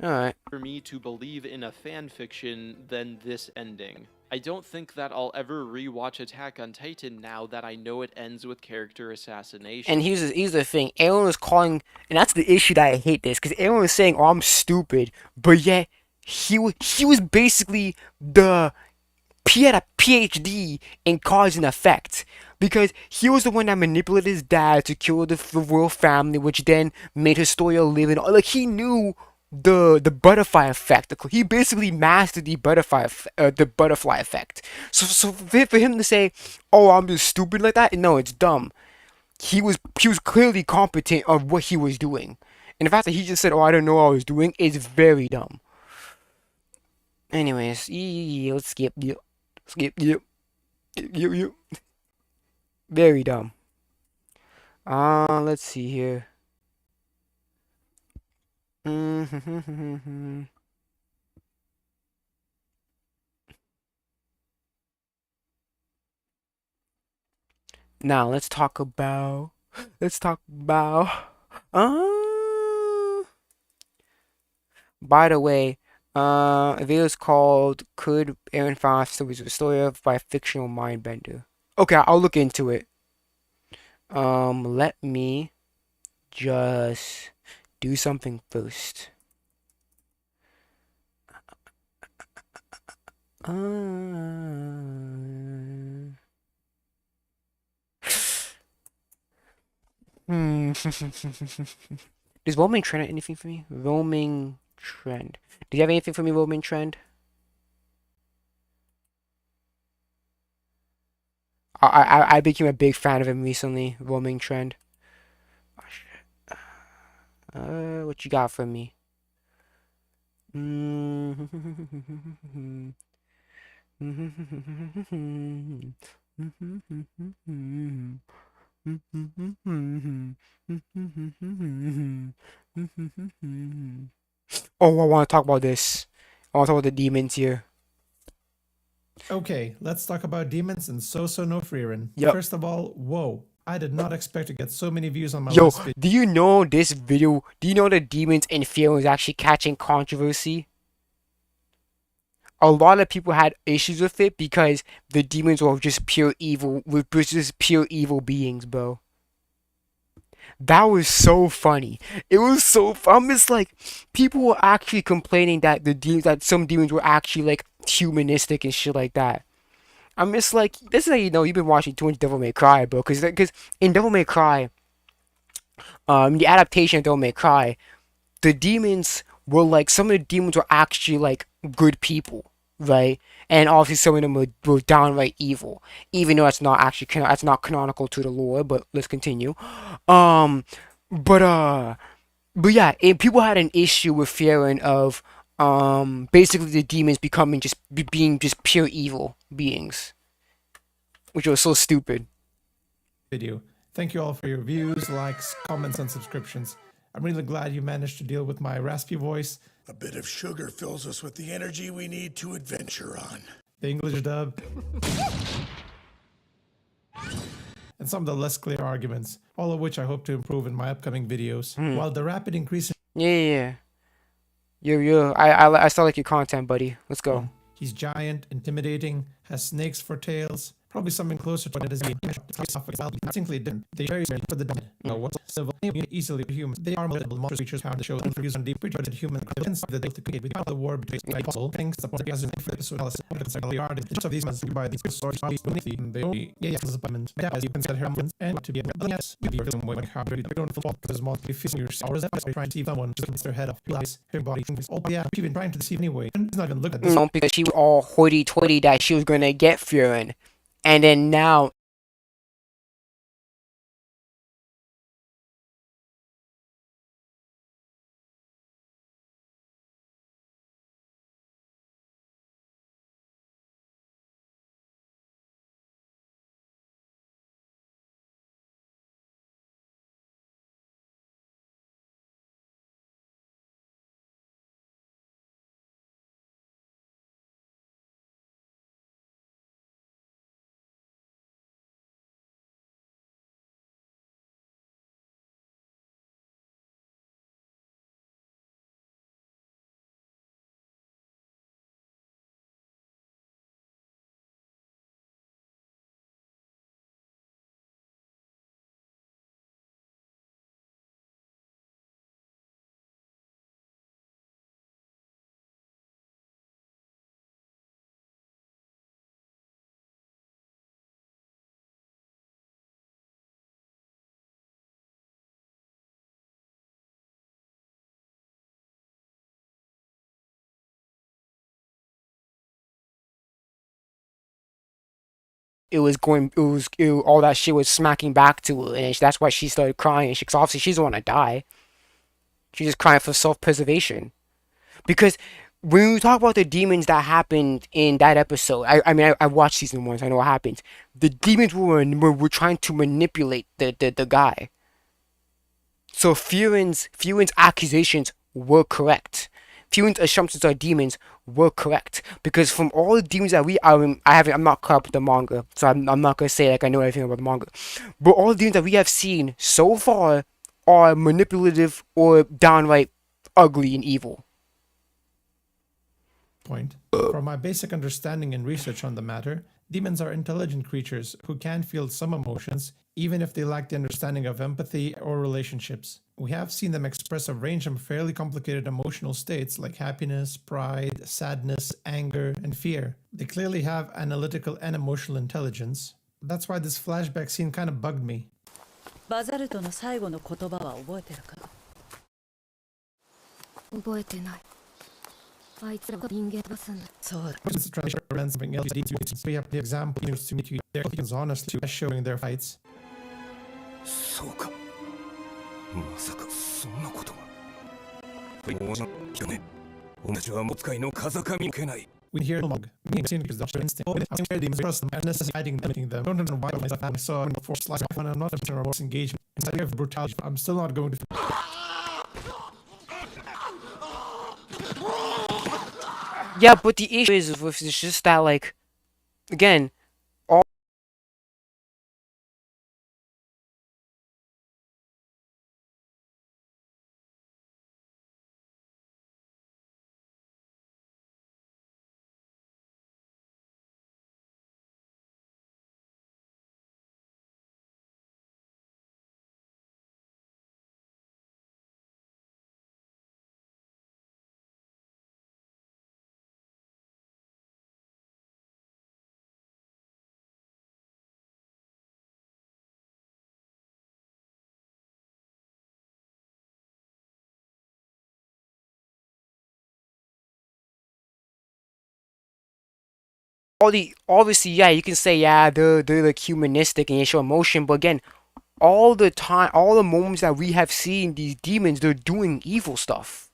Alright. for me to believe in a fan fiction than this ending. I don't think that I'll ever rewatch Attack on Titan now that I know it ends with character assassination. And here's the thing. Aaron was calling, and that's the issue that I hate this, because Aaron was saying, "Oh, I'm stupid," but yet he was basically he had a PhD in cause and effect, because he was the one that manipulated his dad to kill the royal family, which then made his story a living. Like he knew the butterfly effect. He basically mastered the butterfly effect. So for him to say, "Oh, I'm just stupid like that," no, it's dumb. He was clearly competent of what he was doing, and the fact that he just said, "Oh, I don't know what I was doing," is very dumb. Anyways, let's skip. Yep. Very dumb. Let's see here. Now let's talk about uh by the way, a video is called Could Aaron Foster was a story of by a fictional mindbender. Okay, I'll look into it. Let me just do something first. Hmm. Does roaming trend have anything for me? Roaming trend. Do you have anything for me, roaming trend? I became a big fan of him recently, roaming trend. Oh, shit. What you got for me? Oh, I want to talk about this. I want to talk about the demons here. Okay, let's talk about demons and So No Freerin. Yep. First of all, whoa. I did not expect to get so many views on my Yo, last video. do you know this video? Do you know the demons in Fear is actually catching controversy? A lot of people had issues with it because the demons were just pure evil, were just pure evil beings, bro. That was so funny. It was so. I'm just like, people were actually complaining that that some demons were actually like humanistic and shit like that. I'm just like, this is how you know you've been watching too much Devil May Cry, bro. Because in Devil May Cry, the adaptation of Devil May Cry, the demons were like, some of the demons were actually like good people, right? And obviously some of them were downright evil, even though that's not canonical to the lore. But let's continue. Um, but but yeah, people had an issue with fearing of basically the demons becoming just being just pure evil beings, which was so stupid. Video. Thank you all for your views, likes, comments, and subscriptions. I'm really glad you managed to deal with my raspy voice. A bit of sugar fills us with the energy we need to adventure on. The English dub, and some of the less clear arguments, all of which I hope to improve in my upcoming videos. While the rapid increase Yeah. I still like your content, buddy. Let's go. He's giant, intimidating, has snakes for tails, probably something closer to what it is. Distinctly different. They very for the dead. No, what's civil, easily human. They are multiple monster creatures found to show interviews on deep creature human that they create with the war between possible things the point as an episode analysis the art of these must by these stories they only disappointment as you consider her and to be yes you be like how you don't fall because multi facing your hours trying to see someone to get their head off realize her body oh yeah she's been trying to deceive anyway and it's not even look at this No, because she was all hoity-toity that she was gonna get Furin, and then now all that shit was smacking back to her, and that's why she started crying. Because obviously she's the one to die. She's just crying for self-preservation. Because when we talk about the demons that happened in that episode, I watched season 1, so I know what happens. The demons were trying to manipulate the guy. So Furin's accusations were correct. Furin's assumptions are demons were correct, because from all the demons that I'm not caught up with the manga, so I'm not gonna say like I know everything about the manga, but all the demons that we have seen so far are manipulative or downright ugly and evil. Point. From my basic understanding and research on the matter, demons are intelligent creatures who can feel some emotions, even if they lack the understanding of empathy or relationships. We have seen them express a range of fairly complicated emotional states like happiness, pride, sadness, anger, and fear. They clearly have analytical and emotional intelligence. That's why this flashback scene kind of bugged me. バザルトの最後の言葉は覚えてるか？覚えてない。あいつらが人間バスな。そうだ。Since trying to run something else, we have the example to meet you their feelings honestly as showing their fights. そうか。まさかそんなことが。もうなね。お前たちはもう使いの風上に受けない。We hear the log, meaning seeing because the instinct, I swear demons trust them and necessitating them, making them. I don't know why myself I saw in the force last when I'm not a remorse engagement. Instead of brutality, I'm still not going to. Yeah, but the issue is with it's just that like, again, obviously, yeah, you can say, yeah, they're like humanistic and they show emotion, but again, all the time, all the moments that we have seen these demons, they're doing evil stuff.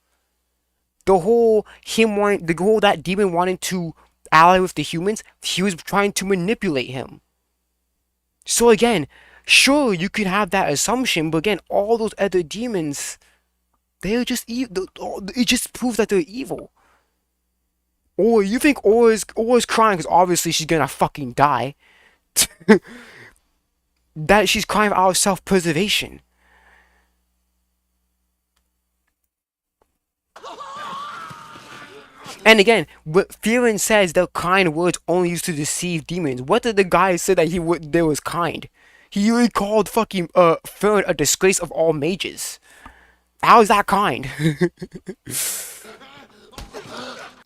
The whole that demon wanting to ally with the humans, he was trying to manipulate him. So again, sure, you could have that assumption, but again, all those other demons, they're just evil. It just proves that they're evil. Or you think Aura's crying because obviously she's gonna fucking die. That she's crying out of self-preservation. And again, what Fearon says, the kind words only used to deceive demons. What did the guy say that there was kind? He really called fucking Fearon a disgrace of all mages. How is that kind?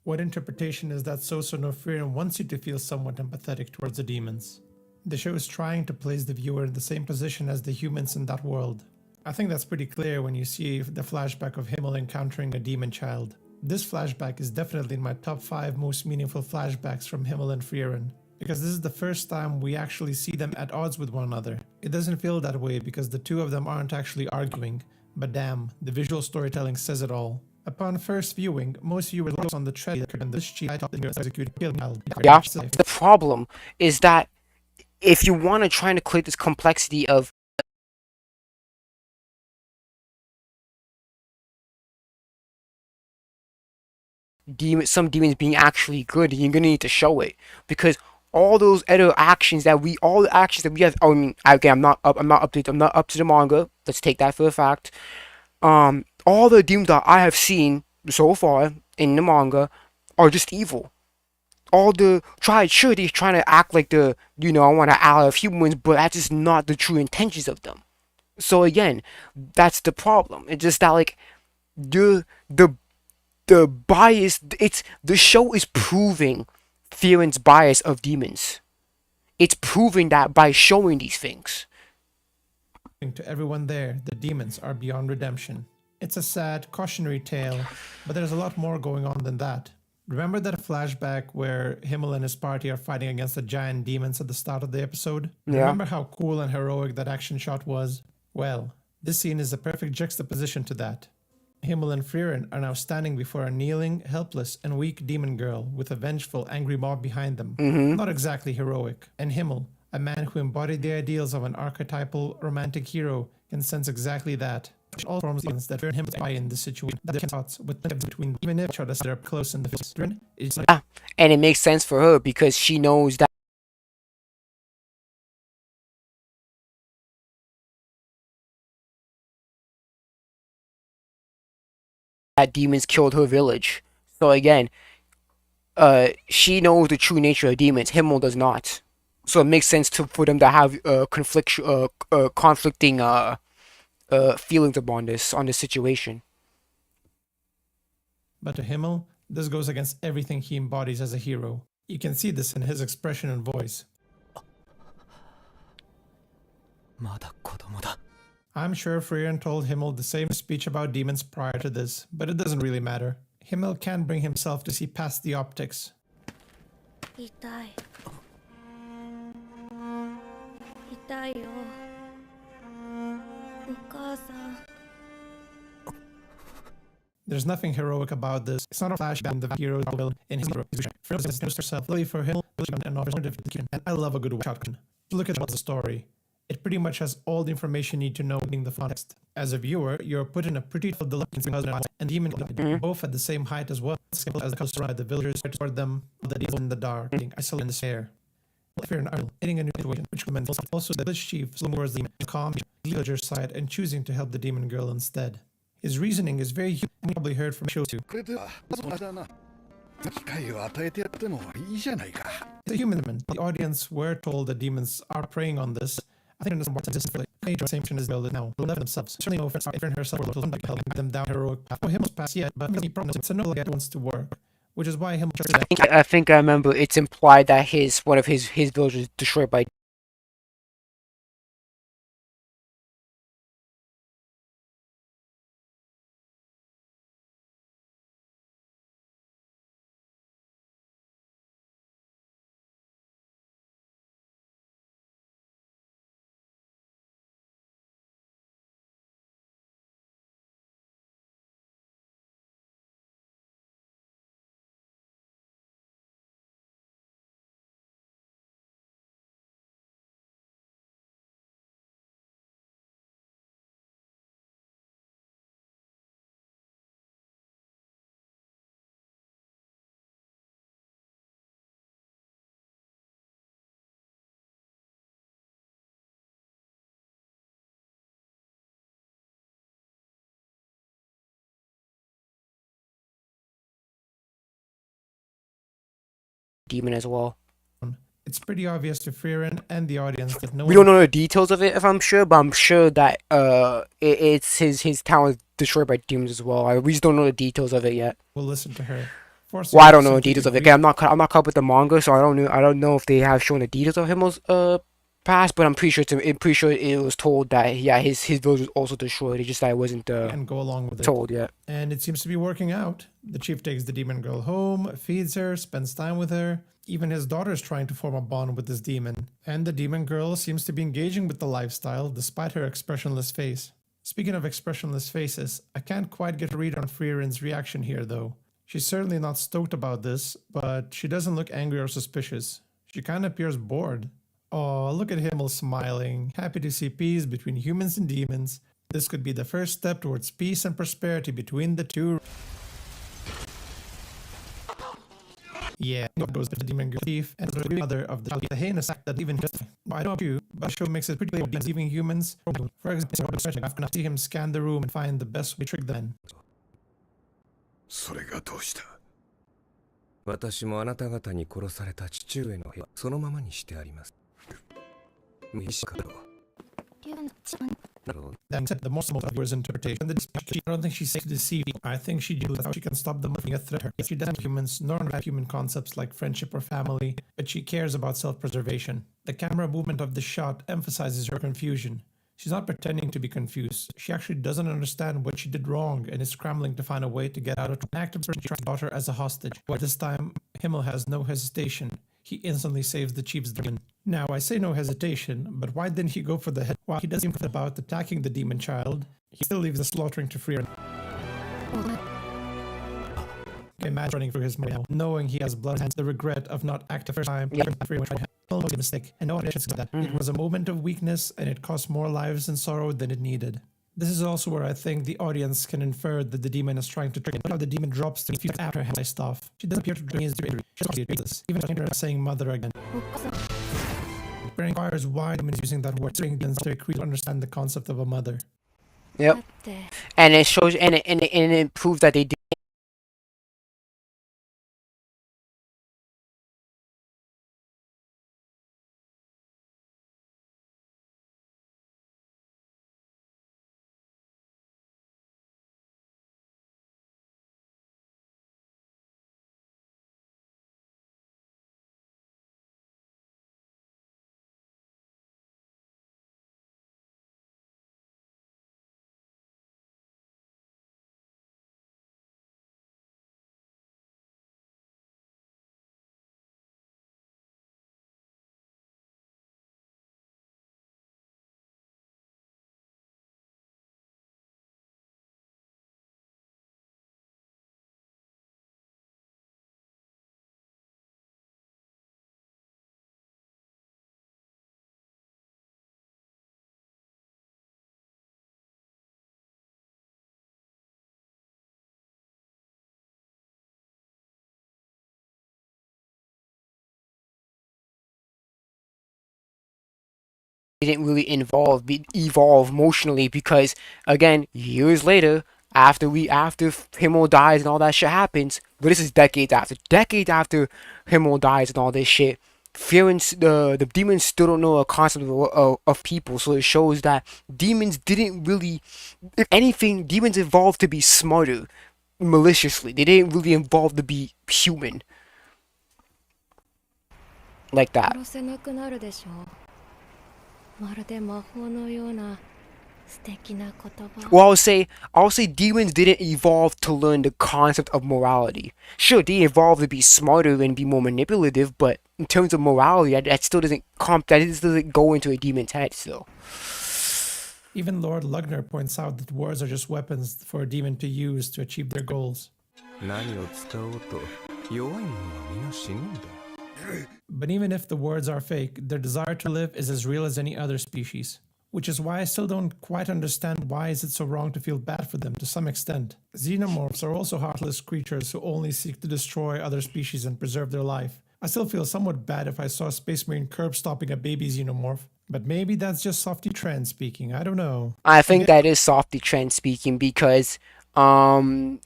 What interpretation is that Soso no Fearon wants you to feel somewhat empathetic towards the demons? The show is trying to place the viewer in the same position as the humans in that world. I think that's pretty clear when you see the flashback of Himmel encountering a demon child. This flashback is definitely in my top 5 most meaningful flashbacks from Himmel and Fearon, because this is the first time we actually see them at odds with one another. It doesn't feel that way because the two of them aren't actually arguing, but damn, the visual storytelling says it all. Upon first viewing, most viewers focus on the tragedy and this cheat executed killing child. Yeah, the problem is that if you want to try to create this complexity of some demons being actually good, you're gonna need to show it, because all the actions that we have. I mean, again, I'm not up to the manga. Let's take that for a fact. All the demons that I have seen so far in the manga are just evil. They're trying to act like I want to ally of humans, but that's just not the true intentions of them. So again, that's the problem. It's just that like the bias. The show is proving Fearon's bias of demons. It's proving that by showing these things. To everyone there, the demons are beyond redemption. It's a sad, cautionary tale, but there's a lot more going on than that. Remember that flashback where Himmel and his party are fighting against the giant demons at the start of the episode? Yeah. Remember how cool and heroic that action shot was? Well, this scene is a perfect juxtaposition to that. Himmel and Fearon are now standing before a kneeling, helpless, and weak demon girl with a vengeful, angry mob behind them. Not exactly heroic. And Himmel, a man who embodied the ideals of an archetypal romantic hero, can sense exactly that. all forms of demons that fear him by in this situation. That can thoughts with between even if each other are close in the face. Is Yeah, and it makes sense for her because she knows that demons killed her village. So again, she knows the true nature of demons. Himmel does not. So it makes sense for them to have conflicting feelings upon on this situation. But to Himmel, this goes against everything he embodies as a hero. You can see this in his expression and voice. I'm sure Frieren told Himmel the same speech about demons prior to this, but it doesn't really matter. Himmel can't bring himself to see past the optics. 痛い。痛いよ。お母さん。 There's nothing heroic about this. It's not a flashback in the hero will in his hero. Frieren knows herself really for Himmel and alternative, and I love a good shotgun. Look at the story. It pretty much has all the information you need to know in the context. As a viewer, you're put in a pretty tough dilemma and demon both at the same height as well as the coast the villagers toward them, the demons in the dark, isolated in the air. Fear and Arnold hitting a new situation, which meant also the village chief towards the calm villager's side and choosing to help the demon girl instead. His reasoning is very human, and you probably heard from show too. The human element, the audience were told that demons are preying on this. I think it's more major same as build it now. Left themselves. Certainly no offense in herself will help them down heroic path. No Himmel's past yet, but he promised it's a no that wants to work. Which is why Himmel I think I remember it's implied that one of his villages destroyed by demon as well. It's pretty obvious to Frieren and the audience that we don't know the details of it, if I'm sure, but I'm sure that it's his town is destroyed by demons as well. We just don't know the details of it yet. We'll listen to her. Well, I don't know the details of it. Okay, I'm not caught up with the manga, so I don't know if they have shown the details of Himmel's past, but I'm pretty sure it was told that his village was also destroyed. It's just that it wasn't and go along with told yet. And it seems to be working out. The chief takes the demon girl home, feeds her, spends time with her. Even his daughter is trying to form a bond with this demon. And the demon girl seems to be engaging with the lifestyle despite her expressionless face. Speaking of expressionless faces, I can't quite get a read on Frieren's reaction here though. She's certainly not stoked about this, but she doesn't look angry or suspicious. She kind of appears bored. Oh, look at Himmel smiling, happy to see peace between humans and demons. This could be the first step towards peace and prosperity between the two. Yeah, goes the demon girl thief and the other of the heinous act that even I don't know, but the show makes it pretty clear deceiving humans. For example, after I see him scan the room and find the best way to trick them. それがどうした？私もあなた方に殺された父上の部屋そのままにしてあります。That said, the most of viewers' interpretation. I don't think she's safe to deceive. I think she knows how she can stop them from a threat her. She doesn't have humans, nor have human concepts like friendship or family, but she cares about self-preservation. The camera movement of the shot emphasizes her confusion. She's not pretending to be confused. She actually doesn't understand what she did wrong and is scrambling to find a way to get out of an active person trying to daughter as a hostage. But this time, Himmel has no hesitation. He instantly saves the chief's demon. Now, I say no hesitation, but why didn't he go for the head? While he doesn't seem about attacking the demon child, he still leaves the slaughtering to Frieren. Imagine running through his mind now, knowing he has blood hands, the regret of not acting the first time. Almost a mistake, and no additions to that. It was a moment of weakness, and it cost more lives and sorrow than it needed. This is also where I think the audience can infer that the demon is trying to trick him. How the demon drops the feet after him by stuff. She doesn't appear to bring his injury. She doesn't even her saying mother again. It inquires why the demon is using that word, saying to understand the concept of a mother. Yep. And it shows, and it proves that they did. Didn't really evolve emotionally because again years later after Himmel dies and all that shit happens, but this is decades after Himmel dies and all this shit. The demons still don't know a concept of people, so it shows that demons didn't really, if anything, demons evolved to be smarter maliciously. They didn't really evolve to be human like that. Well, I'll say demons didn't evolve to learn the concept of morality. Sure, they evolved to be smarter and be more manipulative, but in terms of morality, that still doesn't go into a demon's head still. Even Lord Lugner points out that words are just weapons for a demon to use to achieve their goals. But even if the words are fake, their desire to live is as real as any other species. Which is why I still don't quite understand why is it so wrong to feel bad for them to some extent. Xenomorphs are also heartless creatures who only seek to destroy other species and preserve their life. I still feel somewhat bad if I saw a Space Marine curb stopping a baby xenomorph. But maybe that's just Softy Trend speaking, I don't know. I think that is Softy Trend speaking because we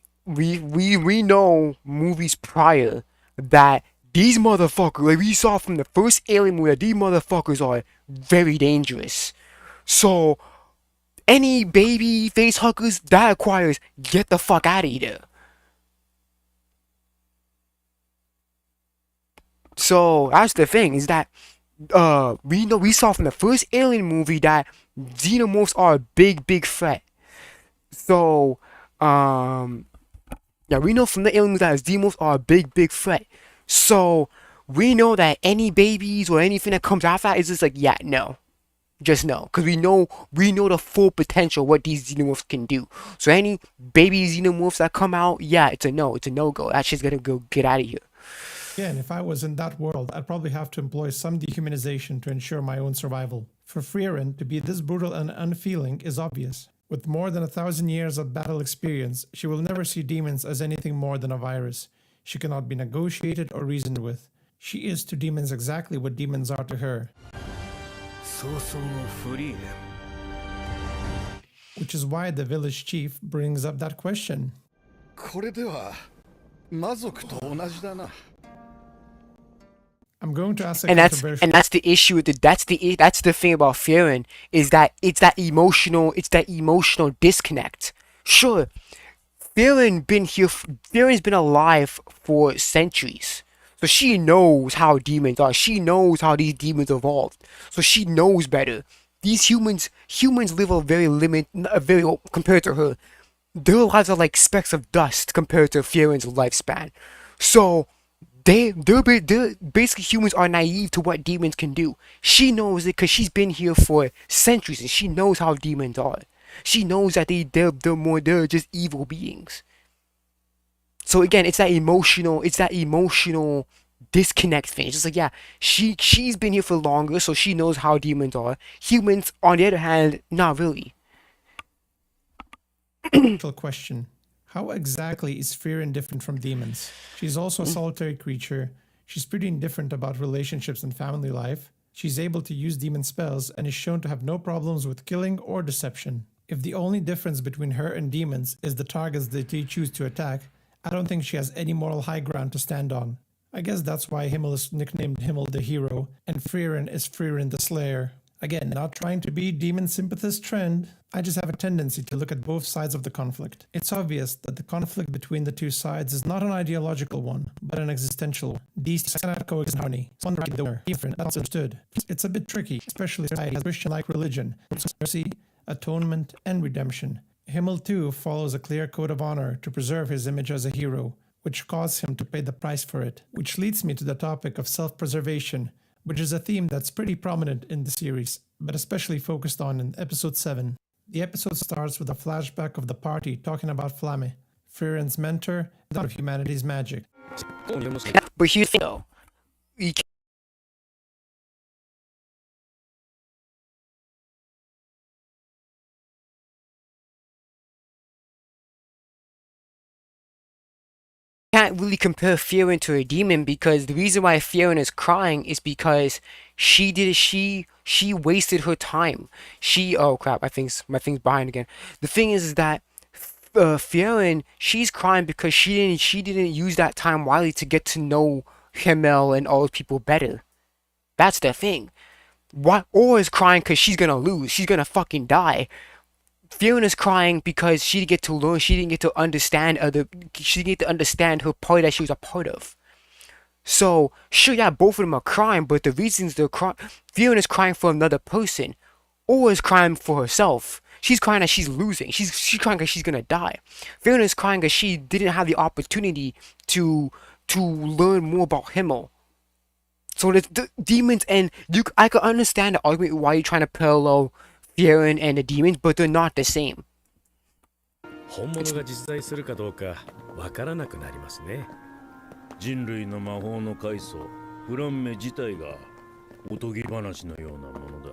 know movies prior that these motherfuckers, like we saw from the first Alien movie, that these motherfuckers are very dangerous. So any baby face huggers that requires get the fuck out of here. So that's the thing, is that we saw from the first Alien movie that xenomorphs are a big threat. So yeah, we know from the Alien movie that xenomorphs are a big threat. So we know that any babies or anything that comes after that is just like, yeah, no. Just no, because we know the full potential what these xenomorphs can do. So any baby xenomorphs that come out, yeah, it's a no-go. That shit's gonna go get out of here. Again, if I was in that world, I'd probably have to employ some dehumanization to ensure my own survival. For Frieren to be this brutal and unfeeling is obvious. With more than 1,000 years of battle experience, she will never see demons as anything more than a virus. She cannot be negotiated or reasoned with. She is to demons exactly what demons are to her. Which is why the village chief brings up that question. I'm going to ask a controversial. And that's the issue. That's the thing about Frieren, is that it's that emotional disconnect. Sure, Frieren's been alive for centuries. So she knows how demons are. She knows how these demons evolved. So she knows better. These humans live a very compared to her. Their lives are like specks of dust compared to Frieren's lifespan. So they're basically, humans are naive to what demons can do. She knows it because she's been here for centuries and she knows how demons are. She knows that they're just evil beings. So again, it's that emotional disconnect thing. It's just like, yeah, she's been here for longer, so she knows how demons are. Humans, on the other hand, not really. question. How exactly is Frieren different from demons? She's also a solitary creature. She's pretty indifferent about relationships and family life. She's able to use demon spells and is shown to have no problems with killing or deception. If the only difference between her and demons is the targets that they choose to attack, I don't think she has any moral high ground to stand on. I guess that's why Himmel is nicknamed Himmel the Hero, and Frieren is Frieren the Slayer. Again, not trying to be demon sympathist trend, I just have a tendency to look at both sides of the conflict. It's obvious that the conflict between the two sides is not an ideological one, but an existential one. These two cannot coexist in harmony. One right the other, different, that's understood. It's a bit tricky, especially as a Christian-like religion. Mercy, atonement, and redemption. Himmel too follows a clear code of honor to preserve his image as a hero, which caused him to pay the price for it. Which leads me to the topic of self-preservation, which is a theme that's pretty prominent in the series, but especially focused on in episode 7. The episode starts with a flashback of the party talking about Flamme, Frieren's mentor, and of humanity's magic. But here's the thing though. You can't really compare Frieren to a demon, because the reason why Frieren is crying is because she wasted her time. Oh crap, my thing's behind again. The thing is that Frieren, she's crying because she didn't use that time wisely to get to know Himmel and all the people better. That's the thing. Or is crying because she's gonna lose. She's gonna fucking die. Frieren is crying because she didn't get to learn. She didn't get to understand She didn't get to understand her party that she was a part of. So sure, yeah, both of them are crying, but the reasons they're crying, Frieren is crying for another person, or is crying for herself. She's crying that she's losing. She's crying because she's gonna die. Frieren is crying because she didn't have the opportunity to learn more about Himmel. So the demons, and I can understand the argument why you're trying to parallel Frieren and the demons, but they're not the same. 本物が実在するかどうかわからなくなりますね。人類の魔法の階層、フランメ自体がおとぎ話のようなものだ。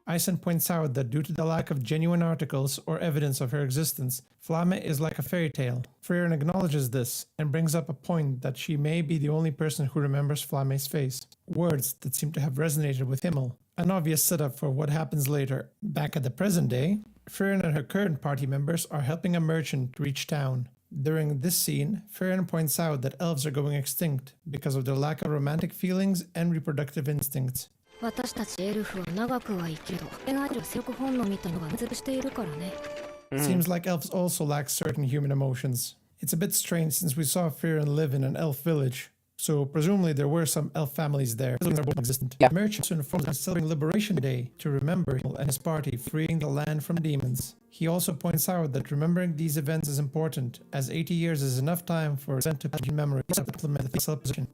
Eisen points out that due to the lack of genuine articles or evidence of her existence, Flamme is like a fairy tale. Frieren acknowledges this and brings up a point that she may be the only person who remembers Flamme's face. Words that seem to have resonated with Himmel. An obvious setup for what happens later. Back at the present day, Frieren and her current party members are helping a merchant reach town. During this scene, Frieren points out that elves are going extinct because of their lack of romantic feelings and reproductive instincts. 私たちエルフは長くは生きると描いてる性欲本能みたいのが根付しているからね。Seems like elves also lack certain human emotions. It's a bit strange since we saw Frieren live in an elf village, so presumably there were some elf families there. They're both existent. Yeah. Merchants informed us celebrating Liberation Day to remember him and his party freeing the land from demons. He also points out that remembering these events is important, as 80 years is enough time for a to pass memory to implement the self-position.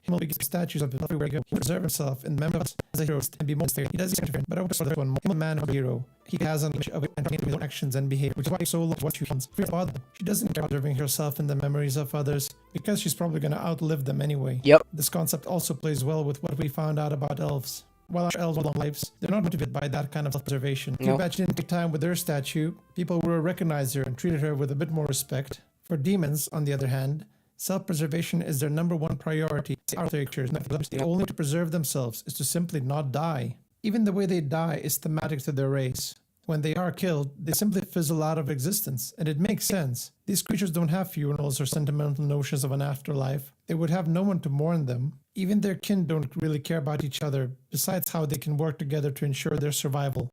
Himmel begins statues of him everywhere he goes. He preserves himself in the memory of as a hero and be more scared. He does interfere, but I would say one more man of a hero. He has an image of it and his own actions and behavior, which is why he so loves what she wants. She doesn't care about preserving herself in the memories of others, because she's probably going to outlive them anyway. Yep. This concept also plays well with what we found out about elves. While our elves have long lives, they're not motivated by that kind of self-preservation. Too bad she didn't take time with her statue. People would have recognized her and treated her with a bit more respect. For demons, on the other hand, self-preservation is their number one priority. Our creatures, the only to preserve themselves is to simply not die. Even the way they die is thematic to their race. When they are killed, they simply fizzle out of existence, and it makes sense. These creatures don't have funerals or sentimental notions of an afterlife. They would have no one to mourn them. Even their kin don't really care about each other, besides how they can work together to ensure their survival.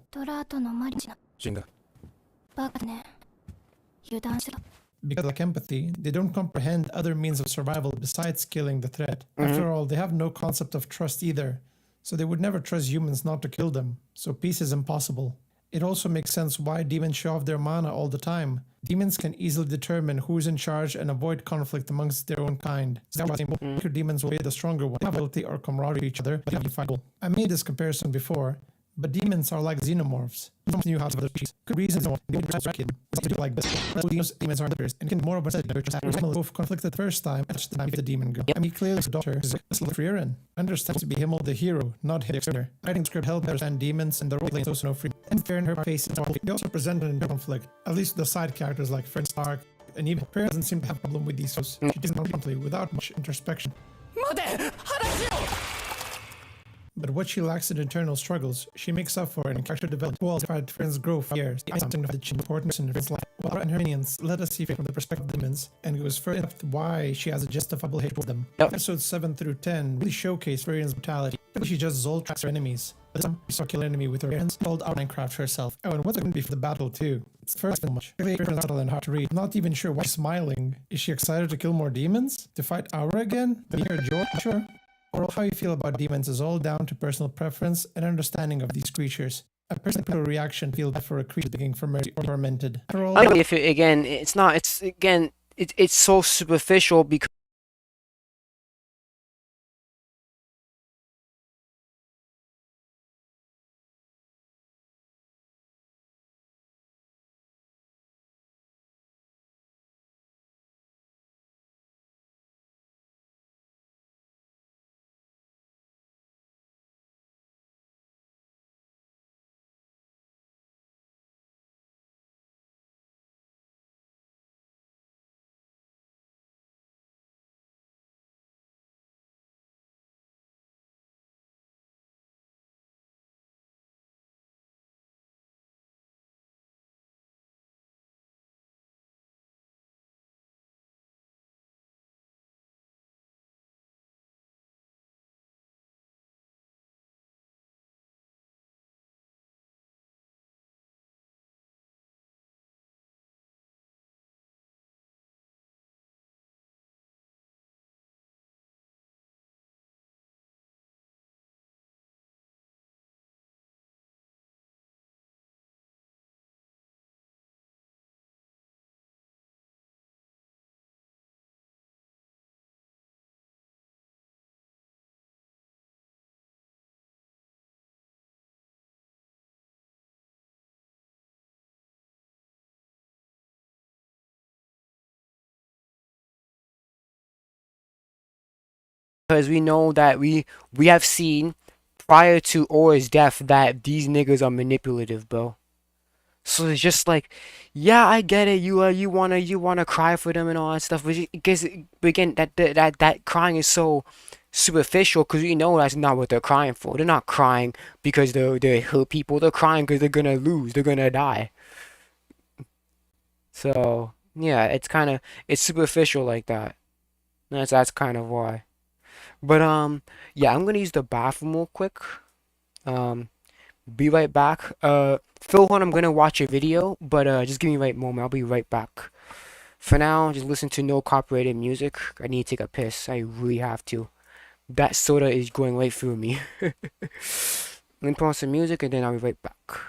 Because like empathy, they don't comprehend other means of survival besides killing the threat. After all, they have no concept of trust either, so they would never trust humans not to kill them, so peace is impossible. It also makes sense why demons show off their mana all the time. Demons can easily determine who's in charge and avoid conflict amongst their own kind. Weaker demons will be the stronger one. They have loyalty or camaraderie to each other, but they fight. I made this comparison before, but demons are like xenomorphs. New house of other species. Good reasons why they do like this. Demons are hunters and can more of a both conflicted the first time and the time the demon go. I mean, clearly his daughter is Frieren. Understands to be Himmel the hero, not Hitler. Writing script helped understand demons and the role they also know free. and fear in her face. They also present an internal conflict, at least the side characters like Fred Stark, and even Perry doesn't seem to have a problem with these shows. She does it promptly without much introspection. But what she lacks in internal struggles, she makes up for in character development. Who also had friends grow for years, something of the importance in Friends' life. While her and her minions let us see from the perspective of the demons, and it was further why she has a justifiable hate for them. Episodes 7 through 10 really showcase Varian's brutality. She just Zol tracks her enemies. But some she saw kill an enemy with her hands, called out Minecraft herself. Oh, and what's it going to be for the battle too? It's the first much. Really subtle and hard to read. Not even sure why she's smiling. Is she excited to kill more demons? To fight Aura again? To hear joy? Sure. Or how you feel about demons is all down to personal preference and understanding of these creatures. A personal reaction feels bad for a creature begging for mercy or tormented. After all, If it, again, it's not. It's again. It's so superficial because. Because we know that we have seen prior to Aura's death that these niggas are manipulative, bro. So it's just like, yeah, I get it. You wanna cry for them and all that stuff, but again, that crying is so superficial because we know that's not what they're crying for. They're not crying because they hurt people. They're crying because they're gonna lose. They're gonna die. So yeah, it's superficial like that. That's kind of why. But yeah, I'm gonna use the bathroom real quick. Um, be right back. Phil, hold on, I'm gonna watch a video, but just give me a right moment. I'll be right back. For now, just listen to no copyrighted music. I need to take a piss. I really have to. That soda is going right through me. Let me put on some music and then I'll be right back.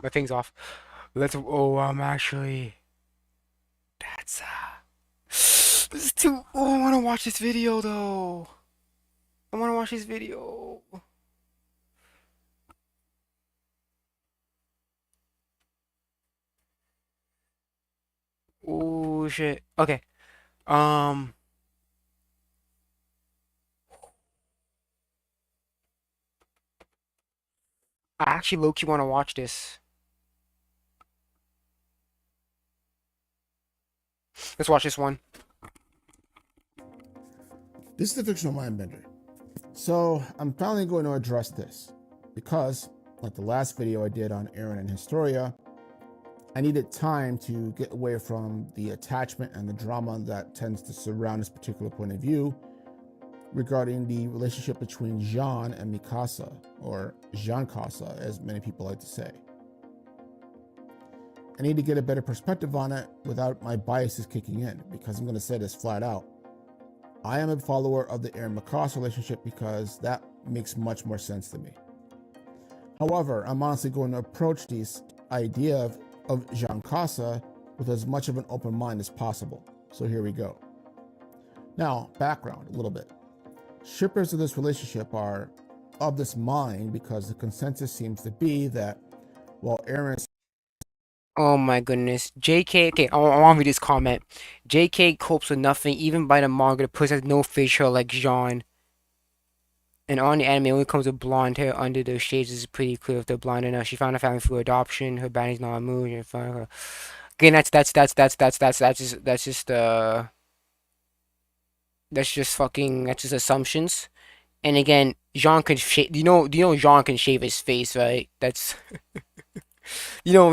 my thing's off. Let's. Oh, I'm actually. That's This is too. Oh, I want to watch this video though. I want to watch this video. Oh shit. Okay. Um. I actually low-key want to watch this. Let's watch this one. This is the fictional mindbender. So I'm finally going to address this because, like the last video I did on Aaron and Historia, I needed time to get away from the attachment and the drama that tends to surround this particular point of view regarding the relationship between Jean and Mikasa, or Jean Casa, as many people like to say. I need to get a better perspective on it without my biases kicking in, because I'm going to say this flat out. I am a follower of the Aaron Mikasa relationship because that makes much more sense to me. However, I'm honestly going to approach this idea of Jean Casa with as much of an open mind as possible. So here we go. Now, background a little bit. Shippers of this relationship are of this mind because the consensus seems to be that while Aaron... Oh my goodness. JK, okay, I want to read this comment. JK copes with nothing, even by the manga. The person has no facial like Jean. And on the anime, it only comes with blonde hair under the shades. It's pretty clear if they're blonde enough. She found her family through adoption. Her body's not moved. And found her. Again, that's just assumptions. And again, Jean can shave. Do you know Jean can shave his face, right? That's you know,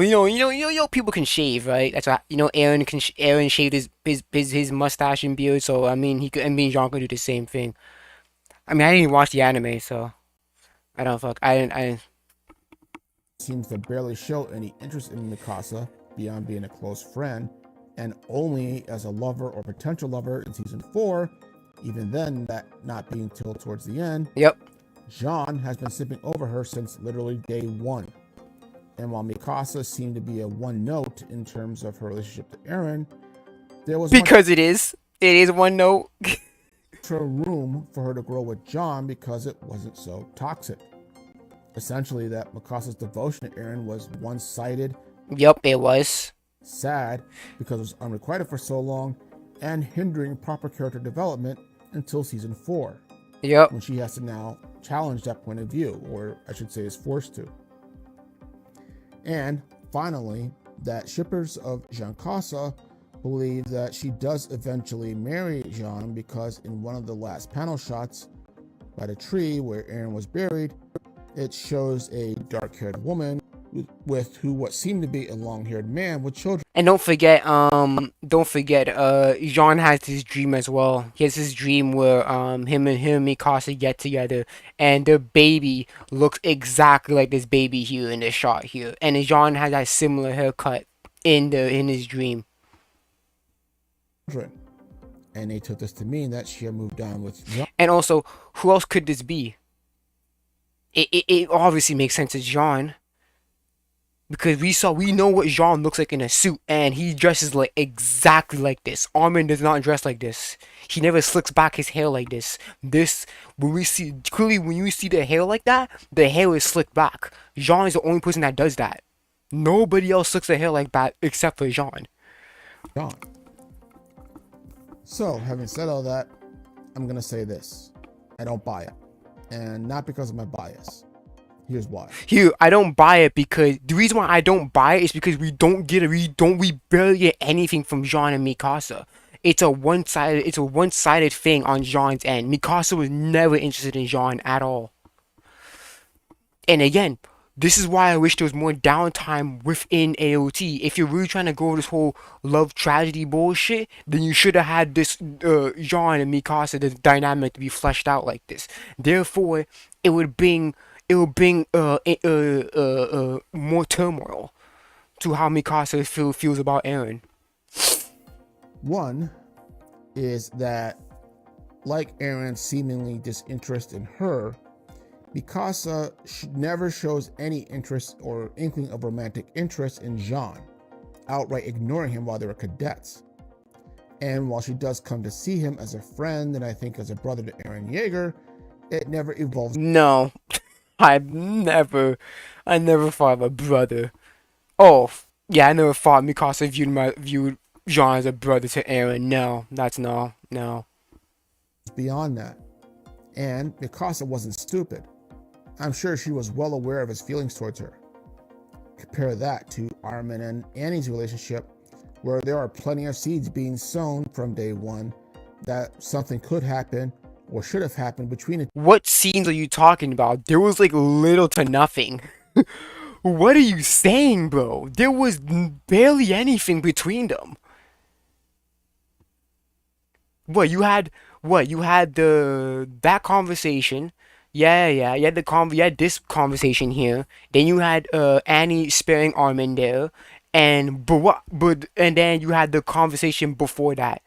people can shave, right? That's why Aaron shaved his mustache and beard. So I mean, Jean can do the same thing. I mean, I didn't even watch the anime, so I don't fuck. I didn't. Seems to barely show any interest in Mikasa beyond being a close friend, and only as a lover or potential lover in season 4. Even then, that not being till towards the end. Yep. Jean has been sipping over her since literally day 1. And while Mikasa seemed to be a one note in terms of her relationship to Aaron, there was it is one note. room for her to grow with John because it wasn't so toxic. Essentially, that Mikasa's devotion to Aaron was one-sided. Yep, it was. Sad because it was unrequited for so long and hindering proper character development until season 4. Yep. When she has to now challenge that point of view, or I should say is forced to. And finally, that shippers of Jean Casa believe that she does eventually marry Jean because in one of the last panel shots by the tree where Aaron was buried, it shows a dark-haired woman with what seemed to be a long-haired man with children. And don't forget, Jean has this dream as well. He has this dream where him and Mikasa get together, and their baby looks exactly like this baby here in the shot here. And Jean has that similar haircut in his dream. And they took this to mean that she had moved on with Jean. And also, who else could this be? It obviously makes sense to Jean. Because we know what Jean looks like in a suit, and he dresses like exactly like this. Armin does not dress like this. He never slicks back his hair like this. When you see the hair like that, the hair is slicked back. Jean is the only person that does that. Nobody else slicks their hair like that except for Jean. So, having said all that, I'm gonna say this: I don't buy it, and not because of my bias. Here's why. I don't buy it because the reason why I don't buy it is because we barely get anything from Jean and Mikasa. It's a one-sided thing on Jean's end. Mikasa was never interested in Jean at all. And again, this is why I wish there was more downtime within AOT. If you're really trying to go this whole love tragedy bullshit, then you should have had this Jean and Mikasa, the dynamic, to be fleshed out like this. Therefore, it would bring more turmoil to how Mikasa feels about Eren. One is that, like Eren's seemingly disinterest in her, Mikasa never shows any interest or inkling of romantic interest in Jean, outright ignoring him while they were cadets. And while she does come to see him as a friend and I think as a brother to Eren Yeager, it never evolves. No, I never thought of a brother. Oh, yeah, I never thought Mikasa viewed Jean as a brother to Eren. No, that's no. Beyond that. And Mikasa wasn't stupid. I'm sure she was well aware of his feelings towards her. Compare that to Armin and Annie's relationship, where there are plenty of seeds being sown from day one that something could happen or should have happened between the. What scenes are you talking about? There was like little to nothing. What are you saying, bro? There was barely anything between them. You had that conversation. Yeah. You had this conversation here. Then you had Annie sparing Armin there, and and then you had the conversation before that,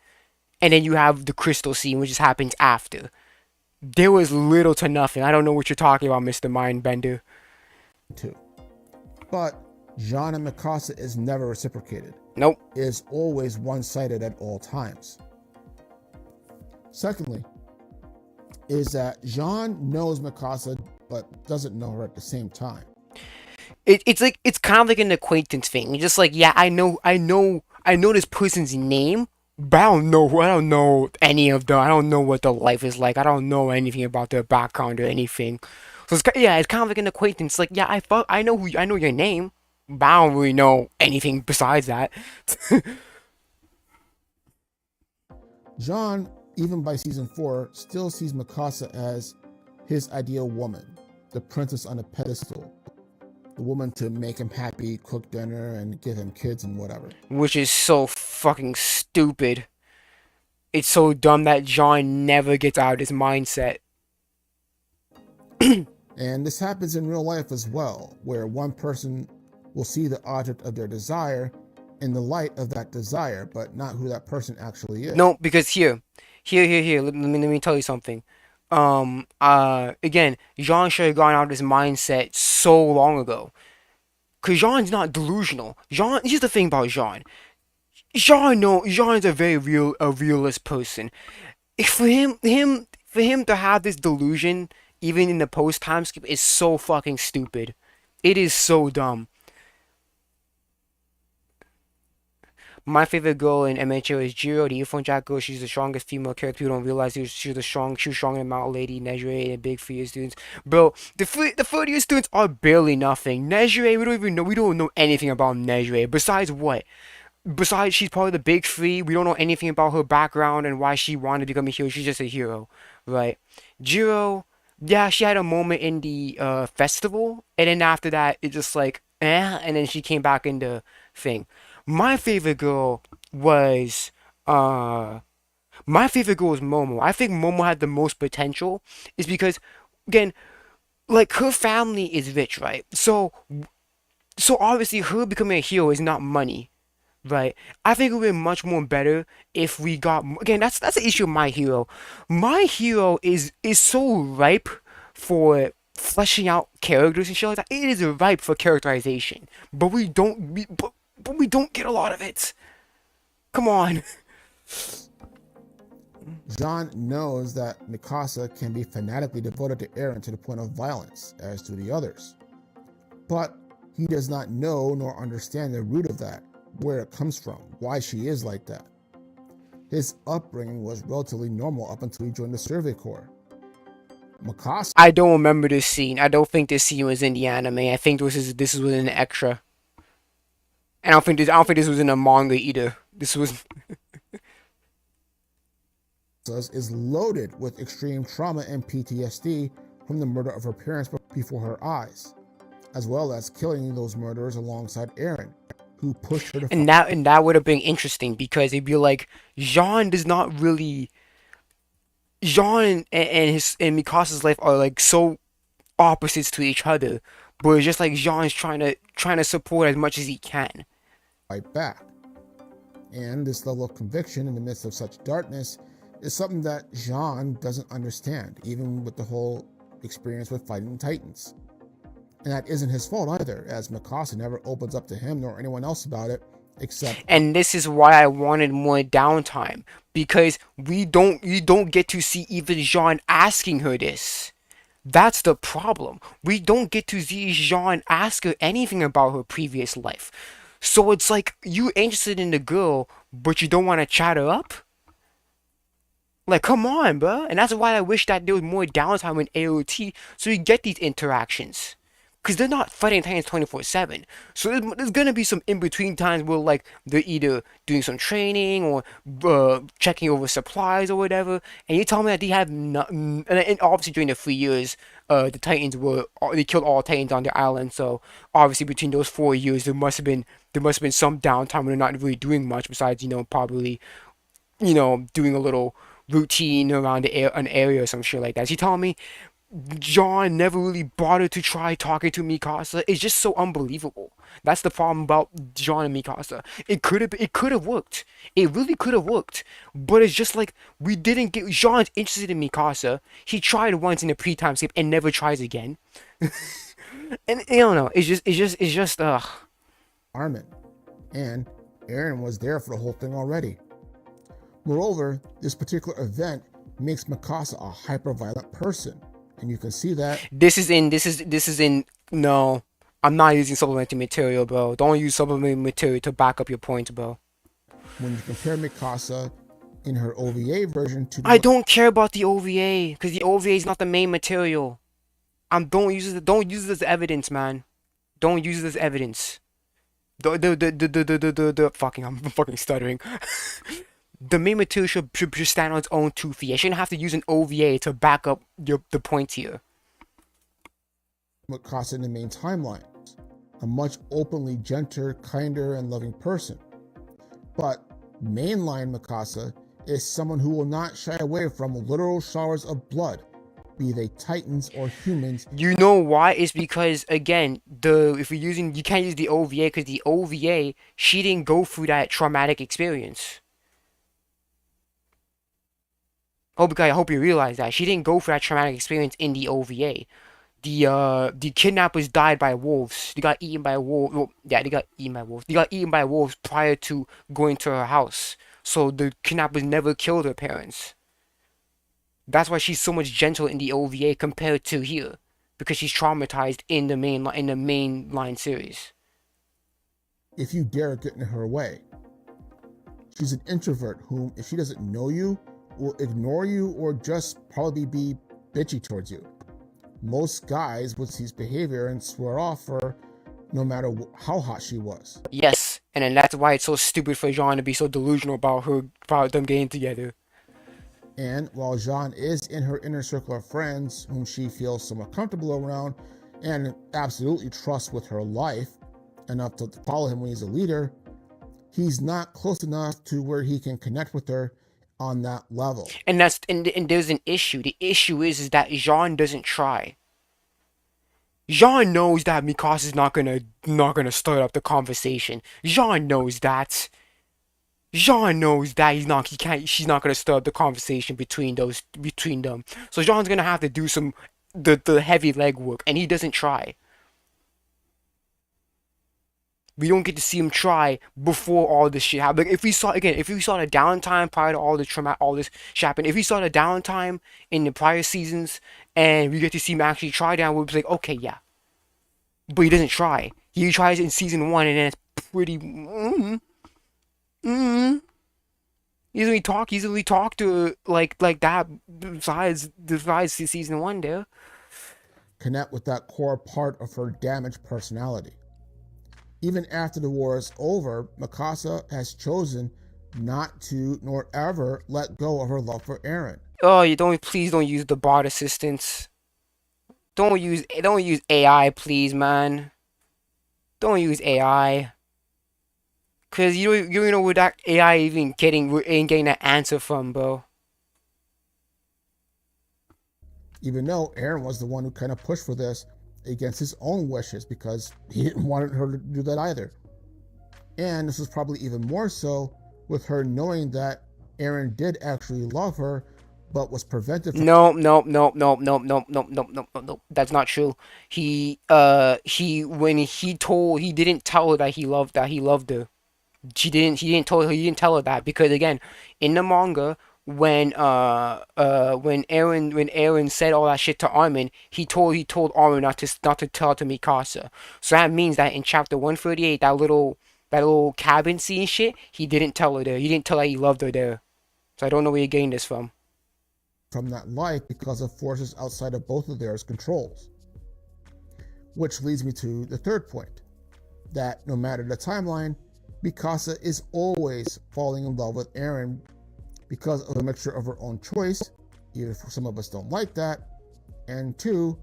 and then you have the crystal scene, which just happens after. There was little to nothing. I don't know what you're talking about, Mr. Mindbender. Too. But Jean and Mikasa is never reciprocated. Nope. It is always one-sided at all times. Secondly, is that Jean knows Mikasa but doesn't know her at the same time. It's kind of like an acquaintance thing. You're just like, yeah, I know this person's name, but I don't know any of them. I don't know what their life is like. I don't know anything about their background or anything. So it's kind of like an acquaintance. Like, yeah, I know your name, but I don't really know anything besides that. Jean, even by season 4, still sees Mikasa as his ideal woman, the princess on a pedestal, the woman to make him happy, cook dinner, and give him kids and whatever. Which is so fucking stupid. It's so dumb that Jean never gets out of his mindset. And this happens in real life as well, where one person will see the object of their desire in the light of that desire, but not who that person actually is. No, because here. Let me tell you something. Again, Jean should have gone out of his mindset so long ago. Cause Jean's not delusional. Here's the thing about Jean. Jean is a very realist person. For him to have this delusion, even in the post time skip, is so fucking stupid. It is so dumb. My favorite girl in MHO is Jiro, the earphone jack girl. She's the strongest female character. People don't realize she's strong in Mount Lady, Nejire, and big 3-year students. Bro, the 3-year students are barely nothing. Nejire, we don't know anything about Nejire. Besides what? Besides, she's part of the big 3. We don't know anything about her background and why she wanted to become a hero. She's just a hero, right? Jiro, yeah, she had a moment in the festival, and then after that, it's just like, and then she came back in the thing. My favorite girl was Momo. I think Momo had the most potential, is because, again, like, her family is rich, right? So obviously her becoming a hero is not money, right? I think it would be much more better if we got, again, that's the issue of My Hero. My Hero is so ripe for fleshing out characters and shit like that. It is ripe for characterization, but we don't get a lot of it. Come on. Jean knows that Mikasa can be fanatically devoted to Eren to the point of violence, as do the others. But he does not know nor understand the root of that, where it comes from, why she is like that. His upbringing was relatively normal up until he joined the Survey Corps. Mikasa... I don't remember this scene. I don't think this scene was in the anime. I think this was an extra. And I don't think this was in a manga either. This was is loaded with extreme trauma and PTSD from the murder of her parents before her eyes, as well as killing those murderers alongside Eren, who pushed her to... And that would have been interesting, because it'd be like, Jean does not really... Jean and Mikasa's life are like so opposites to each other, but it's just like Jean's trying to support as much as he can. Right back. And this level of conviction in the midst of such darkness is something that Jean doesn't understand, even with the whole experience with fighting Titans. And that isn't his fault either, as Mikasa never opens up to him nor anyone else about it, except... And this is why I wanted more downtime, because you don't get to see even Jean asking her this. That's the problem. We don't get to see Jean ask her anything about her previous life. So it's like, you interested in the girl, but you don't want to chat her up? Like, come on, bro. And that's why I wish that there was more downtime in AOT so you get these interactions. Because they're not fighting Titans 24/7. So there's going to be some in-between times where, like, they're either doing some training or checking over supplies or whatever. And you tell me that they have not... And obviously during the 3 years, the Titans they killed all Titans on their island. So obviously between those 4 years, there must have been some downtime when they're not really doing much besides, probably, doing a little routine around an area or some shit like that. So you telling me John never really bothered to try talking to Mikasa? It's just so unbelievable. That's the problem about John and Mikasa. It could have worked. It really could have worked. But it's just like, we didn't get... John's interested in Mikasa. He tried once in a pre-time skip and never tries again. And I don't know. It's just Armin. And Eren was there for the whole thing already. Moreover, this particular event makes Mikasa a hyper-violent person. And you can see that... This is in... No. I'm not using supplementary material, bro. Don't use supplementary material to back up your points, bro. When you compare Mikasa in her OVA version to... I don't care about the OVA, because the OVA is not the main material. Don't use it as evidence, man. Don't use it as evidence. I'm fucking stuttering. The main material should stand on its own 2 feet. I shouldn't have to use an OVA to back up the points here. Mikasa in the main timeline, a much openly gentler, kinder, and loving person. But mainline Mikasa is someone who will not shy away from literal showers of blood, be they Titans or humans. You know why? It's because, again, if you're using... You can't use the OVA because the OVA, she didn't go through that traumatic experience. I hope you realize that. She didn't go for that traumatic experience in the OVA. The kidnappers died by wolves. They got eaten by wolves. Well, yeah, they got eaten by wolves. They got eaten by wolves prior to going to her house. So the kidnappers never killed her parents. That's why she's so much gentle in the OVA compared to here. Because she's traumatized in the mainline series. If you dare get in her way. She's an introvert whom, if she doesn't know you, will ignore you or just probably be bitchy towards you. Most guys would see his behavior and swear off her no matter how hot she was. Yes, and then that's why it's so stupid for Jean to be so delusional about them getting together. And while Jean is in her inner circle of friends whom she feels somewhat comfortable around and absolutely trusts with her life enough to follow him when he's a leader, he's not close enough to where he can connect with her on that level. And there's an issue. The issue is that Jean doesn't try. Jean knows that Mikasa's not gonna start up the conversation. Jean knows that. Jean knows that she's not gonna start up the conversation between them. So Jean's gonna have to do the heavy legwork, and he doesn't try. We don't get to see him try before all this shit happened. Like if we saw the downtime prior to all this shit happened, if we saw the downtime in the prior seasons and we get to see him actually try down, we'll be like, okay, yeah. But he doesn't try. He tries in season 1 and then it's pretty... He's only talk to like that besides season 1 there. Connect with that core part of her damaged personality. Even after the war is over, Mikasa has chosen not to nor ever let go of her love for Eren. Oh, please don't use the bot assistants. Don't use AI, please, man. Don't use AI. Cause you don't know where that AI ain't getting that answer from, bro. Even though Eren was the one who kind of pushed for this against his own wishes because he didn't want her to do that either. And this was probably even more so with her knowing that Eren did actually love her, but was prevented from. No, no, no, no, no, no, no, no, no, no, no. That's not true. When he didn't tell her that he loved her. He didn't tell her that because again, in the manga, when Aaron said all that shit to Armin, he told Armin not to tell to Mikasa. So that means that in chapter 138, that little cabin scene shit, he didn't tell her there. He didn't tell her he loved her there. So I don't know where you're getting this from. From that life because of forces outside of both of theirs controls. Which leads me to the third point, that no matter the timeline, Mikasa is always falling in love with Eren because of a mixture of her own choice, even if some of us don't like that, and two,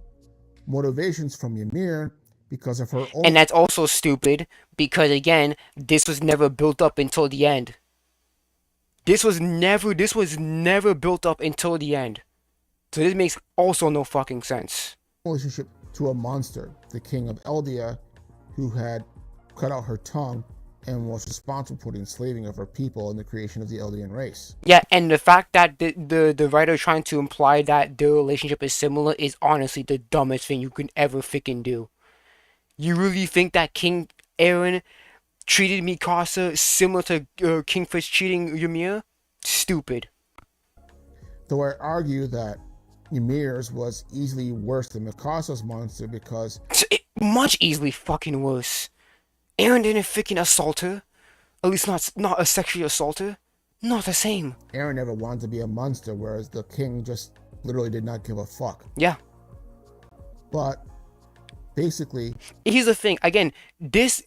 motivations from Ymir because of her own. And that's also stupid because again, this was never built up until the end. This was never built up until the end. So this makes also no fucking sense. Relationship to a monster, the king of Eldia, who had cut out her tongue and was responsible for the enslaving of her people and the creation of the Eldian race. Yeah, and the fact that the writer trying to imply that their relationship is similar is honestly the dumbest thing you can ever freaking do. You really think that King Eren treated Mikasa similar to Kingfish treating Ymir? Stupid. Though I argue that Ymir's was easily worse than Mikasa's monster because Much easily fucking worse. Eren didn't freaking assault her. At least not a sexual assaulter. Not the same. Eren never wanted to be a monster, whereas the king just literally did not give a fuck. Yeah. But basically, here's the thing. Again, this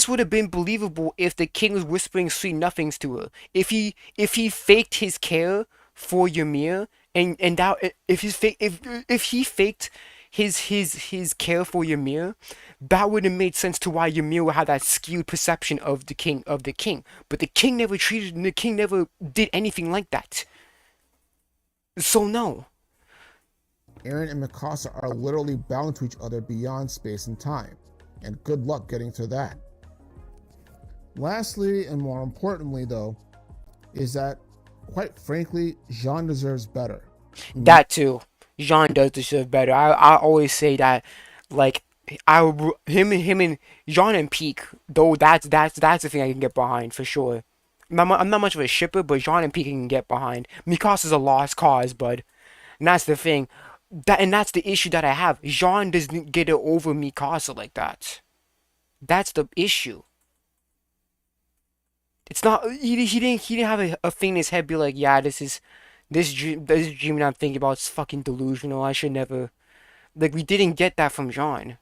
would have been believable if the king was whispering sweet nothings to her. If he faked his care for Ymir and that if he faked his care for Ymir, that would have made sense to why Ymir would have that skewed perception of the king. But the king never did anything like that. So no. Eren and Mikasa are literally bound to each other beyond space and time, and good luck getting to that. Lastly, and more importantly though, is that, quite frankly, Jean deserves better. That too. Jean does deserve better. I always say that, like, him and Jean and Peak, though that's the thing I can get behind for sure. I'm not much of a shipper, but Jean and Peak I can get behind. Mikasa's a lost cause, bud. And that's the thing. That's the issue that I have. Jean doesn't get it over Mikasa like that. That's the issue. It's not he didn't have a thing in his head be like, yeah, this dream that I'm thinking about is fucking delusional. I should never. Like, we didn't get that from Jean.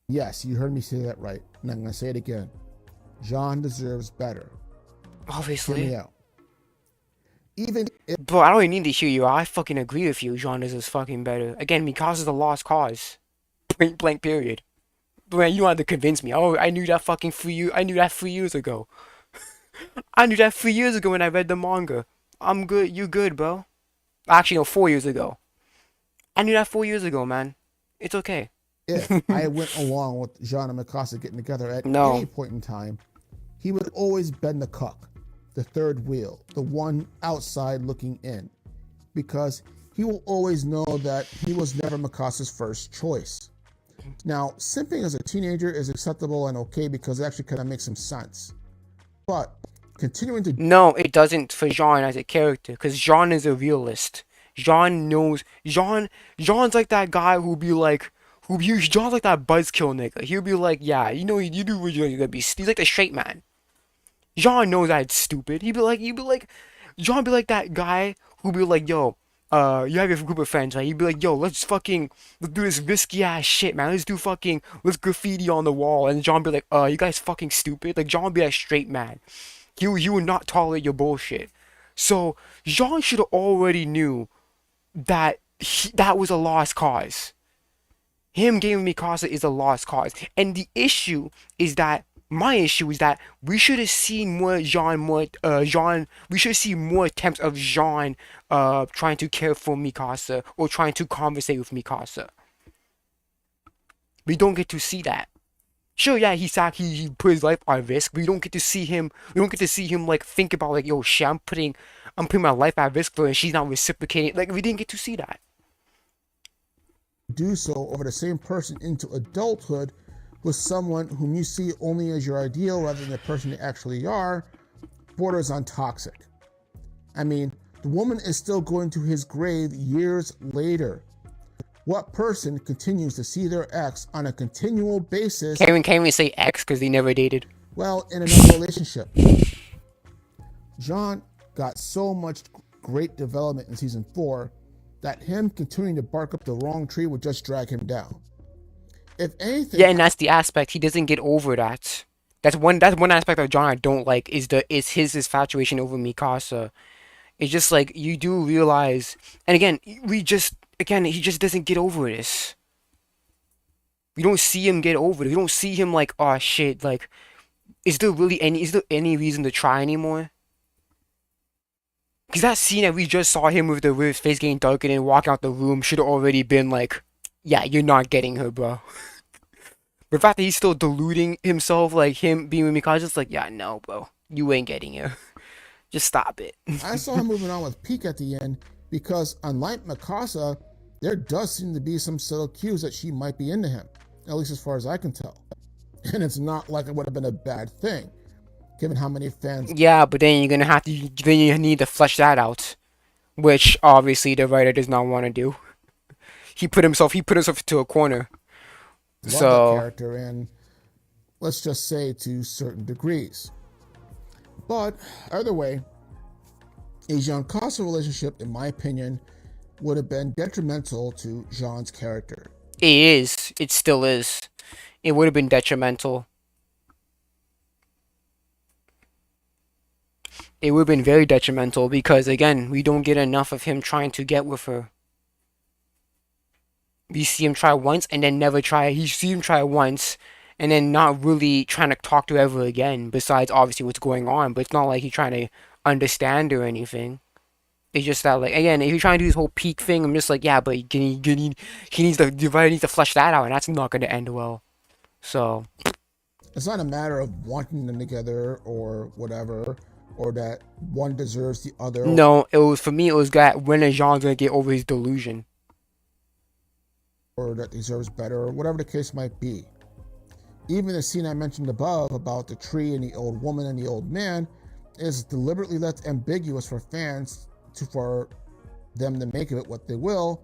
Yes, you heard me say that right, and I'm gonna say it again. Jean deserves better. Obviously. Hear me out. Even if, Bro, I don't even need to hear you. I fucking agree with you. Jean deserves fucking better. Again, Mikasa's a lost cause. Point blank period. But man, you don't have to convince me. Oh, I knew that 3 years ago. I knew that 3 years ago when I read the manga. I'm good. You good, bro? Actually, no, 4 years ago. I knew that 4 years ago, man. It's okay. If I went along with Jean and Mikasa getting together at any point in time, he would always bend the cuck, the third wheel, the one outside looking in, because he will always know that he was never Mikasa's first choice. Now, simping as a teenager is acceptable and okay because it actually kind of makes some sense. But continuing to... No, it doesn't for Jean as a character, because Jean is a realist. Jean knows... Jean's like that guy who'll be like... Jean's like that buzzkill nigga. He'll be like, yeah, you know, you do what you're gonna be... He's like the straight man. Jean knows that it's stupid. Jean be like that guy who'll be like, yo, you have your group of friends, right? You'd be like, yo, let's do this risky ass shit, man. Let's graffiti on the wall. And John be like, you guys fucking stupid. Like, John be that straight man. He would not tolerate your bullshit. So, Jean should have already knew that that was a lost cause. Him giving Mikasa is a lost cause. And my issue is that we should have seen we should have seen more attempts of Jean trying to care for Mikasa or trying to conversate with Mikasa. We don't get to see that. Sure, yeah, he put his life on risk, but we don't get to see him like think about like, yo, shit, I'm putting my life at risk for her, and she's not reciprocating. Like, we didn't get to see that. Do so over the same person into adulthood with someone whom you see only as your ideal rather than the person they actually are borders on toxic. I mean, the woman is still going to his grave years later. What person continues to see their ex on a continual basis? Can't we say ex because they never dated? Well, in another relationship. Jean got so much great development in season 4 that him continuing to bark up the wrong tree would just drag him down. If anything, Yeah, and that's the aspect he doesn't get over that. That's one aspect of John I don't like is his infatuation over Mikasa. It's just like you do realize, and again he just doesn't get over this. We don't see him get over it. We don't see him like, oh shit, like is there any reason to try anymore? Because that scene that we just saw him with his face getting darkened and walking out the room should have already been like, yeah, you're not getting her, bro. But the fact that he's still deluding himself, like him being with Mikasa, just like, yeah, no, bro, you ain't getting her. Just stop it. I saw him moving on with Peak at the end because, unlike Mikasa, there does seem to be some subtle cues that she might be into him, at least as far as I can tell. And it's not like it would have been a bad thing, given how many fans. Yeah, but then you need to flesh that out, which obviously the writer does not want to do. He put himself into a corner. Love that character, and let's just say to certain degrees. But either way, a Jean-Casa relationship, in my opinion, would have been detrimental to Jean's character. It is. It still is. It would have been detrimental. It would have been very detrimental because, again, we don't get enough of him trying to get with her. We see him try once and then never try. You see him try once and then not really trying to talk to her ever again, besides obviously what's going on. But it's not like he's trying to understand or anything. It's just that, like, again, if you're trying to do this whole peak thing, I'm just like, yeah, but the writer needs to flesh that out, and that's not going to end well. So it's not a matter of wanting them together or whatever, or that one deserves the other. No, it was for me. It was that when is Jean gonna get over his delusion, or that deserves better, or whatever the case might be. Even the scene I mentioned above about the tree and the old woman and the old man is deliberately left ambiguous for fans for them to make of it what they will,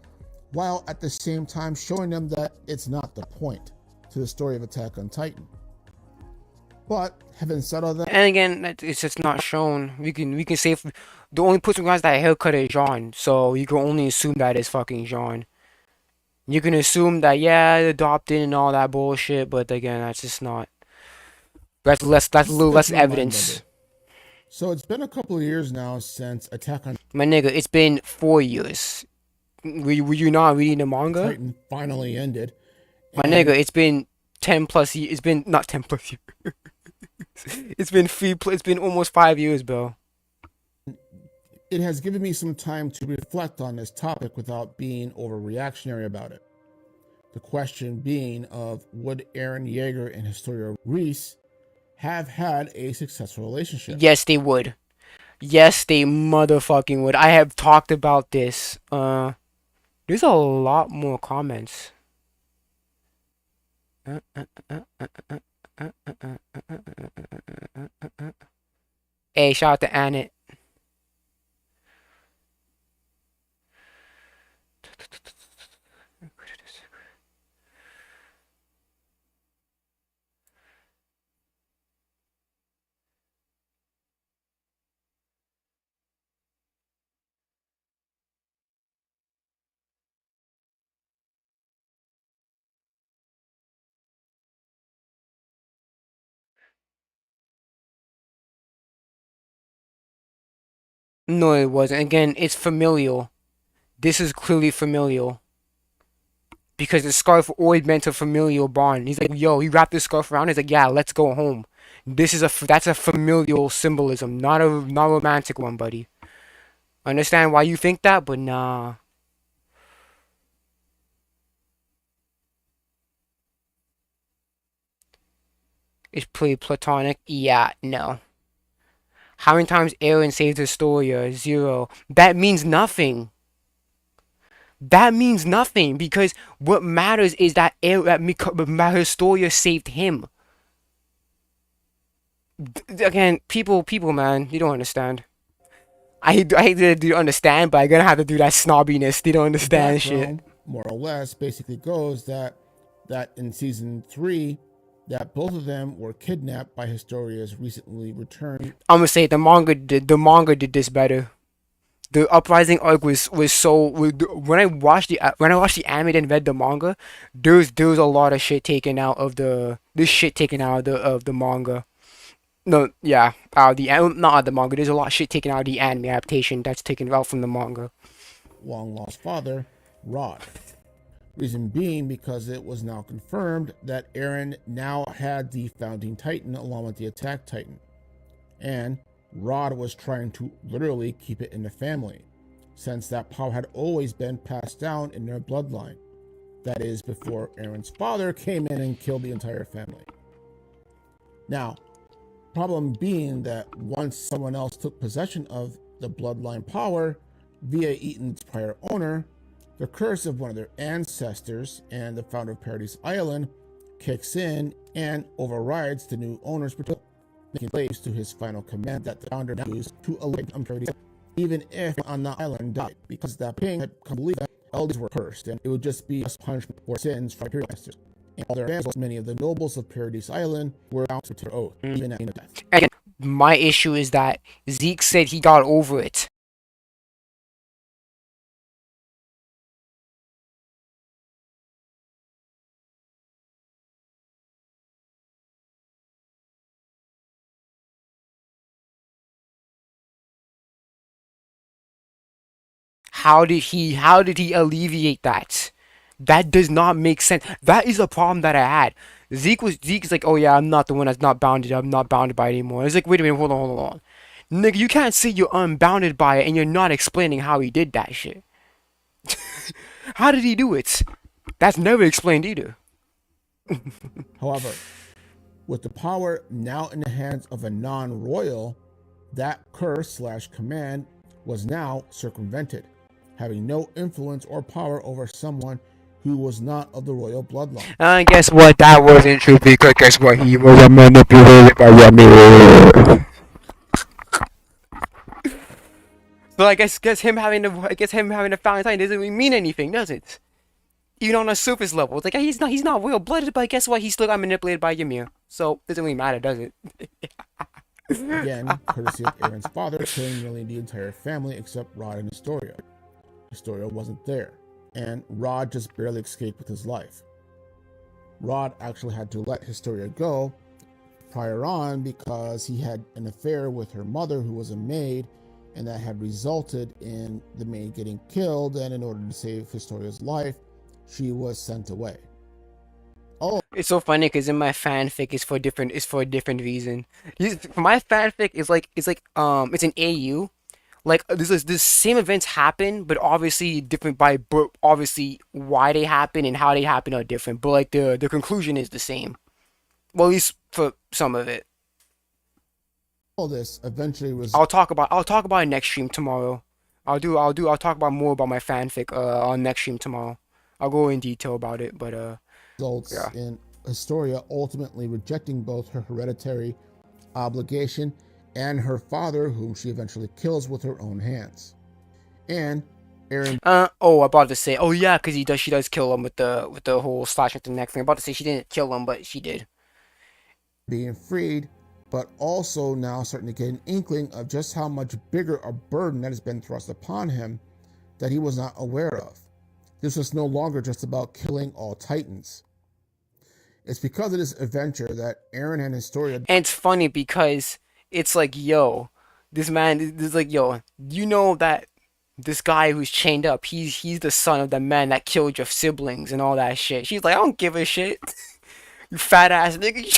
while at the same time showing them that it's not the point to the story of Attack on Titan. But having said all that, and again, it's just not shown. We can say the only person who has that haircut is Jean, so you can only assume that is fucking Jean. You can assume that adopted and all that bullshit, but again, that's just not. That's a little less evidence. So it's been a couple of years now since Attack on My nigga, it's been 4 years. Were you not reading the manga? Titan finally ended. My nigga, it's been 10 plus years. It's been not 10 plus years. It's been almost 5 years, bro. It has given me some time to reflect on this topic without being overreactionary about it. The question being of would Eren Yeager and Historia Reese have had a successful relationship? Yes, they would. Yes, they motherfucking would. I have talked about this. There's a lot more comments. Hey, shout out to Annette. No, it wasn't. Again, it's familial. This is clearly familial. Because the scarf always meant a familial bond. He's like, yo, he wrapped this scarf around. He's like, yeah, let's go home. That's a familial symbolism, not a romantic one, buddy. Understand why you think that, but nah. It's pretty platonic. Yeah, no. How many times Eren saved Historia? 0. That means nothing. That means nothing because what matters is that Historia saved him. Again, people, man, you don't understand. I hate to understand, but I'm gonna have to do that snobbiness. They don't understand shit. More or less, basically goes that in season 3, that both of them were kidnapped by Historia's recently returned. I'm gonna say the manga did this better. The uprising arc was so when I watched the anime and read the manga, there's a lot of shit taken out of the manga. No, yeah, not out of the manga. There's a lot of shit taken out of the anime adaptation that's taken out from the manga. Long lost father, Rod. Reason being because it was now confirmed that Eren now had the founding titan along with the attack titan. And Rod was trying to literally keep it in the family, since that power had always been passed down in their bloodline. That is, before Eren's father came in and killed the entire family. Now, problem being that once someone else took possession of the bloodline power via Eaton's prior owner, the curse of one of their ancestors and the founder of Paradise Island kicks in and overrides the new owner's potential, making slaves to his final command that the founder now used to eliminate Paradise, even if on the island died, because that king had come to believe that elders were cursed and it would just be a punishment for sins from Paradise Masters. And all their ancestors, many of the nobles of Paradise Island were bound to their oath, even at the end of death. And my issue is that Zeke said he got over it. How did he alleviate that? That does not make sense. That is a problem that I had. Zeke's like, oh yeah, I'm not the one that's not bounded. I'm not bounded by it anymore. It's like, wait a minute, hold on. Nigga, you can't say you're unbounded by it and you're not explaining how he did that shit. How did he do it? That's never explained either. However, with the power now in the hands of a non-royal, that curse/command was now circumvented, having no influence or power over someone who was not of the royal bloodline. And guess what? That wasn't true because guess what? He was manipulated by Yami. So I guess him having a fountain titan doesn't really mean anything, does it? Even on a surface level, it's like he's not royal blooded, but guess what? He still got manipulated by Ymir. So it doesn't really matter, does it? Again, courtesy of Eren's father, killing nearly the entire family except Rod and Historia. Historia wasn't there, and Rod just barely escaped with his life. Rod actually had to let Historia go prior on because he had an affair with her mother, who was a maid, and that had resulted in the maid getting killed, and in order to save Historia's life, she was sent away. Oh, it's so funny because in my fanfic it's for a different reason. For my fanfic it's an AU. Like this same events happen, but obviously different but obviously why they happen and how they happen are different. But like the conclusion is the same. Well, at least for some of it. All this eventually was. I'll talk about it next stream tomorrow. I'll talk about more about my fanfic on next stream tomorrow. I'll go in detail about it, but results in Historia ultimately rejecting both her hereditary obligation and her father, whom she eventually kills with her own hands. And Eren. I'm about to say, oh yeah, because she does kill him with the whole slash at the neck thing. I'm about to say she didn't kill him, but she did. Being freed, but also now starting to get an inkling of just how much bigger a burden that has been thrust upon him that he was not aware of. This was no longer just about killing all Titans. It's because of this adventure that Eren and Historia. And it's funny because it's like, yo, this like, yo, you know that this guy who's chained up, he's the son of the man that killed your siblings and all that shit. She's like, I don't give a shit. You fat ass nigga. You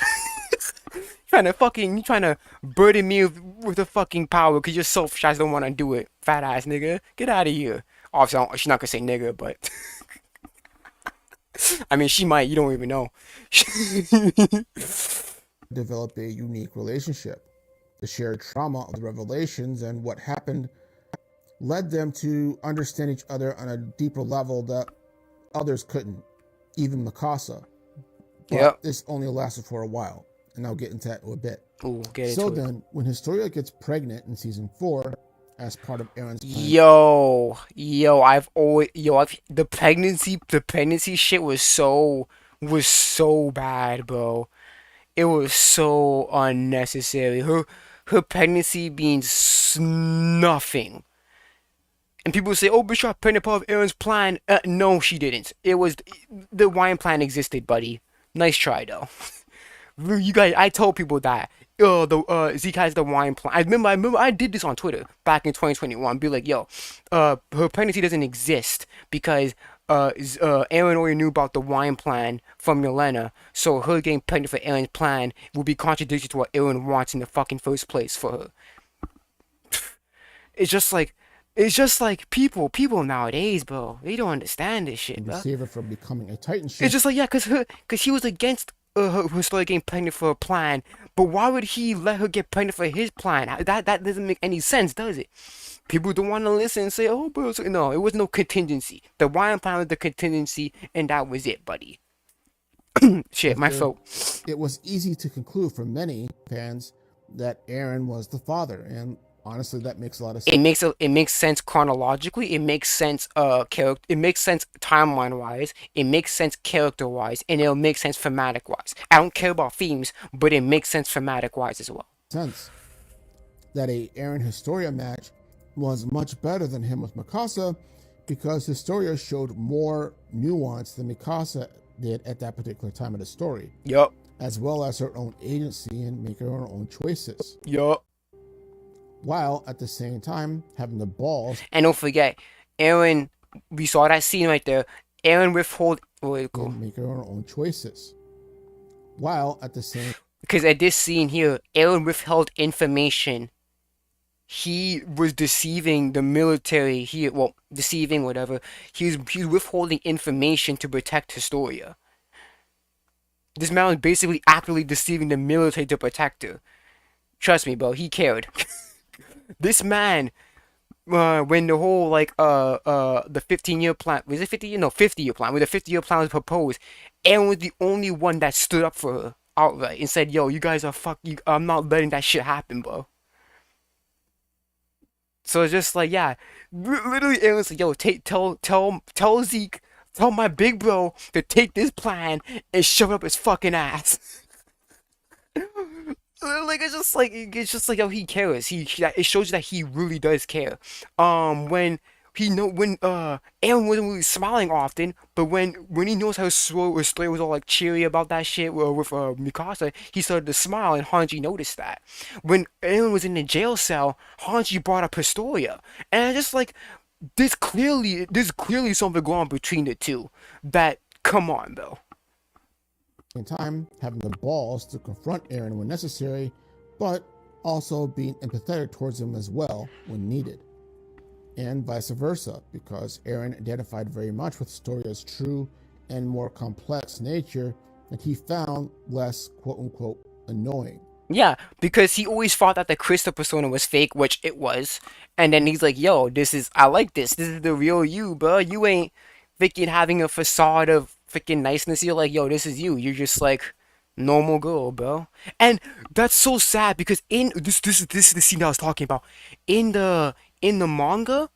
trying to burden me with the fucking power because you're selfish. I don't want to do it. Fat ass nigga. Get out of here. Obviously, she's not gonna say nigga, but I mean, she might. You don't even know. Develop a unique relationship. The shared trauma of the revelations and what happened led them to understand each other on a deeper level that others couldn't, even Mikasa. But Yep. this only lasted for a while, and I'll get into that in a bit. Ooh, get So into it. then, when Historia gets pregnant in season 4 as part of Aaron's plan, The pregnancy shit was so bad, bro. It was so unnecessary. Her pregnancy means nothing. And people say, "Oh, Bishop pregnant part of Aaron's plan." No, she didn't. It was the wine plan existed, buddy. Nice try though. You guys, I told people that. Zeke has the wine plan. I remember I did this on Twitter back in 2021. Be like, yo, her pregnancy doesn't exist because Aaron already knew about the wine plan from Yelena, so her getting pregnant for Aaron's plan will be contradictory to what Aaron wants in the fucking first place for her. It's just like people nowadays, bro. They don't understand this shit, bro. save her from becoming a Titan ship. It's just like, yeah, cause he was against her story getting pregnant for a plan, but why would he let her get pregnant for his plan? That doesn't make any sense, does it? People don't want to listen and say, "Oh, bro," no, it was no contingency. The wine plan was the contingency, and that was it, buddy. Shit, my fault. It was easy to conclude for many fans that Aaron was the father, and honestly, that makes a lot of sense. It makes sense chronologically. It makes sense character. It makes sense timeline wise. It makes sense character wise, and it'll make sense thematic wise. I don't care about themes, but it makes sense thematic wise as well. Sense that a Aaron Historia match was much better than him with Mikasa because Historia showed more nuance than Mikasa did at that particular time of the story. Yup. As well as her own agency and making her own choices. Yup. While at the same time having the balls. And don't forget, Aaron, we saw that scene right there. Aaron withhold. Make her own choices. While at the same. Because at this scene here, Aaron withheld information. He was deceiving the military here. Well, deceiving whatever. He was withholding information to protect Historia. This man was basically actively deceiving the military to protect her. Trust me, bro. He cared. This man, when the whole the 15-year plan, was it 50 year? No, 50-year plan. When the 50-year plan was proposed, Aaron was the only one that stood up for her outright and said, "Yo, you guys are I'm not letting that shit happen, bro." So it's just like, yeah, literally, Aaron's like, "Yo, tell Zeke, tell my big bro to take this plan and shove it up his fucking ass." Like it's just like how he cares. It shows you that he really does care. When Aaron wasn't really smiling often, but when he knows how his story was all like cheery about that shit with Mikasa, he started to smile, and Hanji noticed that. When Aaron was in the jail cell, Hanji brought up Historia, and just like there's clearly something going on between the two. That, come on, though. In time, having the balls to confront Aaron when necessary, but also being empathetic towards him as well when needed. And vice versa, because Aaron identified very much with Historia's true and more complex nature that he found less quote-unquote annoying. Yeah, because he always thought that the Crystal persona was fake, which it was. And then he's like, "Yo, I like this. This is the real you, bro. You ain't freaking having a facade of freaking niceness." You're like, "Yo, this is you. You're just like normal girl, bro." And that's so sad because in this is the scene I was talking about. In the manga,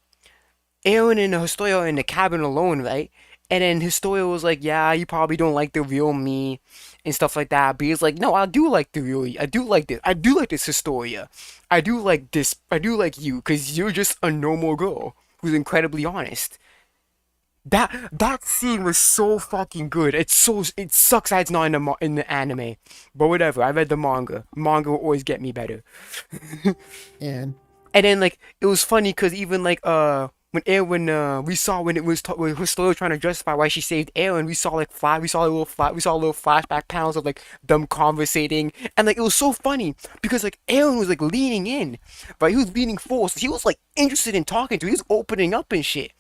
Aaron and Historia are in the cabin alone, right? And then Historia was like, "Yeah, you probably don't like the real me," and stuff like that. But he's like, "No, I do like the real you. I do like this. I do like this Historia. I do like this. I do like you, because you're just a normal girl who's incredibly honest." That scene was so fucking good. It sucks that it's not in the anime, but whatever. I read the manga. Manga will always get me better. and then like it was funny because even like we saw when it was when Historia trying to justify why she saved Aaron, we saw little flashback panels of like them conversating, and like it was so funny because like Aaron was like leaning in, right? He was leaning forward. So he was like interested in talking to her. He was opening up and shit.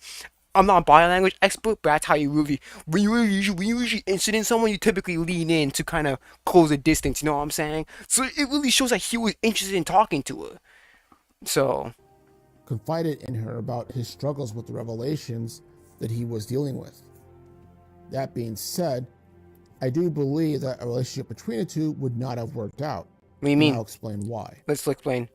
I'm not a body language expert, but that's how you really when you usually interested in someone, you typically lean in to kind of close the distance. You know what I'm saying? So it really shows that he was interested in talking to her. So confided in her about his struggles with the revelations that he was dealing with. That being said, I do believe that a relationship between the two would not have worked out. What do you mean? I'll explain why. Let's explain.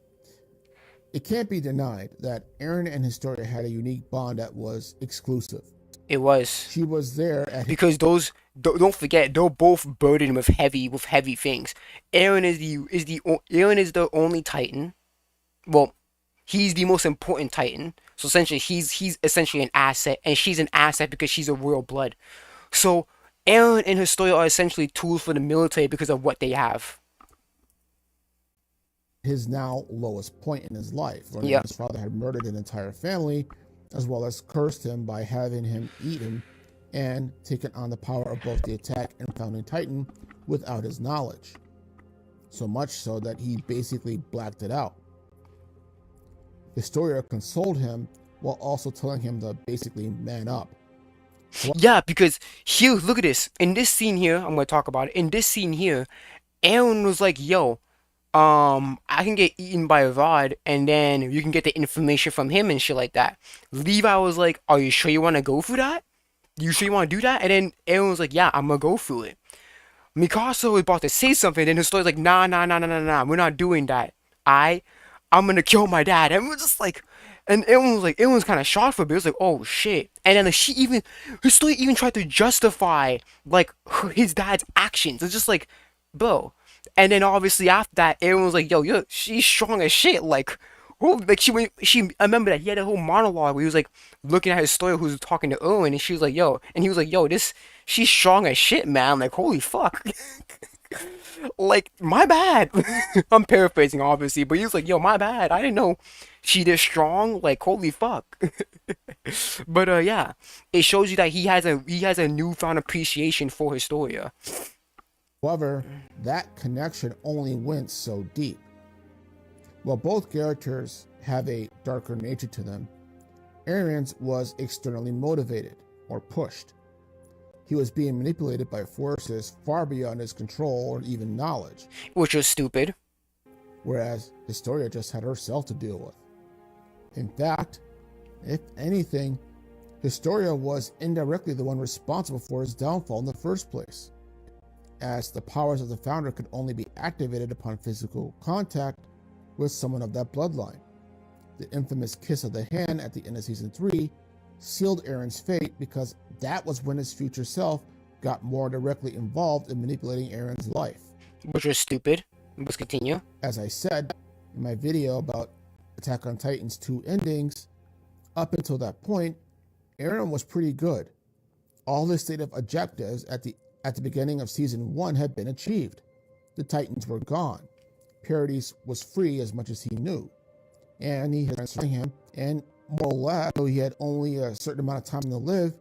It can't be denied that Aaron and Historia had a unique bond that was exclusive. It was. She was there at because those don't forget they're both burdened with heavy things. Aaron is the only Titan. Well, he's the most important Titan. So essentially, he's essentially an asset, and she's an asset because she's a royal blood. So Aaron and Historia are essentially tools for the military because of what they have. His now lowest point in his life, learning his father had murdered an entire family, as well as cursed him by having him eaten and taken on the power of both the attack and founding Titan without his knowledge. So much so that he basically blacked it out. Historia consoled him while also telling him to basically man up. Yeah, because here, look at this. In this scene here, I'm going to talk about it. In this scene here, Aaron was like, yo, I can get eaten by a rod, and then you can get the information from him and shit like that. Levi was like, are you sure you want to go through that? You sure you want to do that? And then Aaron was like, yeah, I'm going to go through it. Mikasa was about to say something, and then Historia's like, nah, we're not doing that. I'm going to kill my dad. And we're just like, and everyone's kind of shocked for a bit. It was like, oh shit. And then Historia even tried to justify, like, his dad's actions. It's just like, bro. And then obviously after that, everyone was like, yo, she's strong as shit. Like, I remember that he had a whole monologue where he was like looking at his story who was talking to Owen, and she was like, yo, and he was like, yo, she's strong as shit, man. Like, holy fuck. Like, my bad. I'm paraphrasing obviously, but he was like, yo, my bad. I didn't know she this strong. Like, holy fuck. But yeah, it shows you that he has a newfound appreciation for Historia. However, that connection only went so deep. While both characters have a darker nature to them, Aaron's was externally motivated or pushed. He was being manipulated by forces far beyond his control or even knowledge. Which was stupid. Whereas Historia just had herself to deal with. In fact, if anything, Historia was indirectly the one responsible for his downfall in the first place, as the powers of the founder could only be activated upon physical contact with someone of that bloodline. The infamous kiss of the hand at the end of season 3 sealed Aaron's fate because that was when his future self got more directly involved in manipulating Aaron's life. Which was stupid. Let's continue. As I said in my video about Attack on Titan's 2 endings, up until that point, Aaron was pretty good. All his stated objectives at the beginning of season 1 had been achieved. The Titans were gone. Paradis was free as much as he knew. And he had transferred him, and more or less, though he had only a certain amount of time to live,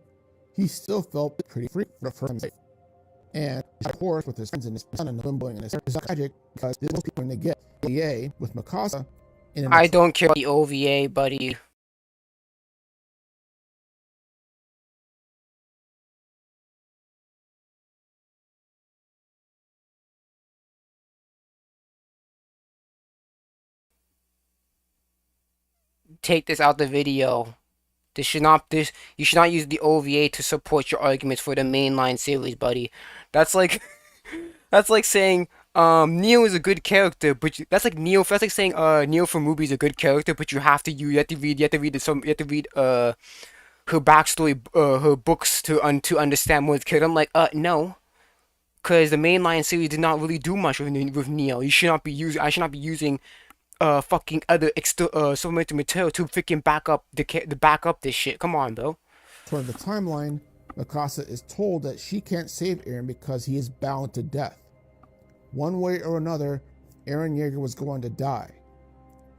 he still felt pretty free for himself. And of course, with his friends and his son and the limboing and his tragic, because this was going to get OVA with Mikasa. I don't care about the OVA, buddy. Take this out the video. You should not use the OVA to support your arguments for the mainline series, buddy. That's like saying Neo is a good character, but that's like saying Neo from Ruby is a good character, but you have to read her backstory, her books to understand more of the character. I'm like, no. Because the mainline series did not really do much with Neo. I should not be using fucking other supplementary material to freaking back up this shit. Come on, bro. Toward the timeline, Mikasa is told that she can't save Eren because he is bound to death. One way or another, Eren Yeager was going to die.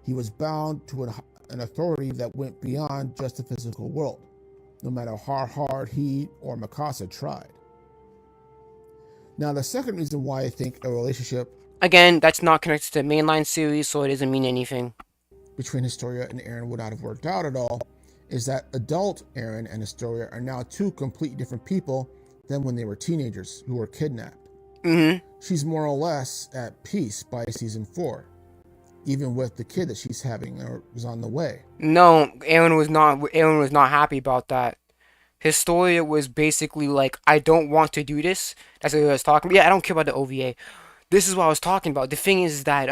He was bound to an authority that went beyond just the physical world, no matter how hard he or Mikasa tried. Now, the second reason why I think a relationship... Again, that's not connected to the mainline series, so it doesn't mean anything. ...between Historia and Eren would not have worked out at all is that adult Aaron and Historia are now two completely different people than when they were teenagers who were kidnapped. She's more or less at peace by season 4, even with the kid that she's having or was on the way. No, Aaron was not. Aaron was not happy about that. Historia was basically like, I don't want to do this. That's what I was talking about. Yeah, I don't care about the OVA. This is what I was talking about. The thing is that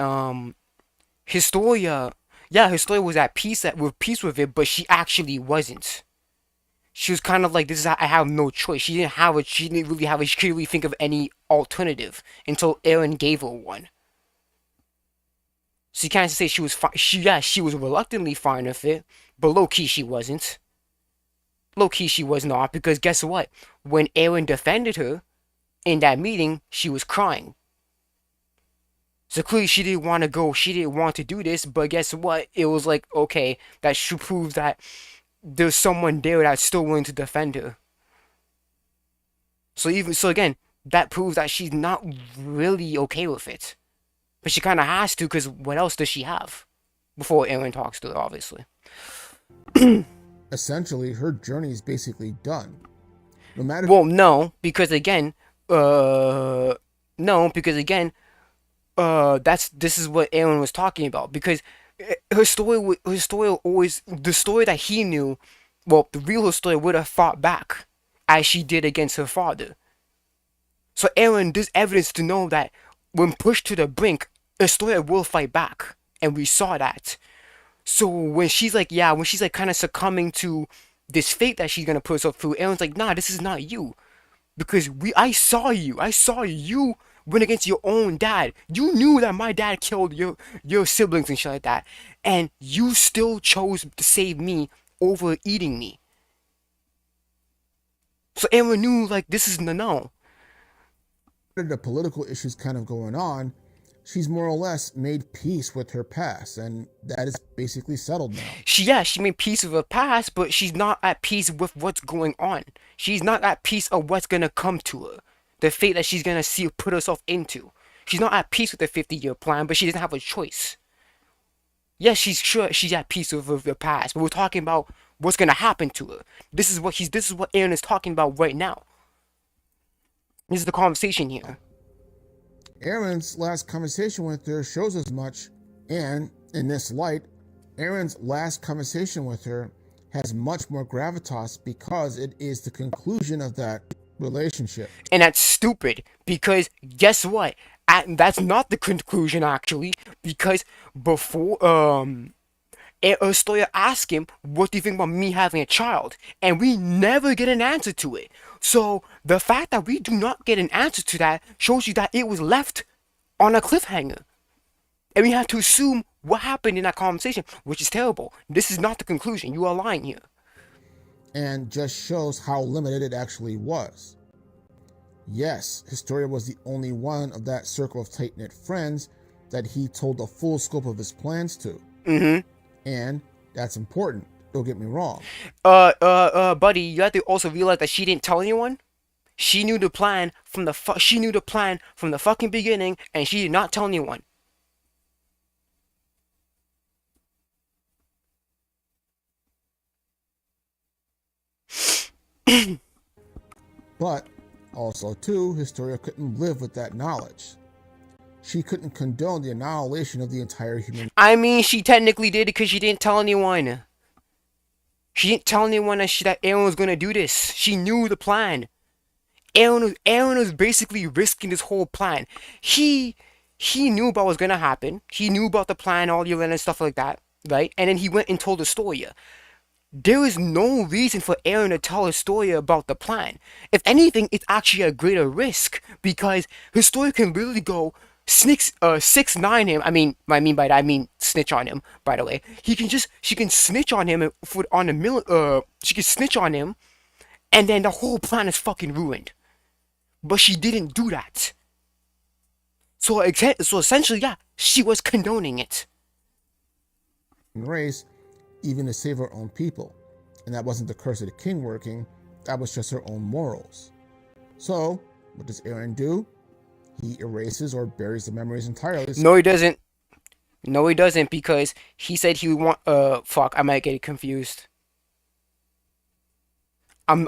Historia, yeah, Historia was at peace with it, but she actually wasn't. She was kind of like, this is, I have no choice. She didn't really have a, she couldn't really think of any alternative until Aaron gave her one. So you can't say she was fine. She was reluctantly fine with it, but low key she wasn't. Low key she was not, because guess what? When Aaron defended her in that meeting, she was crying. So clearly she didn't want to go. She didn't want to do this, but guess what? It was like, okay, that should prove that there's someone there that's still willing to defend her. So again, that proves that she's not really okay with it. But she kind of has to, because what else does she have? Before Aaron talks to her, obviously. Essentially, her journey is basically done. No matter. Well, no, because again, this is what Aaron was talking about, because her story always, the story that he knew, well, the real story would have fought back as she did against her father. So Aaron, there's evidence to know that when pushed to the brink, Historia will fight back, and we saw that. So when she's like kind of succumbing to this fate that she's gonna put herself through, Aaron's like, nah, this is not you, because I saw you went against your own dad. You knew that my dad killed your siblings and shit like that, and you still chose to save me over eating me. So Aaron knew, like, this is no. The political issues kind of going on, she's more or less made peace with her past, and that is basically settled now. She made peace with her past, but she's not at peace with what's going on. She's not at peace of what's gonna come to her, the fate that she's gonna see put herself into. She's not at peace with the 50-year plan, but she doesn't have a choice. Yes, she's at peace with her past, but we're talking about what's gonna happen to her. This is what Aaron is talking about right now. This is the conversation here. Aaron's last conversation with her shows as much, and in this light, Aaron's last conversation with her has much more gravitas because it is the conclusion of that relationship. And that's stupid, because guess what? That's not the conclusion, actually, because before Stoya asked him, what do you think about me having a child? And we never get an answer to it. So the fact that we do not get an answer to that shows you that it was left on a cliffhanger. And we have to assume what happened in that conversation, which is terrible. This is not the conclusion. You are lying here. And just shows how limited it actually was. Yes, Historia was the only one of that circle of tight-knit friends that he told the full scope of his plans to. And that's important. Don't get me wrong. Buddy, you have to also realize that she didn't tell anyone. She knew the plan from the fucking beginning, and she did not tell anyone. But also too, Historia couldn't live with that knowledge. She couldn't condone the annihilation of the entire human. I mean, she technically did it because she didn't tell anyone. She didn't tell anyone that Aaron was gonna do this. She knew the plan. Aaron was basically risking this whole plan. He knew about what's gonna happen. He knew about the plan, all the and stuff like that, right? And then he went and told Historia. There is no reason for Aaron to tell Historia about the plan. If anything, it's actually a greater risk, because Historia can literally go 6ix9ine him. I mean by that I mean snitch on him. By the way, she can snitch on him she can snitch on him, and then the whole plan is fucking ruined. But she didn't do that. So essentially, yeah, she was condoning it. Race, even to save her own people, and that wasn't the curse of the king working. That was just her own morals. So what does Aaron do? He erases or buries the memories entirely. No, he doesn't. No, he doesn't, because he said he would want. Fuck, I might get it confused. I was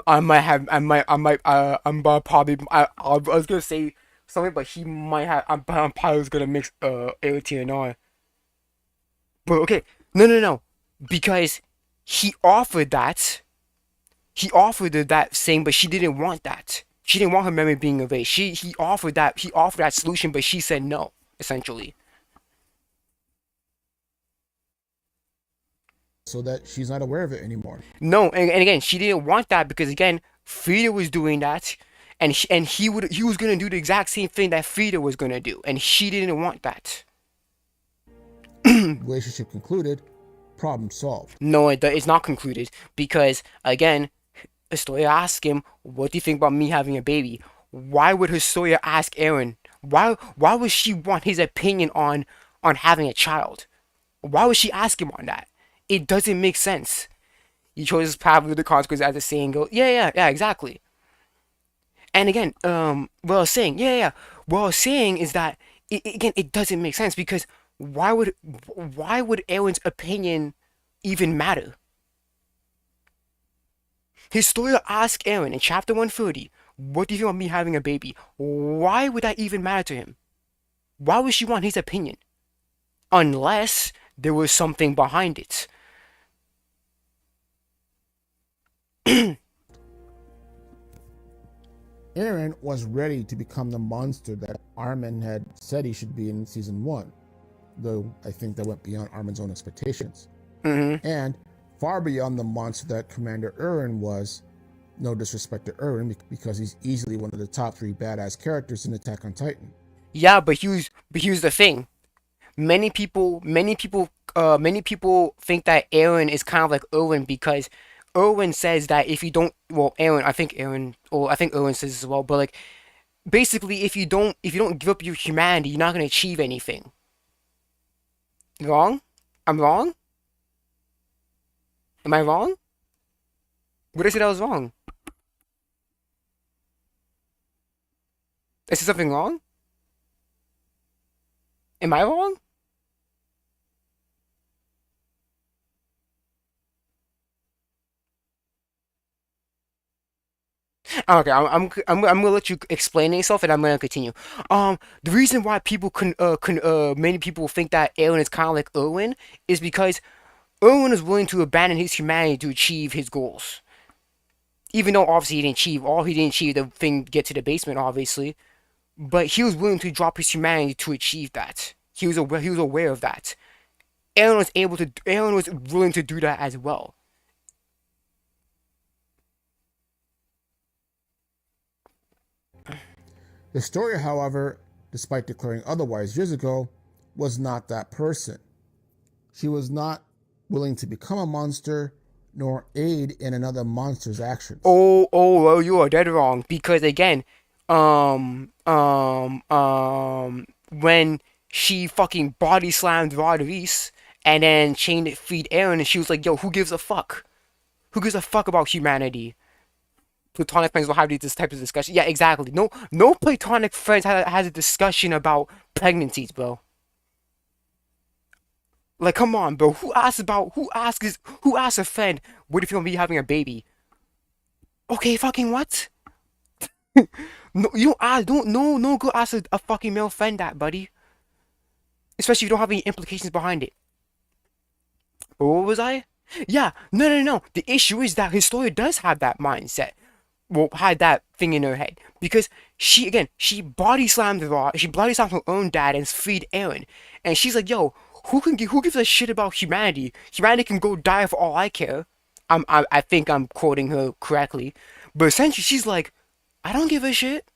gonna say something, but he might have. I'm probably gonna mix AOT and I. But okay, no, because he offered that. He offered her that thing, but she didn't want that. She didn't want her memory being erased. He offered that. He offered that solution, but she said no. Essentially. So that she's not aware of it anymore. No, and again, she didn't want that because again, Frida was doing that, and he was gonna do the exact same thing that Frida was gonna do, and she didn't want that. Relationship concluded, problem solved. No, it's not concluded because again, Historia asked him, "What do you think about me having a baby?" Why would Historia ask Aaron? Why would she want his opinion on having a child? Why would she ask him on that? It doesn't make sense. He chose his path with the consequences, as the saying goes. Yeah, exactly. And again, what I was saying, what I was saying is that again, it doesn't make sense because why would Aaron's opinion even matter? Historia asked Aaron in chapter 130, "What do you think about me having a baby?" Why would that even matter to him? Why would she want his opinion? Unless there was something behind it. Aaron was ready to become the monster that Armin had said he should be in season 1, though I think that went beyond Armin's own expectations. And far beyond the monster that Commander Aaron was, no disrespect to Aaron, because he's easily one of the top 3 badass characters in Attack on Titan. Yeah, but here's the thing. Many people think that Aaron is kind of like Owen because Owen says that if you don't, well, I think Owen says this as well, but like, basically, if you don't give up your humanity, you're not gonna achieve anything. Wrong? I'm wrong? Am I wrong? What did I say that was wrong? Is there something wrong? Am I wrong? Okay, I'm gonna let you explain yourself, and I'm gonna continue. The reason why many people think that Aaron is kind of like Owen is because Owen is willing to abandon his humanity to achieve his goals. Even though obviously he didn't achieve the thing, get to the basement, obviously, but he was willing to drop his humanity to achieve that. He was aware of that. Aaron was willing to do that as well. Historia, however, despite declaring otherwise years ago, was not that person. She was not willing to become a monster nor aid in another monster's actions. Well, you are dead wrong because again, when she fucking body slammed Rodriguez and then chained it feed Aaron, and she was like, "Yo, who gives a fuck? Who gives a fuck about humanity?" Platonic friends will have this type of discussion. Yeah, exactly. No platonic friends has a discussion about pregnancies, bro. Like, come on, bro. Who asks a friend, what if you're gonna be having a baby? Okay, fucking what? No, you don't ask. No, go ask a fucking male friend that, buddy. Especially if you don't have any implications behind it. But what was I? Yeah, no. The issue is that Historia does have that mindset. Well, had that thing in her head because she body slammed her own dad and freed Aaron, and she's like, "Yo, who gives a shit about humanity? Humanity can go die for all I care." I think I'm quoting her correctly, but essentially she's like, "I don't give a shit.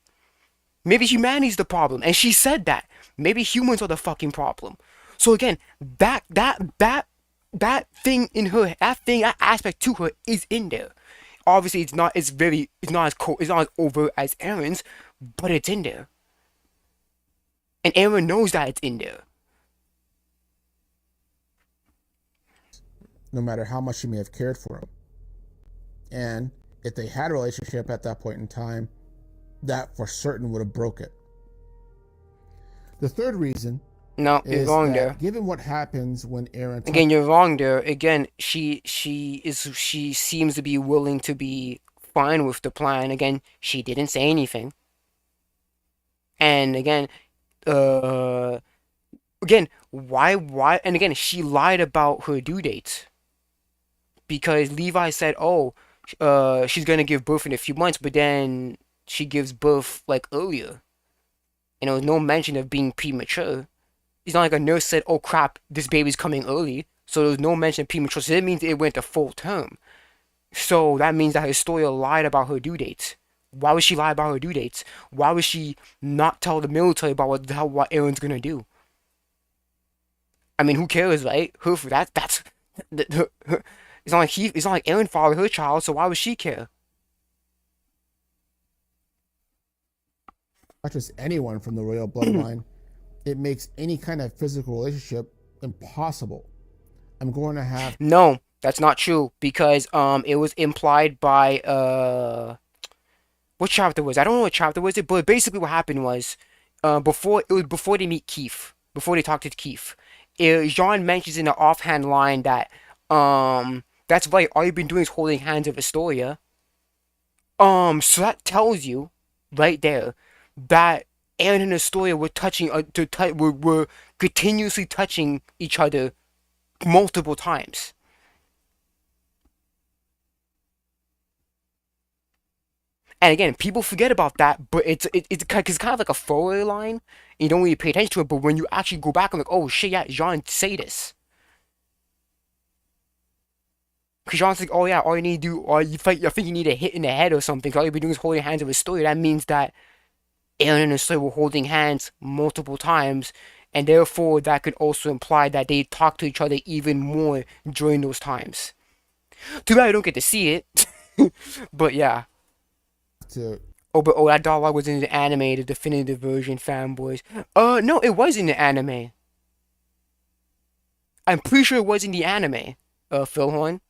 Maybe humanity's the problem," and she said that maybe humans are the fucking problem. So again, that thing in her, that aspect to her is in there. Obviously, it's not as overt as Aaron's, but it's in there. And Aaron knows that it's in there. No matter how much she may have cared for him. And if they had a relationship at that point in time, that for certain would have broke it. The third reason No, you're wrong there. Given what happens when Aaron... Again, you're wrong there. Again, she seems to be willing to be fine with the plan. Again, she didn't say anything. And uh, why? And again, she lied about her due dates because Levi said, "Oh, she's gonna give birth in a few months," but then she gives birth like earlier, and there was no mention of being premature. It's not like a nurse said, "Oh crap, this baby's coming early," so there was no mention of premature. So that means it went to full term. So that means that Historia lied about her due dates. Why would she lie about her due dates? Why would she not tell the military about what Aaron's gonna do? I mean, who cares, right? Her for that's it's not like it's not like Aaron fathered her child, so why would she care? Not just anyone from the royal bloodline, it makes any kind of physical relationship impossible. I'm going to have No, that's not true because it was implied by what chapter was it? I don't know what chapter was it, but basically what happened was before they meet Keith, before they talk to Keith, Jean mentions in an offhand line that that's right, all you've been doing is holding hands with Astoria. So that tells you right there that Aaron and Astoria were touching were continuously touching each other multiple times. And again, people forget about that, but it's kind of like a throwaway line. You don't really pay attention to it, but when you actually go back and like, oh shit, yeah, Jean say this. Because Jean's like, oh yeah, all you need to do, or you think you need a hit in the head or something. All you've been doing is holding hands with Astoria. That means that Aaron and Astoria were holding hands multiple times, and therefore that could also imply that they talked to each other even more during those times. Too bad I don't get to see it, but yeah. That dialogue was in the anime, the definitive version, fanboys. No, it was in the anime. I'm pretty sure it was in the anime, Phil Horn.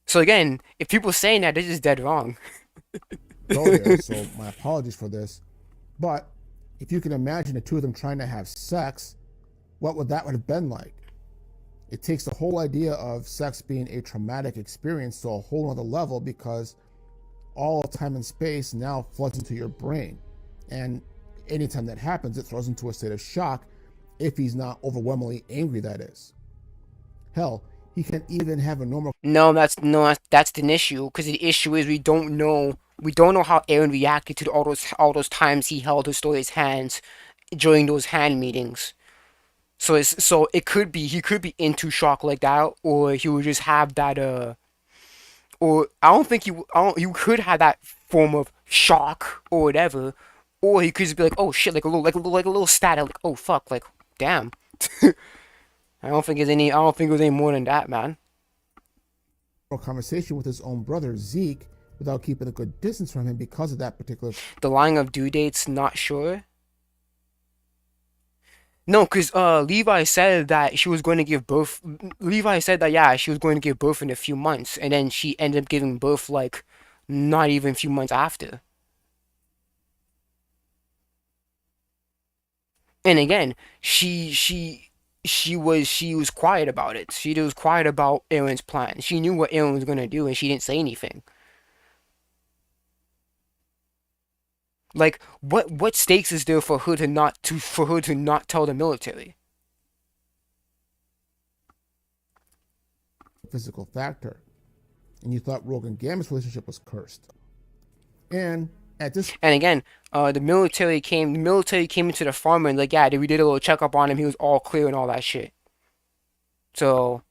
So again, if people are saying that, they're just dead wrong. So my apologies for this. But if you can imagine the two of them trying to have sex, what would that have been like? It takes the whole idea of sex being a traumatic experience to a whole other level because all time and space now floods into your brain. And anytime that happens, it throws into a state of shock if he's not overwhelmingly angry, that is. Hell, he can even have a normal... No, that's an issue, because the issue is we don't know how Aaron reacted to all those times he held Historia's hands during those hand meetings. So it could be he could be into shock like that, or he would just have that or you could have that form of shock or whatever, or he could just be like, oh shit, like a little static, like oh fuck, like damn. I don't think it was any more than that, man. Conversation with his own brother Zeke without keeping a good distance from him because of that particular. The lying of due dates, not sure. No, because Levi said that she was going to give birth. Levi said that, yeah, she was going to give birth in a few months, and then she ended up giving birth, like, not even a few months after. And again, she was quiet about it. She was quiet about Aaron's plan. She knew what Aaron was going to do, and she didn't say anything. Like, what stakes is there for her to not tell the military? Physical factor, and you thought Rogue and Gambit's relationship was cursed. And at this, and again, the military came into the farm and like, yeah, we did a little checkup on him. He was all clear and all that shit. So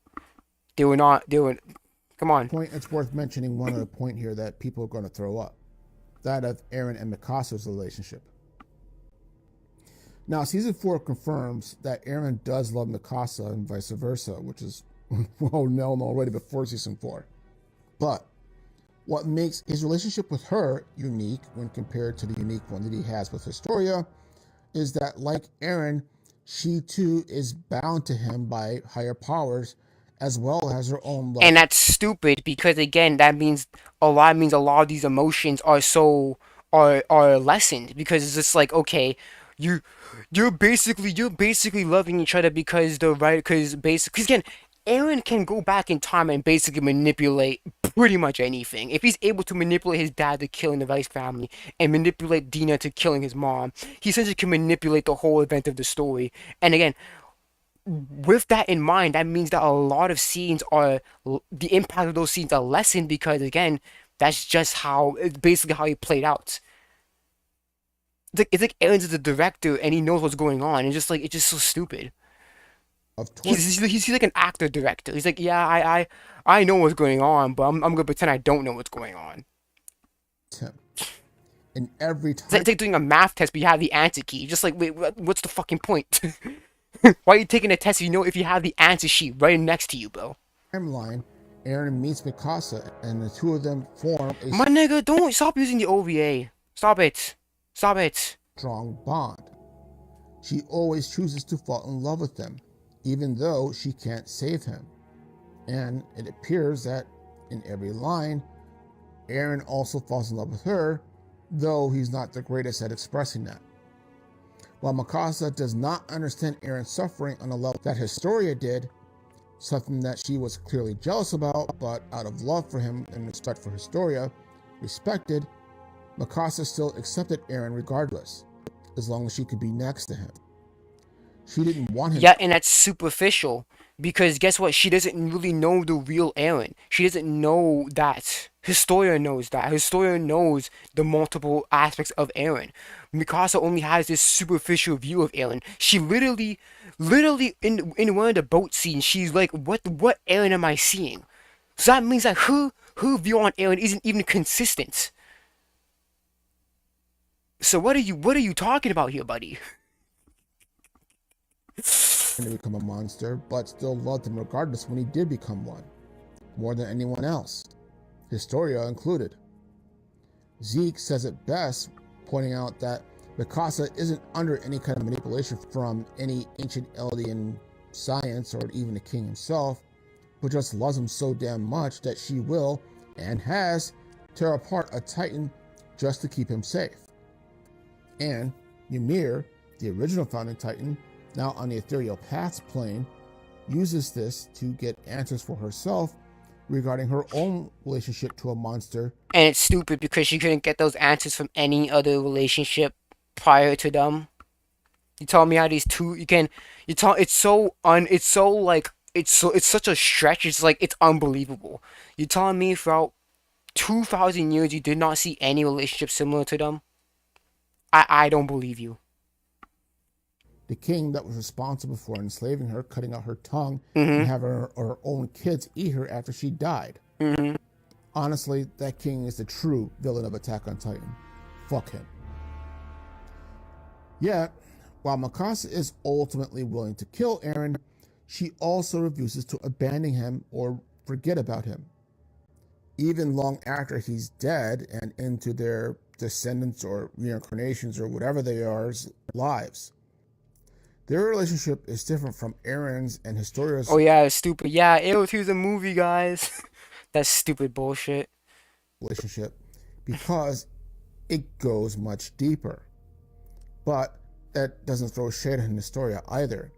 they were. Come on. Point. It's worth mentioning one other point here that people are going to throw up. That of Aaron and Mikasa's relationship. Now, season 4 confirms that Aaron does love Mikasa and vice versa, which is well known already before season 4. But what makes his relationship with her unique when compared to the unique one that he has with Historia is that, like Aaron, she too is bound to him by higher powers as well as her own love. And that's stupid because again, that means a lot of these emotions are lessened because it's just like, okay, you're basically loving each other because again, Aaron can go back in time and basically manipulate pretty much anything. If he's able to manipulate his dad to killing the Rice family and manipulate Dina to killing his mom, he essentially can manipulate the whole event of the story. And again, with that in mind, that means that a lot of scenes are the impact of those scenes are lessened because again, that's just how it's basically how he played out. It's like Aaron's the director and he knows what's going on. It's just like it's just so stupid. He's like an actor director. He's like, yeah, I know what's going on, but I'm gonna pretend I don't know what's going on. In every time. It's like doing a math test, but you have the answer key. Just like, wait, what's the fucking point? Why are you taking a test if you know if you have the answer sheet right next to you, bro? Timeline, Aaron meets Mikasa, and the two of them form a My nigga, don't stop using the OVA. Stop it. Stop it. strong bond. She always chooses to fall in love with him, even though she can't save him. And it appears that in every line, Aaron also falls in love with her, though he's not the greatest at expressing that. While Mikasa does not understand Aaron's suffering on a level that Historia did, something that she was clearly jealous about, but out of love for him and respect for Historia, respected, Mikasa still accepted Aaron regardless, as long as she could be next to him. She didn't want him. Yeah, and that's superficial. Because guess what? She doesn't really know the real Aaron. She doesn't know that. Historia knows that. Historia knows the multiple aspects of Aaron. Mikasa only has this superficial view of Aaron. She literally in one of the boat scenes, she's like, what Aaron am I seeing? So that means that her view on Aaron isn't even consistent. So what are you talking about here, buddy? To become a monster, but still loved him regardless when he did become one, more than anyone else, Historia included. Zeke says it best, pointing out that Mikasa isn't under any kind of manipulation from any ancient alien science or even the king himself, but just loves him so damn much that she will, and has, tear apart a Titan just to keep him safe. And Ymir, the original founding Titan, now on the ethereal paths plane, uses this to get answers for herself regarding her own relationship to a monster. And it's stupid because she couldn't get those answers from any other relationship prior to them. You tell me how these two it's such a stretch, it's like it's unbelievable. You telling me throughout 2,000 years you did not see any relationship similar to them? I don't believe you. The king that was responsible for enslaving her, cutting out her tongue, Mm-hmm. and having her own kids eat her after she died. Mm-hmm. Honestly, that king is the true villain of Attack on Titan. Fuck him. Yet, while Mikasa is ultimately willing to kill Eren, she also refuses to abandon him or forget about him. Even long after he's dead and into their descendants or reincarnations or whatever they are lives. Their relationship is different from Eren's and Historia's. Oh yeah, it's stupid. Yeah, here's a movie, guys. That's stupid bullshit. Relationship because it goes much deeper. But that doesn't throw shade on Historia either,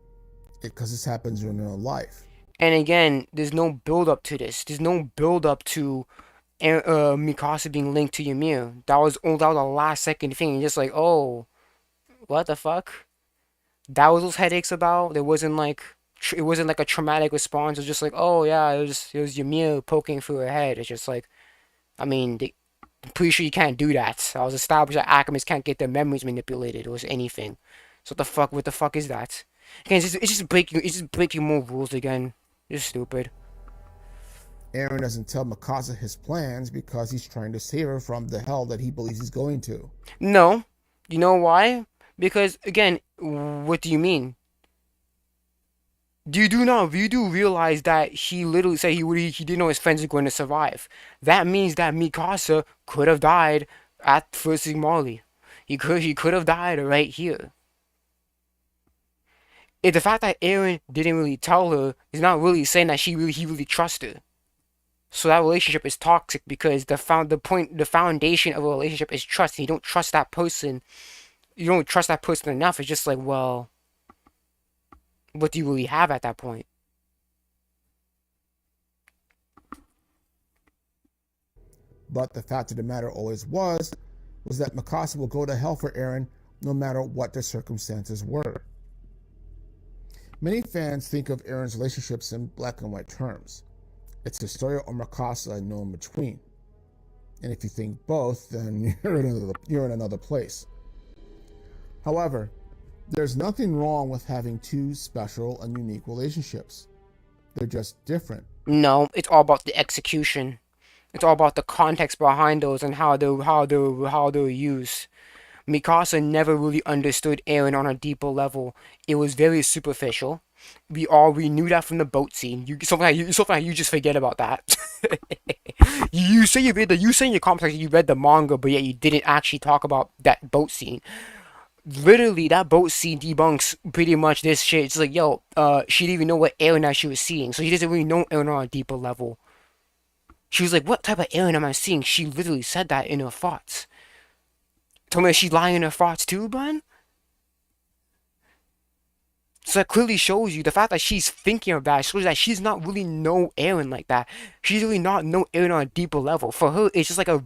because this happens in real life. And again, there's no build up to this. There's no build up to Mikasa being linked to Ymir. That was a last second thing. Just like, oh, what the fuck? That was those headaches about. It wasn't like a traumatic response. It was just like, oh yeah, it was Ymir poking through her head. It's just like, I mean, I'm pretty sure you can't do that. I was established that alchemists can't get their memories manipulated or anything. So what the fuck is that? Again, it's just breaking more rules again. It's stupid. Eren doesn't tell Mikasa his plans because he's trying to save her from the hell that he believes he's going to. No. You know why? Because, again, what do you mean? You do realize that he literally said he didn't know his friends were going to survive. That means that Mikasa could have died at first Marley. He could have died right here. The fact that Eren didn't really tell her is not really saying that he really trusts her. So that relationship is toxic because the foundation of a relationship is trust. And you don't trust that person. You don't trust that person enough. It's just like, well, what do you really have at that point? But the fact of the matter always was that Mikasa will go to hell for Eren no matter what the circumstances were. Many fans think of Eren's relationships in black and white terms. It's Historia or Mikasa and no in between. And if you think both, then you're in another place. However, there's nothing wrong with having two special and unique relationships. They're just different. No, it's all about the execution. It's all about the context behind those and how they're used. Mikasa never really understood Eren on a deeper level. It was very superficial. We knew that from the boat scene. You just forget about that. you say in your comments you read the manga, but yet you didn't actually talk about that boat scene. Literally, that boat scene debunks pretty much this shit. It's like, yo, she didn't even know what Eren that she was seeing, so she doesn't really know Eren on a deeper level. She was like, what type of Eren am I seeing? She literally said that in her thoughts. Told me that she's lying in her thoughts too, man. So that clearly shows you the fact that she's thinking of that shows that she's not really know Eren like that. She's really not know Eren on a deeper level. For her, it's just like a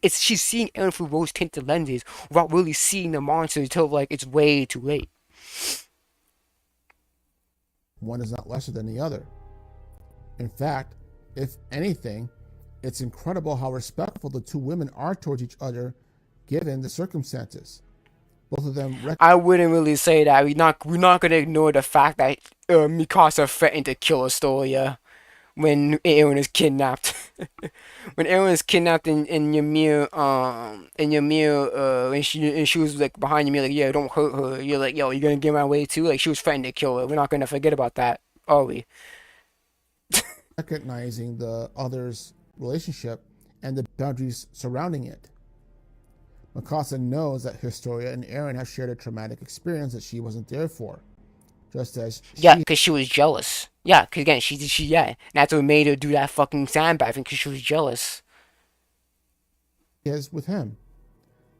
she's seeing Eren through rose-tinted lenses without really seeing the monster until like it's way too late. One is not lesser than the other. In fact, if anything, it's incredible how respectful the two women are towards each other, given the circumstances. Both of them. I wouldn't really say that. We're not gonna ignore the fact that Mikasa threatened to kill Astoria when Eren is kidnapped. When Eren is kidnapped in Ymir, and she was like behind Ymir, like, yeah, don't hurt her. You're like, yo, you're gonna get my way too. Like, she was threatening to kill her. We're not gonna forget about that, are we? Recognizing the other's relationship and the boundaries surrounding it. Mikasa knows that Historia and Eren have shared a traumatic experience that she wasn't there for. Just as yeah, because she was jealous. Yeah, because again, and that's what made her do that fucking sandbag thing, because she was jealous. Is with him.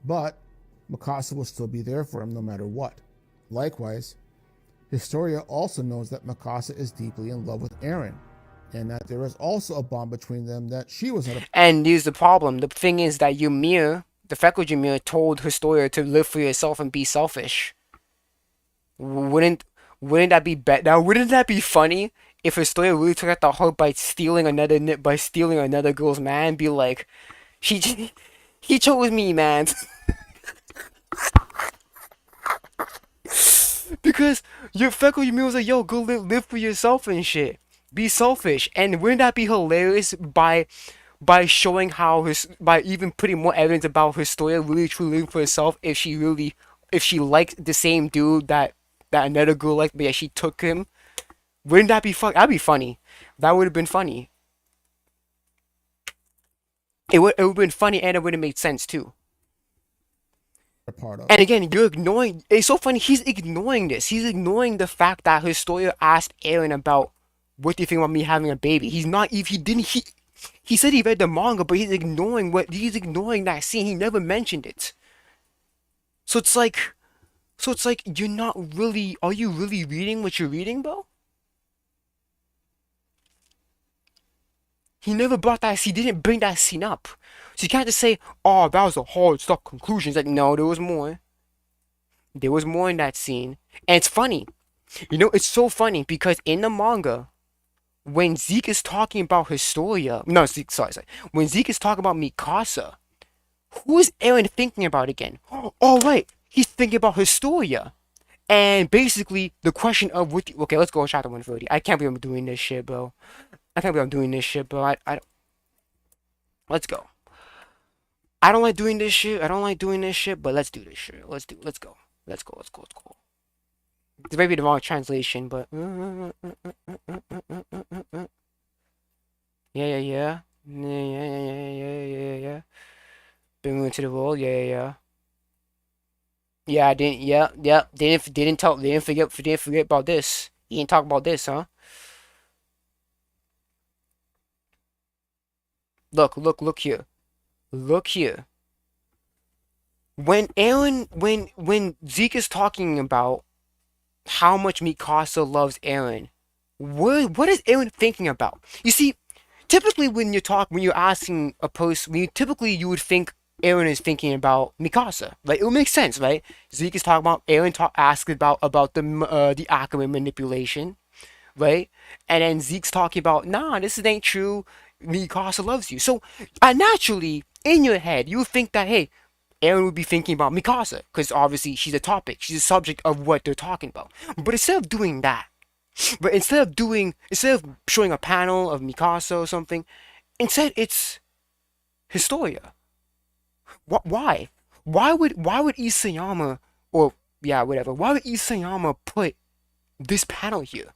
But Mikasa will still be there for him no matter what. Likewise, Historia also knows that Mikasa is deeply in love with Eren, and that there is also a bond between them that she was not. And here's the problem. The thing is that Ymir, the freckled Ymir, told Historia to live for yourself and be selfish. Wouldn't that be now? Wouldn't that be funny if Historia really took out the heart by stealing another girl's man? Be like, he chose me, man. Because your freckled Ymir was like, yo, go live for yourself and shit. Be selfish. And wouldn't that be hilarious by showing how by even putting more evidence about Historia really truly living for herself if she liked the same dude that another girl liked, but yeah, she took him. Wouldn't that be fun? That'd be funny. That would have been funny. It would have been funny, and it would have made sense too. And again, you're ignoring. It's so funny. He's ignoring this. He's ignoring the fact that Historia asked Eren about, what do you think about me having a baby? He's not. If he didn't, he said he read the manga, but he's ignoring that scene. He never mentioned it. So it's like you're not really. Are you really reading what you're reading, bro? He never brought that. He didn't bring that scene up. So you can't just say, "Oh, that was a hard stop conclusion." It's like, no, there was more. There was more in that scene, and it's funny. You know, it's so funny because in the manga, when Zeke is talking about Historia, when Zeke is talking about Mikasa, who is Eren thinking about again? Oh, right, he's thinking about Historia. And basically, the question of okay, let's go chapter 130. I can't believe I'm doing this shit, bro. Let's go. I don't like doing this shit, but let's do this shit. Let's go. Let's go. It's maybe the wrong translation, but yeah. Bring me into the world, yeah. Yeah, I didn't. Yeah. They didn't forget about this. You didn't talk about this, huh? Look here. Look here. When Zeke is talking about how much Mikasa loves Eren, what is Eren thinking about? You see, typically when you're asking a person, typically you would think Aaron is thinking about Mikasa, right? It would make sense, right? Zeke is talking about Aaron asked about the Akame manipulation, right? And then Zeke's talking about, nah, this ain't true. Mikasa loves you. So naturally, in your head, you would think that, hey, Aaron would be thinking about Mikasa, because obviously she's a topic, she's a subject of what they're talking about. But instead of doing that, instead of showing a panel of Mikasa or something, instead it's Historia. Why? Why would Isayama, or yeah, whatever? Why would Isayama put this panel here?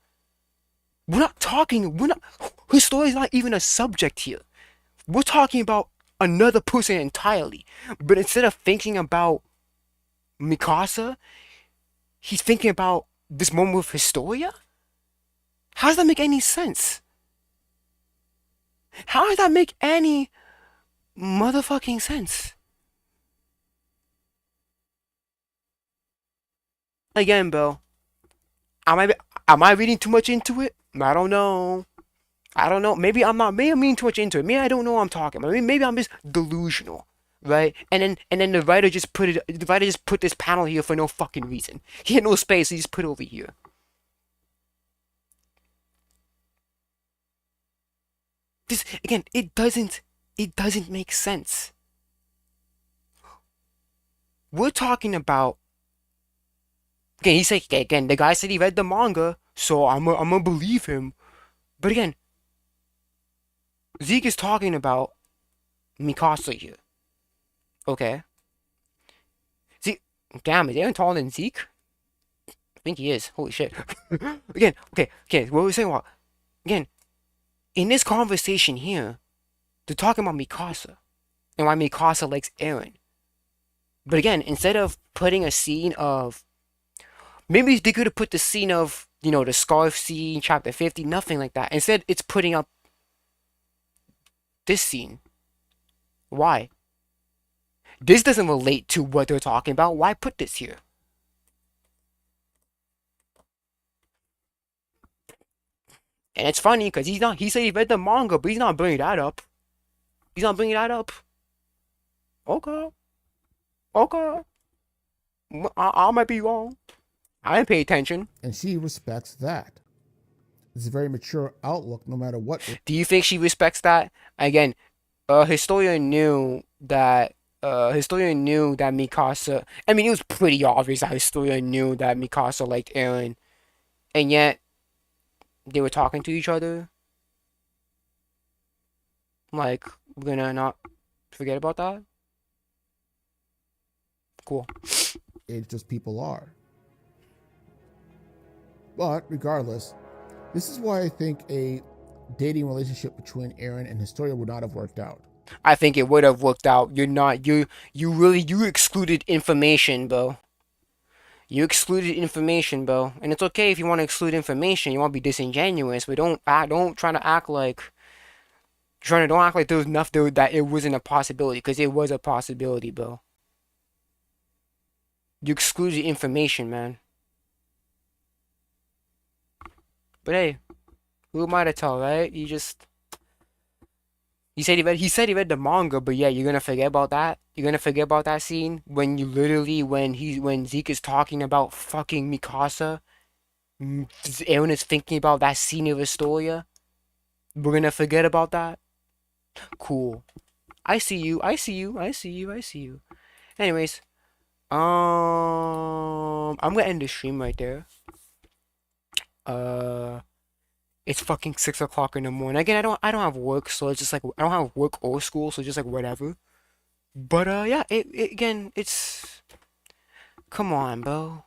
Historia is not even a subject here. We're talking about another person entirely. But instead of thinking about Mikasa, he's thinking about this moment with Historia? How does that make any sense? How does that make any motherfucking sense? Again, Bill, am I reading too much into it? I don't know. I don't know. Maybe I'm not. Maybe I'm reading too much into it. Maybe I don't know what I'm talking about. Maybe I'm just delusional, right? And then the writer just put it. The writer just put this panel here for no fucking reason. He had no space. He just put it over here. This again. It doesn't. It doesn't make sense. We're talking about. Again, he said again. The guy said he read the manga, so I'm gonna believe him. But again, Zeke is talking about Mikasa here. Okay. Zeke, damn, is Aaron taller than Zeke? I think he is. Holy shit. Again, okay. What were we saying about? Again, in this conversation here, they're talking about Mikasa and why Mikasa likes Aaron. But again, instead of putting a scene of, maybe they could have put the scene of, the scarf scene, chapter 50, nothing like that. Instead, it's putting up this scene. Why? This doesn't relate to what they're talking about. Why put this here? And it's funny because he said he read the manga, but he's not bringing that up. He's not bringing that up. Okay. I might be wrong. I didn't pay attention. And she respects that. It's a very mature outlook, no matter what. Do you think she respects that? Again, Historia knew that. Historia knew that Mikasa. I mean, it was pretty obvious that Historia knew that Mikasa liked Aaron, and yet they were talking to each other. Like, we're gonna not forget about that. Cool. It's just people are. But regardless, this is why I think a dating relationship between Aaron and Historia would not have worked out. I think it would have worked out. You excluded information, bro. You excluded information, bro. And it's okay if you want to exclude information. You want to be disingenuous, but don't try to act like. Don't act like there was nothing that it wasn't a possibility, because it was a possibility, bro. You excluded information, man. But hey, who am I to tell, right? He said he read the manga, but yeah, you're gonna forget about that. You're gonna forget about that scene when when Zeke is talking about fucking Mikasa. Aaron is thinking about that scene of Historia. We're gonna forget about that. Cool. I see you. Anyways, I'm gonna end the stream right there. It's fucking 6 o'clock in the morning. Again, I don't have work, so it's just like I don't have work or school, so it's just like whatever. But yeah, again, it's. Come on, bro.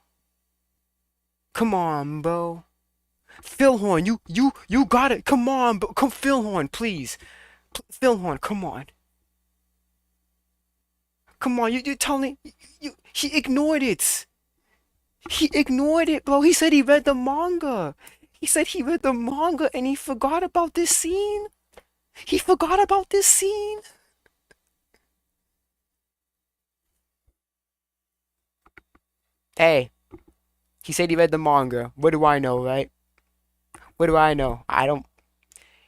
Phil Horn, you got it. Come on, bro. Come, Phil Horn, please. Phil Horn, come on. Come on, you're telling he ignored it. He ignored it, bro. He said he read the manga. He said he read the manga and he forgot about this scene. Hey, he said he read the manga. What do I know, right? What do I know? I don't.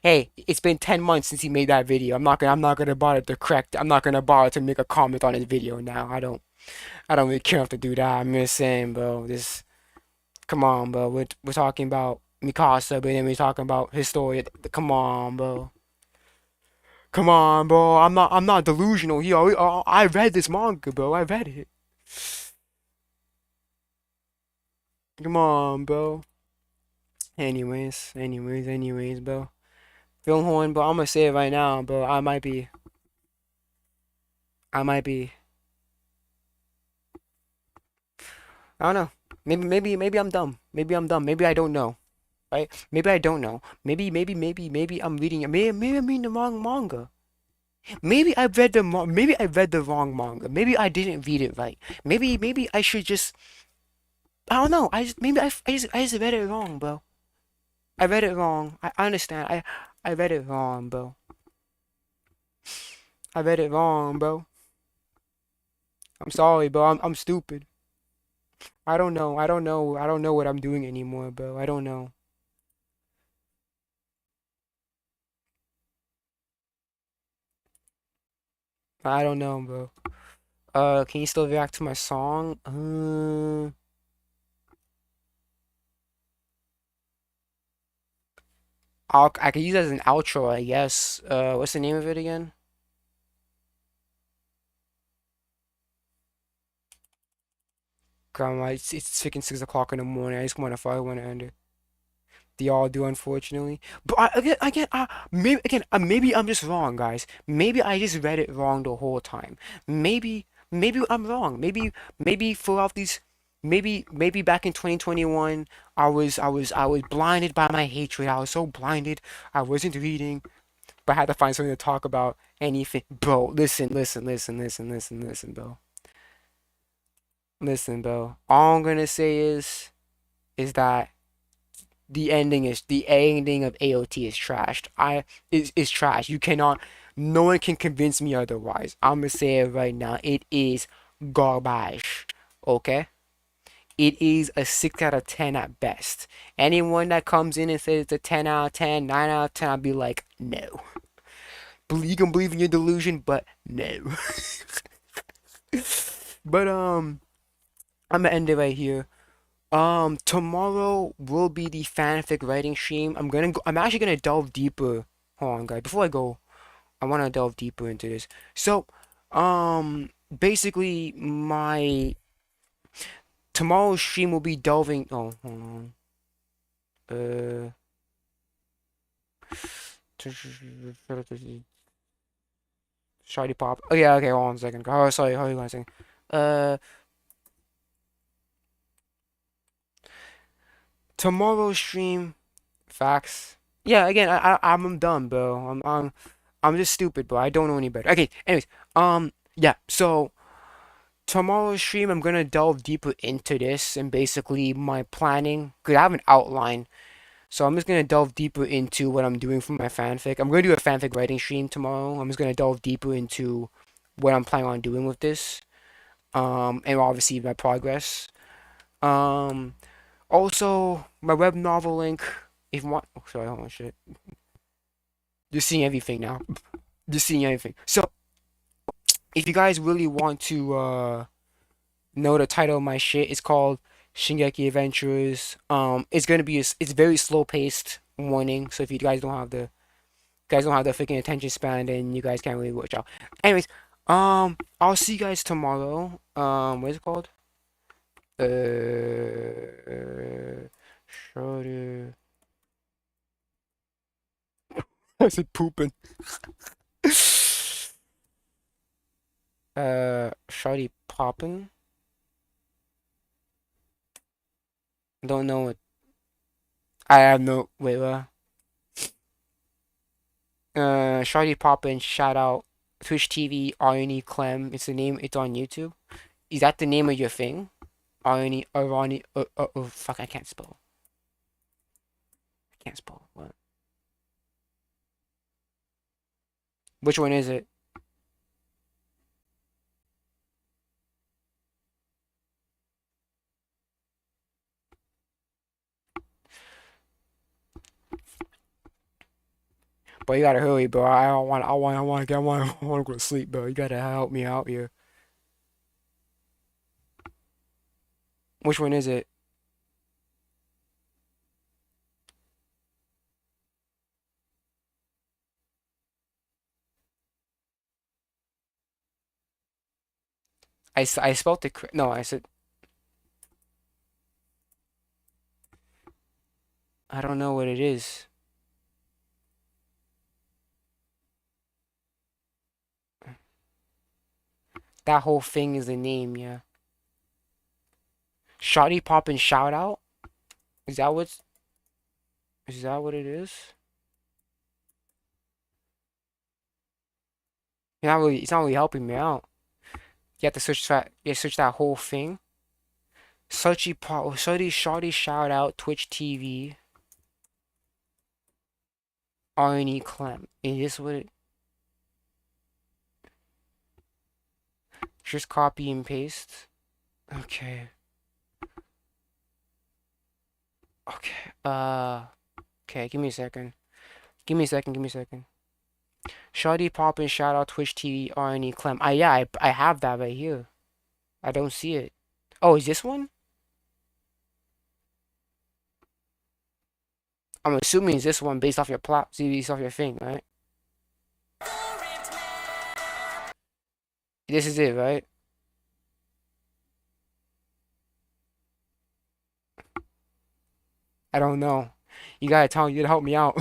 Hey, it's been 10 months since he made that video. I'm not gonna bother to correct. I'm not gonna bother to make a comment on his video now. I don't really care enough to do that. I'm just saying, bro. This, come on, bro. We're talking about Mikasa, but then we're talking about his story. Come on, bro. Come on, bro. I'm not delusional here. I read this manga, bro. I read it. Come on, bro. Anyways, bro. Phil Horn, bro. I'm gonna say it right now, bro. I might be. I don't know. Maybe I'm dumb. Maybe I'm dumb. Maybe I don't know. Right? Maybe I don't know. Maybe I'm reading it. Maybe I'm reading the wrong manga. Maybe I read the wrong manga. Maybe I didn't read it right. Maybe I should just. I don't know. I just read it wrong, bro. I read it wrong. I understand. I read it wrong, bro. I read it wrong, bro. I'm sorry, bro. I'm stupid. I don't know. I don't know what I'm doing anymore, bro. I don't know. I don't know, bro. Can you still react to my song? I could use it as an outro, I guess. What's the name of it again? Come on, it's freaking 6 o'clock in the morning. I just want to end it. They all do, unfortunately. But maybe I'm just wrong, guys. Maybe I just read it wrong the whole time. Maybe I'm wrong. Maybe throughout these, maybe back in 2021, I was blinded by my hatred. I was so blinded. I wasn't reading, but I had to find something to talk about. Anything, bro. Listen, bro. Listen, bro. All I'm gonna say is that the ending of AOT is trashed. Is trash. You cannot. No one can convince me otherwise. I'm gonna say it right now. It is garbage. Okay. It is a 6 out of 10 at best. Anyone that comes in and says it's a 10 out of 10, 9 out of 10, I'll be like, no. You can believe in your delusion, but no. But I'm gonna end it right here. Tomorrow will be the fanfic writing stream. I'm actually gonna delve deeper. Hold on, guys. Before I go, I want to delve deeper into this. So, basically, my tomorrow's stream will be delving. Oh, hold on. Shiny pop. Oh yeah, okay. Hold on a second. Oh, sorry. Hold on a second. Uh, tomorrow's stream. Facts. Yeah. Again, I'm dumb, bro. I'm just stupid, bro. I don't know any better. Okay. Anyways, yeah. So tomorrow's stream, I'm gonna delve deeper into this and basically my planning. Cause I have an outline, so I'm just gonna delve deeper into what I'm doing for my fanfic. I'm gonna do a fanfic writing stream tomorrow. I'm just gonna delve deeper into what I'm planning on doing with this. And obviously my progress. Um, Also my web novel link. If you want, oh, sorry, hold on, shit. Just seeing everything now. Just seeing everything. So if you guys really want to know the title of my shit, it's called Shingeki Adventures. It's gonna be it's very slow paced warning. So if you guys don't have the freaking attention span, then you guys can't really watch out. Anyways, I'll see you guys tomorrow. What is it called? Shorter. I said pooping. Shorty popping. Don't know what. I have no. Wait, what? Shorty popping. Shout out. Twitch TV. Irony Clem. It's the name. It's on YouTube. Is that the name of your thing? Irony. Irony. Oh, fuck. I can't spell. I can't spell. What? Which one is it? But you gotta hurry, bro. I wanna go to sleep, bro. You gotta help me out here. Which one is it? I spelled it. No, I said I don't know what it is. That whole thing is the name, yeah. Shoddy Pop and Shout Out? Is that what's is that what it is? It's not really helping me out. You have to search that whole thing. Shoddy Shout Out Twitch TV. R&E Clem. Is this what it just copy and paste? Okay. Okay. Okay, give me a second. Give me a second. Shoddy Pop and Shout Out Twitch TV R&E Clem. Yeah, I have that right here. I don't see it. Oh, is this one? I'm assuming it's this one based off your based off your thing, right? This is it, right? I don't know. You gotta tell me, you gotta help me out.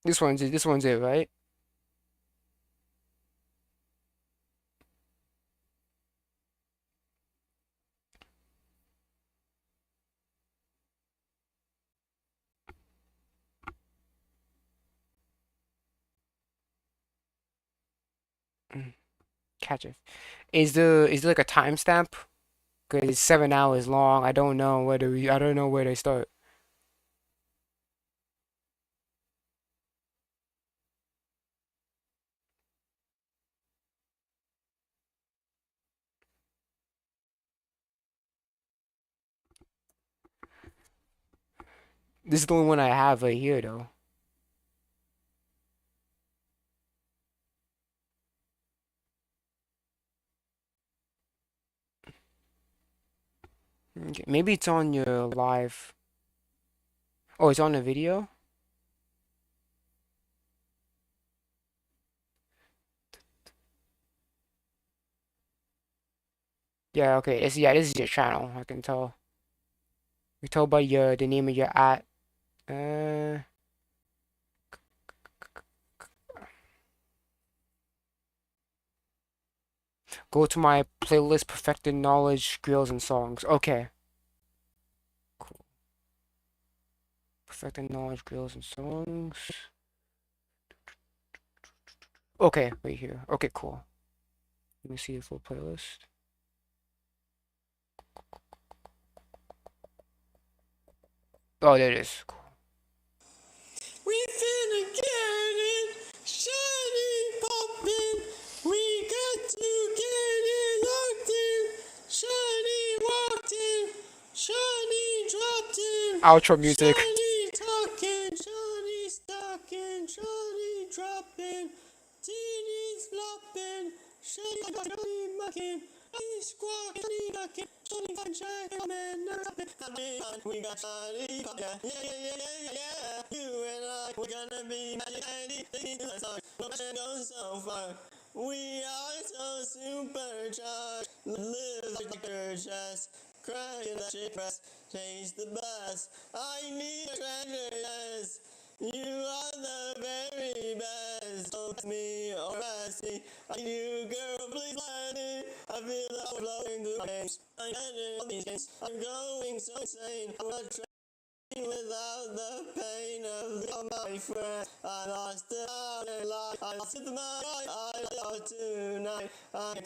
This one's it, right? Catch it. Is there like a timestamp? Cause it's 7 hours long. I don't know I don't know where they start. This is the only one I have right here though. Okay, maybe it's on your live. Oh, it's on the video? Yeah, okay. This is your channel, I can tell. You tell by the name of your at. Uh Go to my playlist Perfected Knowledge, Grills and Songs. Okay. Cool. Perfected Knowledge, Grills and Songs. Okay, right here. Okay, cool. Let me see the full playlist. Oh, there it is. Cool. We finna get it, shiny poppin'. We got to get it locked in. Shiny walked in, shiny dropped in. Outro music. Shiny talking, shiny stalking, shiny dropping. Teeny's flopping, shiny mucking. Shiny squawk, shiny ducking, shiny fucking shiny man, never stopping. We got shiny pop, yeah. You and I, we're gonna be magic candy. Taking to the stars, no passion goes so far. We are so supercharged. Live like Dr. Chess, cry in the shit press, change the bus. I need a treasure, yes. You are the very best. Don't test me or ask me. I need you, girl, please let me. I feel the power flowing through my veins. I'm ending all these games. I'm going so insane. I'm not train without the pain of all my friends. I lost it out in life. I lost it tonight. I lost tonight. I